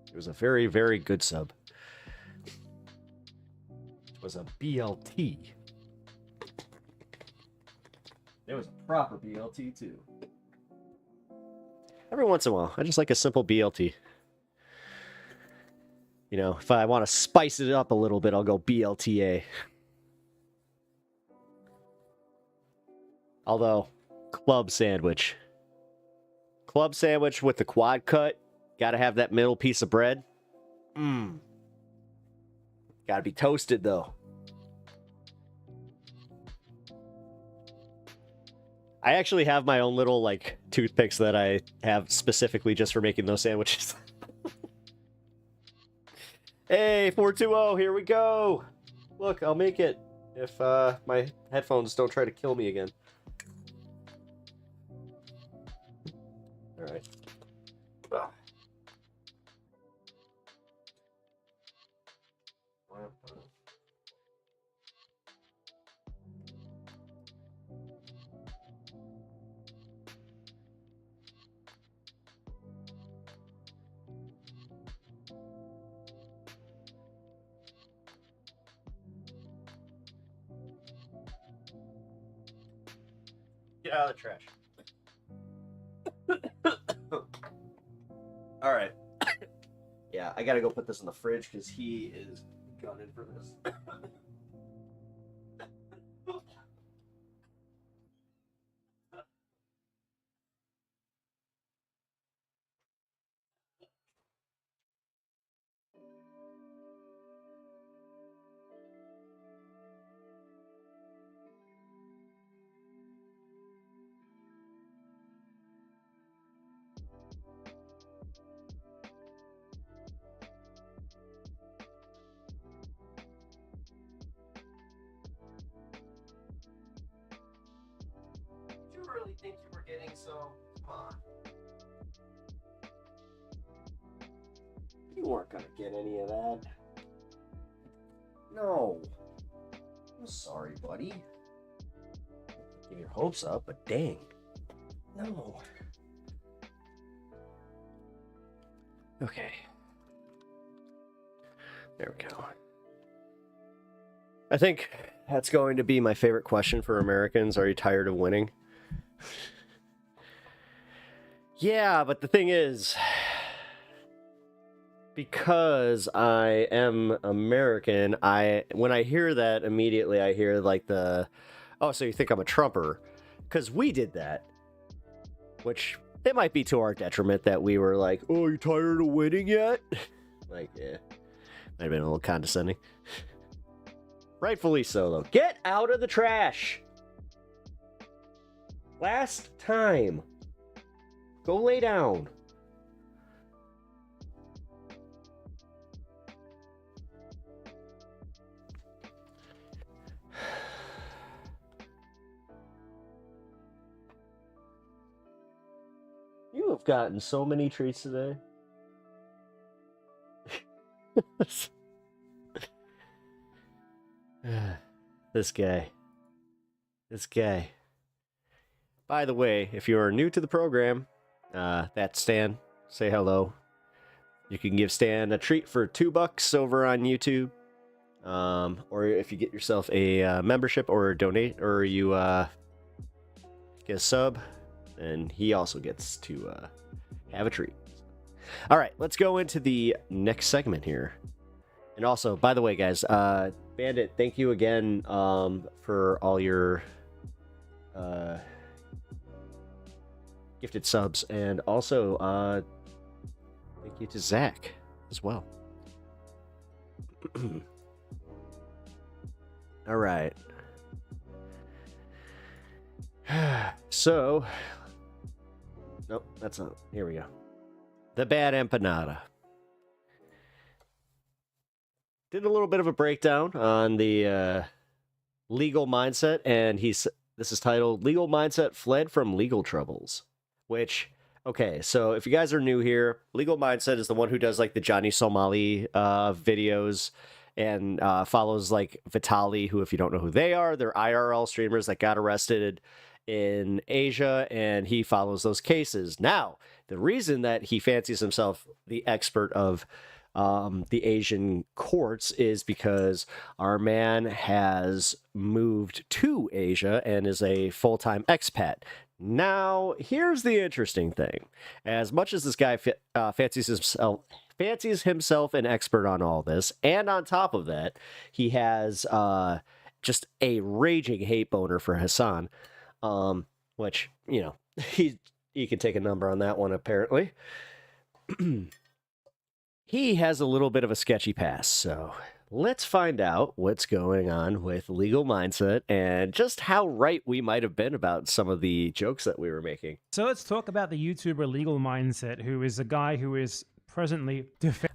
It was a very, very good sub. It was a BLT. It was a proper BLT, too. Every once in a while, I just like a simple BLT. You know, if I want to spice it up a little bit, I'll go BLTA. Although, club sandwich. Club sandwich with the quad cut. Gotta have that middle piece of bread. Mmm. Gotta be toasted, though. I actually have my own little, like, toothpicks that I have specifically just for making those sandwiches. Hey, 420, here we go. Look, I'll make it if my headphones don't try to kill me again. All right. Ugh. Get out of the trash. All right. Yeah, I gotta go put this in the fridge because he is gunning for this. Did you really think you were getting so on. You weren't gonna get any of that. No. I'm sorry, buddy. Give your hopes up, but dang. No. Okay. There we go. I think that's going to be my favorite question for Americans. Are you tired of winning? Yeah, but the thing is, because I am American, when I hear that, immediately I hear like oh, so you think I'm a Trumper? Because we did that. Which, it might be to our detriment that we were like, oh, you tired of winning yet? Like, yeah. Might have been a little condescending. Rightfully so, though. Get out of the trash! Last time. Go lay down. You have gotten so many treats today. This guy. By the way, if you're new to the program, that's Stan. Say hello. You can give Stan a treat for $2 over on YouTube. Or if you get yourself a membership or a donate, or you get a sub, and he also gets to have a treat. All right, let's go into the next segment here. And also, by the way, guys, Bandit, thank you again for all your gifted subs, and also thank you to Zach as well. All right. So, nope, that's not. Here we go. The bad empanada. Did a little bit of a breakdown on the legal mindset, and this is titled "Legal Mindset Fled from Legal Troubles." Which, okay, so if you guys are new here, Legal Mindset is the one who does like the Johnny Somali videos, and follows like Vitali, who, if you don't know who they are, they're IRL streamers that got arrested in Asia, and he follows those cases. Now, the reason that he fancies himself the expert of the Asian courts is because our man has moved to Asia and is a full-time expat. Now, here's the interesting thing. As much as this guy fancies himself an expert on all this, and on top of that, he has just a raging hate boner for Hassan, which, you know, he can take a number on that one, apparently. He has a little bit of a sketchy past, so let's find out what's going on with Legal Mindset and just how right we might have been about some of the jokes that we were making. So let's talk about the YouTuber Legal Mindset, who is a guy who is presently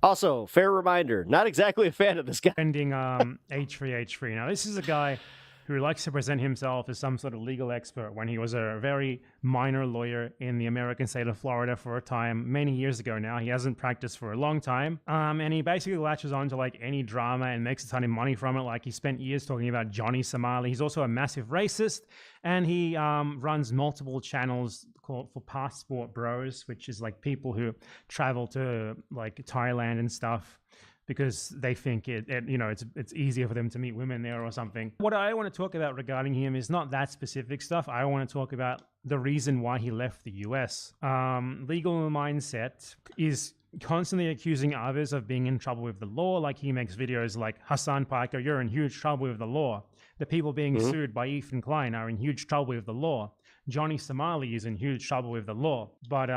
also, fair reminder, not exactly a fan of this guy. defending H3H3. Now, this is a guy who likes to present himself as some sort of legal expert when he was a very minor lawyer in the American state of Florida for a time, many years ago now. He hasn't practiced for a long time. And he basically latches on to like any drama and makes a ton of money from it. Like he spent years talking about Johnny Somali. He's also a massive racist, and he runs multiple channels called for Passport Bros, which is like people who travel to like Thailand and stuff because they think it's easier for them to meet women there or something. What I want to talk about regarding him is not that specific stuff. I want to talk about the reason why he left the US. Legal Mindset is constantly accusing others of being in trouble with the law. Like he makes videos like, Hassan Piker, you're in huge trouble with the law. The people being sued by Ethan Klein are in huge trouble with the law. Johnny Somali is in huge trouble with the law. But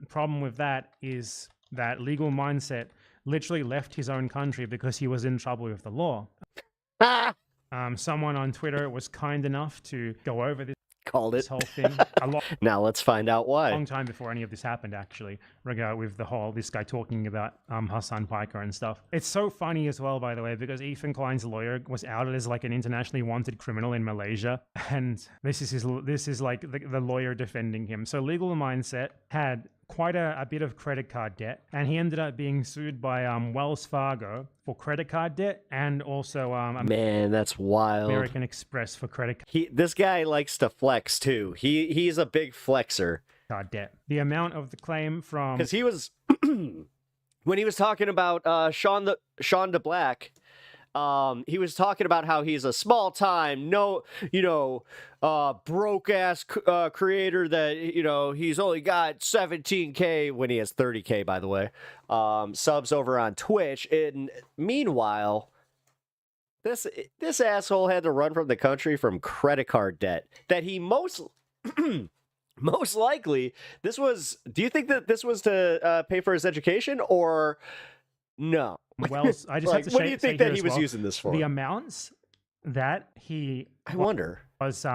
problem with that is that Legal Mindset literally left his own country because he was in trouble with the law. Someone on Twitter was kind enough to go over this. called this it. whole thing a lot. Now let's find out why. A long time before any of this happened, actually, with the whole this guy talking about Hassan Piker and stuff. It's so funny as well, by the way, because Ethan Klein's lawyer was outed as like an internationally wanted criminal in Malaysia, and this is like the lawyer defending him. So Legal Mindset had quite a bit of credit card debt, and he ended up being sued by Wells Fargo for credit card debt, and also Man, that's wild. American Express for credit This guy likes to flex too. He's a big flexer. card debt. The amount of the claim from Because he was when he was talking about Sean the Black. He was talking about how he's a small time, broke ass creator that, he's only got 17K when he has 30K, by the way, subs over on Twitch. And meanwhile, this asshole had to run from the country from credit card debt that he most likely do you think that this was to pay for his education or no? Wells, I just have to what do you think that he was well, using this for? the amounts that he was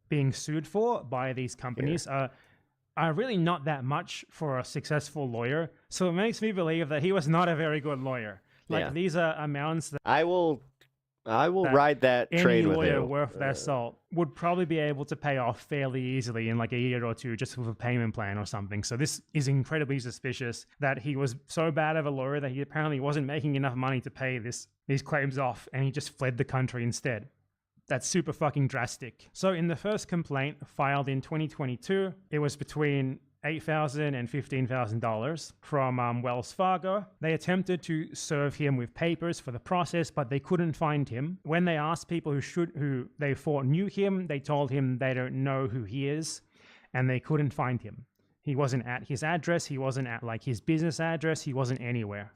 being sued for by these companies are really not that much for a successful lawyer. So it makes me believe that he was not a very good lawyer. These are amounts that I will ride that train with any lawyer you. worth their salt would probably be able to pay off fairly easily in like a year or two just with a payment plan or something. So this is incredibly suspicious that he was so bad of a lawyer that he apparently wasn't making enough money to pay these claims off, and he just fled the country instead. That's super fucking drastic. So in the first complaint filed in 2022, it was between $8,000 and $15,000 from Wells Fargo. They attempted to serve him with papers for the process, but they couldn't find him. When they asked people who they thought knew him, they told him they don't know who he is, and they couldn't find him. He wasn't at his address. He wasn't at like his business address. He wasn't anywhere.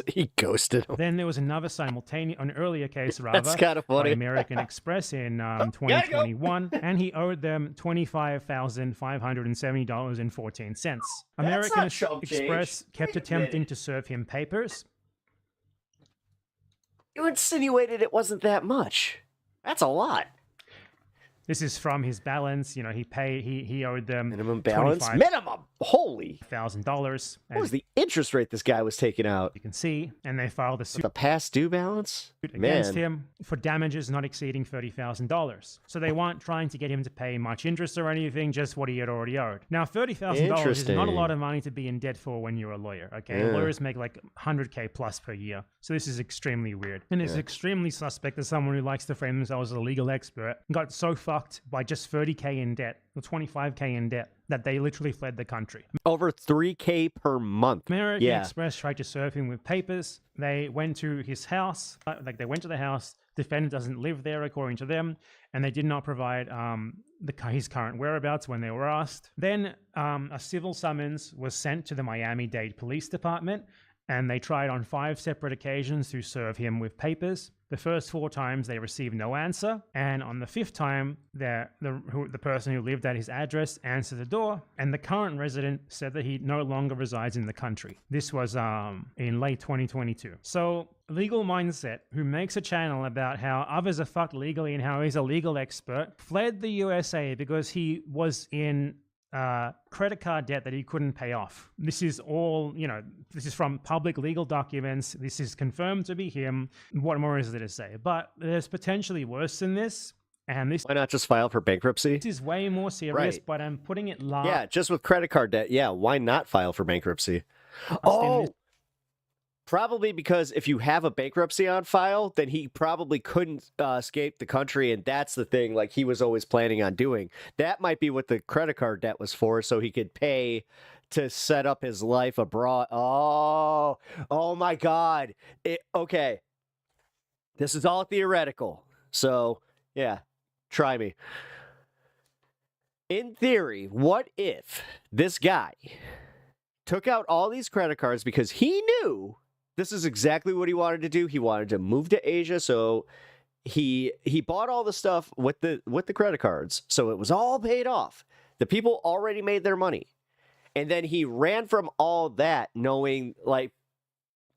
He ghosted him. Then there was an earlier case rather. That's kind of funny. By American Express in 2021, and he owed them $25,570.14. American Express kept attempting to serve him papers. You insinuated it wasn't that much. That's a lot. This is from his balance. He owed them minimum balance. Minimum. Holy $1,000. What was the interest rate this guy was taking out? You can see, and they filed a suit. The past due balance Against him for damages not exceeding $30,000. So they weren't trying to get him to pay much interest or anything, just what he had already owed. Now, $30,000 is not a lot of money to be in debt for when you're a lawyer. Okay, lawyers make like $100K plus per year. So this is extremely weird, and it's extremely suspect that someone who likes to frame themselves as a legal expert got so fucked by just $30K in debt or $25K in debt that they literally fled the country. Over $3K per month. American Express tried to serve him with papers. They went to his house. They went to the house. Defendant doesn't live there, according to them, and they did not provide his current whereabouts when they were asked. Then a civil summons was sent to the Miami-Dade Police Department, and they tried on 5 separate occasions to serve him with papers. The first 4 times they received no answer, and on the 5th time, the person who lived at his address answered the door, and the current resident said that he no longer resides in the country. This was in late 2022. So Legal Mindset, who makes a channel about how others are fucked legally and how he's a legal expert, fled the USA because he was in credit card debt that he couldn't pay off. This is all, this is from public legal documents. This is confirmed to be him. What more is there to say? But there's potentially worse than this. And this, why not just file for bankruptcy? This is way more serious, right. But I'm putting it live. Yeah, just with credit card debt. Yeah, why not file for bankruptcy? Probably because if you have a bankruptcy on file, then he probably couldn't escape the country, and that's the thing, like he was always planning on doing. That might be what the credit card debt was for, so he could pay to set up his life abroad. Oh my God. Okay. This is all theoretical. So, yeah, try me. In theory, what if this guy took out all these credit cards because he knew this is exactly what he wanted to do. He wanted to move to Asia, so he bought all the stuff with the credit cards, so it was all paid off. The people already made their money, and then he ran from all that, knowing like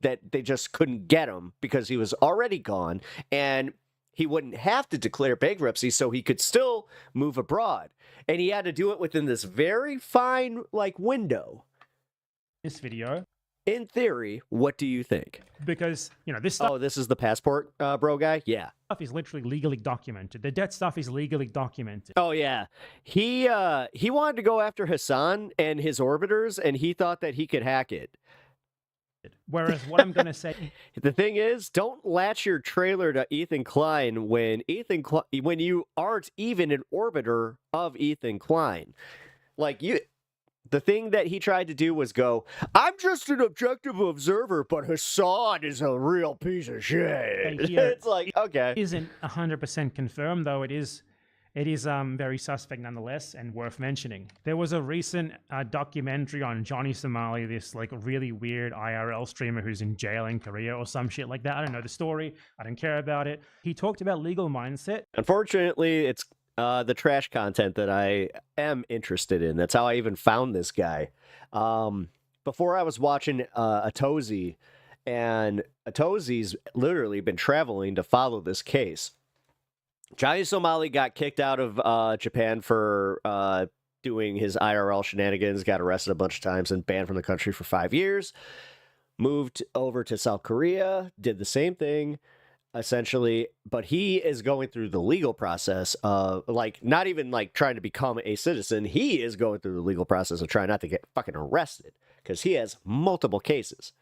that they just couldn't get him because he was already gone. And he wouldn't have to declare bankruptcy, so he could still move abroad. And he had to do it within this very fine window. This video. In theory, what do you think? Because, this stuff... Oh, this is the passport bro guy? Yeah. Stuff is literally legally documented. The debt stuff is legally documented. Oh, yeah. He wanted to go after Hassan and his orbiters, and he thought that he could hack it. Whereas what I'm going to say... The thing is, don't latch your trailer to Ethan Klein when you aren't even an orbiter of Ethan Klein. The thing that he tried to do was go, I'm just an objective observer, but Hassan is a real piece of shit. It's like, okay. It isn't 100% confirmed, though. It is very suspect nonetheless and worth mentioning. There was a recent documentary on Johnny Somali, this really weird IRL streamer who's in jail in Korea or some shit like that. I don't know the story. I don't care about it. He talked about legal mindset. Unfortunately, it's the trash content that I am interested in. That's how I even found this guy. Before I was watching Atozi, and Atozi's literally been traveling to follow this case. Johnny Somali got kicked out of Japan for doing his IRL shenanigans, got arrested a bunch of times and banned from the country for 5 years. Moved over to South Korea, did the same thing, essentially, but he is going through the legal process of, not even, trying to become a citizen. He is going through the legal process of trying not to get fucking arrested, because he has multiple cases.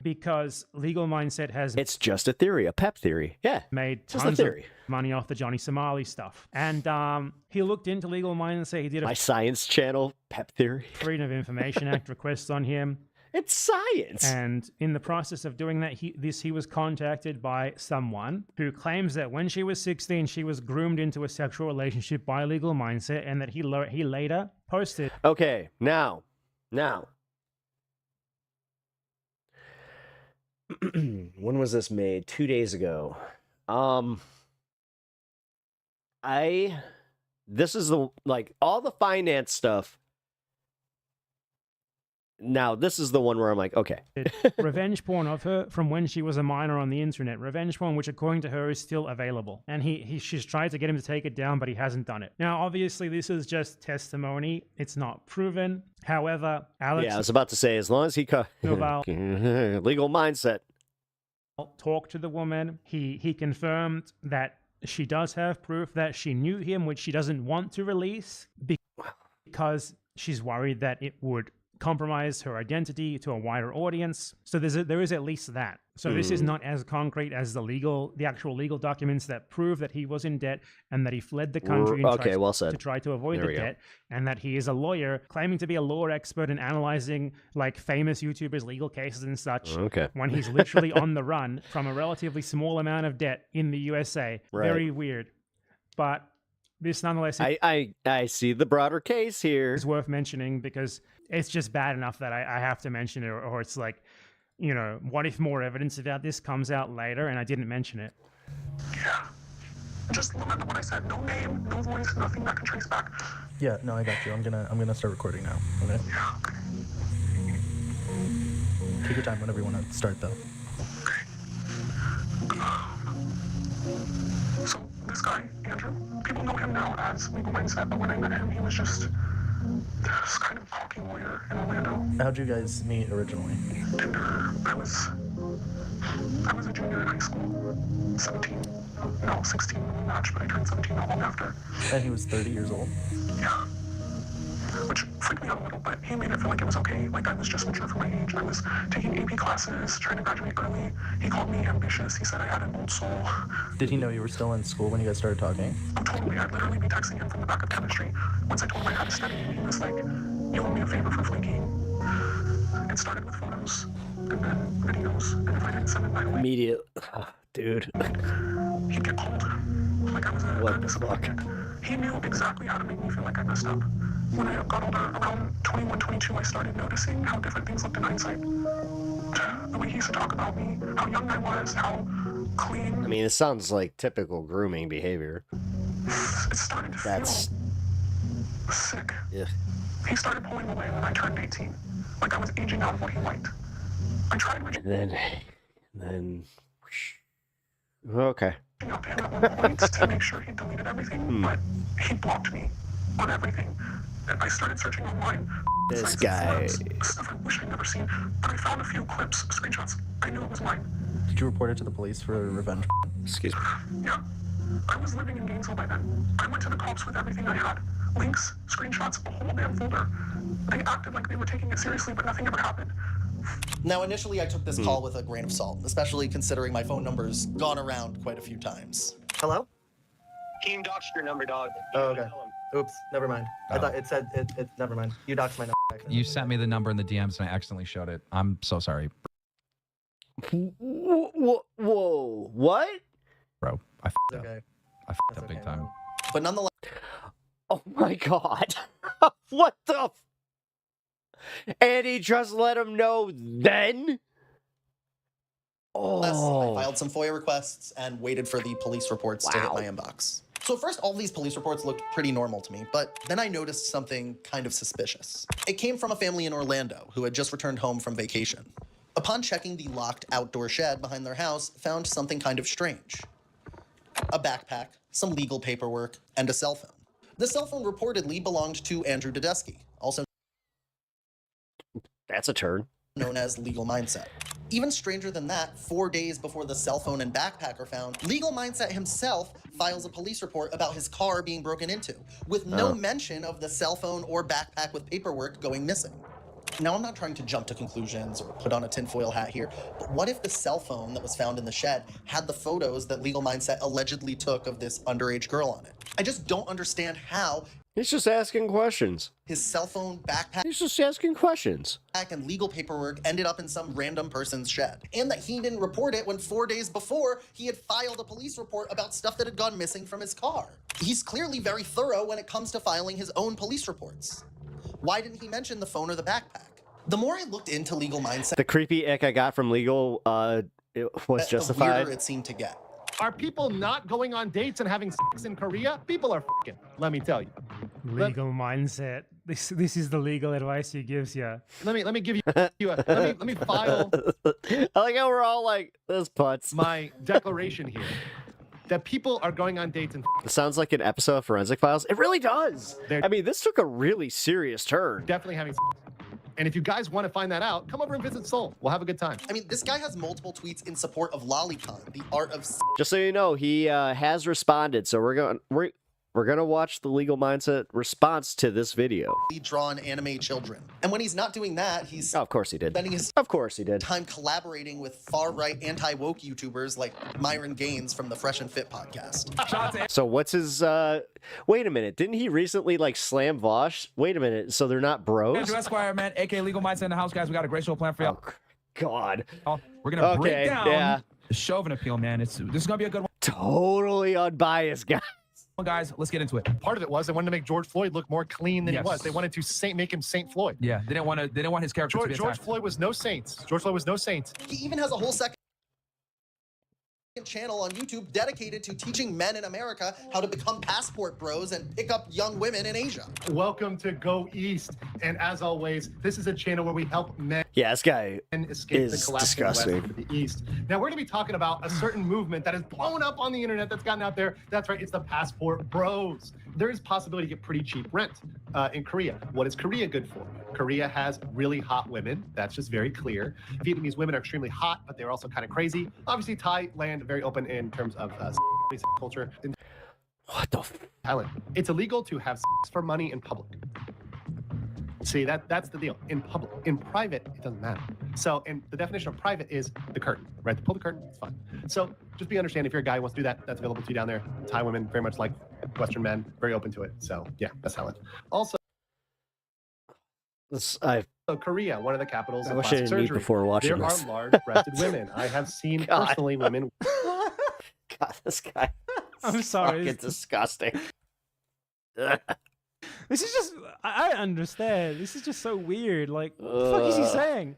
Because legal mindset has... It's just a theory, a pep theory. Yeah. Made tons of money off the Johnny Somali stuff. And he looked into legal mindset. He did My science channel, pep theory. Freedom of Information Act request on him. It's science. And in the process of doing that, he was contacted by someone who claims that when she was 16, she was groomed into a sexual relationship by legal mindset, and that he later posted... Okay, now... When was this made? 2 days ago. This is all the finance stuff. Now, this is the one where I'm like, okay. Revenge porn of her from when she was a minor on the internet. Revenge porn, which according to her is still available. And she's tried to get him to take it down, but he hasn't done it. Now, obviously, this is just testimony. It's not proven. However, Alex... Yeah, I was about to say, as long as he... legal mindset. Talked to the woman. He confirmed that she does have proof that she knew him, which she doesn't want to release because she's worried that it would compromise her identity to a wider audience. So there is at least that. So this is not as concrete as the actual legal documents that prove that he was in debt and that he fled the country to try to avoid the debt, and that he is a lawyer claiming to be a law expert and analyzing famous YouTubers' legal cases and such. Okay. When he's literally on the run from a relatively small amount of debt in the USA. Right. Very weird. But this nonetheless... I see the broader case here. It's worth mentioning because it's just bad enough that I have to mention it, or it's what if more evidence about this comes out later and I didn't mention it? Yeah. Just remember what I said. No name, no voice, nothing that can trace back. Yeah, no, I got you. I'm gonna start recording now. Okay? Yeah. Take your time whenever you want to start, though. Okay. So this guy, Andrew, people know him now as Legal Mindset, but when I met him, he was just this kind of talking lawyer in Orlando. How'd you guys meet originally? Tinder. I was a junior in high school. 16 when we matched, but I turned 17 not long after. And he was 30 years old? Yeah. Which freaked me out a little, but he made it feel like it was okay. I was just mature for my age. I was taking AP classes, trying to graduate early. He called me ambitious. He said I had an old soul. Did he know you were still in school when you guys started talking? Oh, totally. I'd literally be texting him from the back of chemistry. Once I told him I had to study, he was like, you owe me a favor for flaking. It started with photos, and then videos, and if I didn't send it right away... Immediate. Dude. He'd get cold. I was a good disappointment. He knew exactly how to make me feel like I messed up. When I got older, around 21, 22, I started noticing how different things looked in hindsight. The way he used to talk about me, how young I was, how clean... I mean, it sounds like typical grooming behavior. It started to feel sick. Yeah. He started pulling away when I turned 18. Like I was aging out of what he liked. I tried... Then... Okay. out to him at one point to make sure he deleted everything, but he blocked me on everything. And I started searching online. This guy. Stuff I wish I'd never seen, but I found a few clips, screenshots. I knew it was mine. Did you report it to the police for revenge? Excuse me. Yeah. I was living in Gainesville by then. I went to the cops with everything I had. Links, screenshots, a whole damn folder. They acted like they were taking it seriously, but nothing ever happened. Now, initially, I took this call with a grain of salt, especially considering my phone number's gone around quite a few times. Hello? Team doxed your number, dog. Oh, okay. Oops, never mind. I thought it said it. Never mind. You doxed my number. You sent me the number in the DMs and I accidentally showed it. I'm so sorry. Whoa, what? Bro, I f***ed up. Okay. I f***ed up big time. But nonetheless. Oh my god. What the and he just let him know then? I filed some FOIA requests and waited for the police reports to hit my inbox. So at first, all these police reports looked pretty normal to me, but then I noticed something kind of suspicious. It came from a family in Orlando who had just returned home from vacation. Upon checking the locked outdoor shed behind their house, found something kind of strange. A backpack, some legal paperwork, and a cell phone. The cell phone reportedly belonged to Andrew Dodesky, also That's a turn. known as Legal Mindset. Even stranger than that, 4 days before the cell phone and backpack are found, Legal Mindset himself files a police report about his car being broken into, with no mention of the cell phone or backpack with paperwork going missing. Now, I'm not trying to jump to conclusions or put on a tinfoil hat here, but what if the cell phone that was found in the shed had the photos that Legal Mindset allegedly took of this underage girl on it? I just don't understand how He's just asking questions. his cell phone, backpack, He's just asking questions. and legal paperwork ended up in some random person's shed. And that he didn't report it when 4 days before he had filed a police report about stuff that had gone missing from his car. He's clearly very thorough when it comes to filing his own police reports. Why didn't he mention the phone or the backpack? The more I looked into Legal Mindset, The creepy ick I got from legal it was the justified. weirder it seemed to get. Are people not going on dates and having sex in Korea? People are f***ing, let me tell you. Legal mindset. This is the legal advice he gives you. Let me give you a let me file I like how we're all like this putz. my declaration here that people are going on dates and It sounds like an episode of Forensic Files. It really does. I mean, this took a really serious turn. definitely having sex. And if you guys want to find that out, come over and visit Seoul. We'll have a good time. I mean, this guy has multiple tweets in support of Lolicon, the art of Just so you know, he has responded. So we're gonna watch the Legal Mindset response to this video. drawn anime children. And when he's not doing that, he's Oh, of course he did. spending his Of course he did. time collaborating with far-right anti-woke YouTubers like Myron Gaines from the Fresh and Fit podcast. So what's his wait a minute, didn't he recently like slam Vosh? Wait a minute, so they're not bros? Andrew Esquire, man, aka Legal Mindset in the house, guys. We got a great show planned for y'all. God. We're gonna break Okay, down yeah. the Chauvin appeal, man. This is gonna be a good one. Totally unbiased, guy. Guys, let's get into it. Part of it was they wanted to make George Floyd look more clean than Yes. he was. They wanted to make him Saint Floyd. Yeah, they didn't want his character to be George attacked. Floyd was no saints. George Floyd was no saint. He even has a whole second channel on YouTube dedicated to teaching men in America how to become passport bros and pick up young women in Asia. Welcome to Go East. And as always, this is a channel where we help men Yeah, this guy escape the is collapsing West disgusting. to the East. Now we're going to be talking about a certain movement that has blown up on the internet that's gotten out there. That's right, it's the passport bros. There is possibility to get pretty cheap rent in Korea. What is Korea good for? Korea has really hot women. That's just very clear. Vietnamese women are extremely hot, but they're also kind of crazy. Obviously, Thailand, very open in terms of culture. What the Thailand. It's illegal to have sex for money in public. See, that's the deal. In public. In private, it doesn't matter. So, and the definition of private is the curtain, right? To pull the curtain, it's fine. So just understand if you're a guy who wants to do that, that's available to you down there. Thai women, very much like Western men, very open to it. So yeah, that's Thailand. Also, Korea, one of the capitals I of wish I plastic didn't eat surgery. before watching there this. are large-breasted women. I have seen God. personally women. God, this guy. I'm sorry. It's disgusting. This is just, I understand. This is just so weird. Like, what the fuck is he saying?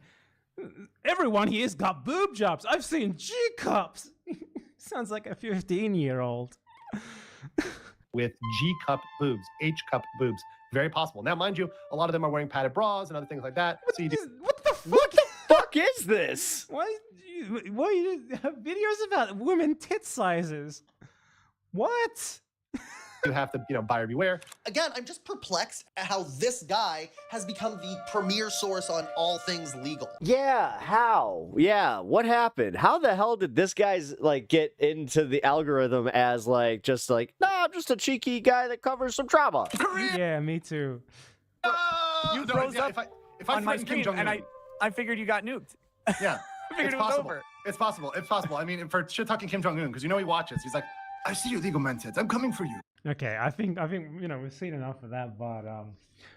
Everyone here's got boob jobs. I've seen G cups. Sounds like a 15-year-old. With G-cup boobs, H-cup boobs. Very possible. Now, mind you, a lot of them are wearing padded bras and other things like that. So you do. What the fuck? What the fuck is this? Why What videos about women tit sizes? What? You have to, buyer beware. Again, I'm just perplexed at how this guy has become the premier source on all things legal. Yeah, how? Yeah, what happened? How the hell did this guy's like get into the algorithm as like just like, no, I'm just a cheeky guy that covers some trauma. Yeah, me too. You froze up if I on my threaten Kim screen, Jong-un, and I figured you got nuked. Yeah, I figured it's it was possible. over. It's possible. It's possible. I mean, for shit talking Kim Jong-un, because he watches. He's like, I see your legal mindsets. I'm coming for you. Okay, I think we've seen enough of that, but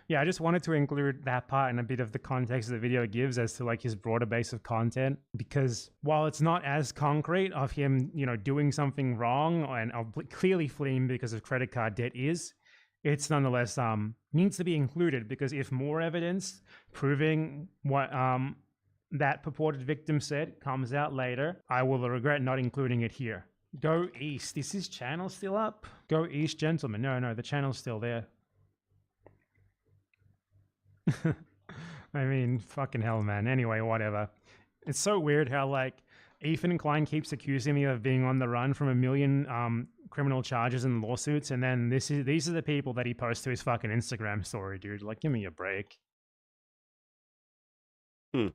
yeah, I just wanted to include that part and a bit of the context the video gives as to like his broader base of content, because while it's not as concrete of him, doing something wrong and clearly fleeing because of credit card debt it's nonetheless needs to be included, because if more evidence proving what that purported victim said comes out later, I will regret not including it here. Go East. Is his channel still up? Go East, gentlemen. No, the channel's still there. I mean, fucking hell, man. Anyway, whatever. It's so weird how, Ethan Klein keeps accusing me of being on the run from a million criminal charges and lawsuits, and then these are the people that he posts to his fucking Instagram story, dude. Like, give me a break. All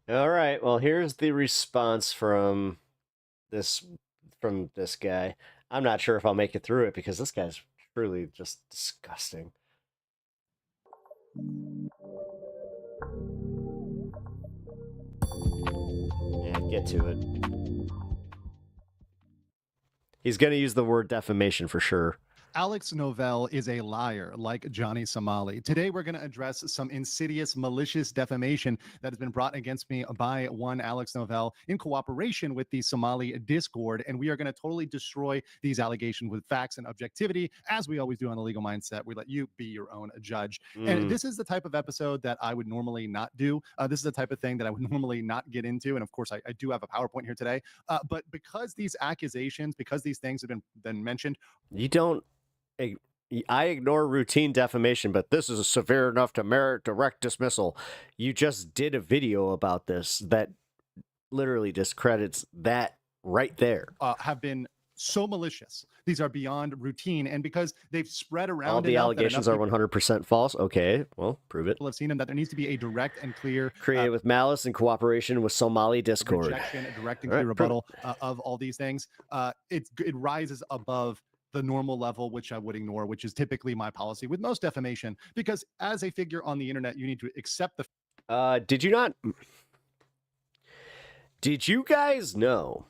right, well, here's the response from this guy. I'm not sure if I'll make it through it because this guy's truly just disgusting. Yeah, get to it. He's going to use the word defamation for sure. Alex Novell is a liar like Johnny Somali. Today, we're going to address some insidious, malicious defamation that has been brought against me by one Alex Novell in cooperation with the Somali Discord. And we are going to totally destroy these allegations with facts and objectivity, as we always do on the Legal Mindset. We let you be your own judge. And this is the type of episode that I would normally not do. This is the type of thing that I would normally not get into. And of course, I do have a PowerPoint here today. But because these accusations, because these things have been mentioned. You don't... I ignore routine defamation, but this is severe enough to merit direct dismissal. You just did a video about this that literally discredits that right there. Have been so malicious. These are beyond routine, and because they've spread around, all the allegations are 100% false. Okay, well, prove it. People have seen them, that there needs to be a direct and clear, created with malice and cooperation with Somali Discord. Rejection, a direct and clear rebuttal of all these things. It rises above the normal level, which I would ignore, which is typically my policy with most defamation, because as a figure on the internet, you need to accept the. Did you guys know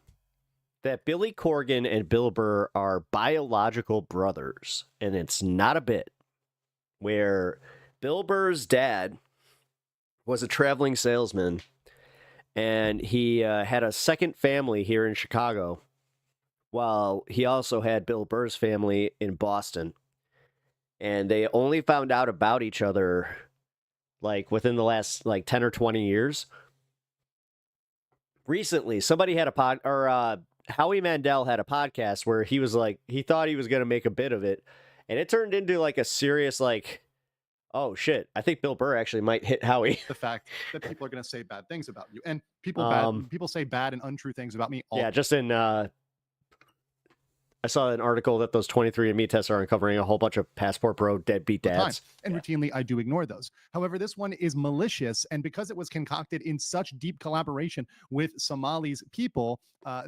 that Billy Corgan and Bill Burr are biological brothers? And it's not a bit. Where Bill Burr's dad was a traveling salesman, and he had a second family here in Chicago, while he also had Bill Burr's family in Boston. And they only found out about each other within the last 10 or 20 years. Recently, somebody had Howie Mandel had a podcast where he was he thought he was going to make a bit of it, and it turned into a serious oh shit, I think Bill Burr actually might hit Howie. The fact that people are going to say bad things about you, and people say bad and untrue things about me all yeah, just in I saw an article that those 23andMe tests are uncovering a whole bunch of passport bro deadbeat dads. And routinely, I do ignore those. However, this one is malicious, and because it was concocted in such deep collaboration with Somali's people,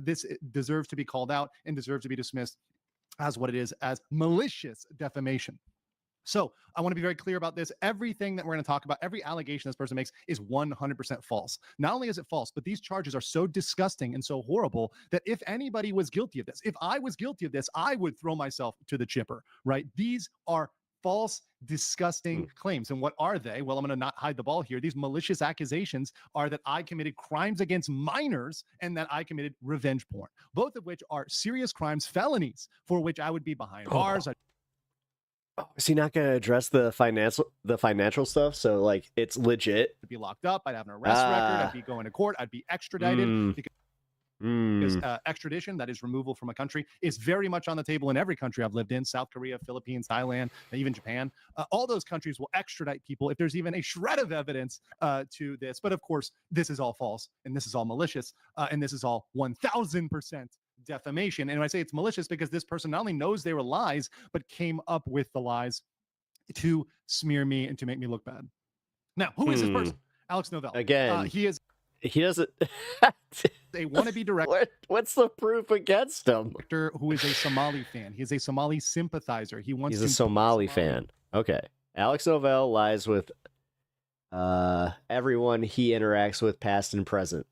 this deserves to be called out and deserves to be dismissed as what it is, as malicious defamation. So I want to be very clear about this. Everything that we're going to talk about, every allegation this person makes is 100% false. Not only is it false, but these charges are so disgusting and so horrible that if anybody was guilty of this, if I was guilty of this, I would throw myself to the chipper, right? These are false, disgusting claims. And what are they? Well, I'm going to not hide the ball here. These malicious accusations are that I committed crimes against minors and that I committed revenge porn, both of which are serious crimes, felonies, for which I would be behind bars. Is he not going to address the financial stuff? So it's legit. I'd be locked up. I'd have an arrest record. I'd be going to court. I'd be extradited. Because extradition, that is removal from a country, is very much on the table in every country I've lived in: South Korea, Philippines, Thailand, even Japan. All those countries will extradite people if there's even a shred of evidence to this. But of course, this is all false, and this is all malicious, and this is all 1000% defamation. And I say it's malicious because this person not only knows they were lies, but came up with the lies to smear me and to make me look bad. Now, who is this person? Alex Novell. Again, he doesn't. a wannabe director. What's the proof against him? Who is a Somali fan. He is a Somali sympathizer. He's a Somali fan. Okay. Alex Novell lies with everyone he interacts with, past and present.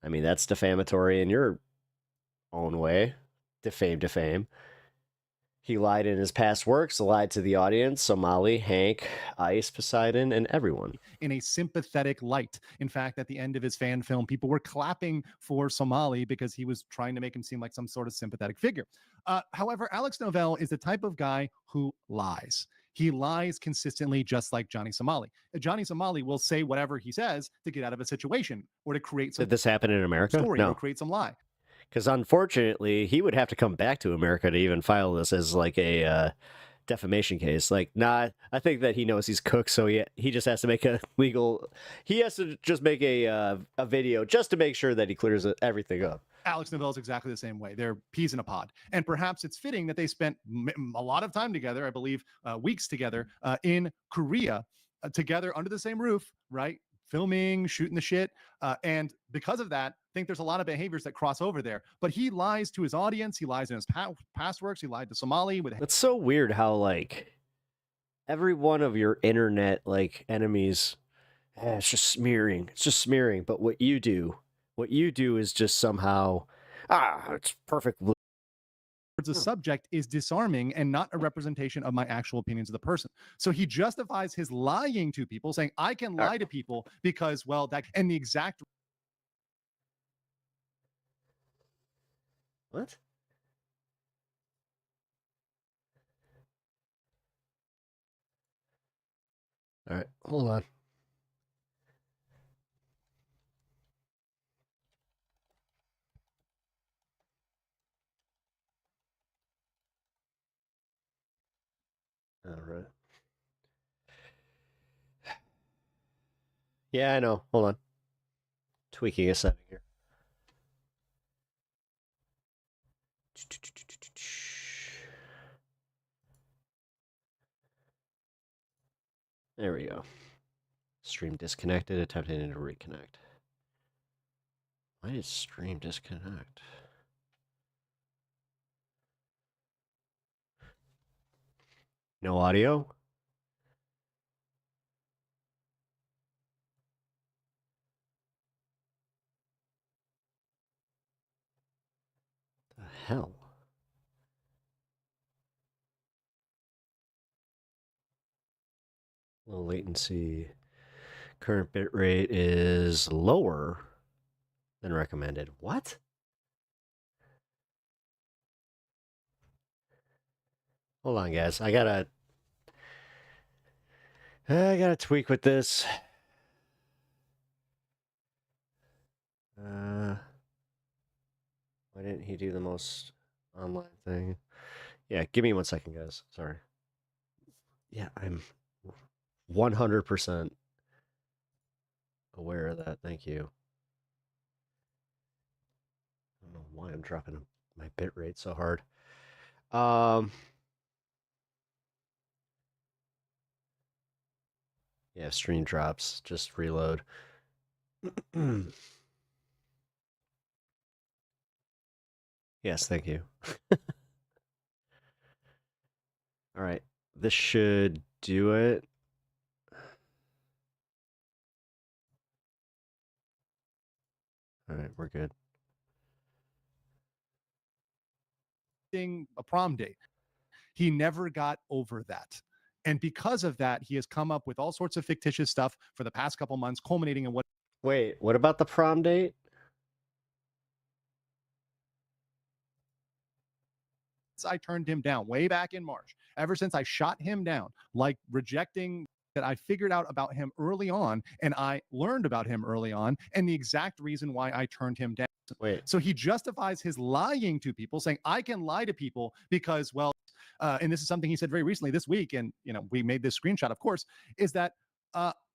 I mean, that's defamatory in your own way. Defame. He lied in his past works, lied to the audience, Somali, Hank, Ice, Poseidon, and everyone. In a sympathetic light. In fact, at the end of his fan film, people were clapping for Somali because he was trying to make him seem like some sort of sympathetic figure. However, Alex Novell is the type of guy who lies. He lies consistently, just like Johnny Somali. Johnny Somali will say whatever he says to get out of a situation or to create some Did this happen in America? story No. or create some lie. Because unfortunately, he would have to come back to America to even file this as like a defamation case. Like, nah, I think that he knows he's cooked, so he just has to make a legal. He has to just make a video just to make sure that he clears everything up. Alex Novell is exactly the same way. They're peas in a pod. And perhaps it's fitting that they spent a lot of time together, I believe weeks together, in Korea, together under the same roof, right? Filming, shooting the shit. And because of that, I think there's a lot of behaviors that cross over there. But he lies to his audience. He lies in his past works. He lied to Somali. It's so weird how, like, every one of your internet, like, enemies, it's just smearing. It's just smearing. But what you do is just somehow, it's perfect. The subject is disarming and not a representation of my actual opinions of the person. So he justifies his lying to people, saying, I can lie to people because, well, that, and the exact. What? All right, hold on. All right. Yeah, I know. Hold on. Tweaking a setting here. There we go. Stream disconnected, attempting to reconnect. Why did stream disconnect? No audio? The hell? Low latency. Current bitrate is lower than recommended. What? Hold on, guys. I gotta tweak with this. Why didn't he do the most online thing? Yeah, give me 1 second, guys. Sorry. Yeah, I'm 100% aware of that. Thank you. I don't know why I'm dropping my bit rate so hard. Yeah, stream drops. Just reload. Yes, thank you. All right, this should do it. All right, we're good. A prom date. He never got over that. And because of that, he has come up with all sorts of fictitious stuff for the past couple months, culminating in what. Wait, what about the prom date? I turned him down way back in March. Ever since I shot him down, like rejecting that I figured out about him early on, and I learned about him early on, and the exact reason why I turned him down. Wait. So he justifies his lying to people, saying, I can lie to people because, well, and this is something he said very recently this week, and we made this screenshot, of course, is that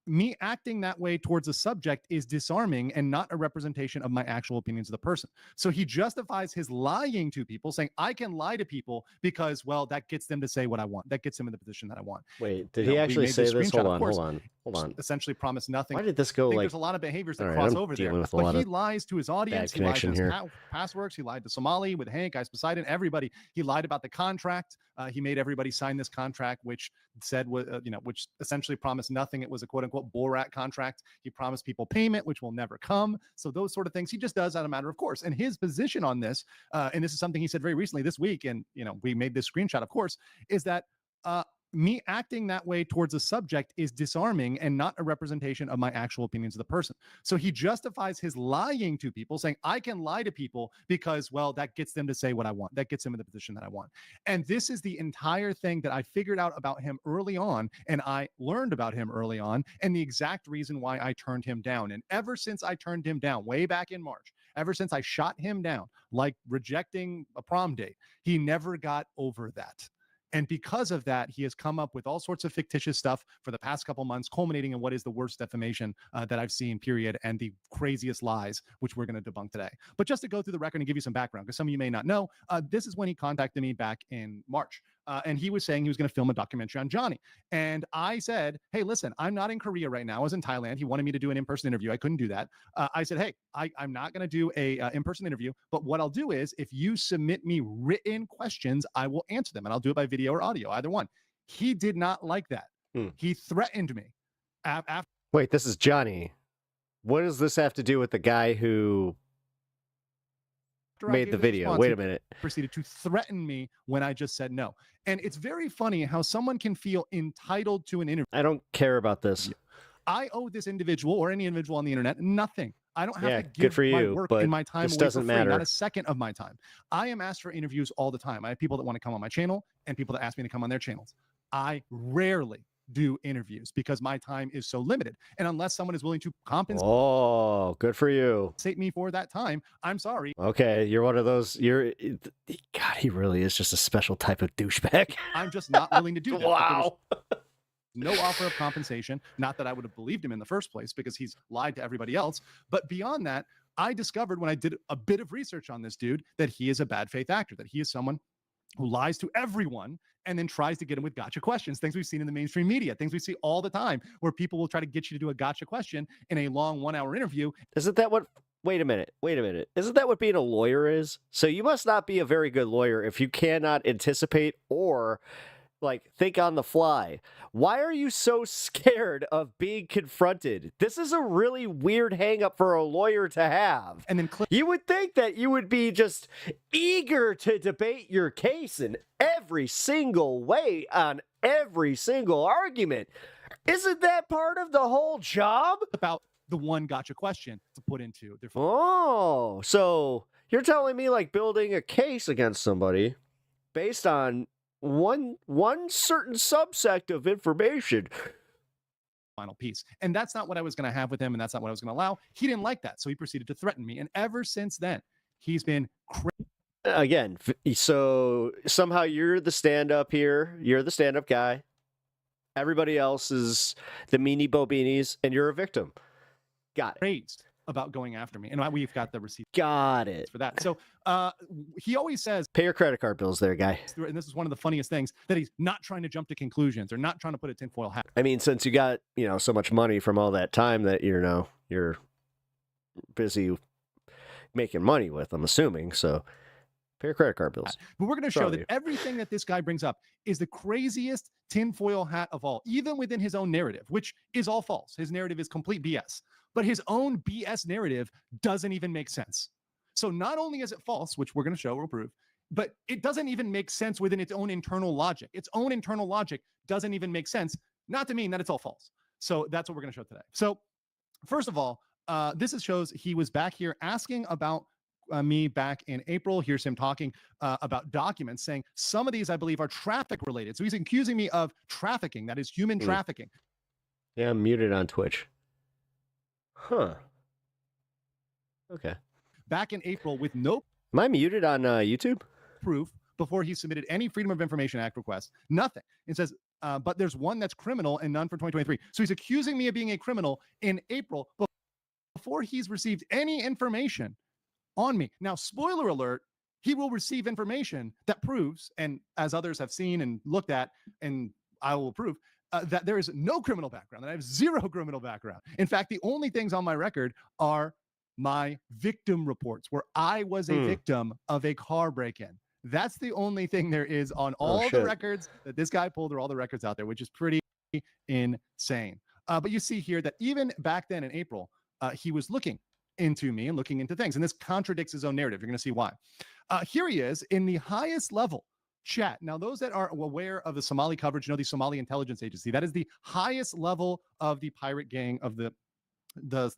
me acting that way towards a subject is disarming and not a representation of my actual opinions of the person. So he justifies his lying to people, saying, I can lie to people because, well, that gets them to say what I want. That gets them in the position that I want. Wait, did he actually say this? Hold on. Essentially promised nothing. Why did this go I think like... there's a lot of behaviors that All right, cross I'm over there. dealing with a But lot he of lies to his audience. bad He lies to connection his here. past works. He lied to Somali with Hank, Ice Poseidon, everybody. He lied about the contract. He made everybody sign this contract, which said, which essentially promised nothing. It was a quote unquote Borat contract. He promised people payment, which will never come. So those sort of things he just does out of matter of course. And his position on this, and this is something he said very recently this week, and we made this screenshot, of course, is that me acting that way towards a subject is disarming and not a representation of my actual opinions of the person. So he justifies his lying to people, saying, I can lie to people because, well, that gets them to say what I want. That gets them in the position that I want. And this is the entire thing that I figured out about him early on, and I learned about him early on, and the exact reason why I turned him down. And ever since I turned him down, way back in March, ever since I shot him down, like rejecting a prom date, he never got over that. And because of that, he has come up with all sorts of fictitious stuff for the past couple months, culminating in what is the worst defamation that I've seen, period, and the craziest lies, which we're going to debunk today. But just to go through the record and give you some background, because some of you may not know, this is when he contacted me back in March. And he was saying he was going to film a documentary on Johnny. And I said, hey, listen, I'm not in Korea right now. I was in Thailand. He wanted me to do an in-person interview. I couldn't do that. I said, hey, I'm not going to do a in-person interview. But what I'll do is if you submit me written questions, I will answer them. And I'll do it by video or audio, either one. He did not like that. He threatened me. Wait, this is Johnny. What does this have to do with the guy who made the video? Wait a minute. Proceeded to threaten me when I just said no. And it's very funny how someone can feel entitled to an interview. I don't care about this. I owe this individual or any individual on the internet nothing. I don't have to give good for my you, work but and my time this away doesn't for free, matter. not a second of my time. I am asked for interviews all the time. I have people that want to come on my channel and people that ask me to come on their channels. I rarely do interviews because my time is so limited. And unless someone is willing to compensate good for you. Me for that time, I'm sorry. Okay, you're one of those. God, he really is just a special type of douchebag. I'm just not willing to do that. Wow. No offer of compensation. Not that I would have believed him in the first place because he's lied to everybody else. But beyond that, I discovered when I did a bit of research on this dude that he is a bad faith actor, that he is someone who lies to everyone and then tries to get him with gotcha questions, things we've seen in the mainstream media, things we see all the time where people will try to get you to do a gotcha question in a long 1 hour interview. Isn't that what... Wait a minute. Isn't that what being a lawyer is? So you must not be a very good lawyer if you cannot anticipate or think on the fly. Why are you so scared of being confronted? This is a really weird hang up for a lawyer to have. And then you would think that you would be just eager to debate your case in every single way on every single argument. Isn't that part of the whole job? About the one gotcha question to put into their... Oh, so you're telling me building a case against somebody based on one certain subsect of information. Final piece. And that's not what I was going to have with him, and that's not what I was going to allow. He didn't like that, so he proceeded to threaten me. And ever since then, he's been crazy. Again, so somehow you're the stand-up here. You're the stand-up guy. Everybody else is the meanie bobinis, and you're a victim. Got it. Praised about going after me, and we've got the receipt. Got it. For that. So he always says, pay your credit card bills there, guy. And this is one of the funniest things, that he's not trying to jump to conclusions or not trying to put a tinfoil hat. I mean, since you got, so much money from all that time that, you're busy making money with, I'm assuming. So pay your credit card bills. But we're going to show that everything that this guy brings up is the craziest tinfoil hat of all, even within his own narrative, which is all false. His narrative is complete BS. But his own BS narrative doesn't even make sense. So not only is it false, which we're going to show, we'll prove, but it doesn't even make sense within its own internal logic. Its own internal logic doesn't even make sense, not to mean that it's all false. So that's what we're going to show today. So first of all, this shows he was back here asking about me back in April. Here's him talking about documents, saying some of these, I believe, are traffic related. So he's accusing me of trafficking. That is human trafficking. Yeah, I'm muted on Twitch. Huh. Okay. Back in April with no Am I muted on YouTube? proof before he submitted any Freedom of Information Act request. Nothing. It says, but there's one that's criminal and none for 2023. So he's accusing me of being a criminal in April before he's received any information on me. Now, spoiler alert, he will receive information that proves, and as others have seen and looked at, and I will prove, that there is no criminal background, that I have zero criminal background. In fact, the only things on my record are my victim reports, where I was a victim of a car break-in. That's the only thing there is on all the records that this guy pulled, or all the records out there, which is pretty insane. But you see here that even back then in April, he was looking into me and looking into things. And this contradicts his own narrative. You're going to see why. Here he is in the highest level chat. Now, those that are aware of the Somali coverage know the Somali intelligence agency. That is the highest level of the pirate gang of the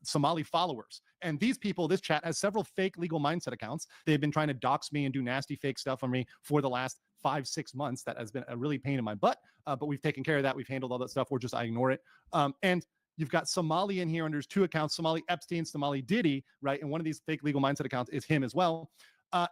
Somali followers. And these people, this chat has several fake legal mindset accounts. They've been trying to dox me and do nasty fake stuff on me for the last 5-6 months. That has been a really pain in my butt. But we've taken care of that. We've handled all that stuff. I ignore it. And you've got Somali in here under his 2 accounts, Somali Epstein, Somali Diddy, right? And one of these fake legal mindset accounts is him as well.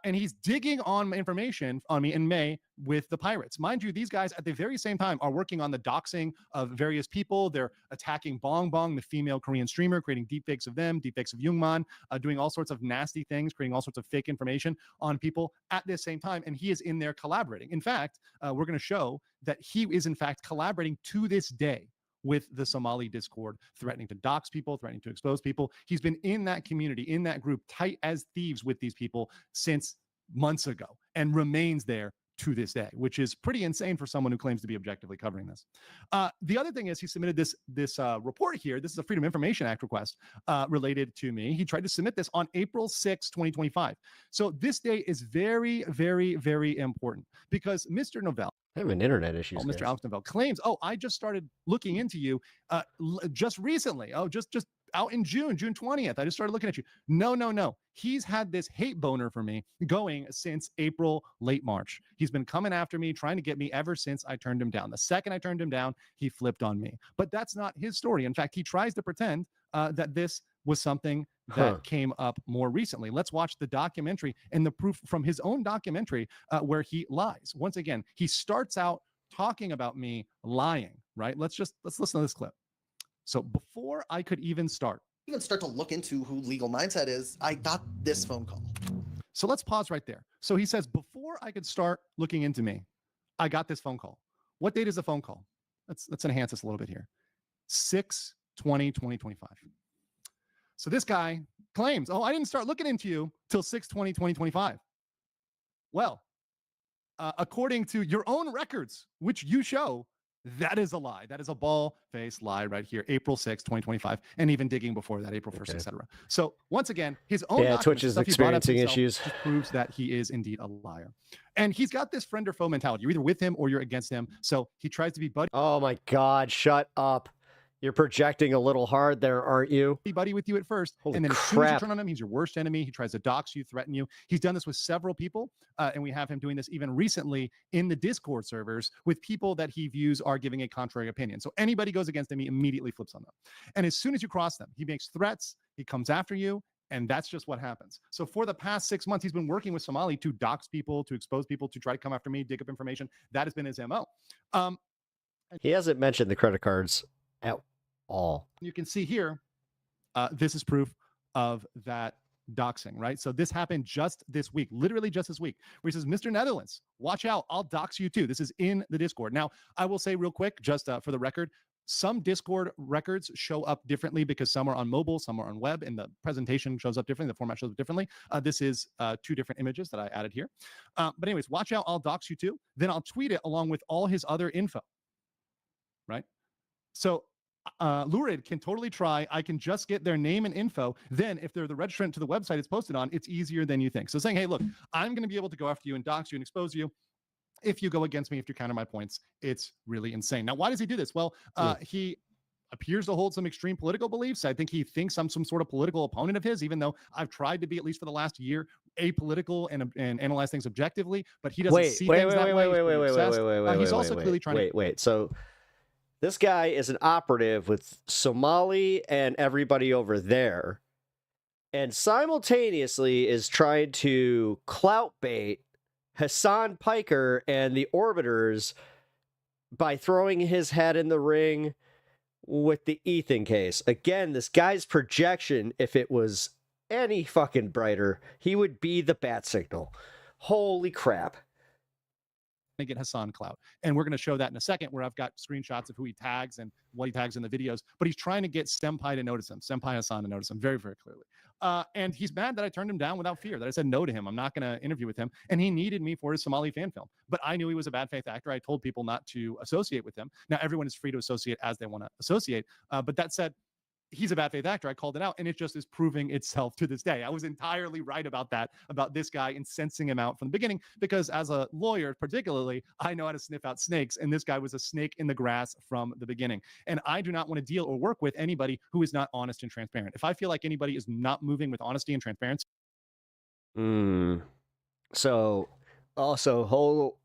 And he's digging on information on me in May with the pirates. Mind you, these guys at the very same time are working on the doxing of various people. They're attacking Bong Bong, the female Korean streamer, creating deepfakes of them, deepfakes of Jungman, doing all sorts of nasty things, creating all sorts of fake information on people at the same time. And he is in there collaborating. In fact, we're going to show that he is in fact collaborating to this day with the Somali Discord, threatening to dox people, threatening to expose people. He's been in that community, in that group, tight as thieves with these people since months ago, and remains there to this day, which is pretty insane for someone who claims to be objectively covering this. The other thing is he submitted this report here. This is a Freedom of Information Act request related to me. He tried to submit this on April 6, 2025. So this day is very, very, very important because Mr. Novell, I have an internet issue. Mr. Alex Novell claims, I just started looking into you just recently. Just out in June 20th. I just started looking at you. No. He's had this hate boner for me going since April, late March. He's been coming after me, trying to get me ever since I turned him down. The second I turned him down, he flipped on me. But that's not his story. In fact, he tries to pretend that this was something that came up more recently. Let's watch the documentary and the proof from his own documentary where he lies. Once again, he starts out talking about me lying, right? Let's listen to this clip. So before I could even start to look into who Legal Mindset is, I got this phone call. So let's pause right there. So he says, before I could start looking into me, I got this phone call. What date is the phone call? Let's enhance this a little bit here. 6/20/2025. So this guy claims, I didn't start looking into you till 6/20/2025. Well, according to your own records, which you show, that is a lie. That is a ball-faced lie right here, April 6, 2025, and even digging before that, April 1st, etc. So once again, his own Twitch is experiencing issues. Just proves that he is indeed a liar. And he's got this friend or foe mentality. You're either with him or you're against him. So he tries to be buddy. Oh my God, shut up. You're projecting a little hard there, aren't you? Be buddy with you at first, Holy and then crap. as soon as you turn on him, he's your worst enemy. He tries to dox you, threaten you. He's done this with several people, and we have him doing this even recently in the Discord servers with people that he views are giving a contrary opinion. So anybody goes against him, he immediately flips on them. And as soon as you cross them, he makes threats, he comes after you, and that's just what happens. So for the past 6 months, he's been working with Somali to dox people, to expose people, to try to come after me, dig up information. That has been his MO. He hasn't mentioned the credit cards at all. You can see here, this is proof of that doxing, right? So this happened just this week, literally just this week, where he says, Mr. Netherlands, watch out, I'll dox you too. This is in the Discord. Now, I will say real quick, just for the record, some Discord records show up differently because some are on mobile, some are on web, and the presentation shows up differently, the format shows up differently. This is 2 different images that I added here. But anyways, watch out, I'll dox you too. Then I'll tweet it along with all his other info, right? So Lurid can totally try. I can just get their name and info. Then if they're the registrant to the website it's posted on, it's easier than you think. So saying, hey, look, I'm going to be able to go after you and dox you and expose you if you go against me, if you counter my points. It's really insane. Now, why does he do this? Well, he appears to hold some extreme political beliefs. I think he thinks I'm some sort of political opponent of his, even though I've tried to be, at least for the last year, apolitical and analyze things objectively, but he doesn't see things that way. He's also clearly trying to... Wait. So This guy is an operative with Somali and everybody over there, and simultaneously is trying to clout bait Hassan Piker and the Orbiters by throwing his head in the ring with the Ethan case. Again, this guy's projection, if it was any fucking brighter, he would be the bat signal. Holy crap. To get Hassan clout. And we're going to show that in a second, where I've got screenshots of who he tags and what he tags in the videos. But he's trying to get Senpai to notice him, Senpai Hassan to notice him very, very clearly. And he's mad that I turned him down without fear, that I said no to him. I'm not going to interview with him. And he needed me for his Somali fan film. But I knew he was a bad faith actor. I told people not to associate with him. Now, everyone is free to associate as they want to associate. But that said, he's a bad faith actor. I called it out, and it just is proving itself to this day. I was entirely right about that, about this guy, and sensing him out from the beginning, because as a lawyer, particularly, I know how to sniff out snakes, and this guy was a snake in the grass from the beginning. And I do not want to deal or work with anybody who is not honest and transparent. If I feel like anybody is not moving with honesty and transparency. So, also,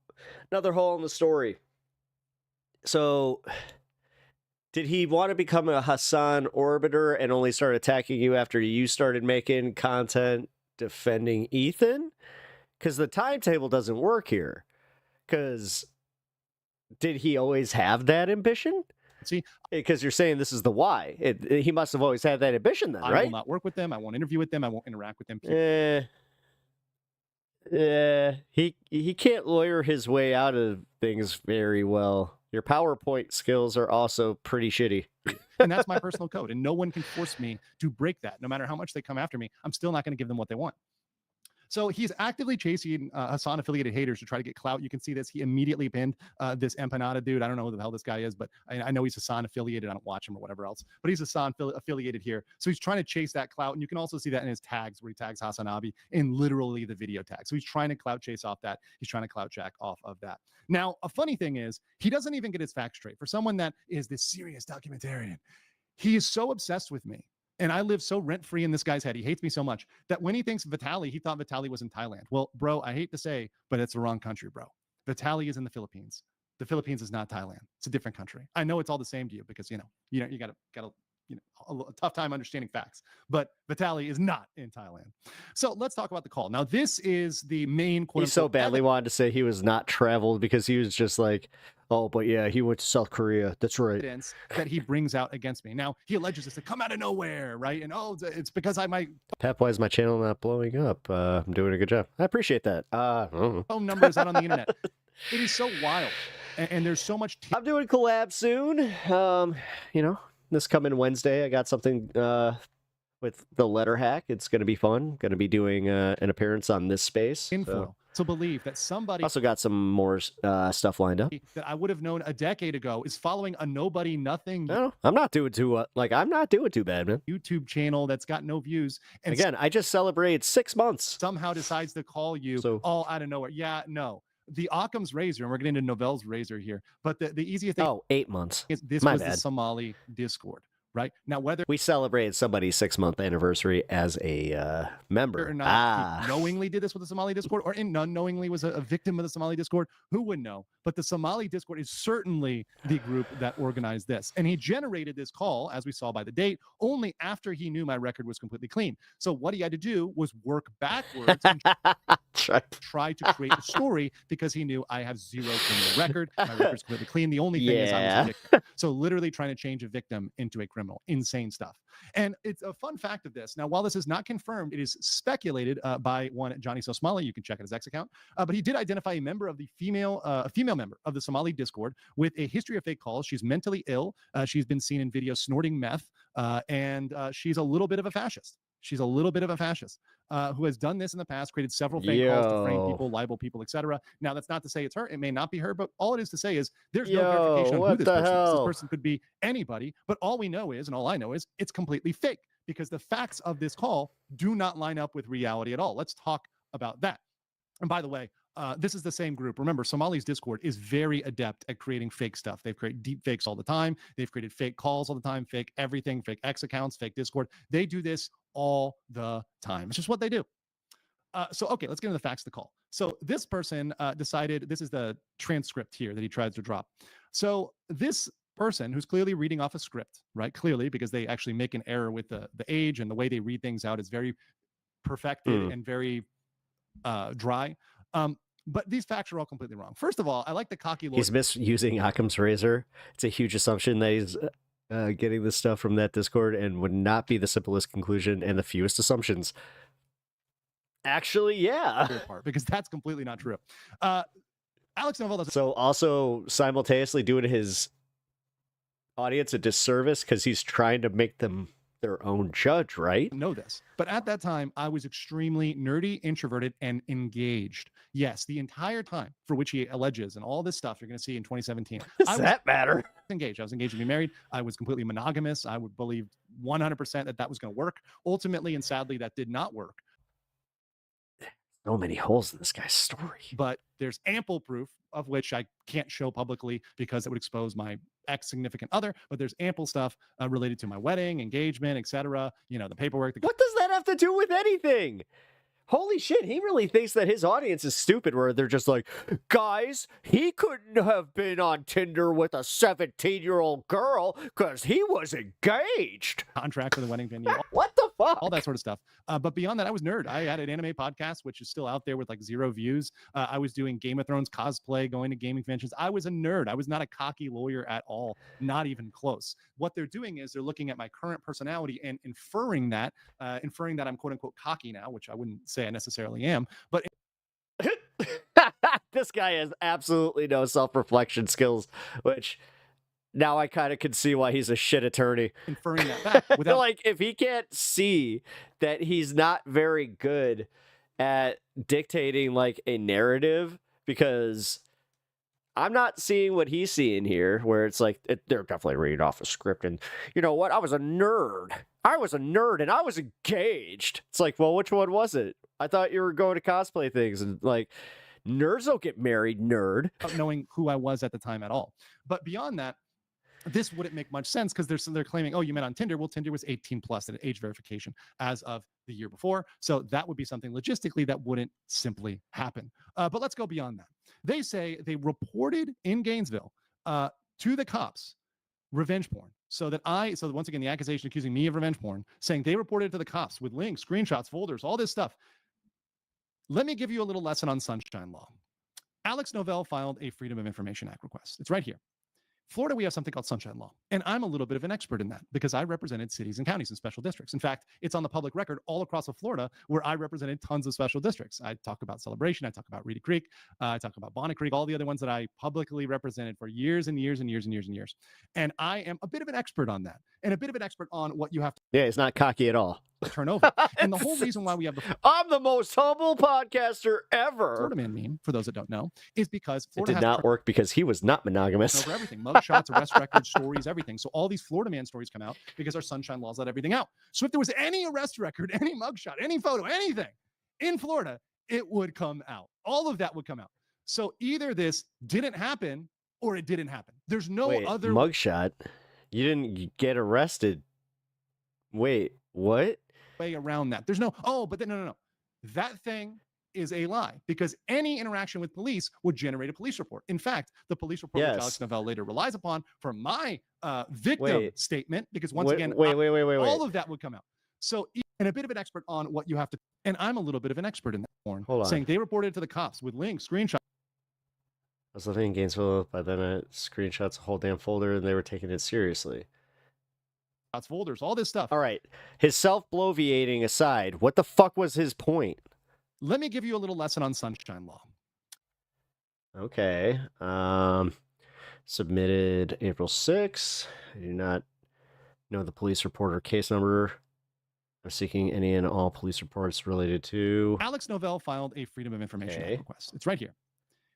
another hole in the story. So, did he want to become a Hassan Orbiter and only start attacking you after you started making content defending Ethan? Because the timetable doesn't work here. Because did he always have that ambition? See, because you're saying this is the why. He must have always had that ambition then, right? I will not work with them. I won't interview with them. I won't interact with them. He can't lawyer his way out of things very well. Your PowerPoint skills are also pretty shitty. And that's my personal code. And no one can force me to break that. No matter how much they come after me, I'm still not going to give them what they want. So he's actively chasing Hassan-affiliated haters to try to get clout. You can see this. He immediately pinned this Empanada dude. I don't know who the hell this guy is, but I know he's Hassan-affiliated. I don't watch him or whatever else. But he's Hassan-affiliated here. So he's trying to chase that clout. And you can also see that in his tags, where he tags Hassan Abi in literally the video tag. So he's trying to clout chase off that. He's trying to clout jack off of that. Now, a funny thing is, he doesn't even get his facts straight. For someone that is this serious documentarian, he is so obsessed with me. And I live so rent-free in this guy's head. He hates me so much that when he thinks Vitaly, he thought Vitaly was in Thailand. Well, bro, I hate to say, but it's the wrong country, bro. Vitaly is in the Philippines. The Philippines is not Thailand. It's a different country. I know it's all the same to you, because you got a tough time understanding facts. But Vitaly is not in Thailand. So let's talk about the call. Now, this is the main quote. He so badly wanted to say he was not traveled, because he was just like, oh, but yeah, he went to South Korea. That's right. Evidence that he brings out against me. Now, he alleges this to come out of nowhere, right? And it's because I might. Pep, why is my channel not blowing up? I'm doing a good job. I appreciate that. Phone numbers out on the internet. It is so wild. And there's so much. I'm doing collab soon. This coming Wednesday, I got something with the Letter Hack. It's going to be fun. Going to be doing an appearance on this space. Info to believe that somebody also got some more stuff lined up that I would have known a decade ago is following a nobody, nothing. No, I'm not doing too I'm not doing too bad, man. YouTube channel that's got no views. And again, I just celebrated 6 months. Somehow decides to call you all out of nowhere. Yeah, no. The Occam's razor, and we're getting into Novell's razor here, but the easiest thing. 8 months. Is this My was bad. the Somali Discord. Right now, whether we celebrated somebody's 6-month anniversary as a member or not, he knowingly did this with the Somali Discord, or unknowingly was a victim of the Somali Discord, who would know? But the Somali Discord is certainly the group that organized this, and he generated this call, as we saw by the date, only after he knew my record was completely clean. So what he had to do was work backwards and try to create a story, because he knew I have zero criminal record. My record's completely clean. The only thing is I was a victim. So literally trying to change a victim into a criminal. Insane stuff. And it's a fun fact of this. Now, while this is not confirmed, it is speculated by one Johnny So Somali. You can check out his X account. But he did identify a member of the female member of the Somali Discord with a history of fake calls. She's mentally ill. She's been seen in videos snorting meth, and she's a little bit of a fascist. She's a little bit of a fascist who has done this in the past, created several fake calls to frame people, libel people, etc. Now, that's not to say it's her. It may not be her, but all it is to say is there's no verification on who this person is. This person could be anybody, but all we know is, and all I know is, it's completely fake, because the facts of this call do not line up with reality at all. Let's talk about that. And by the way, this is the same group. Remember, Somali's Discord is very adept at creating fake stuff. They've created deep fakes all the time. They've created fake calls all the time, fake everything, fake X accounts, fake Discord. They do this all the time. It's just what they do. Okay, let's get into the facts of the call. So this person decided, this is the transcript here that he tries to drop. So this person who's clearly reading off a script, right? Clearly, because they actually make an error with the age, and the way they read things out is very perfected and very dry. But these facts are all completely wrong. First of all, I like the cocky lawyer. He's misusing Occam's razor. It's a huge assumption that he's getting this stuff from that Discord, and would not be the simplest conclusion and the fewest assumptions. Actually, yeah. Part, because that's completely not true. Alex Novell does. So also simultaneously doing his audience a disservice because he's trying to make them their own judge, right? Know this, but at that time I was extremely nerdy, introverted, and engaged. Yes, the entire time, for which he alleges, and all this stuff you're going to see in 2017. Does that matter? Engaged. I was engaged to be married. I was completely monogamous. I would believe 100% that was going to work. Ultimately, and sadly, that did not work. So many holes in this guy's story. But there's ample proof, of which I can't show publicly because it would expose my ex-significant other, but there's ample stuff related to my wedding, engagement, etc. You know, the paperwork. What does that have to do with anything? Holy shit, he really thinks that his audience is stupid, where they're just like, guys, he couldn't have been on Tinder with a 17-year-old girl because he was engaged. Contract for the wedding venue. What the fuck? All that sort of stuff. But beyond that, I was nerd. I had an anime podcast, which is still out there with like 0 views. I was doing Game of Thrones cosplay, going to gaming conventions. I was a nerd. I was not a cocky lawyer at all, not even close. What they're doing is they're looking at my current personality and inferring that I'm quote unquote cocky now, which I wouldn't say I necessarily am, but this guy has absolutely no self-reflection skills, which now I kind of can see why he's a shit attorney. Inferring that back without like, if he can't see that he's not very good at dictating like a narrative, because I'm not seeing what he's seeing here, where it's like they're definitely reading off a script. And you know what? I was a nerd and I was engaged. It's like, well, which one was it? I thought you were going to cosplay things, and like, nerds don't get married, nerd. Not knowing who I was at the time at all. But beyond that, this wouldn't make much sense because they're claiming, oh, you met on Tinder. Well, Tinder was 18 plus at age verification as of the year before. So that would be something logistically that wouldn't simply happen. But let's go beyond that. They say they reported in Gainesville to the cops revenge porn. So once again, the accusation accusing me of revenge porn, saying they reported to the cops with links, screenshots, folders, all this stuff. Let me give you a little lesson on sunshine law. Alex Novell filed a Freedom of Information Act request. It's right here. Florida, we have something called sunshine law. And I'm a little bit of an expert in that because I represented cities and counties and special districts. In fact, it's on the public record all across of Florida where I represented tons of special districts. I talk about Celebration. I talk about Reedy Creek. I talk about Bonnet Creek, all the other ones that I publicly represented for years and years and years and years and years. And I am a bit of an expert on that and a bit of an expert on what you have to Yeah, he's not cocky at all. turn over. And the whole reason why we have the I'm the most humble podcaster ever. Florida Man meme, for those that don't know, is because Florida it did not work because he was not monogamous. Over everything, mugshots, arrest records, stories, everything. So all these Florida Man stories come out because our sunshine laws let everything out. So if there was any arrest record, any mugshot, any photo, anything in Florida, it would come out. All of that would come out. So either this didn't happen or it didn't happen. There's no other mugshot. You didn't get arrested. Wait, what? Way around that. There's no, no. That thing is a lie because any interaction with police would generate a police report. In fact, the police report which Alex Novell later relies upon for my victim statement, because once again, all of that would come out. So, and a bit of an expert on what you have to, and I'm a little bit of an expert in that porn, saying they reported to the cops with links, screenshots. I was living in Gainesville, but then I screenshots a whole damn folder and they were taking it seriously. Folders, all this stuff. All right. His self-bloviating aside, what the fuck was his point? Let me give you a little lesson on sunshine law. Okay. Submitted April 6th. I do not know the police report or case number. I'm seeking any and all police reports related to... Alex Novell filed a Freedom of Information Act request. It's right here.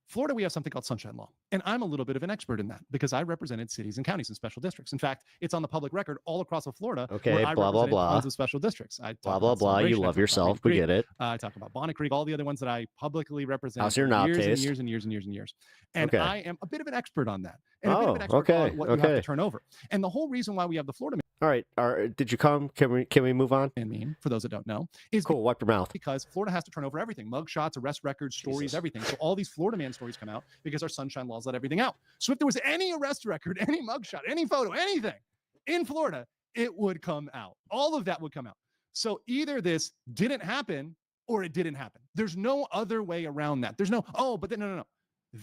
Florida, we have something called sunshine law. And I'm a little bit of an expert in that because I represented cities and counties and special districts. In fact, it's on the public record all across of Florida. Okay, where I blah, blah, blah. Tons of special districts. I blah, blah, blah. You love yourself. We get it. I talk about Bonnet Creek, all the other ones that I publicly represented How's your for years taste? and years and years and years and years. And okay. I am a bit of an export on that. And a bit of an expert on what you have to turn over. And the whole reason why we have the Florida All right. Did you come? Can we move on? And mean, for those that don't know, is cool. Wipe your mouth. Because Florida has to turn over everything: mug shots, arrest records, stories, Jesus. everything. So all these Florida man stories come out because our sunshine laws let everything out. So if there was any arrest record, any mug shot, any photo, anything in Florida, it would come out. All of that would come out. So either this didn't happen or it didn't happen. There's no other way around that. There's no, but then no.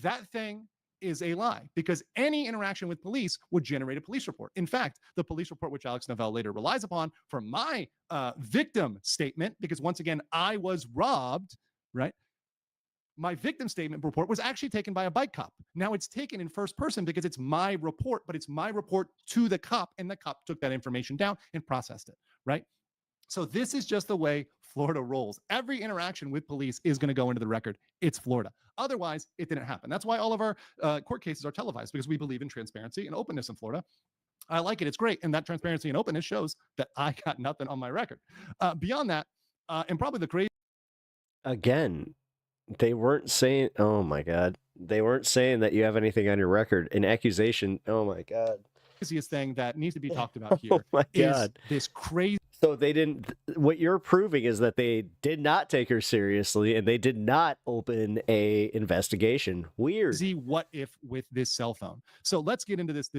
That thing is a lie, because any interaction with police would generate a police report. In fact, the police report, which Alex Novell later relies upon for my victim statement, because once again, I was robbed, right? My victim statement report was actually taken by a bike cop. Now it's taken in first person because it's my report, but it's my report to the cop, and the cop took that information down and processed it, right? So this is just the way Florida rolls. Every interaction with police is going to go into the record. It's Florida. Otherwise, it didn't happen. That's why all of our court cases are televised, because we believe in transparency and openness in Florida. I like it. It's great. And that transparency and openness shows that I got nothing on my record. Beyond that, and probably the crazy... Again, they weren't saying, oh my God. They weren't saying that you have anything on your record. An accusation, oh my God. Craziest thing that needs to be talked about here is this crazy... So they didn't, what you're proving is that they did not take her seriously, and they did not open a investigation. Weird. See what if with this cell phone. So let's get into this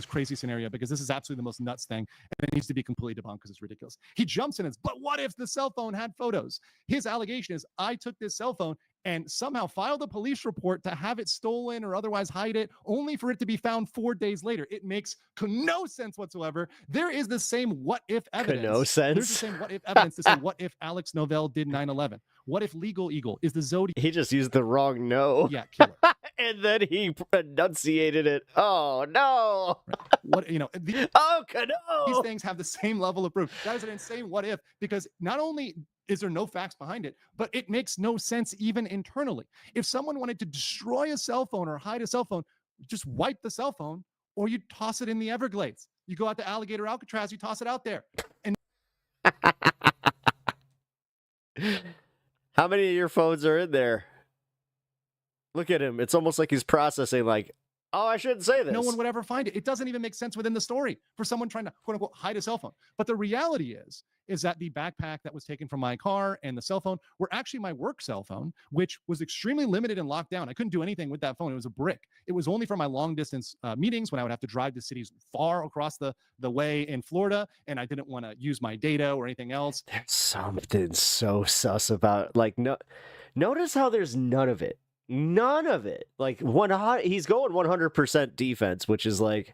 crazy scenario, because this is absolutely the most nuts thing, and it needs to be completely debunked because it's ridiculous. He jumps in and says, but what if the cell phone had photos? His allegation is, I took this cell phone and somehow filed a police report to have it stolen or otherwise hide it, only for it to be found 4 days later. It makes no sense whatsoever. There is the same what if evidence. No sense. There's the same what if evidence to say, what if Alex Novell did 9/11? What if Legal Eagle is the Zodiac? He just used the wrong no. Yeah, killer. And then he enunciated it. Oh, no. Right. What, you know, no. These things have the same level of proof. That is an insane what if, because not only is there no facts behind it, but it makes no sense even internally. If someone wanted to destroy a cell phone or hide a cell phone, just wipe the cell phone, or you toss it in the Everglades. You go out to Alligator Alcatraz, you toss it out there. And how many of your phones are in there? Look at him. It's almost like he's processing like, oh, I shouldn't say this. No one would ever find it. It doesn't even make sense within the story for someone trying to, quote unquote, hide a cell phone. But the reality is that the backpack that was taken from my car and the cell phone were actually my work cell phone, which was extremely limited and locked down. I couldn't do anything with that phone. It was a brick. It was only for my long distance meetings when I would have to drive to cities far across the way in Florida, and I didn't want to use my data or anything else. There's something so sus about, like, no. Notice how there's none of it. None of it. Like, he's going 100% defense, which is like,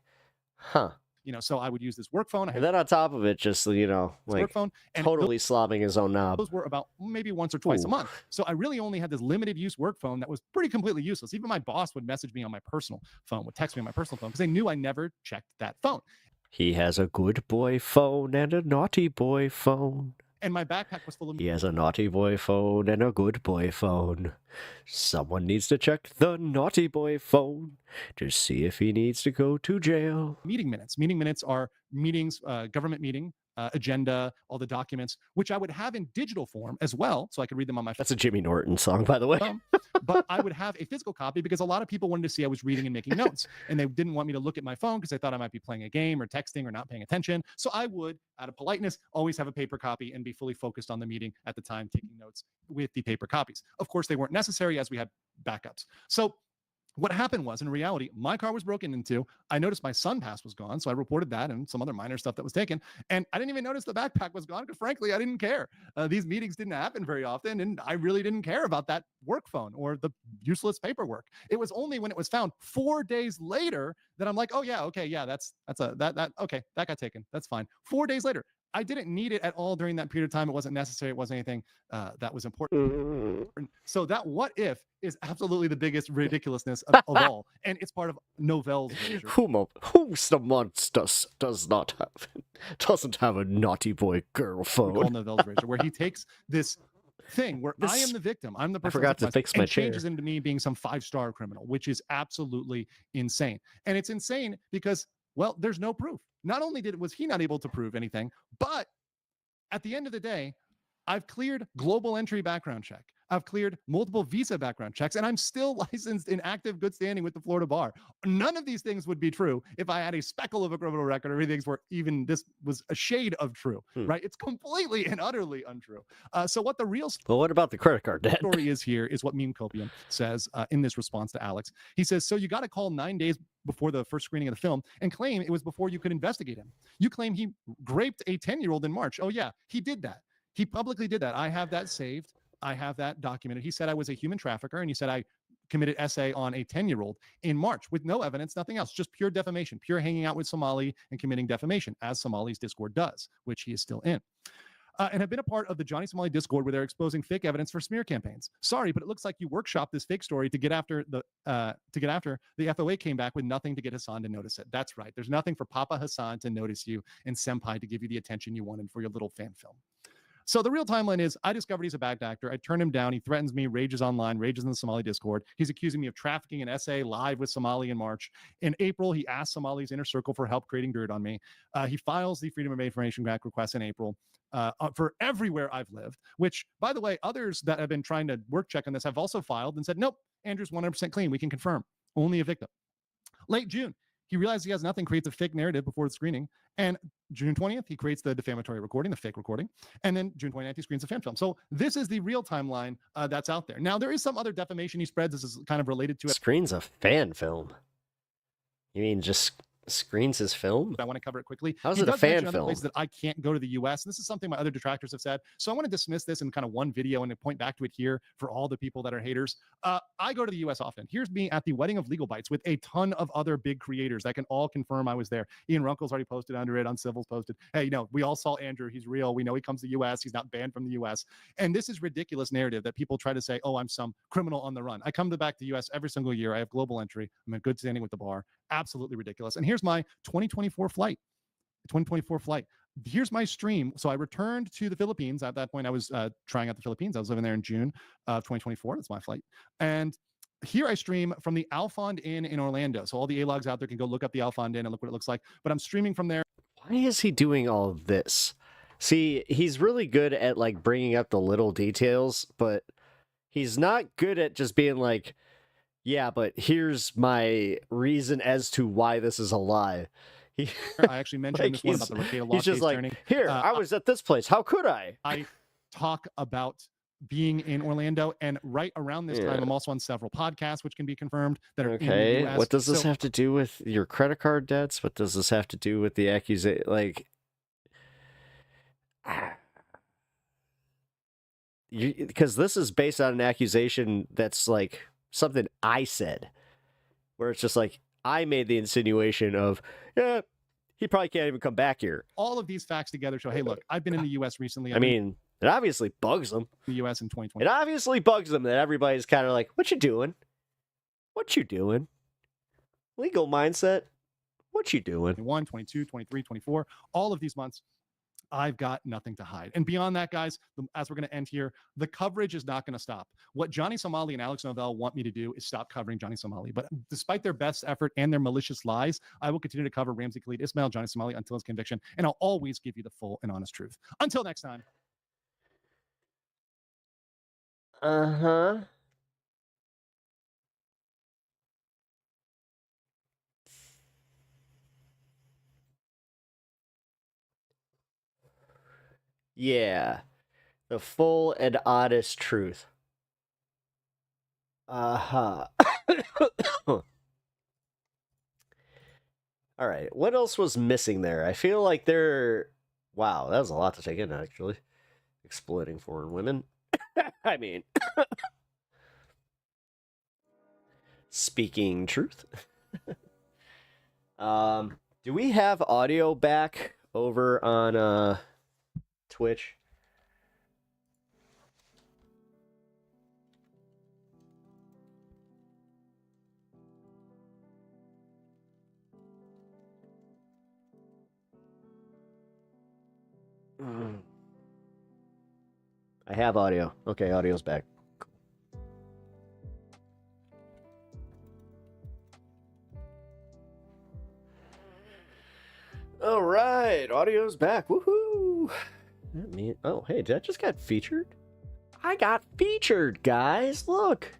huh. You know, so I would use this work phone. And then on top of it, just, you know, like, work phone, and totally slobbing his own knob. Those were about maybe once or twice a month. So I really only had this limited use work phone that was pretty completely useless. Even my boss would message me on my personal phone, would text me on my personal phone, because they knew I never checked that phone. He has a good boy phone and a naughty boy phone. And my backpack was full of... He has a naughty boy phone and a good boy phone. Someone needs to check the naughty boy phone to see if he needs to go to jail. Meeting minutes. Meeting minutes are meetings, government meeting, agenda, all the documents, which I would have in digital form as well, so I could read them on my phone. That's a Jimmy Norton song, by the way. But I would have a physical copy because a lot of people wanted to see I was reading and making notes, and they didn't want me to look at my phone because they thought I might be playing a game or texting or not paying attention. So I would, out of politeness, always have a paper copy and be fully focused on the meeting at the time, taking notes with the paper copies. Of course, they weren't necessary as we had backups. So what happened was, in reality, my car was broken into. I noticed my SunPass was gone, so I reported that and some other minor stuff that was taken. And I didn't even notice the backpack was gone because, frankly, I didn't care. These meetings didn't happen very often, and I really didn't care about that work phone or the useless paperwork. It was only when it was found 4 days later that I'm like, oh yeah, okay, yeah, okay, that got taken. That's fine. 4 days later. I didn't need it at all during that period of time. It wasn't necessary. It wasn't anything that was important. So that what if is absolutely the biggest ridiculousness of all. And it's part of Novell's measure. Who's the monster doesn't have a naughty boy girl phone. We call Novell's razor, where he takes this thing where I am the victim. I'm the person I forgot to fix my chair. Changes into me being some 5-star criminal, which is absolutely insane. And it's insane because, well, there's no proof. Not only was he not able to prove anything, but at the end of the day, I've cleared global entry background check. I've cleared multiple visa background checks, and I'm still licensed in active good standing with the Florida bar. None of these things would be true if I had a speckle of a criminal record or everything's where even this was a shade of true, right? It's completely and utterly untrue. So what the real Well, what about the credit card debt? story is here is what Meme Copium says in this response to Alex. He says, so you got to call 9 days before the first screening of the film and claim it was before you could investigate him. You claim he raped a 10-year-old in March. Oh yeah, he did that. He publicly did that. I have that saved. I have that documented. He said I was a human trafficker, and he said I committed essay on a 10-year-old in March with no evidence, nothing else, just pure defamation, pure hanging out with Somali and committing defamation, as Somali's Discord does, which he is still in. And have been a part of the Johnny Somali Discord where they're exposing fake evidence for smear campaigns. Sorry, but it looks like you workshopped this fake story to get after the FOA came back with nothing to get Hassan to notice it. That's right. There's nothing for Papa Hassan to notice you and Senpai to give you the attention you wanted for your little fan film. So the real timeline is I discovered he's a bad actor. I turned him down. He threatens me, rages online, rages in the Somali Discord. He's accusing me of trafficking an essay live with Somali in March. In April, he asked Somali's inner circle for help creating dirt on me. He files the Freedom of Information Act request in April for everywhere I've lived, which, by the way, others that have been trying to work check on this have also filed and said, nope, Andrew's 100% clean. We can confirm. Only a victim. Late June, he realizes he has nothing, creates a fake narrative before the screening. And June 20th, he creates the defamatory recording, the fake recording. And then June 29th, he screens a fan film. So this is the real timeline that's out there. Now, there is some other defamation he spreads. This is kind of related to it. Screens a fan film? You mean just screens his film? I want to cover it quickly. How's He it a does fan mention other film? places that I can't go to the U.S. This is something my other detractors have said. So I want to dismiss this in kind of one video and point back to it here for all the people that are haters. I go to the U.S. often. Here's me at the wedding of Legal Bites with a ton of other big creators that can all confirm I was there. Ian Runkle's already posted under it. Uncivil's posted. Hey, we all saw Andrew. He's real. We know he comes to the U.S. He's not banned from the U.S. And this is ridiculous narrative that people try to say, oh, I'm some criminal on the run. I come back to the U.S. every single year. I have global entry. I'm in good standing with the bar. Absolutely ridiculous. And here's my 2024 flight. Here's my stream. So I returned to the Philippines. At that point, I was trying out the Philippines. I was living there in June of 2024. That's my flight. And here I stream from the Alfond Inn in Orlando. So all the A-logs out there can go look up the Alfond Inn and look what it looks like. But I'm streaming from there. Why is he doing all of this? See, he's really good at like bringing up the little details, but he's not good at just being like, yeah, but here's my reason as to why this is a lie. I actually mentioned this one about the Ricada Law he's just case like, turning. here, I was at this place. How could I? I talk about being in Orlando, and right around this time, I'm also on several podcasts, which can be confirmed that are in the US. What does this have to do with your credit card debts? What does this have to do with the accusation? Like, because this is based on an accusation that's like something I said, where it's just like I made the insinuation of, yeah, he probably can't even come back here. All of these facts together show, hey, look, I've been in the U.S. recently. I mean, it obviously bugs them. The U.S. in 2020. It obviously bugs them that everybody's kind of like, what you doing? What you doing? Legal mindset. What you doing? 21, 22, 23, 24, all of these months. I've got nothing to hide. And beyond that, guys, as we're going to end here, the coverage is not going to stop. What Johnny Somali and Alex Novell want me to do is stop covering Johnny Somali. But despite their best effort and their malicious lies, I will continue to cover Ramsey Khalid Ismail, Johnny Somali until his conviction. And I'll always give you the full and honest truth. Until next time. Uh-huh. Yeah, the full and honest truth. Uh-huh. All right, what else was missing there? I feel like wow, that was a lot to take in, actually. Exploiting foreign women. I mean, speaking truth. Do we have audio back over on Twitch? I have audio. Okay, audio's back. All right, audio's back. Woohoo! Oh, hey, that just got featured? I got featured, guys. Look.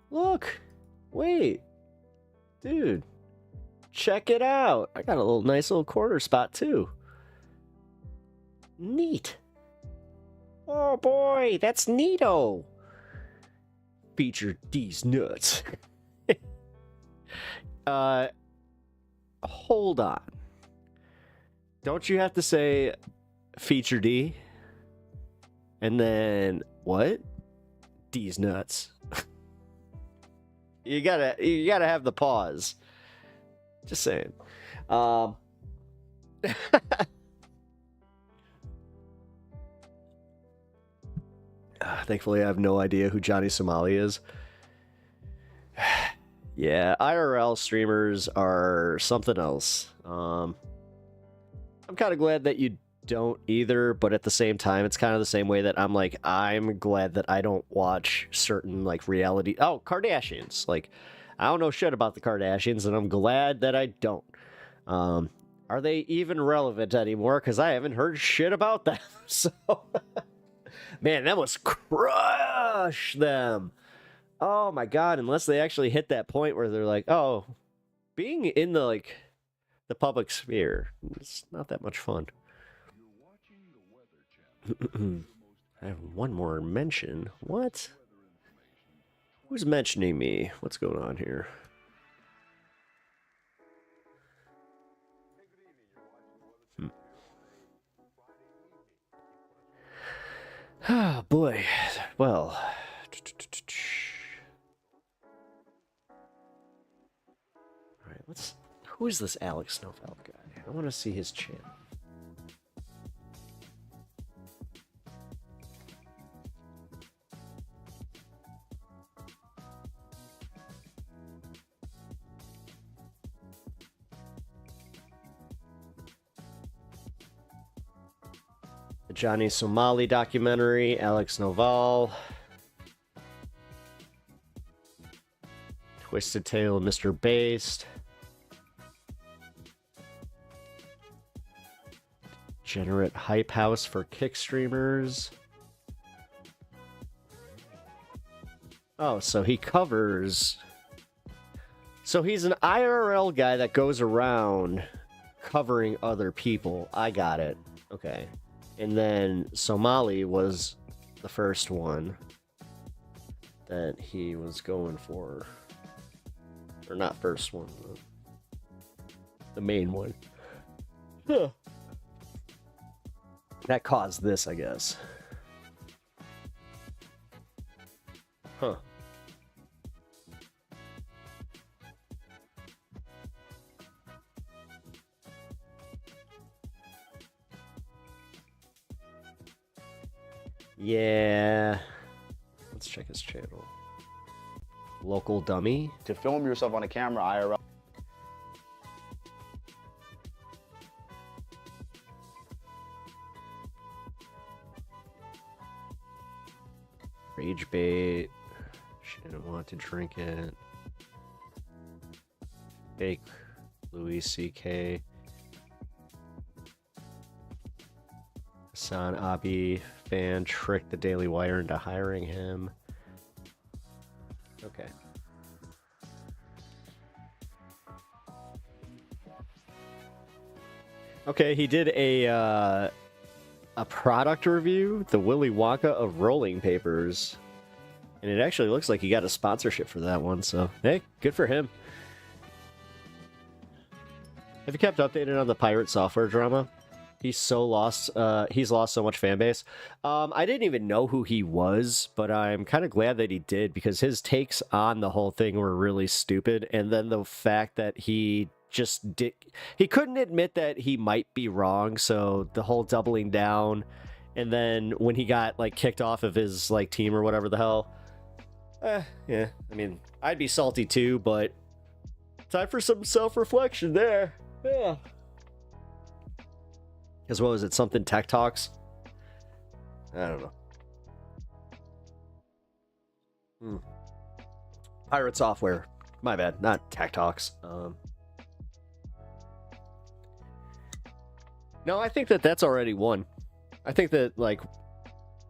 Look. Wait. Dude. Check it out. I got a nice little corner spot, too. Neat. Oh, boy. That's neato. Featured these nuts. Hold on. Don't you have to say feature D? And then what? D's nuts. you gotta have the pause. Just saying. Thankfully, I have no idea who Johnny Somali is. Yeah, IRL streamers are something else. I'm kind of glad that you don't either, but at the same time, it's kind of the same way that I'm glad that I don't watch certain, like, reality... Oh, Kardashians. Like, I don't know shit about the Kardashians, and I'm glad that I don't. Are they even relevant anymore? Because I haven't heard shit about them. So, man, that must crush them. Oh my god, unless they actually hit that point where they're like, oh, being in the, like, the public sphere, it's not that much fun. I have one more mention. What? Who's mentioning me? What's going on here? Ah, boy. Well. Alright, let's... Who is this Alex Snowfeld guy? I want to see his channel. The Johnny Somali documentary, Alex Noval. Twisted Tale of Mr. Based. Generate Hype House for Kick Streamers. Oh, so he covers... So he's an IRL guy that goes around covering other people. I got it. Okay. And then Somali was the first one that he was going for. Or not first one, the main one. Huh. That caused this, I guess. Huh. Yeah. Let's check his channel. Local Dummy. To film yourself on a camera IRL. Rage bait. She didn't want to drink it. Fake Louis C.K. Hassan Abi fan tricked the Daily Wire into hiring him. Okay. Okay, he did a product review, the Willy Wonka of rolling papers. And it actually looks like he got a sponsorship for that one, so hey, good for him. Have you kept updated on the pirate software drama? He's lost so much fan base. I didn't even know who he was, but I'm kind of glad that he did, because his takes on the whole thing were really stupid. And then the fact that he couldn't admit that he might be wrong, so the whole doubling down. And then when he got like kicked off of his like team or whatever the hell, yeah, I mean, I'd be salty too, but time for some self-reflection there. Yeah. Because what was it? Something Tech Talks? I don't know. Pirate Software. My bad. Not Tech Talks. No, I think that that's already won. I think that, like,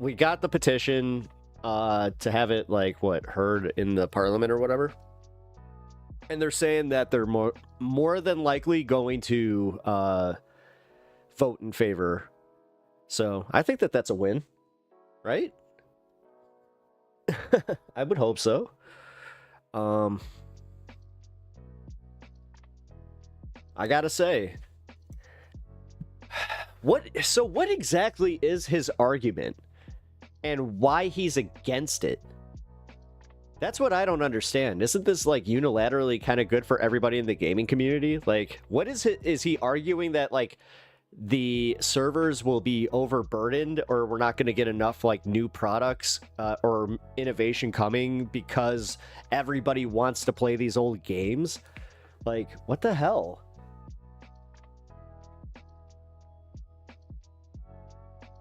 we got the petition to have it heard in the parliament or whatever. And they're saying that they're more than likely going to vote in favor. So I think that that's a win, right? I would hope so. I gotta say, what exactly is his argument and why he's against it? That's what I don't understand. Isn't this like unilaterally kind of good for everybody in the gaming community? Like, what is it? Is he arguing that like the servers will be overburdened, or we're not going to get enough like new products or innovation coming because everybody wants to play these old games? Like, what the hell?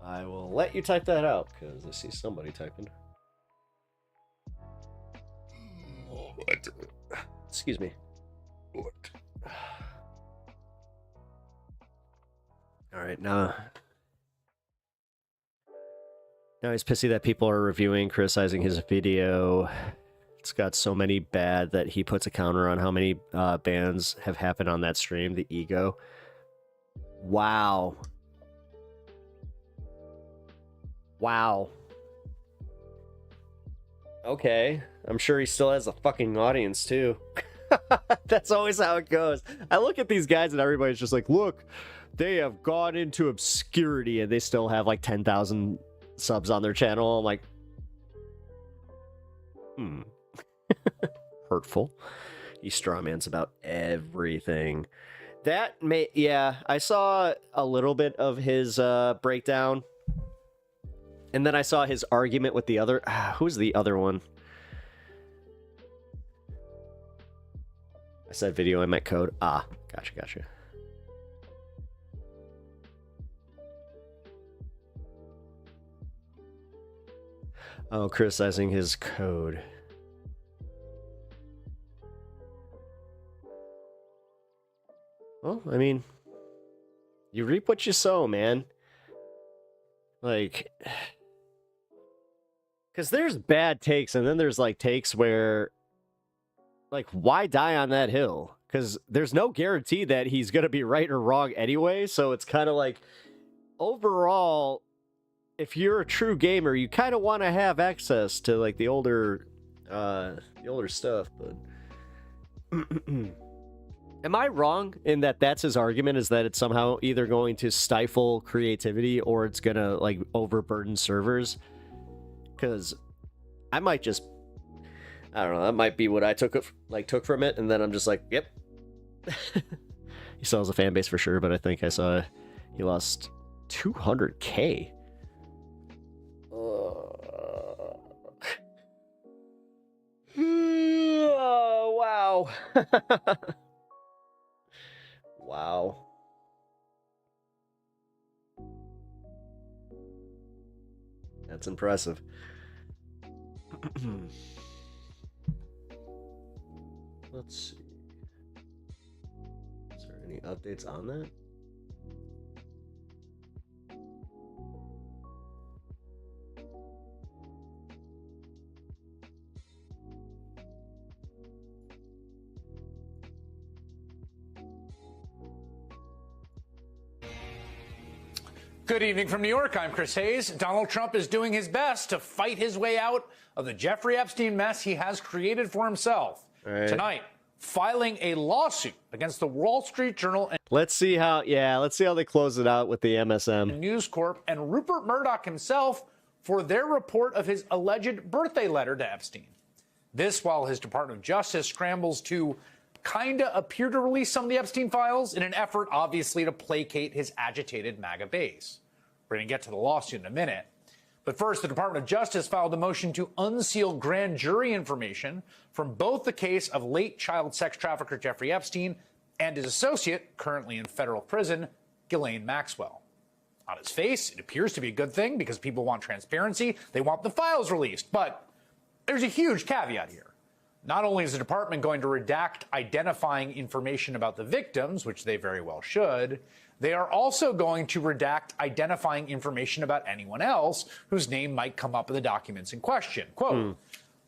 I will let you type that out because I see somebody typing. What? Excuse me. What? All right, now he's pissy that people are reviewing, criticizing his video. It's got so many bad that he puts a counter on how many bans have happened on that stream. The ego. Wow. Wow. Okay. I'm sure he still has a fucking audience, too. That's always how it goes. I look at these guys and everybody's just like, look, they have gone into obscurity and they still have like 10,000 subs on their channel. I'm like, hurtful. He strawmans about everything. That may, yeah, I saw a little bit of his breakdown. And then I saw his argument with the other... who's the other one? I said video, I meant code. Ah, gotcha. Oh, criticizing his code. Well, I mean... you reap what you sow, man. Like... because there's bad takes, and then there's, like, takes where... like, why die on that hill? Because there's no guarantee that he's going to be right or wrong anyway, so it's kind of like... overall, if you're a true gamer, you kind of want to have access to, like, the older stuff, but... Am I wrong in that that's his argument, is that it's somehow either going to stifle creativity or it's going to, like, overburden servers? Because I might just... I don't know, that might be what I took from it, and then I'm just like, yep. He still has a fan base for sure, but I think I saw he lost 200K. Oh, wow. Wow. That's impressive. Let's see. Is there any updates on that? Good evening from New York. I'm Chris Hayes. Donald Trump is doing his best to fight his way out of the Jeffrey Epstein mess he has created for himself. Right. Tonight, filing a lawsuit against the Wall Street Journal and let's see how they close it out with the MSM. News Corp and Rupert Murdoch himself for their report of his alleged birthday letter to Epstein. This while his Department of Justice scrambles to kinda appear to release some of the Epstein files in an effort, obviously, to placate his agitated MAGA base. We're going to get to the lawsuit in a minute. But first, the Department of Justice filed a motion to unseal grand jury information from both the case of late child sex trafficker Jeffrey Epstein and his associate, currently in federal prison, Ghislaine Maxwell. On its face, it appears to be a good thing because people want transparency. They want the files released. But there's a huge caveat here. Not only is the department going to redact identifying information about the victims, which they very well should, they are also going to redact identifying information about anyone else whose name might come up in the documents in question. Quote,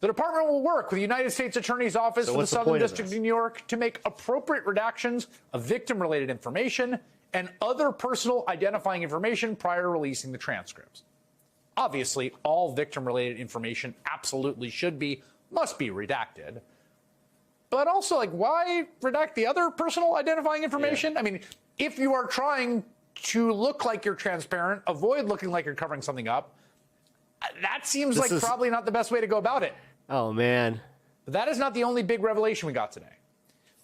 the department will work with the United States Attorney's Office for the Southern District of New York to make appropriate redactions of victim-related information and other personal identifying information prior to releasing the transcripts. Obviously, all victim-related information absolutely must be redacted. But also, like, why redact the other personal identifying information? I mean, if you are trying to look like you're transparent, avoid looking like you're covering something up, that seems like probably not the best way to go about it. Oh, man. But that is not the only big revelation we got today.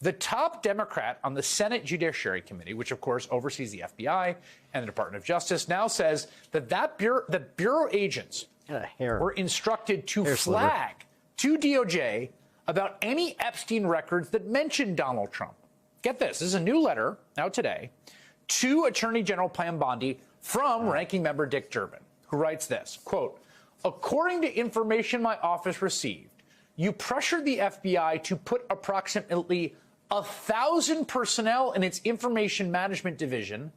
The top Democrat on the Senate Judiciary Committee, which of course oversees the FBI and the Department of Justice, now says that the Bureau agents were instructed to flag to DOJ about any Epstein records that mention Donald Trump. Get this is a new letter out today to Attorney General Pam Bondi from Ranking Member Dick Durbin, who writes this, quote, according to information my office received, you pressured the FBI to put approximately 1,000 personnel in its information management division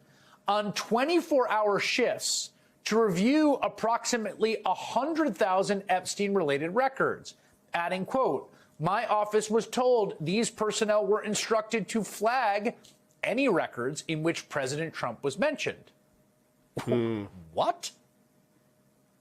on 24-hour shifts to review approximately 100,000 Epstein-related records, adding, quote, my office was told these personnel were instructed to flag any records in which President Trump was mentioned. What?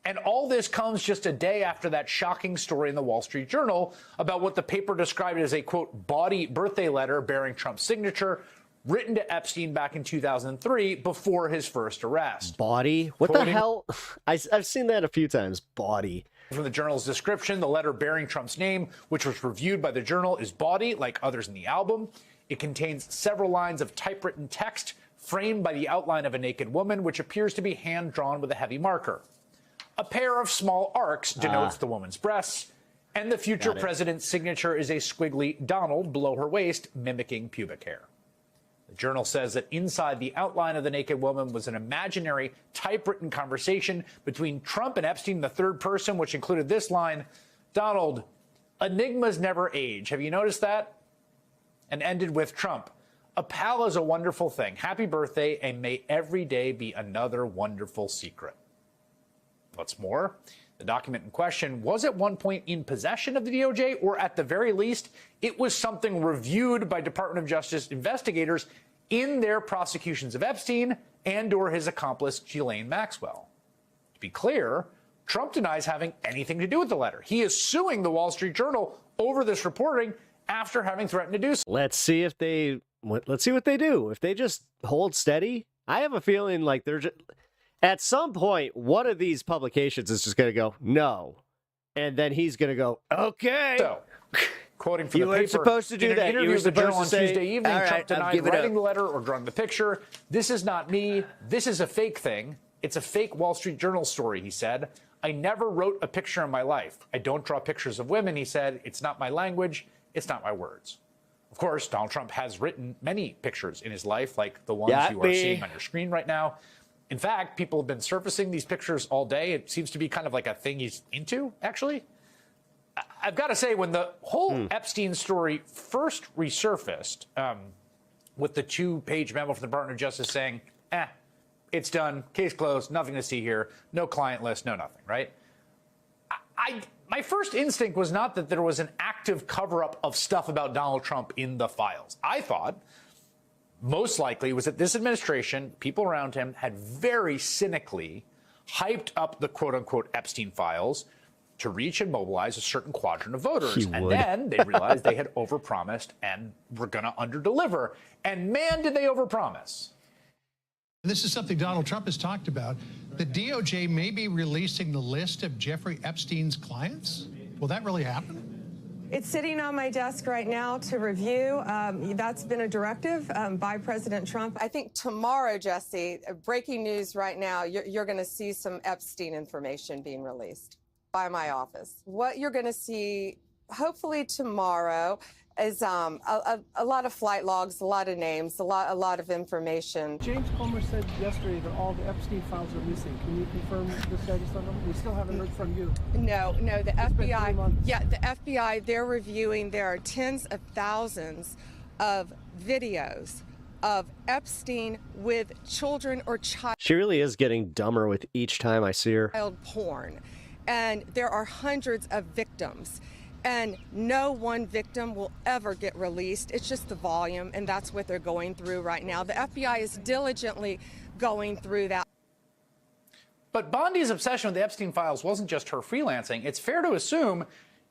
And all this comes just a day after that shocking story in the Wall Street Journal about what the paper described as a, quote, bawdy birthday letter bearing Trump's signature written to Epstein back in 2003 before his first arrest. Bawdy? What the hell? I've seen that a few times. Bawdy. From the Journal's description, the letter bearing Trump's name, which was reviewed by the Journal, is bawdy, like others in the album. It contains several lines of typewritten text framed by the outline of a naked woman, which appears to be hand-drawn with a heavy marker. A pair of small arcs denotes the woman's breasts, and the future president's signature is a squiggly Donald below her waist, mimicking pubic hair. The Journal says that inside the outline of the naked woman was an imaginary typewritten conversation between Trump and Epstein, the third person, which included this line, Donald, enigmas never age. Have you noticed that? And ended with Trump. A pal is a wonderful thing. Happy birthday, and may every day be another wonderful secret. What's more, the document in question was at one point in possession of the DOJ, or at the very least, it was something reviewed by Department of Justice investigators in their prosecutions of Epstein and or his accomplice, Ghislaine Maxwell. To be clear, Trump denies having anything to do with the letter. He is suing the Wall Street Journal over this reporting after having threatened to do so. Let's see what they do. If they just hold steady, I have a feeling like they're just... At some point, one of these publications is just going to go, no. And then he's going to go, okay. So, quoting from you the weren't paper, supposed to do in an that. interview You were with the Journal on supposed to say, Tuesday evening, all right, Trump denied give it writing up. the letter or drawing the picture. This is not me. This is a fake thing. It's a fake Wall Street Journal story, he said. I never wrote a picture in my life. I don't draw pictures of women, he said. It's not my language. It's not my words. Of course, Donald Trump has written many pictures in his life, like the ones you are seeing on your screen right now. In fact, people have been surfacing these pictures all day. It seems to be kind of like a thing he's into, actually. I've got to say, when the whole Epstein story first resurfaced, with the 2-page memo from the Department of Justice saying, it's done, case closed, nothing to see here, no client list, no nothing, right? My first instinct was not that there was an active cover-up of stuff about Donald Trump in the files. I thought most likely was that this administration, people around him, had very cynically hyped up the quote-unquote Epstein files to reach and mobilize a certain quadrant of voters. And then they realized they had overpromised and were going to underdeliver. And man, did they overpromise. This is something Donald Trump has talked about. The DOJ may be releasing the list of Jeffrey Epstein's clients. Will that really happen? It's sitting on my desk right now to review. That's been a directive by President Trump. I think tomorrow, Jesse, breaking news right now, you're going to see some Epstein information being released by my office. What you're going to see, hopefully tomorrow, is a lot of flight logs, a lot of names, a lot of information. James Comer said yesterday that all the Epstein files are missing. Can you confirm the status of them? We still haven't heard from you. No, the FBI. Yeah, the FBI. They're reviewing. There are tens of thousands of videos of Epstein with children or She really is getting dumber with each time I see her. child porn, and there are hundreds of victims. And no one victim will ever get released. It's just the volume, and that's what they're going through right now. The FBI is diligently going through that. But Bondi's obsession with the Epstein files wasn't just her freelancing. It's fair to assume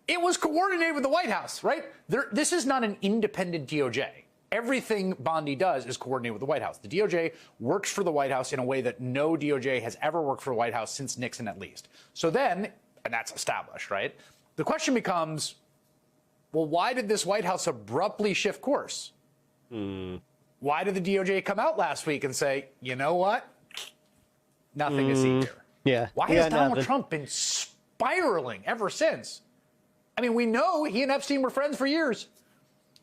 it was coordinated with the White House, right? This is not an independent DOJ. Everything Bondi does is coordinated with the White House. The DOJ works for the White House in a way that no DOJ has ever worked for the White House since Nixon, at least. So then, and that's established, right? The question becomes, well, why did this White House abruptly shift course? Why did the DOJ come out last week and say, you know what? Nothing to see here. Yeah. Why has Donald Trump been spiraling ever since? I mean, we know he and Epstein were friends for years.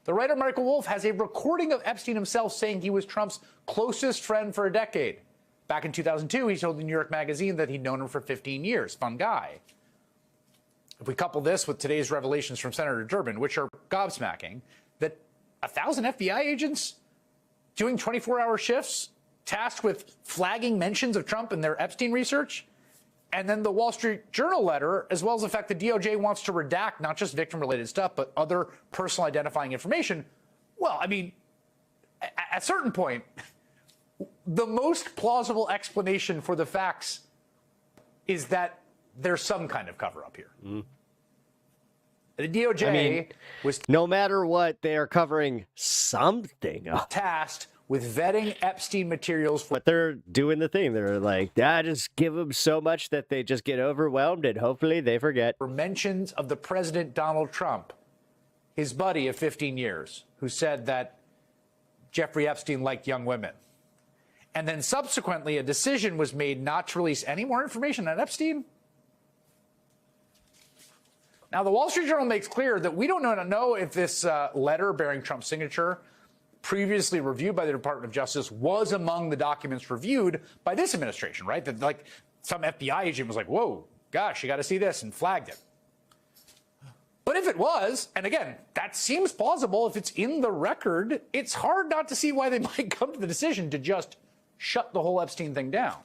The writer Michael Wolff has a recording of Epstein himself saying he was Trump's closest friend for a decade. Back in 2002, he told the New York Magazine that he'd known him for 15 years. Fun guy. If we couple this with today's revelations from Senator Durbin, which are gobsmacking, that 1,000 FBI agents doing 24-hour shifts tasked with flagging mentions of Trump in their Epstein research, and then the Wall Street Journal letter, as well as the fact that DOJ wants to redact not just victim-related stuff, but other personal identifying information. Well, I mean, at a certain point, the most plausible explanation for the facts is that there's some kind of cover-up here. The DOJ was no matter what, they are covering something up. Tasked with vetting Epstein materials. But they're doing the thing. They're like, just give them so much that they just get overwhelmed and hopefully they forget. For mentions of the President Donald Trump, his buddy of 15 years, who said that Jeffrey Epstein liked young women. And then subsequently, a decision was made not to release any more information on Epstein. Now, the Wall Street Journal makes clear that we don't know if this letter bearing Trump's signature, previously reviewed by the Department of Justice, was among the documents reviewed by this administration, right? That, like, some FBI agent was like, whoa, gosh, you got to see this, and flagged it. But if it was, and again, that seems plausible if it's in the record, it's hard not to see why they might come to the decision to just shut the whole Epstein thing down.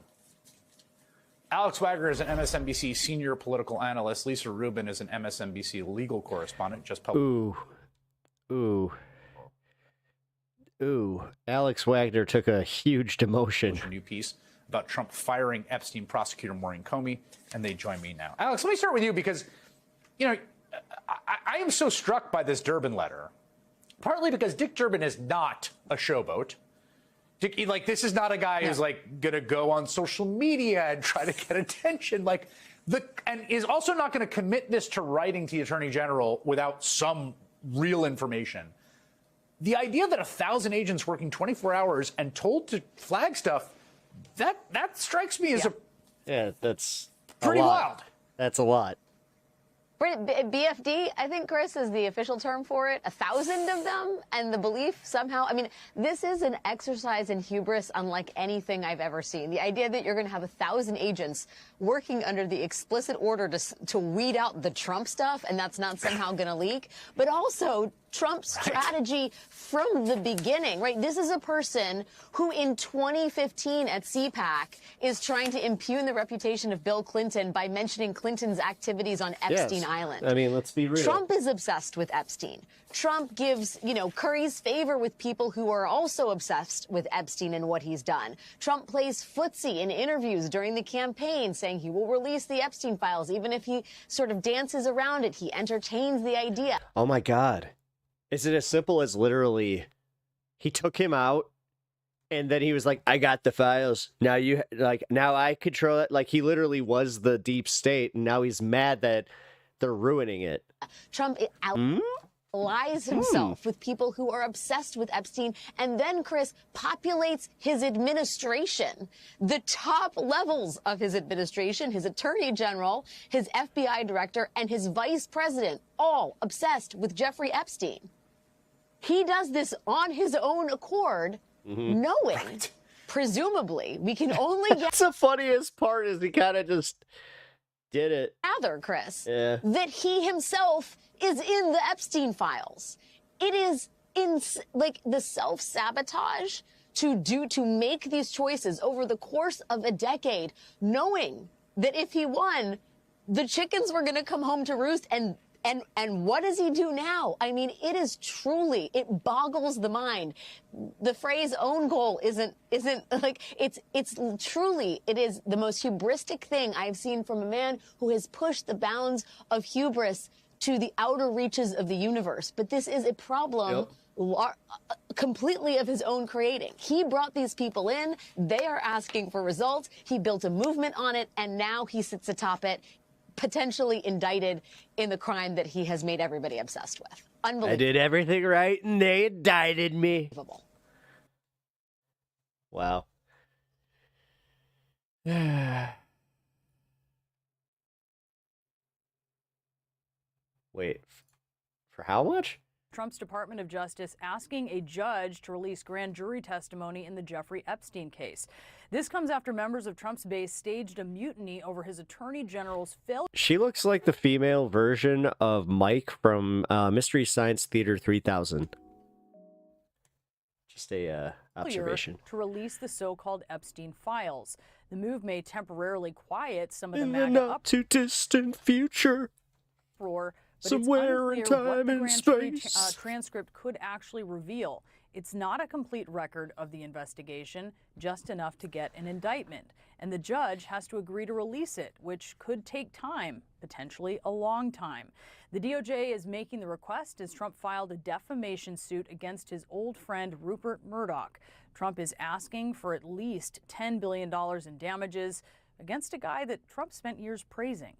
Alex Wagner is an MSNBC senior political analyst. Lisa Rubin is an MSNBC legal correspondent. Just published. Ooh. Alex Wagner took a huge demotion. A new piece about Trump firing Epstein prosecutor Maureen Comey, and they join me now. Alex, let me start with you because, you know, I am so struck by this Durbin letter, partly because Dick Durbin is not a showboat. Like, this is not a guy who's like going to go on social media and try to get attention. And is also not going to commit this to writing to the Attorney General without some real information. The idea that 1,000 agents working 24 hours and told to flag stuff, that strikes me as that's pretty wild. That's a lot. BFD, I think, Chris, is the official term for it. 1,000 of them, and the belief somehow, I mean, this is an exercise in hubris unlike anything I've ever seen. The idea that you're going to have 1,000 agents working under the explicit order to weed out the Trump stuff, and that's not somehow going to leak, but also Trump's strategy from the beginning, right? This is a person who in 2015 at CPAC is trying to impugn the reputation of Bill Clinton by mentioning Clinton's activities on Epstein Island. I mean, let's be real. Trump is obsessed with Epstein. Trump gives, curries favor with people who are also obsessed with Epstein and what he's done. Trump plays footsie in interviews during the campaign, saying he will release the Epstein files, even if he sort of dances around it. He entertains the idea. Oh, my God. Is it as simple as literally he took him out and then he was like, I got the files. Now now I control it. Like, he literally was the deep state, and now he's mad that they're ruining it. Trump allies himself with people who are obsessed with Epstein, and then, Chris, populates his administration. The top levels of his administration, his attorney general, his FBI director, and his vice president, all obsessed with Jeffrey Epstein. He does this on his own accord, knowing, presumably, we can only get. That's the funniest part is he kind of just did it. Gather, Chris, Yeah. that he himself is in the Epstein files. It is like the self-sabotage to make these choices over the course of a decade, knowing that if he won, the chickens were going to come home to roost. And what does he do now? I mean, it is truly, it boggles the mind. The phrase own goal isn't like, it's truly, it is the most hubristic thing I've seen from a man who has pushed the bounds of hubris to the outer reaches of the universe. But this is a problem completely of his own creating. He brought these people in. They are asking for results. He built a movement on it, and now he sits atop it, potentially indicted in the crime that he has made everybody obsessed with. Unbelievable. I did everything right, and they indicted me. Wow. Wait, for how much? Trump's Department of Justice asking a judge to release grand jury testimony in the Jeffrey Epstein case. This comes after members of Trump's base staged a mutiny over his attorney general's failure. She looks like the female version of Mike from Mystery Science Theater 3000. Just a observation. To release the so-called Epstein files. The move may temporarily quiet some of the In the MAGA not too distant future. uproar, but Somewhere in it's unclear what time the and grand jury space. transcript could actually reveal. It's not a complete record of the investigation, just enough to get an indictment. And the judge has to agree to release it, which could take time, potentially a long time. The DOJ is making the request as Trump filed a defamation suit against his old friend Rupert Murdoch. Trump is asking for at least $10 billion in damages against a guy that Trump spent years praising.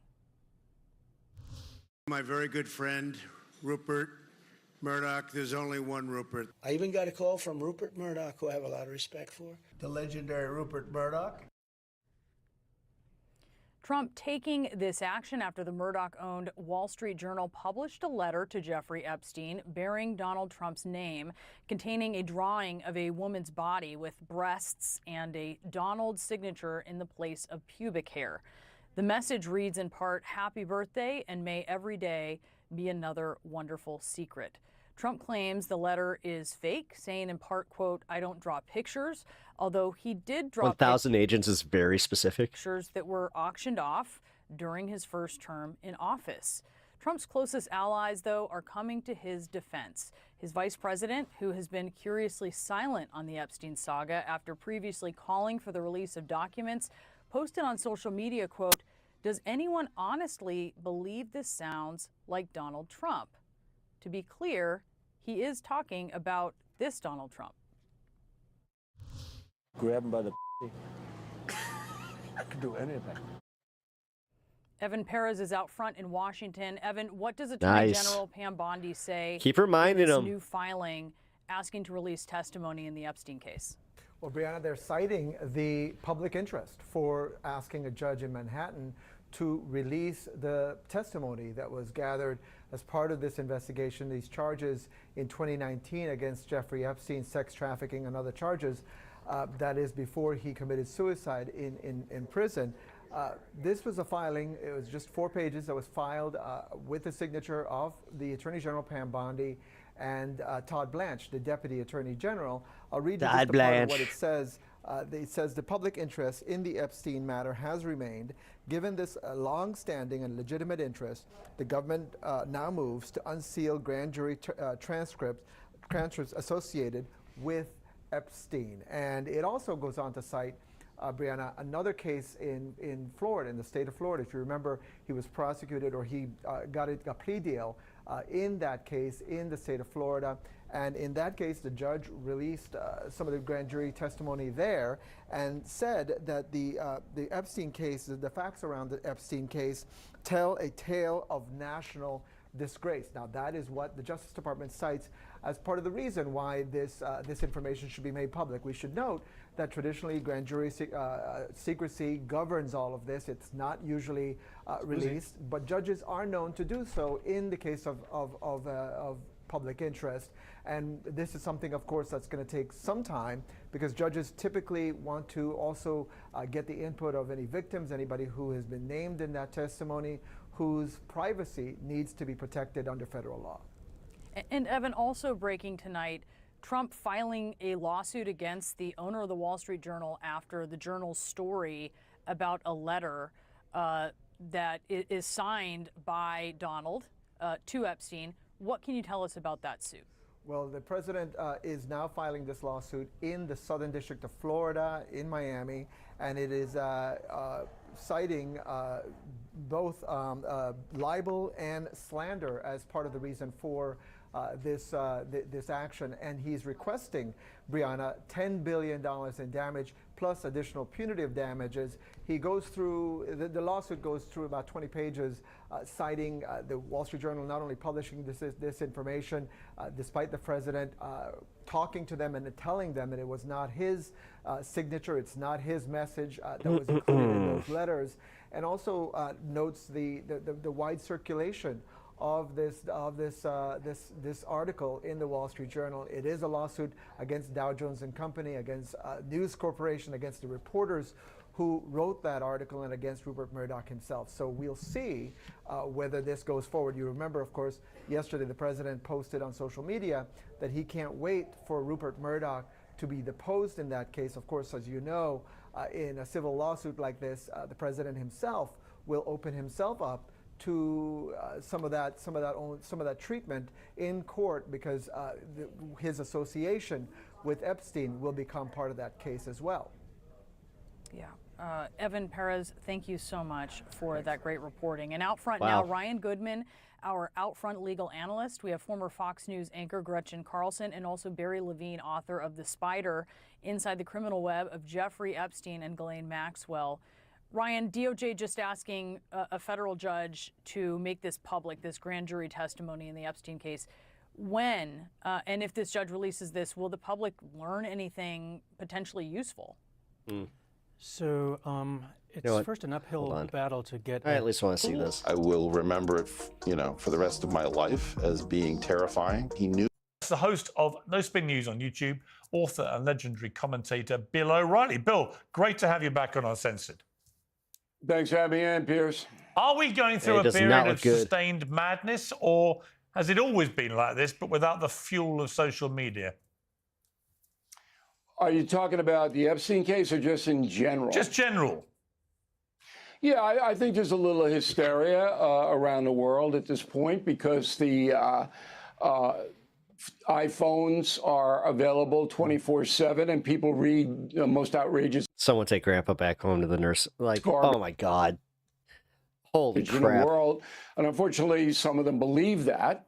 My very good friend, Rupert Murdoch. There's only one Rupert. I even got a call from Rupert Murdoch, who I have a lot of respect for. The legendary Rupert Murdoch. Trump taking this action after the Murdoch-owned Wall Street Journal published a letter to Jeffrey Epstein bearing Donald Trump's name, containing a drawing of a woman's body with breasts and a Donald signature in the place of pubic hair. The message reads in part, "Happy birthday, and may every day be another wonderful secret." Trump claims the letter is fake, saying in part, quote, "I don't draw pictures," although he did draw 1,000 agents is very specific. pictures that were auctioned off during his first term in office. Trump's closest allies, though, are coming to his defense. His vice president, who has been curiously silent on the Epstein saga after previously calling for the release of documents, posted on social media, quote, "Does anyone honestly believe this sounds like Donald Trump?" To be clear, he is talking about this Donald Trump. Grab him by the I could do anything. Evan Perez is out front in Washington. Evan, what does Attorney Nice. General Pam Bondi say Keep reminding in this him. new filing asking to release testimony in the Epstein case? Well, Brianna, they're citing the public interest for asking a judge in Manhattan to release the testimony that was gathered as part of this investigation, these charges in 2019 against Jeffrey Epstein, sex trafficking and other charges, that is before he committed suicide in prison. This was a filing, it was just 4 pages that was filed with the signature of the Attorney General Pam Bondi and Todd Blanche, the Deputy Attorney General. I'll read you just a part of what it says. It says the public interest in the Epstein matter has remained. Given this long-standing and legitimate interest, the government now moves to unseal grand jury transcripts associated with Epstein. And it also goes on to cite, Brianna, another case in Florida, in the state of Florida. If you remember, he was prosecuted, or he got a plea deal in that case in the state of Florida. And in that case, the judge released some of the grand jury testimony there and said that the Epstein case, the facts around the Epstein case, tell a tale of national disgrace. Now, that is what the Justice Department cites as part of the reason why this information should be made public. We should note that traditionally grand jury secrecy governs all of this. It's not usually released, but judges are known to do so in the case of public interest. And this is something, of course, that's going to take some time because judges typically want to also get the input of any victims, anybody who has been named in that testimony, whose privacy needs to be protected under federal law. And Evan, also breaking tonight, Trump filing a lawsuit against the owner of the Wall Street Journal after the Journal's story about a letter that is signed by Donald to Epstein. What can you tell us about that suit? Well, the president is now filing this lawsuit in the Southern District of Florida, in Miami, and it is citing both libel and slander as part of the reason for this action. And he's requesting, Brianna, $10 billion in damage plus additional punitive damages. He goes through, the lawsuit goes through about 20 pages citing the Wall Street Journal not only publishing this information, despite the president talking to them and telling them that it was not his signature, it's not his message that was included in those letters, and also notes the wide circulation of this article in the Wall Street Journal. It is a lawsuit against Dow Jones and Company, against News Corporation, against the reporters who wrote that article, and against Rupert Murdoch himself. So we'll see whether this goes forward. You remember, of course, yesterday the president posted on social media that he can't wait for Rupert Murdoch to be deposed in that case. Of course, as you know, in a civil lawsuit like this, the president himself will open himself up to some of that treatment in court, because his association with Epstein will become part of that case as well. Yeah. Evan Perez, thank you so much for that great reporting. And out front now, Ryan Goodman, our out front legal analyst. We have former Fox News anchor Gretchen Carlson, and also Barry Levine, author of The Spider, Inside the Criminal Web of Jeffrey Epstein and Ghislaine Maxwell. Ryan, DOJ just asking a federal judge to make this public, this grand jury testimony in the Epstein case. When, and if this judge releases this, will the public learn anything potentially useful? So it's first an uphill battle to get. I at least want to see this. I will remember it, for the rest of my life as being terrifying. He knew. The host of No Spin News on YouTube, author and legendary commentator Bill O'Reilly. Bill, great to have you back on Uncensored. Thanks for having me in, Piers. Are we going through a period of sustained madness, or has it always been like this, but without the fuel of social media? Are you talking about the Epstein case or just in general? Just general. Yeah, I think there's a little hysteria around the world at this point because the iPhones are available 24/7 and people read the most outrageous. Someone take Grandpa back home to the nurse. Like, oh my God. Holy crap. In the world. And unfortunately, some of them believe that,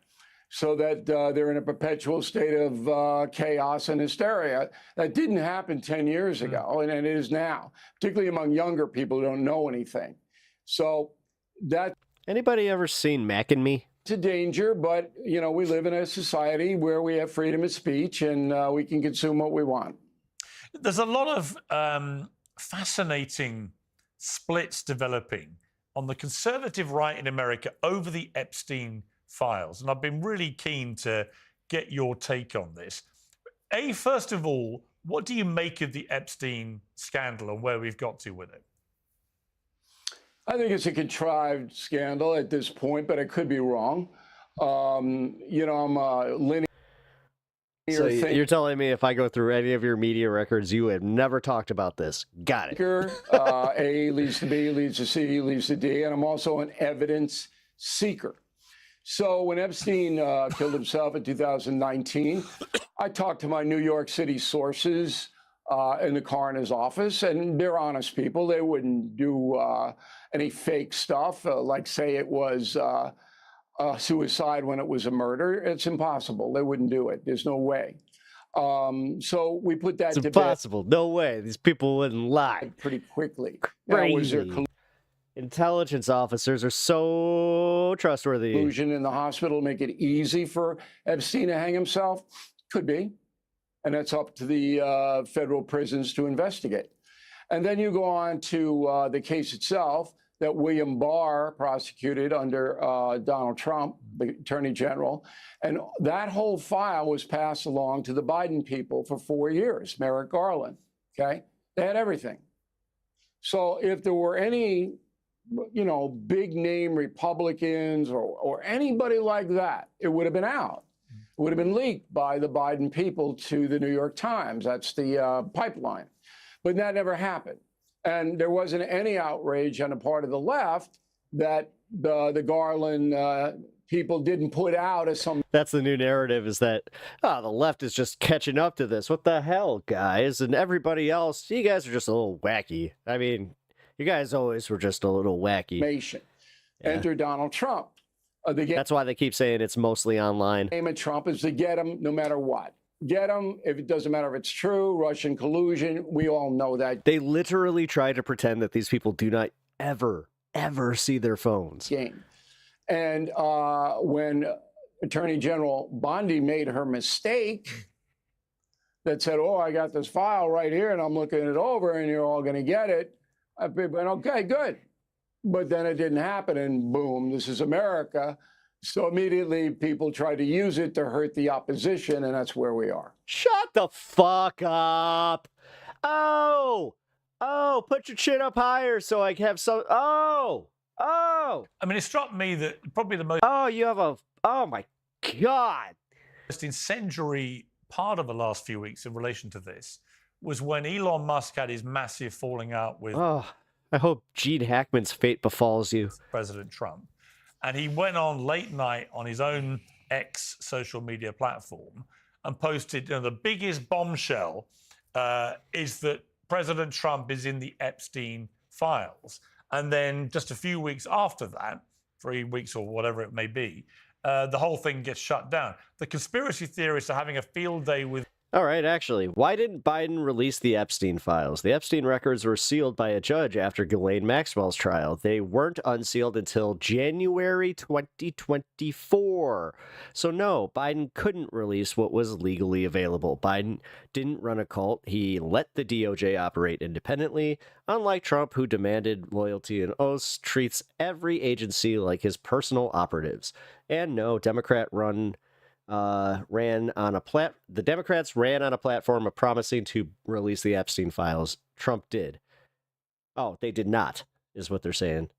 so that they're in a perpetual state of chaos and hysteria. That didn't happen 10 years ago, and it is now, particularly among younger people who don't know anything. So that. Anybody ever seen Mac and Me? It's a danger, but, we live in a society where we have freedom of speech and we can consume what we want. There's a lot of fascinating splits developing on the conservative right in America over the Epstein files. And I've been really keen to get your take on this. First of all, what do you make of the Epstein scandal and where we've got to with it? I think it's a contrived scandal at this point, but I could be wrong. I'm a linear So you're telling me if I go through any of your media records, you have never talked about this. Got it. A leads to B, leads to C, leads to D, and I'm also an evidence seeker. So when Epstein killed himself in 2019, I talked to my New York City sources in the coroner's office, and they're honest people. They wouldn't do any fake stuff, like say it was suicide when it was a murder. It's impossible. They wouldn't do it. There's no way. So we put that to bed. It's impossible. No way. These people wouldn't lie. Pretty quickly. Crazy. Intelligence officers are so trustworthy. Collusion in the hospital make it easy for Epstein to hang himself? Could be. And that's up to the federal prisons to investigate. And then you go on to the case itself. that William Barr prosecuted under Donald Trump, the Attorney General. And that whole file was passed along to the Biden people for 4 years, Merrick Garland, okay? They had everything. So if there were any, you know, big name Republicans or anybody like that, it would have been out. It would have been leaked by the Biden people to the New York Times. That's the pipeline. But that never happened. And there wasn't any outrage on the part of the left that the Garland people didn't put out as some. That's the new narrative, is that, the left is just catching up to this. What the hell, guys? And everybody else, you guys are just a little wacky. I mean, you guys always were just a little wacky. Enter Donald Trump. That's why they keep saying it's mostly online. Aim at Trump is to get him no matter what. Get him. If it doesn't matter if it's true, Russian collusion, we all know that. They literally try to pretend that these people do not ever see their phones. Game. And when Attorney General Bondi made her mistake that said, oh, I got this file right here and I'm looking it over and you're all going to get it, I went, okay, good. But then it didn't happen and boom, this is America. So immediately people try to use it to hurt the opposition, and that's where we are. Shut the fuck up. Oh, put your chin up higher so I can have some. Oh. I mean, it struck me that probably the most. Oh my God. Most incendiary part of the last few weeks in relation to this was when Elon Musk had his massive falling out with. Oh, I hope Gene Hackman's fate befalls you. President Trump. And he went on late night on his own X social media platform and posted, the biggest bombshell is that President Trump is in the Epstein files. And then just a few weeks after that, 3 weeks or whatever it may be, the whole thing gets shut down. The conspiracy theorists are having a field day with. All right, actually, why didn't Biden release the Epstein files? The Epstein records were sealed by a judge after Ghislaine Maxwell's trial. They weren't unsealed until January 2024. So no, Biden couldn't release what was legally available. Biden didn't run a cult. He let the DOJ operate independently. Unlike Trump, who demanded loyalty and oaths, treats every agency like his personal operatives. And no, the Democrats ran on a platform of promising to release the Epstein files. Trump did. Oh, they did not, is what they're saying.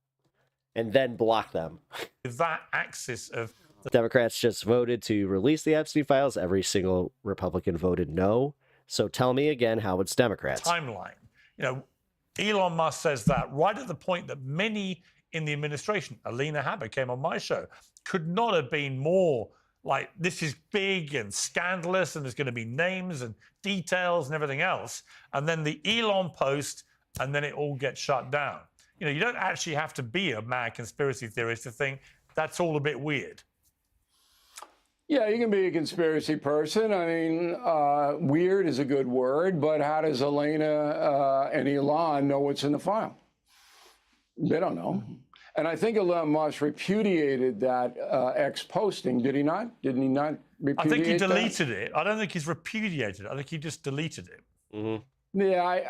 And then block them. That axis of. The Democrats just voted to release the Epstein files. Every single Republican voted no. So tell me again how it's Democrats. Timeline. Elon Musk says that right at the point that many in the administration, Alina Habba came on my show, could not have been more like, this is big and scandalous and there's going to be names and details and everything else. And then the Elon post, and then it all gets shut down. You don't actually have to be a mad conspiracy theorist to think that's all a bit weird. Yeah, you can be a conspiracy person. I mean, weird is a good word, but how does Elena and Elon know what's in the file? They don't know. And I think Elon Musk repudiated that X posting. Did he not? Didn't he not repudiate I think he that? deleted it. I don't think he's repudiated it. I think he just deleted it. Mm-hmm. Yeah,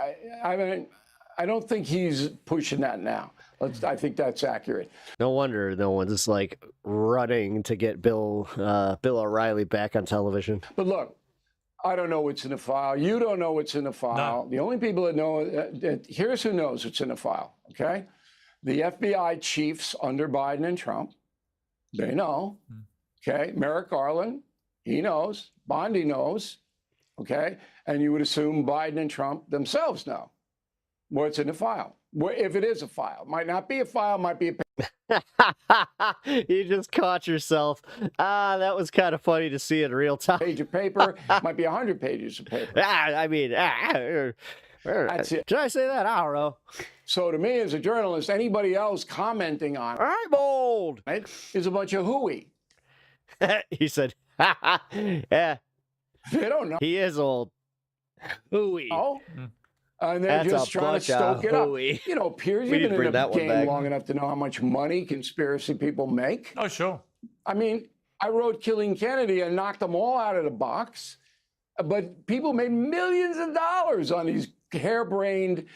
I don't think he's pushing that now. I think that's accurate. No wonder no one's like running to get Bill O'Reilly back on television. But look, I don't know what's in the file. You don't know what's in the file. No. The only people that know, here's who knows what's in the file, okay? The FBI chiefs under Biden and Trump, they know, okay? Merrick Garland, he knows. Bondi knows, okay? And you would assume Biden and Trump themselves know what's in the file. If it is a file. Might not be a file, might be a... You just caught yourself. That was kind of funny to see in real time. Page of paper, might be 100 pages of paper. That's it. Did I say that? I don't know. So to me, as a journalist, anybody else commenting on I'm old it is a bunch of hooey. He said, yeah. They don't know. He is old. Hooey. Oh. And they're just trying to stoke it up. You know, Piers, you've been in the game long enough to know how much money conspiracy people make. Oh, sure. I mean, I wrote Killing Kennedy and knocked them all out of the box. But people made millions of dollars on these harebrained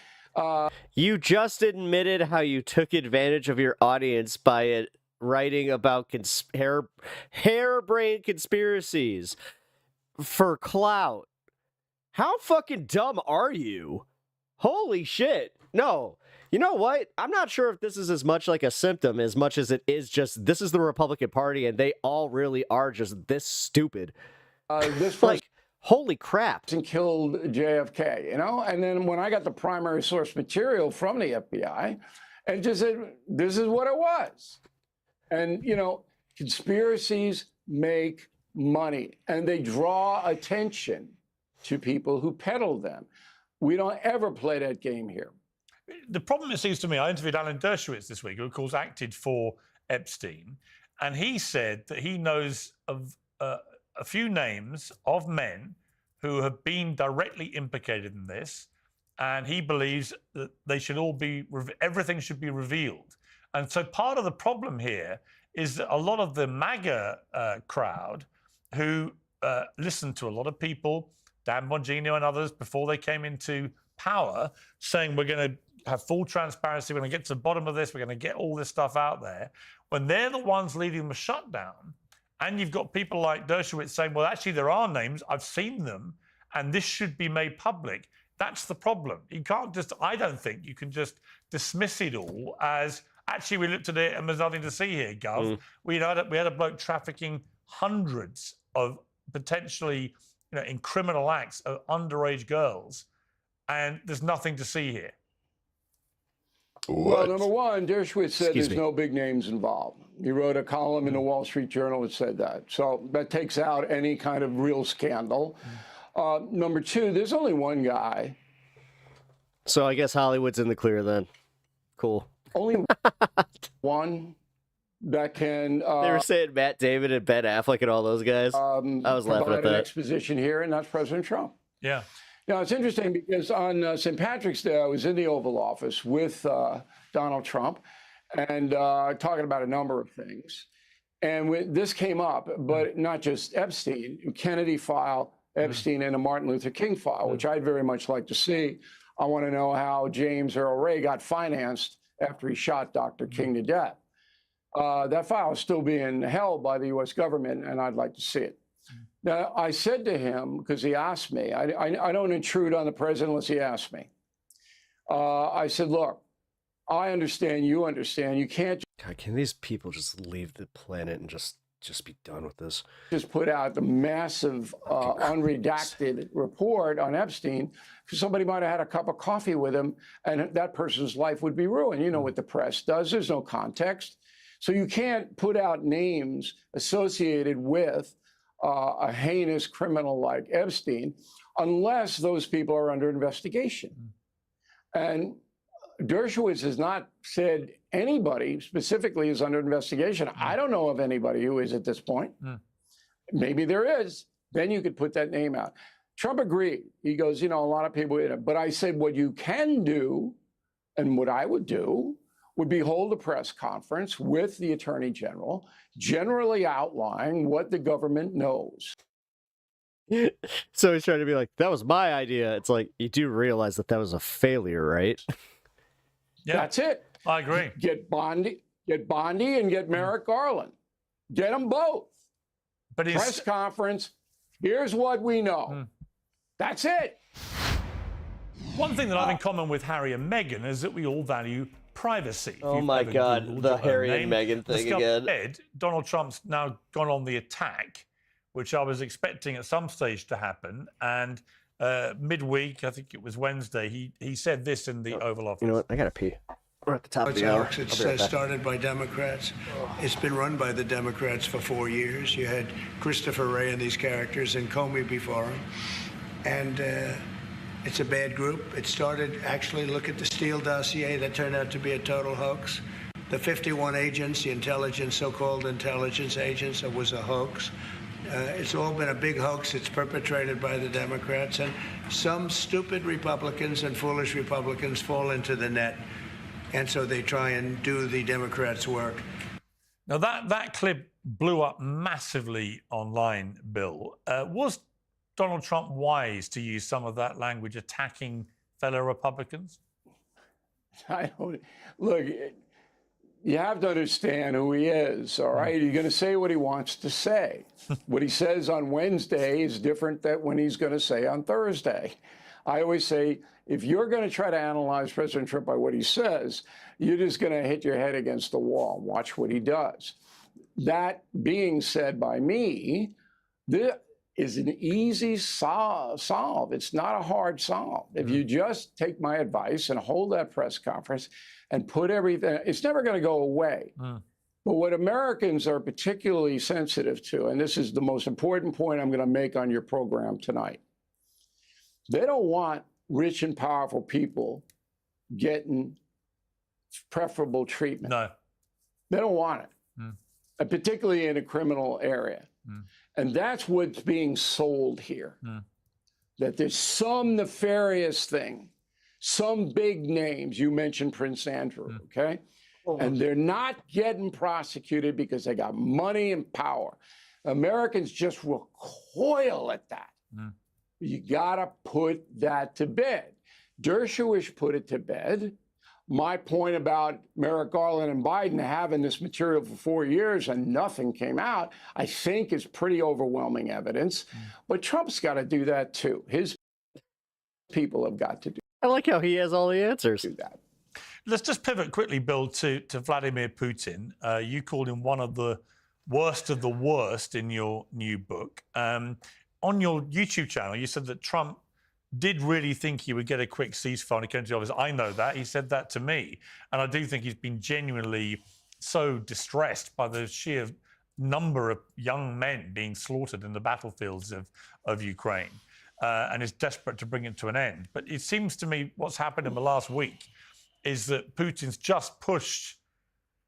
You just admitted how you took advantage of your audience by writing about harebrained conspiracies for clout. How fucking dumb are you? Holy shit. No. You know what? I'm not sure if this is as much like a symptom as much as it is just this is the Republican Party and they all really are just this stupid. This like, holy crap. And killed JFK, you know? And then when I got the primary source material from the FBI, and just said, this is what it was. And, you know, conspiracies make money and they draw attention to people who peddle them. We don't ever play that game here. The problem, it seems to me, I interviewed Alan Dershowitz this week, who, of course, acted for Epstein, and he said that he knows of a few names of men who have been directly implicated in this, and he believes that they should all be, everything should be revealed. And so part of the problem here is that a lot of the MAGA crowd who listened to a lot of people, Dan Bongino and others, before they came into power, saying we're going to have full transparency, we're going to get to the bottom of this, we're going to get all this stuff out there, when they're the ones leading the shutdown, and you've got people like Dershowitz saying, well, actually, there are names, I've seen them, and this should be made public. That's the problem. You can't just, I don't think you can just dismiss it all as, actually, we looked at it and there's nothing to see here, Gov. We had a bloke trafficking hundreds of potentially, you know, in criminal acts of underage girls, and there's nothing to see here. Well, number one, Dershowitz said there's no big names involved. He wrote a column in the Wall Street Journal that said that. So that takes out any kind of real scandal. Number two, there's only one guy. So I guess Hollywood's in the clear then. Cool. Only one that can... they were saying Matt Damon and Ben Affleck and all those guys. I was laughing at an that. exposition here, and that's President Trump. Yeah. Now, it's interesting because on St. Patrick's Day, I was in the Oval Office with Donald Trump and talking about a number of things. And this came up, but not just Epstein, Kennedy file, Epstein, and the Martin Luther King file, which I'd very much like to see. I want to know how James Earl Ray got financed after he shot Dr. King to death. That file is still being held by the U.S. government, and I'd like to see it. Now, I said to him, because he asked me, I don't intrude on the president unless he asks me. I said, look, I understand, you understand, you can't God, can these people just leave the planet and just be done with this? Just put out the massive unredacted report on Epstein, because somebody might have had a cup of coffee with him and that person's life would be ruined. You know what the press does, there's no context. So you can't put out names associated with a heinous criminal like Epstein unless those people are under investigation. And Dershowitz has not said anybody specifically is under investigation. I don't know of anybody who is at this point. Maybe there is. Then you could put that name out. Trump agreed. He goes, you know, a lot of people, but I said what you can do and what I would do would be hold a press conference with the Attorney General, generally outlining what the government knows. So he's trying to be like, that was my idea. It's like, you do realize that was a failure, right? Yeah, that's it. I agree. Get Bondi and get Merrick Garland. Get them both. But press conference. Here's what we know. That's it. One thing that I have in common with Harry and Meghan is that we all value privacy. Oh my God, the Harry and Meghan thing again. Said, Donald Trump's now gone on the attack, which I was expecting at some stage to happen. And midweek, I think it was Wednesday, he said this in the Oval Office. You know what? I gotta pee. We're at the top of the hour. It's started by Democrats. It's been run by the Democrats for 4 years. You had Christopher Wray and these characters and Comey before him. And it's a bad group. It started, actually, look at the Steele dossier. That turned out to be a total hoax. The 51 agents, the intelligence, so-called intelligence agents, it was a hoax. It's all been a big hoax. It's perpetrated by the Democrats. And some stupid Republicans and foolish Republicans fall into the net. And so they try and do the Democrats' work. Now, that clip blew up massively online, Bill. Was Donald Trump wise to use some of that language attacking fellow Republicans? I don't look. You have to understand who he is, all right? You're going to say what he wants to say. What he says on Wednesday is different than when he's going to say on Thursday. I always say, if you're going to try to analyze President Trump by what he says, you're just going to hit your head against the wall. Watch what he does. That being said by me, this is an easy solve. It's not a hard solve. If you just take my advice and hold that press conference and put everything, it's never going to go away. But what Americans are particularly sensitive to, and this is the most important point I'm going to make on your program tonight, they don't want rich and powerful people getting preferable treatment. No. They don't want it, and particularly in a criminal area. And that's what's being sold here, that there's some nefarious thing, some big names. You mentioned Prince Andrew, okay? And they're not getting prosecuted because they got money and power. Americans just recoil at that. You gotta put that to bed. Dershowitz put it to bed. My point about Merrick Garland and Biden having this material for 4 years and nothing came out, I think is pretty overwhelming evidence. But Trump's got to do that too. His people have got to do I like how he has all the answers. that. Let's just pivot quickly, Bill, to Vladimir Putin. You called him one of the worst in your new book. On your YouTube channel, you said that Trump did really think he would get a quick ceasefire when he came to the office. I know that. He said that to me. And I do think he's been genuinely so distressed by the sheer number of young men being slaughtered in the battlefields of Ukraine and is desperate to bring it to an end. But it seems to me what's happened in the last week is that Putin's just pushed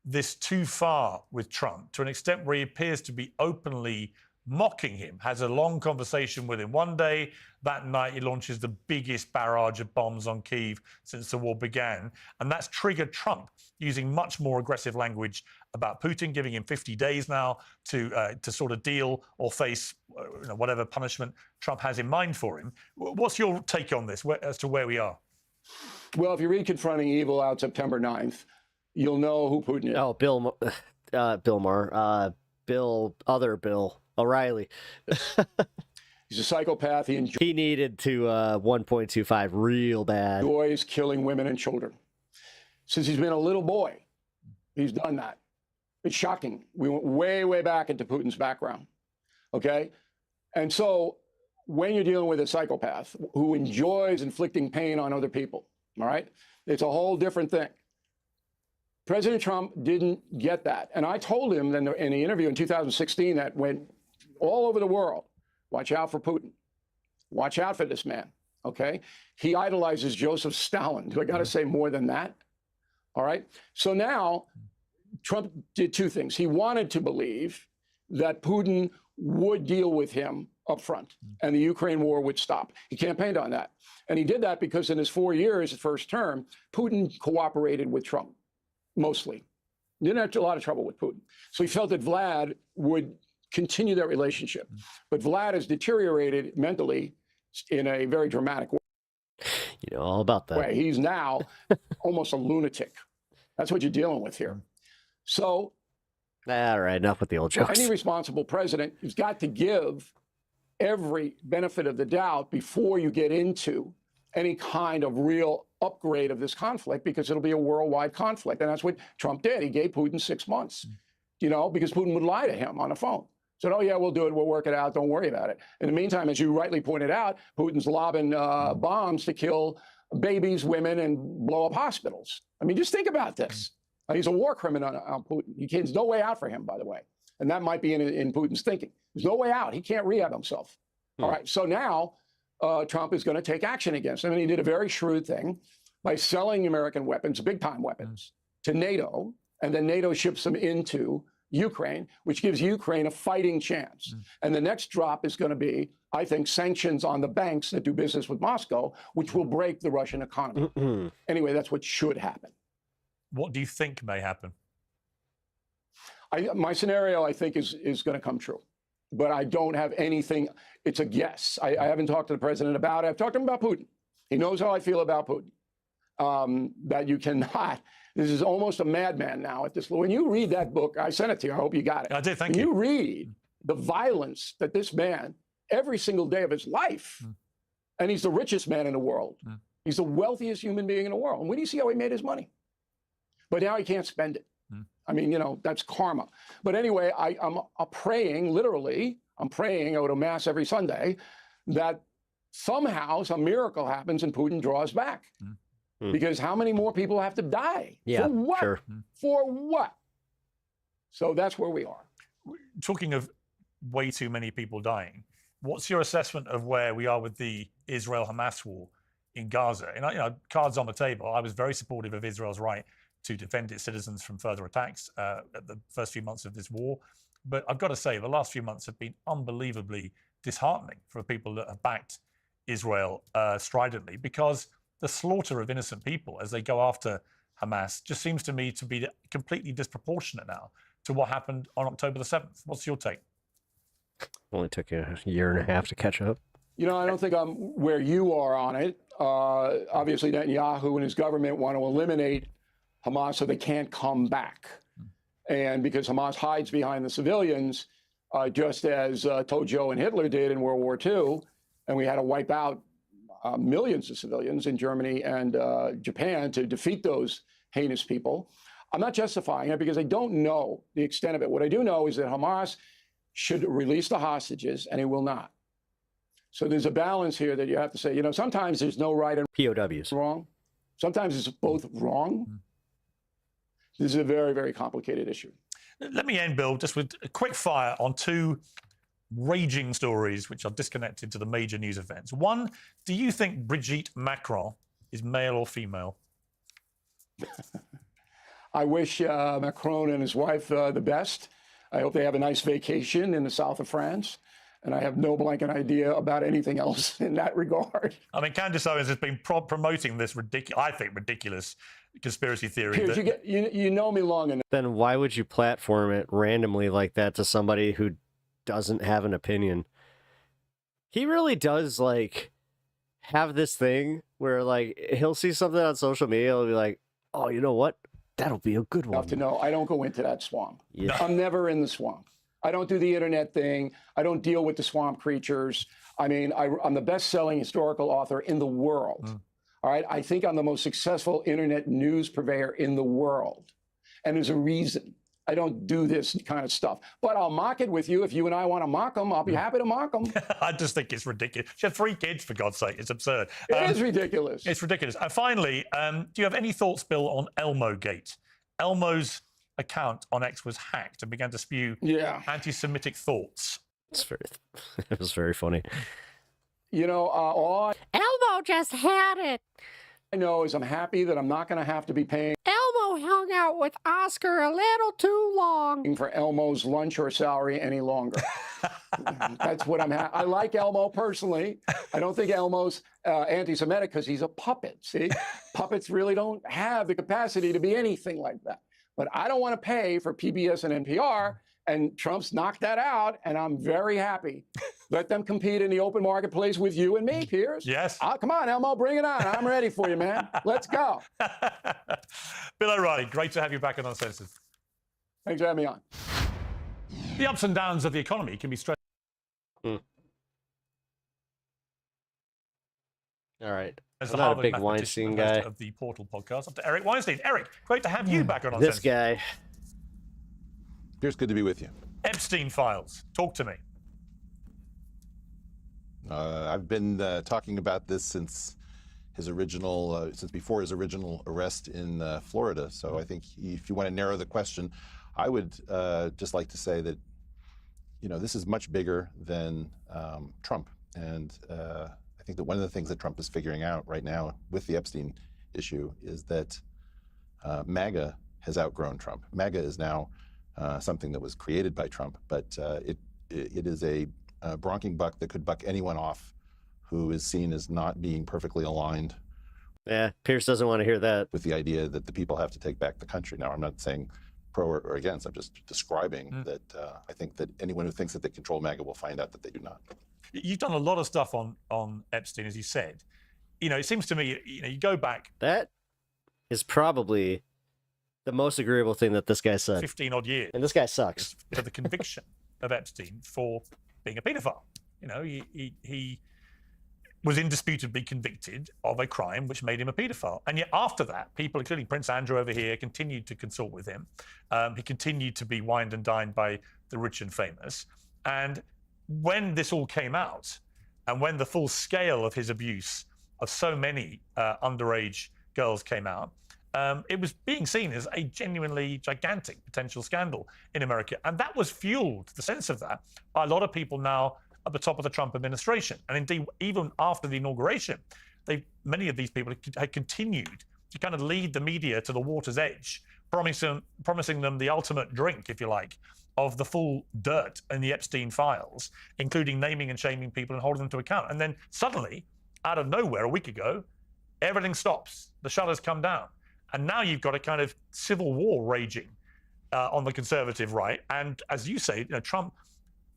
this too far with Trump to an extent where he appears to be openly mocking him, has a long conversation with him one day. That night, he launches the biggest barrage of bombs on Kyiv since the war began. And that's triggered Trump using much more aggressive language about Putin, giving him 50 days now to sort of deal or face whatever punishment Trump has in mind for him. What's your take on this as to where we are? Well, if you read Confronting Evil out September 9th, you'll know who Putin is. Oh, Bill Maher. Bill O'Reilly. He's a psychopath. He needed to 1.25 real bad. Enjoys killing women and children. Since he's been a little boy, he's done that. It's shocking. We went way, way back into Putin's background. Okay? And so when you're dealing with a psychopath who enjoys inflicting pain on other people, all right, it's a whole different thing. President Trump didn't get that. And I told him in the interview in 2016 that went all over the world, watch out for Putin. Watch out for this man, okay? He idolizes Joseph Stalin. Do I got to say more than that? All right? So now Trump did two things. He wanted to believe that Putin would deal with him up front and the Ukraine war would stop. He campaigned on that. And he did that because in his 4 years, his first term, Putin cooperated with Trump. Mostly. Didn't have a lot of trouble with Putin. So he felt that Vlad would continue that relationship. But Vlad has deteriorated mentally in a very dramatic way. You know all about that. He's now almost a lunatic. That's what you're dealing with here. So, all right, enough with the old jokes. Any responsible president has got to give every benefit of the doubt before you get into any kind of real upgrade of this conflict, because it'll be a worldwide conflict. And that's what Trump did. He gave Putin 6 months, because Putin would lie to him on the phone. Said, oh, yeah, we'll do it. We'll work it out. Don't worry about it. In the meantime, as you rightly pointed out, Putin's lobbing bombs to kill babies, women, and blow up hospitals. I mean, just think about this. He's a war criminal on Putin. There's no way out for him, by the way. And that might be in Putin's thinking. There's no way out. He can't rehab himself. All right. So now Trump is going to take action against him. And he did a very shrewd thing by selling American weapons, big-time weapons, to NATO. And then NATO ships them into Ukraine, which gives Ukraine a fighting chance. And the next drop is going to be, I think, sanctions on the banks that do business with Moscow, which will break the Russian economy. Anyway, that's what should happen. What do you think may happen? My scenario, I think, is going to come true. But I don't have anything. It's a guess. I haven't talked to the president about it. I've talked to him about Putin. He knows how I feel about Putin. that you cannot. This is almost a madman now at this. When you read that book, I sent it to you. I hope you got it. I did. Thank you. you. You read the violence that this man, every single day of his life, and he's the richest man in the world. He's the wealthiest human being in the world. And when do you see how he made his money? But now he can't spend it. I mean, that's karma. But anyway, I'm praying, literally, I'm praying, I go to Mass every Sunday, that somehow some miracle happens and Putin draws back. Because how many more people have to die? Yeah, for what? sure. For what? So that's where we are. Talking of way too many people dying, what's your assessment of where we are with the Israel-Hamas war in Gaza? And cards on the table. I was very supportive of Israel's right to defend its citizens from further attacks at the first few months of this war. But I've got to say, the last few months have been unbelievably disheartening for people that have backed Israel stridently, because the slaughter of innocent people as they go after Hamas just seems to me to be completely disproportionate now to what happened on October the 7th. What's your take? Only took a year and a half to catch up. I don't think I'm where you are on it. Obviously, Netanyahu and his government want to eliminate Hamas so they can't come back. And because Hamas hides behind the civilians, just as Tojo and Hitler did in World War II, and we had to wipe out millions of civilians in Germany and Japan to defeat those heinous people. I'm not justifying it because I don't know the extent of it. What I do know is that Hamas should release the hostages, and it will not. So there's a balance here that you have to say, sometimes there's no right and POWs. Wrong. Sometimes it's both wrong. This is a very, very complicated issue. Let me end, Bill, just with a quick fire on two raging stories which are disconnected to the major news events. One, do you think Brigitte Macron is male or female? I wish Macron and his wife the best. I hope they have a nice vacation in the south of France. And I have no blanket idea about anything else in that regard. I mean, Candace Owens has been promoting this ridiculous conspiracy theory. Piers, you know me long enough. Then why would you platform it randomly like that to somebody who doesn't have an opinion? He really does have this thing where he'll see something on social media, he'll be like, oh, you know what? That'll be a good one. To know, I don't go into that swamp. Yeah. I'm never in the swamp. I don't do the internet thing. I don't deal with the swamp creatures. I mean, I'm the best-selling historical author in the world. All right. I think I'm the most successful internet news purveyor in the world. And there's a reason I don't do this kind of stuff. But I'll mock it with you. If you and I want to mock them, I'll be happy to mock them. I just think it's ridiculous. She had 3 kids, for God's sake. It's absurd. It is ridiculous. It's ridiculous. And finally, do you have any thoughts, Bill, on Elmo Gate? Elmo's account on X was hacked and began to spew anti-Semitic thoughts. It was very funny. Elmo just had it. I know is I'm happy that I'm not going to have to be paying Elmo hung out with Oscar a little too long for Elmo's lunch or salary any longer. That's what I'm I like Elmo personally. I don't think Elmo's anti-Semitic because he's a puppet. See, puppets really don't have the capacity to be anything like that. But I don't want to pay for PBS and NPR, and Trump's knocked that out, and I'm very happy. Let them compete in the open marketplace with you and me, Piers. Yes. Come on, Elmo, bring it on. I'm ready for you, man. Let's go. Bill O'Reilly, great to have you back on Uncensored. Thanks for having me on. The ups and downs of the economy can be stressed. All right. As I'm the not a Harvard big mathematician Weinstein and host guy. of the Portal podcast, up to Eric Weinstein. Eric, great to have you back on This Uncensored. guy. Piers, good to be with you. Epstein files. Talk to me. I've been talking about this since his original, since before his original arrest in Florida. So I think if you want to narrow the question, I would just like to say that, this is much bigger than Trump. And I think that one of the things that Trump is figuring out right now with the Epstein issue is that MAGA has outgrown Trump. MAGA is now something that was created by Trump, but it is a bronking buck that could buck anyone off who is seen as not being perfectly aligned. Yeah, Pierce doesn't want to hear that. With the idea that the people have to take back the country. Now, I'm not saying pro or against, I'm just describing that I think that anyone who thinks that they control MAGA will find out that they do not. You've done a lot of stuff on Epstein, as you said. It seems to me, you go back. That is probably the most agreeable thing that this guy said. 15 odd years. And this guy sucks. To the conviction of Epstein for being a paedophile. You know, he was indisputably convicted of a crime which made him a paedophile. And yet after that, people, including Prince Andrew over here, continued to consort with him. He continued to be wined and dined by the rich and famous. And when this all came out, and when the full scale of his abuse of so many underage girls came out, it was being seen as a genuinely gigantic potential scandal in America. And that was fueled, the sense of that, by a lot of people now at the top of the Trump administration. And indeed, even after the inauguration, many of these people had continued to kind of lead the media to the water's edge, promising them the ultimate drink, if you like, of the full dirt in the Epstein files, including naming and shaming people and holding them to account. And then suddenly, out of nowhere, a week ago, everything stops. The shutters come down. And now you've got a kind of civil war raging on the conservative right. And as you say, Trump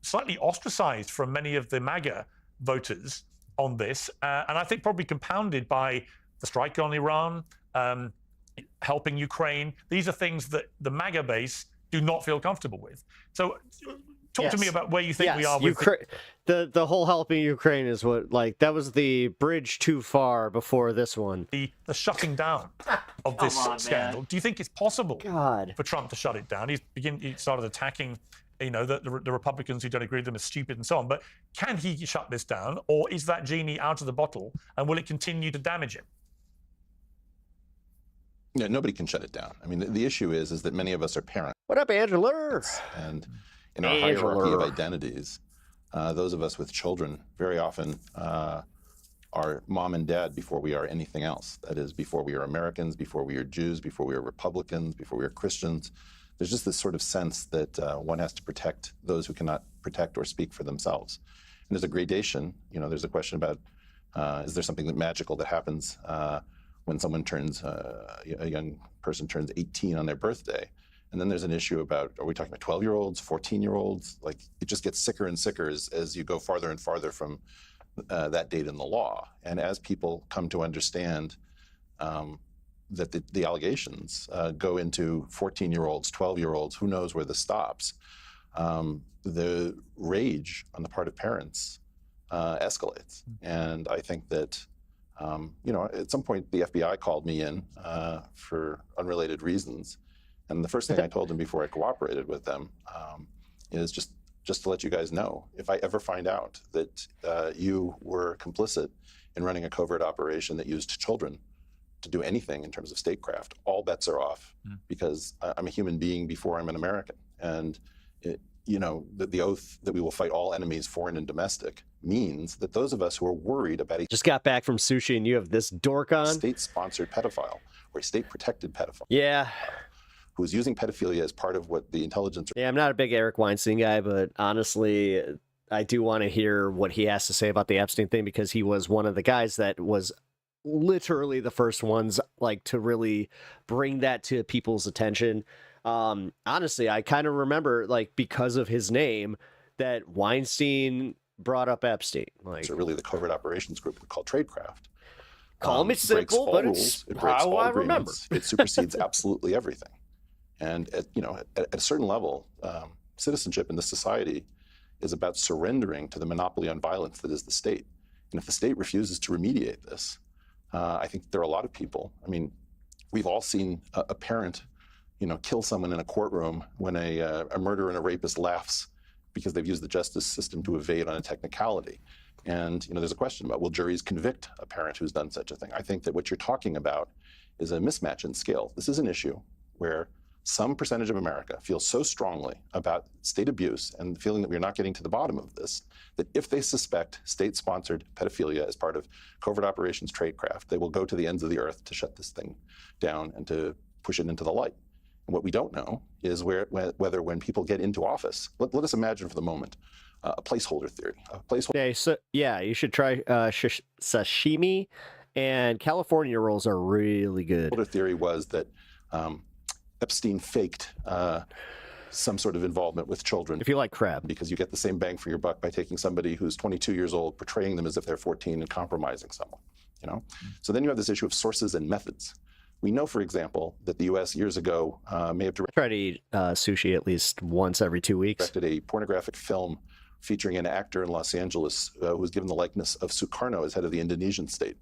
slightly ostracized from many of the MAGA voters on this. And I think probably compounded by the strike on Iran, helping Ukraine. These are things that the MAGA base do not feel comfortable with. So talk to me about where you think we are with the whole helping Ukraine is what, like, that was the bridge too far before this one. The shutting down of this scandal. Man. Do you think it's possible for Trump to shut it down? He started attacking, the Republicans who don't agree with them as stupid and so on. But can he shut this down, or is that genie out of the bottle, and will it continue to damage him? No, nobody can shut it down. I mean, the issue is that many of us are parents. What up, Angela? And in our hierarchy of identities, those of us with children very often are mom and dad before we are anything else. That is, before we are Americans, before we are Jews, before we are Republicans, before we are Christians. There's just this sort of sense that one has to protect those who cannot protect or speak for themselves. And there's a gradation. There's a question about, is there something magical that happens when someone a young person turns 18 on their birthday? And then there's an issue about, are we talking about 12-year-olds, 14-year-olds? Like, it just gets sicker and sicker as you go farther and farther from that date in the law. And as people come to understand that the allegations go into 14-year-olds, 12-year-olds, who knows where this stops, the rage on the part of parents escalates. And I think that, at some point the FBI called me in for unrelated reasons. And the first thing I told them before I cooperated with them is just to let you guys know, if I ever find out that you were complicit in running a covert operation that used children to do anything in terms of statecraft, all bets are off, because I'm a human being before I'm an American. And the oath that we will fight all enemies, foreign and domestic, means that those of us who are worried about a just got back from sushi and you have this dork on, state-sponsored pedophile or a state-protected pedophile, who is using pedophilia as part of what the intelligence. Yeah, I'm not a big Eric Weinstein guy, but honestly, I do want to hear what he has to say about the Epstein thing, because he was one of the guys that was literally the first ones to really bring that to people's attention. Honestly, I kind of remember, because of his name, that Weinstein brought up Epstein. So really the covert operations group called Tradecraft. Call me simple, but it's how I remember. It supersedes absolutely everything. And at a certain level, citizenship in this society is about surrendering to the monopoly on violence that is the state. And if the state refuses to remediate this, I think there are a lot of people. I mean, we've all seen a parent, kill someone in a courtroom when a murderer and a rapist laughs because they've used the justice system to evade on a technicality. And there's a question about, will juries convict a parent who's done such a thing? I think that what you're talking about is a mismatch in scale. This is an issue where some percentage of America feels so strongly about state abuse and feeling that we're not getting to the bottom of this, that if they suspect state-sponsored pedophilia as part of covert operations tradecraft, they will go to the ends of the earth to shut this thing down and to push it into the light. And what we don't know is whether when people get into office, let us imagine for the moment, a placeholder theory. Okay, so yeah, you should try sashimi, and California rolls are really good. Placeholder theory was that Epstein faked some sort of involvement with children. If you like crab. Because you get the same bang for your buck by taking somebody who's 22 years old, portraying them as if they're 14 and compromising someone, So then you have this issue of sources and methods, We know, for example, that the U.S. years ago may have try to eat sushi at least once every 2 weeks. directed a pornographic film featuring an actor in Los Angeles who was given the likeness of Sukarno as head of the Indonesian state.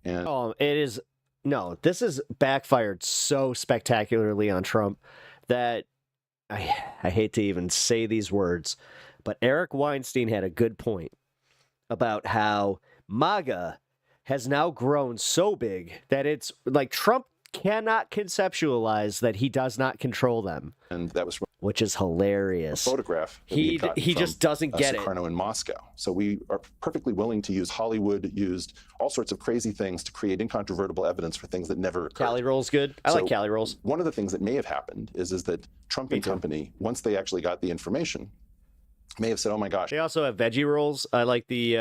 And It is no. This has backfired so spectacularly on Trump that I hate to even say these words, but Eric Weinstein had a good point about how MAGA has now grown so big that it's like Trump cannot conceptualize that he does not control them. And that was which is hilarious. A photograph. He just doesn't get it. Sukarno in Moscow. So we are perfectly willing to use Hollywood, used all sorts of crazy things to create incontrovertible evidence for things that never occurred. Cali rolls good. I like Cali rolls. One of the things that may have happened is that Trump and company, once they actually got the information, may have said, "Oh my gosh." They also have veggie rolls. I like the.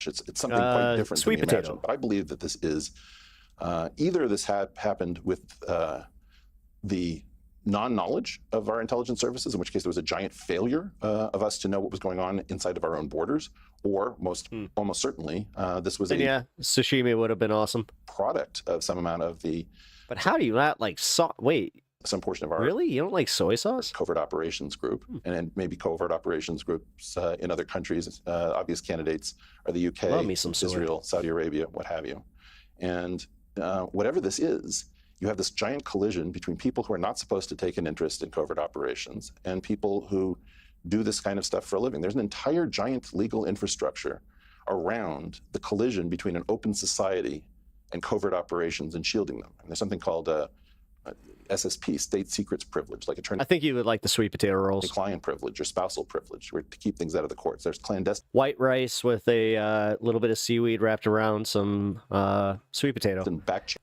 It's something quite different sweet than you potato. imagine. But I believe that this is either this happened with the non-knowledge of our intelligence services, in which case there was a giant failure of us to know what was going on inside of our own borders, or almost certainly this was sashimi would have been awesome. Product of some amount of the. But how do you not like wait? Some portion of our you don't like soy sauce? Covert operations group, and then maybe covert operations groups in other countries. Obvious candidates are the UK, Love me some soy. Israel, Saudi Arabia, what have you. And whatever this is, you have this giant collision between people who are not supposed to take an interest in covert operations and people who do this kind of stuff for a living. There's an entire giant legal infrastructure around the collision between an open society and covert operations and shielding them. And there's something called SSP, state secrets privilege, like attorney. I think you would like the sweet potato rolls. Client privilege or spousal privilege, where to keep things out of the courts. There's clandestine. White rice with a little bit of seaweed wrapped around some sweet potato.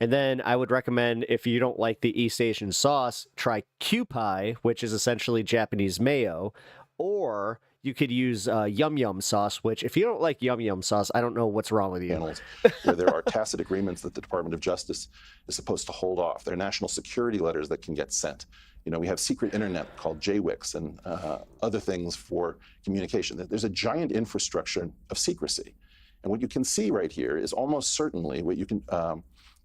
And then I would recommend, if you don't like the East Asian sauce, try Kewpie, which is essentially Japanese mayo, or you could use Yum Yum sauce, which if you don't like Yum Yum sauce, I don't know what's wrong with you. Where there are tacit agreements that the Department of Justice is supposed to hold off. There are national security letters that can get sent. You know, we have secret internet called JWICs and other things for communication. There's a giant infrastructure of secrecy. And what you can see right here is almost certainly what you can,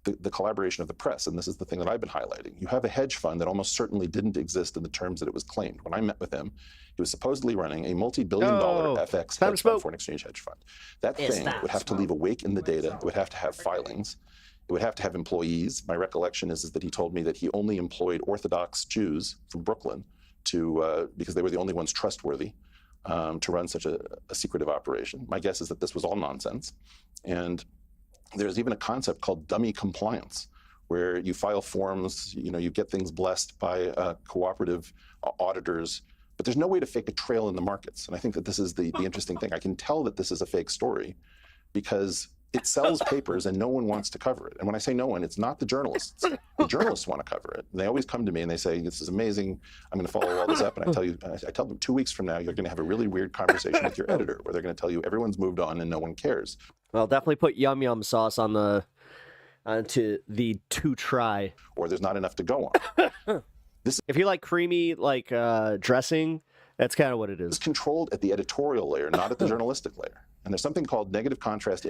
the collaboration of the press, and this is the thing that I've been highlighting. You have a hedge fund that almost certainly didn't exist in the terms that it was claimed. When I met with him, he was supposedly running a multi-billion-dollar FX hedge fund, foreign exchange hedge fund. That thing would have to leave a wake in the data. It would have to have filings. It would have to have employees. My recollection is that he told me that he only employed Orthodox Jews from Brooklyn because they were the only ones trustworthy to run such a secretive operation. My guess is that this was all nonsense. And there's even a concept called dummy compliance, where you file forms, you get things blessed by cooperative auditors, but there's no way to fake a trail in the markets. And I think that this is the interesting thing. I can tell that this is a fake story because it sells papers and no one wants to cover it. And when I say no one, it's not the journalists. The journalists want to cover it. They always come to me and they say, "This is amazing. I'm going to follow all this up." And I tell them 2 weeks from now, you're going to have a really weird conversation with your editor where they're going to tell you everyone's moved on and no one cares. Well, definitely put Yum Yum sauce on onto the to try. Or there's not enough to go on. If you like creamy dressing, that's kind of what it is. It's controlled at the editorial layer, not at the journalistic layer. And there's something called negative contrast.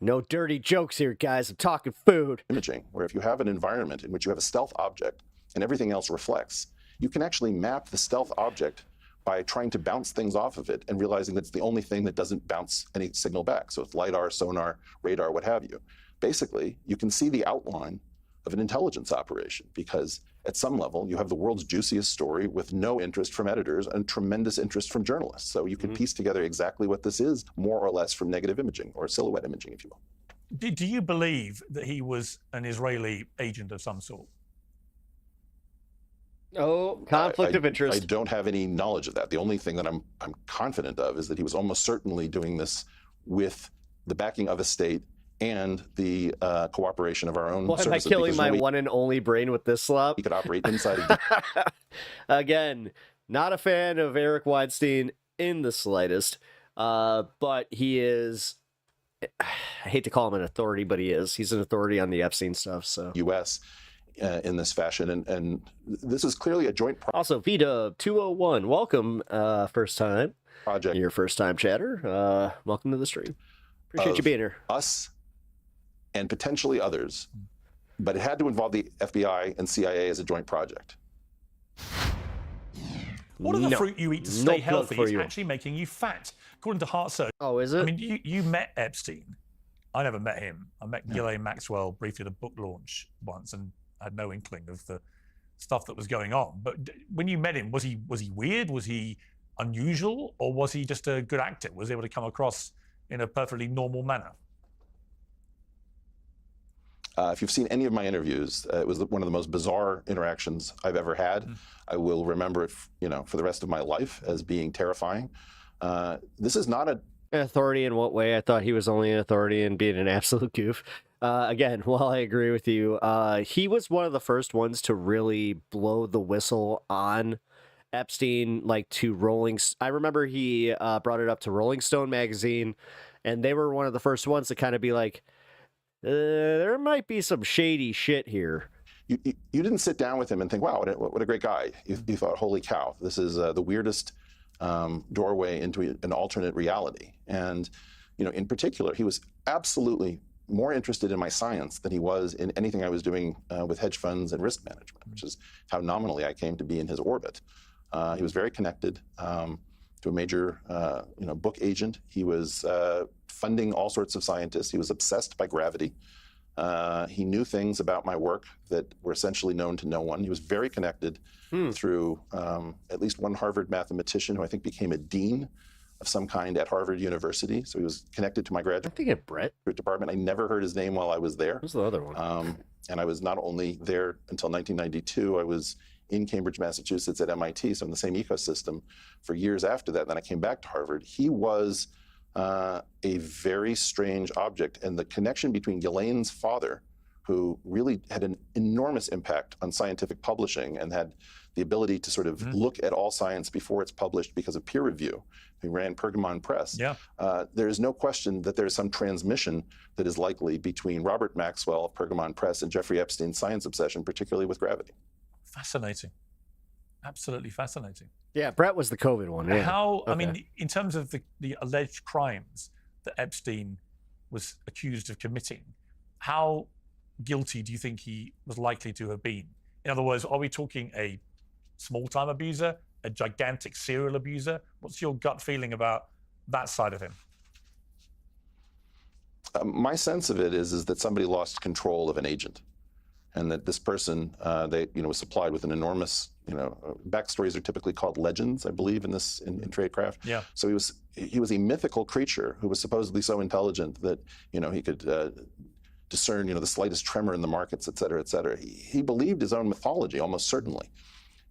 No dirty jokes here, guys. I'm talking food. Imaging, where if you have an environment in which you have a stealth object and everything else reflects, you can actually map the stealth object by trying to bounce things off of it and realizing that's the only thing that doesn't bounce any signal back. So it's LiDAR, sonar, radar, what have you. Basically, you can see the outline of an intelligence operation because at some level, you have the world's juiciest story with no interest from editors and tremendous interest from journalists. So you can piece together exactly what this is, more or less from negative imaging or silhouette imaging, if you will. Do you believe that he was an Israeli agent of some sort? Oh, conflict of interest. I don't have any knowledge of that. The only thing that I'm confident of is that he was almost certainly doing this with the backing of a state and the cooperation of our own services. Am I killing my one and only brain with this slop? He could operate inside. Again, not a fan of Eric Weinstein in the slightest, but he is, I hate to call him an authority, but he is. He's an authority on the Epstein stuff. So U.S. In this fashion, and this is clearly a joint also Vita 201, welcome, first time project. Your first time chatter. Welcome to the stream. Appreciate you being here. Us and potentially others but it had to involve the FBI and CIA as a joint project. What of the fruit you eat to stay No plug healthy for is you. actually making you fat? According to Heart Surgery. Oh, is it? I mean, you met Epstein. I never met him. I met Ghislaine Maxwell briefly at a book launch once and had no inkling of the stuff that was going on. But when you met him, was he weird? Was he unusual? Or was he just a good actor? Was he able to come across in a perfectly normal manner? If you've seen any of my interviews, it was one of the most bizarre interactions I've ever had. I will remember it, for the rest of my life as being terrifying. This is not An authority in what way? I thought he was only an authority in being an absolute goof. Again, while I agree with you, he was one of the first ones to really blow the whistle on Epstein, like to I remember he brought it up to Rolling Stone magazine, and they were one of the first ones to kind of be like, there might be some shady shit here. You didn't sit down with him and think, wow, what a great guy. You thought, holy cow, this is the weirdest doorway into an alternate reality. And, in particular, he was absolutely more interested in my science than he was in anything I was doing with hedge funds and risk management, which is how nominally I came to be in his orbit. He was very connected to a major, book agent. He was funding all sorts of scientists. He was obsessed by gravity. He knew things about my work that were essentially known to no one. He was very connected through at least one Harvard mathematician who I think became a dean of some kind at Harvard University. So he was connected to my graduate department. I never heard his name while I was there. Who's the other one? And I was not only there until 1992, I was in Cambridge, Massachusetts at MIT, so in the same ecosystem for years after that. Then I came back to Harvard. He was a very strange object. And the connection between Ghislaine's father, who really had an enormous impact on scientific publishing and had the ability to sort of look at all science before it's published because of peer review. He ran Pergamon Press. Yeah. There is no question that there is some transmission that is likely between Robert Maxwell of Pergamon Press and Jeffrey Epstein's science obsession, particularly with gravity. Fascinating. Absolutely fascinating. Yeah, Brett was the COVID one. Yeah. I mean, in terms of the alleged crimes that Epstein was accused of committing, how guilty do you think he was likely to have been? In other words, are we talking a small-time abuser, a gigantic serial abuser? What's your gut feeling about that side of him? My sense of it is that somebody lost control of an agent, and that this person, was supplied with an enormous, backstories are typically called legends, I believe, in tradecraft. Yeah. So he was a mythical creature who was supposedly so intelligent that, he could discern, the slightest tremor in the markets, et cetera, et cetera. He believed his own mythology, almost certainly.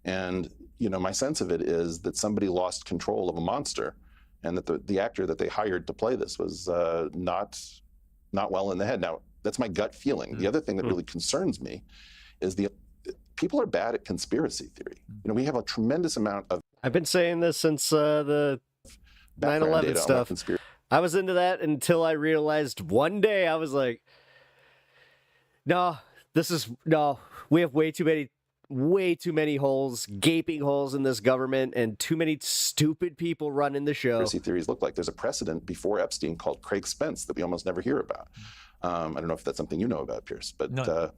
And, my sense of it is that somebody lost control of a monster, and that the actor that they hired to play this was not well in the head. Now, that's my gut feeling. The other thing that really concerns me is people are bad at conspiracy theory. We have a tremendous amount of... I've been saying this since the 9/11 stuff. I was into that until I realized one day I was like, no, we have way too many holes, gaping holes in this government, and too many stupid people running the show. Conspiracy theories look like. There's a precedent before Epstein called Craig Spence that we almost never hear about. I don't know if that's something you know about, Pierce, but no.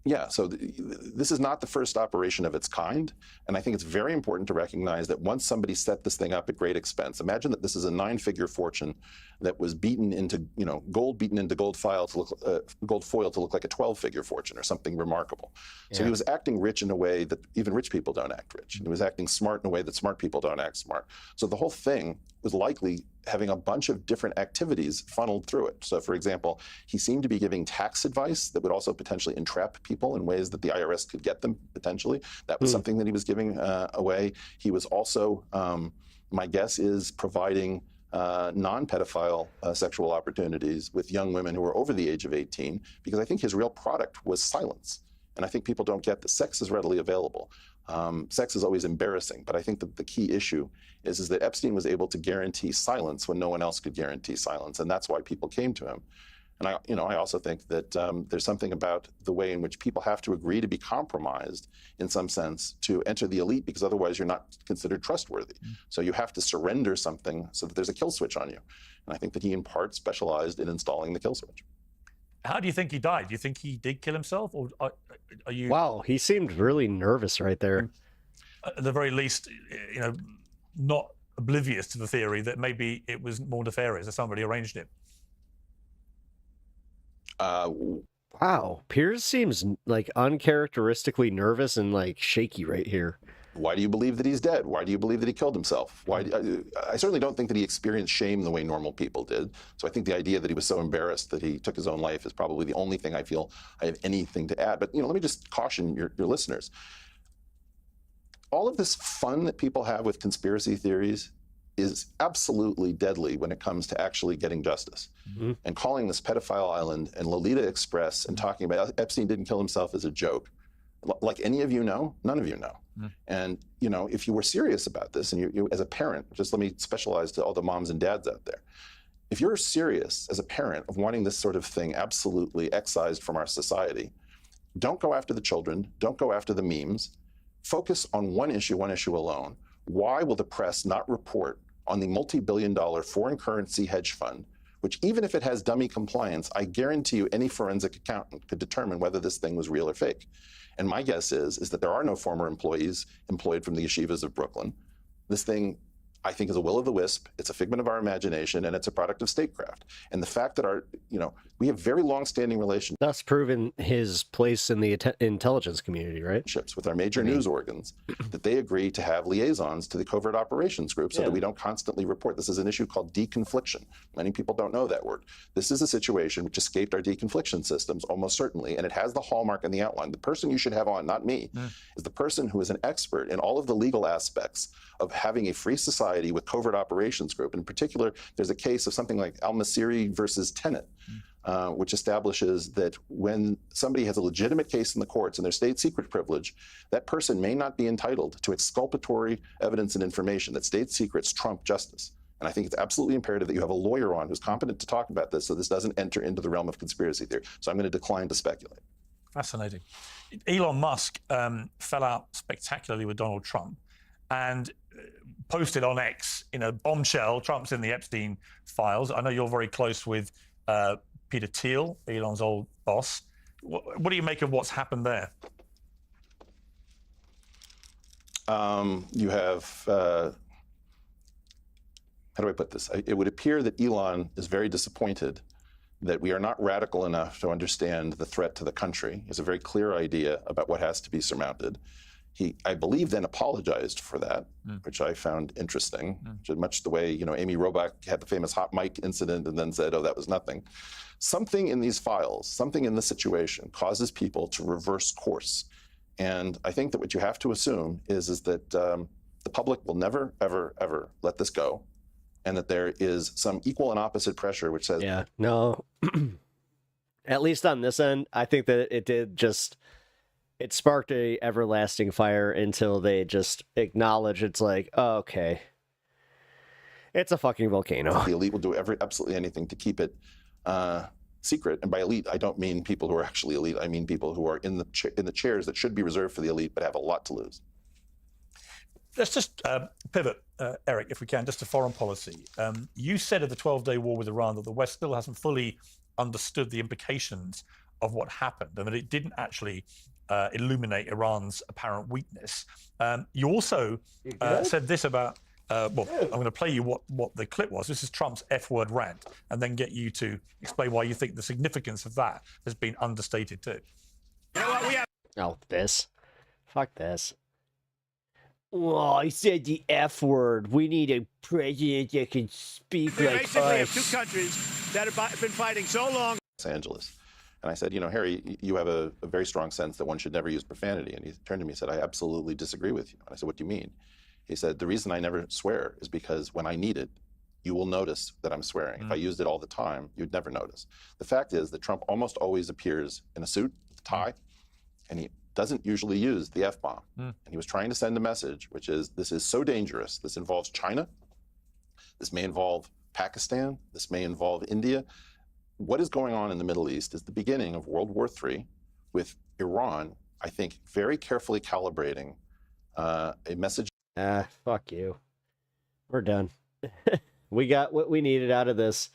Yeah, so this is not the first operation of its kind, and I think it's very important to recognize that once somebody set this thing up at great expense, imagine that this is a 9-figure fortune that was beaten into, gold beaten into gold foil to look like a 12-figure fortune or something remarkable. So he was acting rich in a way that even rich people don't act rich. And he was acting smart in a way that smart people don't act smart. So the whole thing was likely having a bunch of different activities funneled through it. So, for example, he seemed to be giving tax advice that would also potentially entrap people in ways that the IRS could get them, potentially. That was something that he was giving away. He was also, my guess is, providing non-pedophile sexual opportunities with young women who were over the age of 18, because I think his real product was silence. And I think people don't get that sex is readily available. Sex is always embarrassing, but I think that the key issue is that Epstein was able to guarantee silence when no one else could guarantee silence, and that's why people came to him. And I also think that there's something about the way in which people have to agree to be compromised in some sense to enter the elite, because otherwise you're not considered trustworthy. So you have to surrender something so that there's a kill switch on you. And I think that he in part specialized in installing the kill switch. How do you think he died? Do you think he did kill himself, or are you? Wow, he seemed really nervous right there. At the very least, not oblivious to the theory that maybe it was more nefarious, that somebody arranged it. Wow, Piers seems like uncharacteristically nervous and like shaky right here. Why do you believe that he's dead? Why do you believe that he killed himself? I certainly don't think that he experienced shame the way normal people did. So I think the idea that he was so embarrassed that he took his own life is probably the only thing I feel I have anything to add. But let me just caution your listeners. All of this fun that people have with conspiracy theories is absolutely deadly when it comes to actually getting justice. Mm-hmm. And calling this pedophile island and Lolita Express and talking about Epstein didn't kill himself is a joke. Like any of you know, none of you know. Mm. And, if you were serious about this, and you as a parent, just let me specialize to all the moms and dads out there. If you're serious as a parent of wanting this sort of thing absolutely excised from our society, don't go after the children, don't go after the memes. Focus on one issue alone. Why will the press not report on the multi-billion-dollar foreign currency hedge fund, which even if it has dummy compliance, I guarantee you any forensic accountant could determine whether this thing was real or fake. And my guess is that there are no former employees employed from the yeshivas of Brooklyn. This thing, I think, is a will-o'-the-wisp. It's a figment of our imagination, and it's a product of statecraft. And the fact that we have very long-standing relationships. Thus proven his place in the intelligence community, right? With our major news organs, that they agree to have liaisons to the covert operations group so that we don't constantly report. This is an issue called deconfliction. Many people don't know that word. This is a situation which escaped our deconfliction systems, almost certainly, and it has the hallmark and the outline. The person you should have on, not me, is the person who is an expert in all of the legal aspects of having a free society with covert operations group. In particular, there's a case of something like Al-Masiri versus Tenet, which establishes that when somebody has a legitimate case in the courts and their state secret privilege, that person may not be entitled to exculpatory evidence and information, that state secrets trump justice. And I think it's absolutely imperative that you have a lawyer on who's competent to talk about this so this doesn't enter into the realm of conspiracy theory. So I'm going to decline to speculate. Fascinating. Elon Musk fell out spectacularly with Donald Trump and posted on X in a bombshell, Trump's in the Epstein files. I know you're very close with Peter Thiel, Elon's old boss. What do you make of what's happened there? You have, how do I put this? It would appear that Elon is very disappointed that we are not radical enough to understand the threat to the country. He has a very clear idea about what has to be surmounted. He, I believe, then apologized for that, which I found interesting, much the way, Amy Robach had the famous hot mic incident and then said, oh, that was nothing. Something in these files, something in this situation causes people to reverse course. And I think that what you have to assume is that the public will never, ever, ever let this go, and that there is some equal and opposite pressure which says... Yeah, no. At least on this end, I think that it did just... It sparked a everlasting fire until they just acknowledge it's like, oh, okay, it's a fucking volcano. The elite will do absolutely anything to keep it secret. And by elite, I don't mean people who are actually elite. I mean people who are in the chairs that should be reserved for the elite but have a lot to lose. Let's just pivot, Eric, if we can, just to foreign policy. You said of the 12-day war with Iran that the West still hasn't fully understood the implications of what happened and that it didn't actually illuminate Iran's apparent weakness. You also said this about, I'm going to play you what the clip was. This is Trump's F-word rant, and then get you to explain why you think the significance of that has been understated too. You know what, we have... Oh, this. Fuck this. Oh, I said the F-word. We need a president that can speak like us. We basically have two countries that have been fighting so long. Los Angeles. And I said, Harry, you have a very strong sense that one should never use profanity. And he turned to me and said, I absolutely disagree with you. And I said, what do you mean? He said, the reason I never swear is because when I need it, you will notice that I'm swearing. If I used it all the time, you'd never notice. The fact is that Trump almost always appears in a suit, with a tie, and he doesn't usually use the F-bomb. And he was trying to send a message, which is, this is so dangerous. This involves China. This may involve Pakistan. This may involve India. What is going on in the Middle East is the beginning of World War III, with Iran, I think, very carefully calibrating a message. Fuck you. We're done. We got what we needed out of this.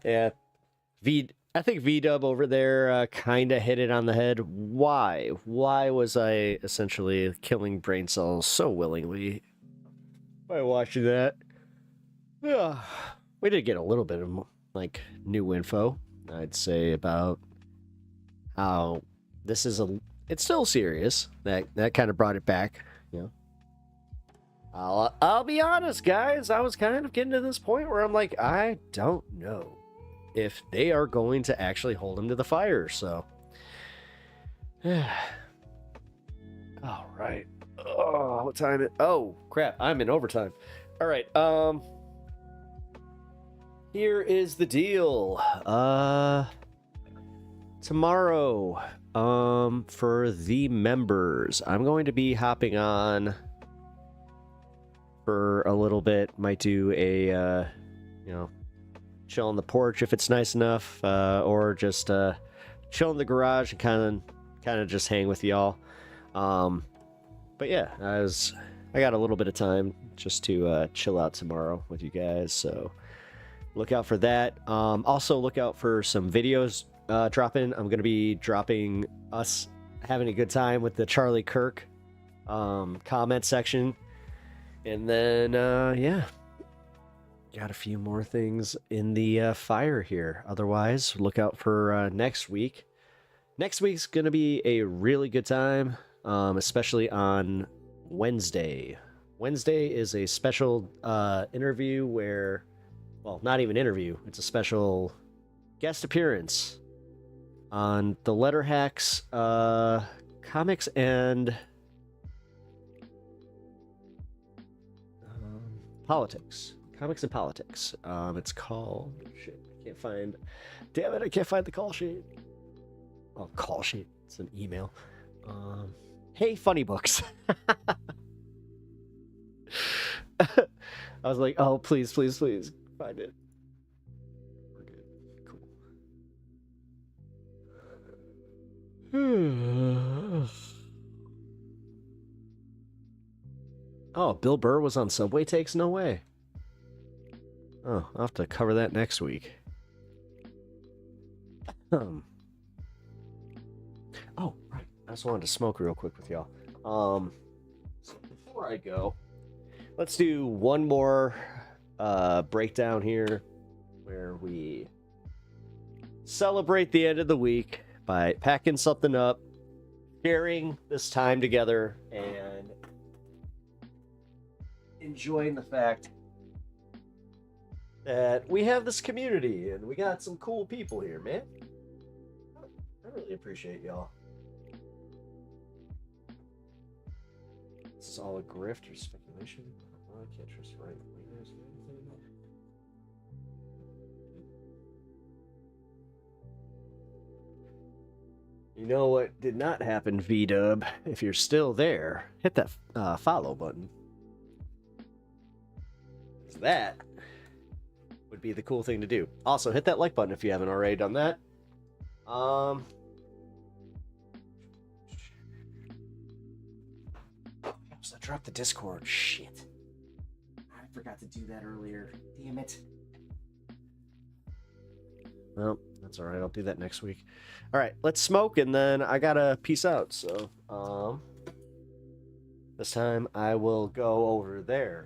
Yeah. I think V-Dub over there kind of hit it on the head. Why? Why was I essentially killing brain cells so willingly by watching that? Yeah. We did get a little bit of, like, new info, I'd say, about how this is it's still serious. That kind of brought it back, you know. I'll be honest, guys. I was kind of getting to this point where I'm like, I don't know if they are going to actually hold him to the fire. So, all right. Oh, what time it? Oh, crap! I'm in overtime. All right. Here is the deal. Tomorrow, for the members, I'm going to be hopping on for a little bit. Might do a, chill on the porch if it's nice enough, or just chill in the garage and kind of just hang with y'all. But yeah, I got a little bit of time just to chill out tomorrow with you guys, so look out for that. Also, look out for some videos dropping. I'm going to be dropping us having a good time with the Charlie Kirk comment section. And then, yeah, got a few more things in the fire here. Otherwise, look out for next week. Next week's going to be a really good time, especially on Wednesday. Wednesday is a special interview where, well, not even interview, it's a special guest appearance on the Letter Hacks comics and politics. Comics and politics. It's called... Shit, I can't find... Damn it, I can't find the call sheet. Oh, call sheet. It's an email. Hey, Funny Books. I was like, oh, please, please, please, find it. We're good. Cool. Oh, Bill Burr was on Subway Takes? No way. Oh, I'll have to cover that next week. Oh, right. I just wanted to smoke real quick with y'all. So before I go, let's do one more breakdown here where we celebrate the end of the week by packing something up, sharing this time together, and enjoying the fact that we have this community and we got some cool people here, man. I really appreciate y'all. This is all a grift or speculation. I can't trust right wingers or anything. You know what did not happen, V-Dub? If you're still there, hit that follow button. That would be the cool thing to do. Also, hit that like button if you haven't already done that. Oops, I dropped the Discord. Shit. I forgot to do that earlier. Damn it. Well, that's alright. I'll do that next week. Alright, let's smoke and then I gotta peace out. So, this time I will go over there.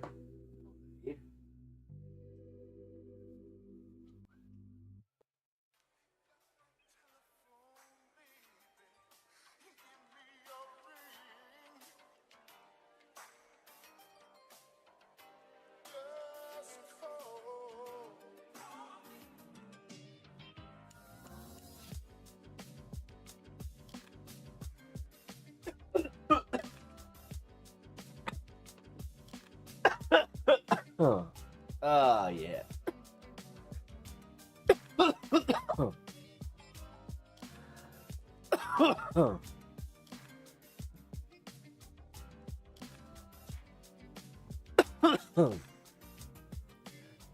Huh. Ah, yeah.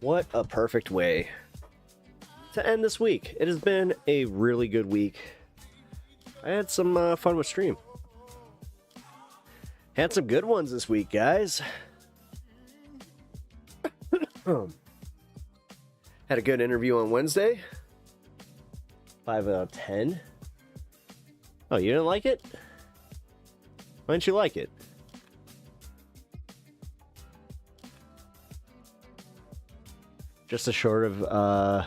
What a perfect way to end this week. It has been a really good week. I had some fun with stream. Had some good ones this week, guys. Had a good interview on Wednesday. 5 out of 10. Oh, you didn't like it? Why didn't you like it? Just a short of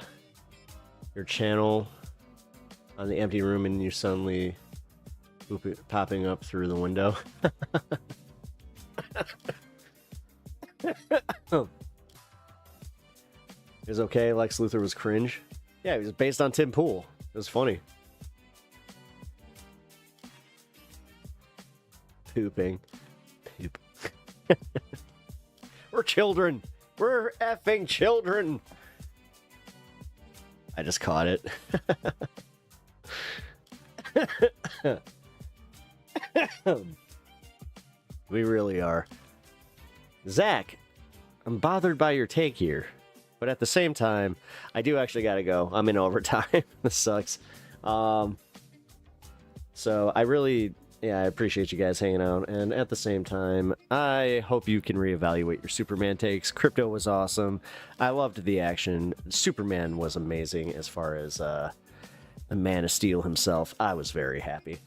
your channel on the empty room and you suddenly popping up through the window. It was okay. Lex Luthor was cringe. Yeah, it was based on Tim Pool. It was funny. Pooping. Poop. We're children. We're effing children. I just caught it. We really are. Zach, I'm bothered by your take here. But at the same time, I do actually gotta go. I'm in overtime. This sucks. So I really, I appreciate you guys hanging out. And at the same time, I hope you can reevaluate your Superman takes. Crypto was awesome. I loved the action. Superman was amazing as far as the Man of Steel himself. I was very happy.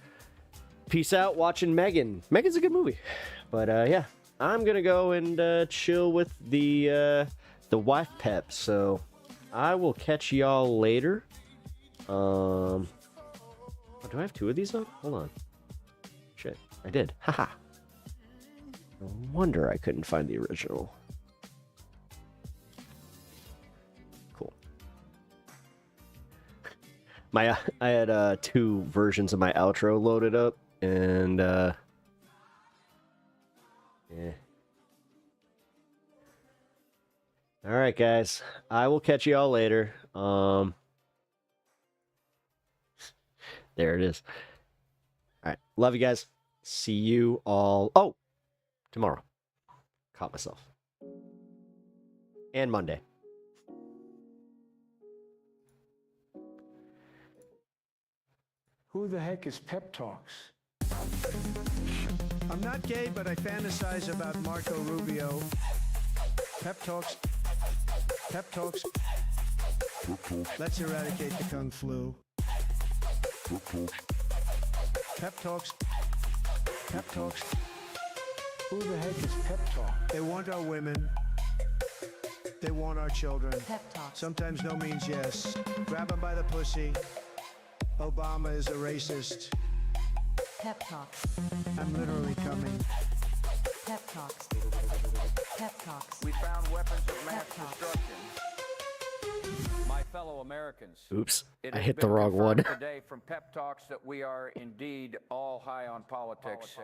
Peace out watching Megan. Megan's a good movie. But yeah, I'm gonna go and chill with the wife pep. So I will catch y'all later. Oh, do I have 2 of these up? Hold on. Shit, I did. Haha. No wonder I couldn't find the original. Cool. I had 2 versions of my outro loaded up, and yeah. All right, guys. I will catch you all later. There it is. All right. Love you guys. See you all. Oh, tomorrow. Caught myself. And Monday. Who the heck is Pep Talks? I'm not gay, but I fantasize about Marco Rubio. Pep Talks. Pep Talks. Let's eradicate the Kung Flu. Pep Talks. Pep Talks. Who the heck is Pep Talk? They want our women. They want our children. Pep Talk. Sometimes no means yes. Grab them by the pussy. Obama is a racist. Pep Talks. I'm literally coming. Pep Talks. Pep Talks. We found weapons of mass destruction. My fellow Americans. Oops, it I has hit the been wrong one. confirmed today from Pep Talks that we are indeed all high on politics.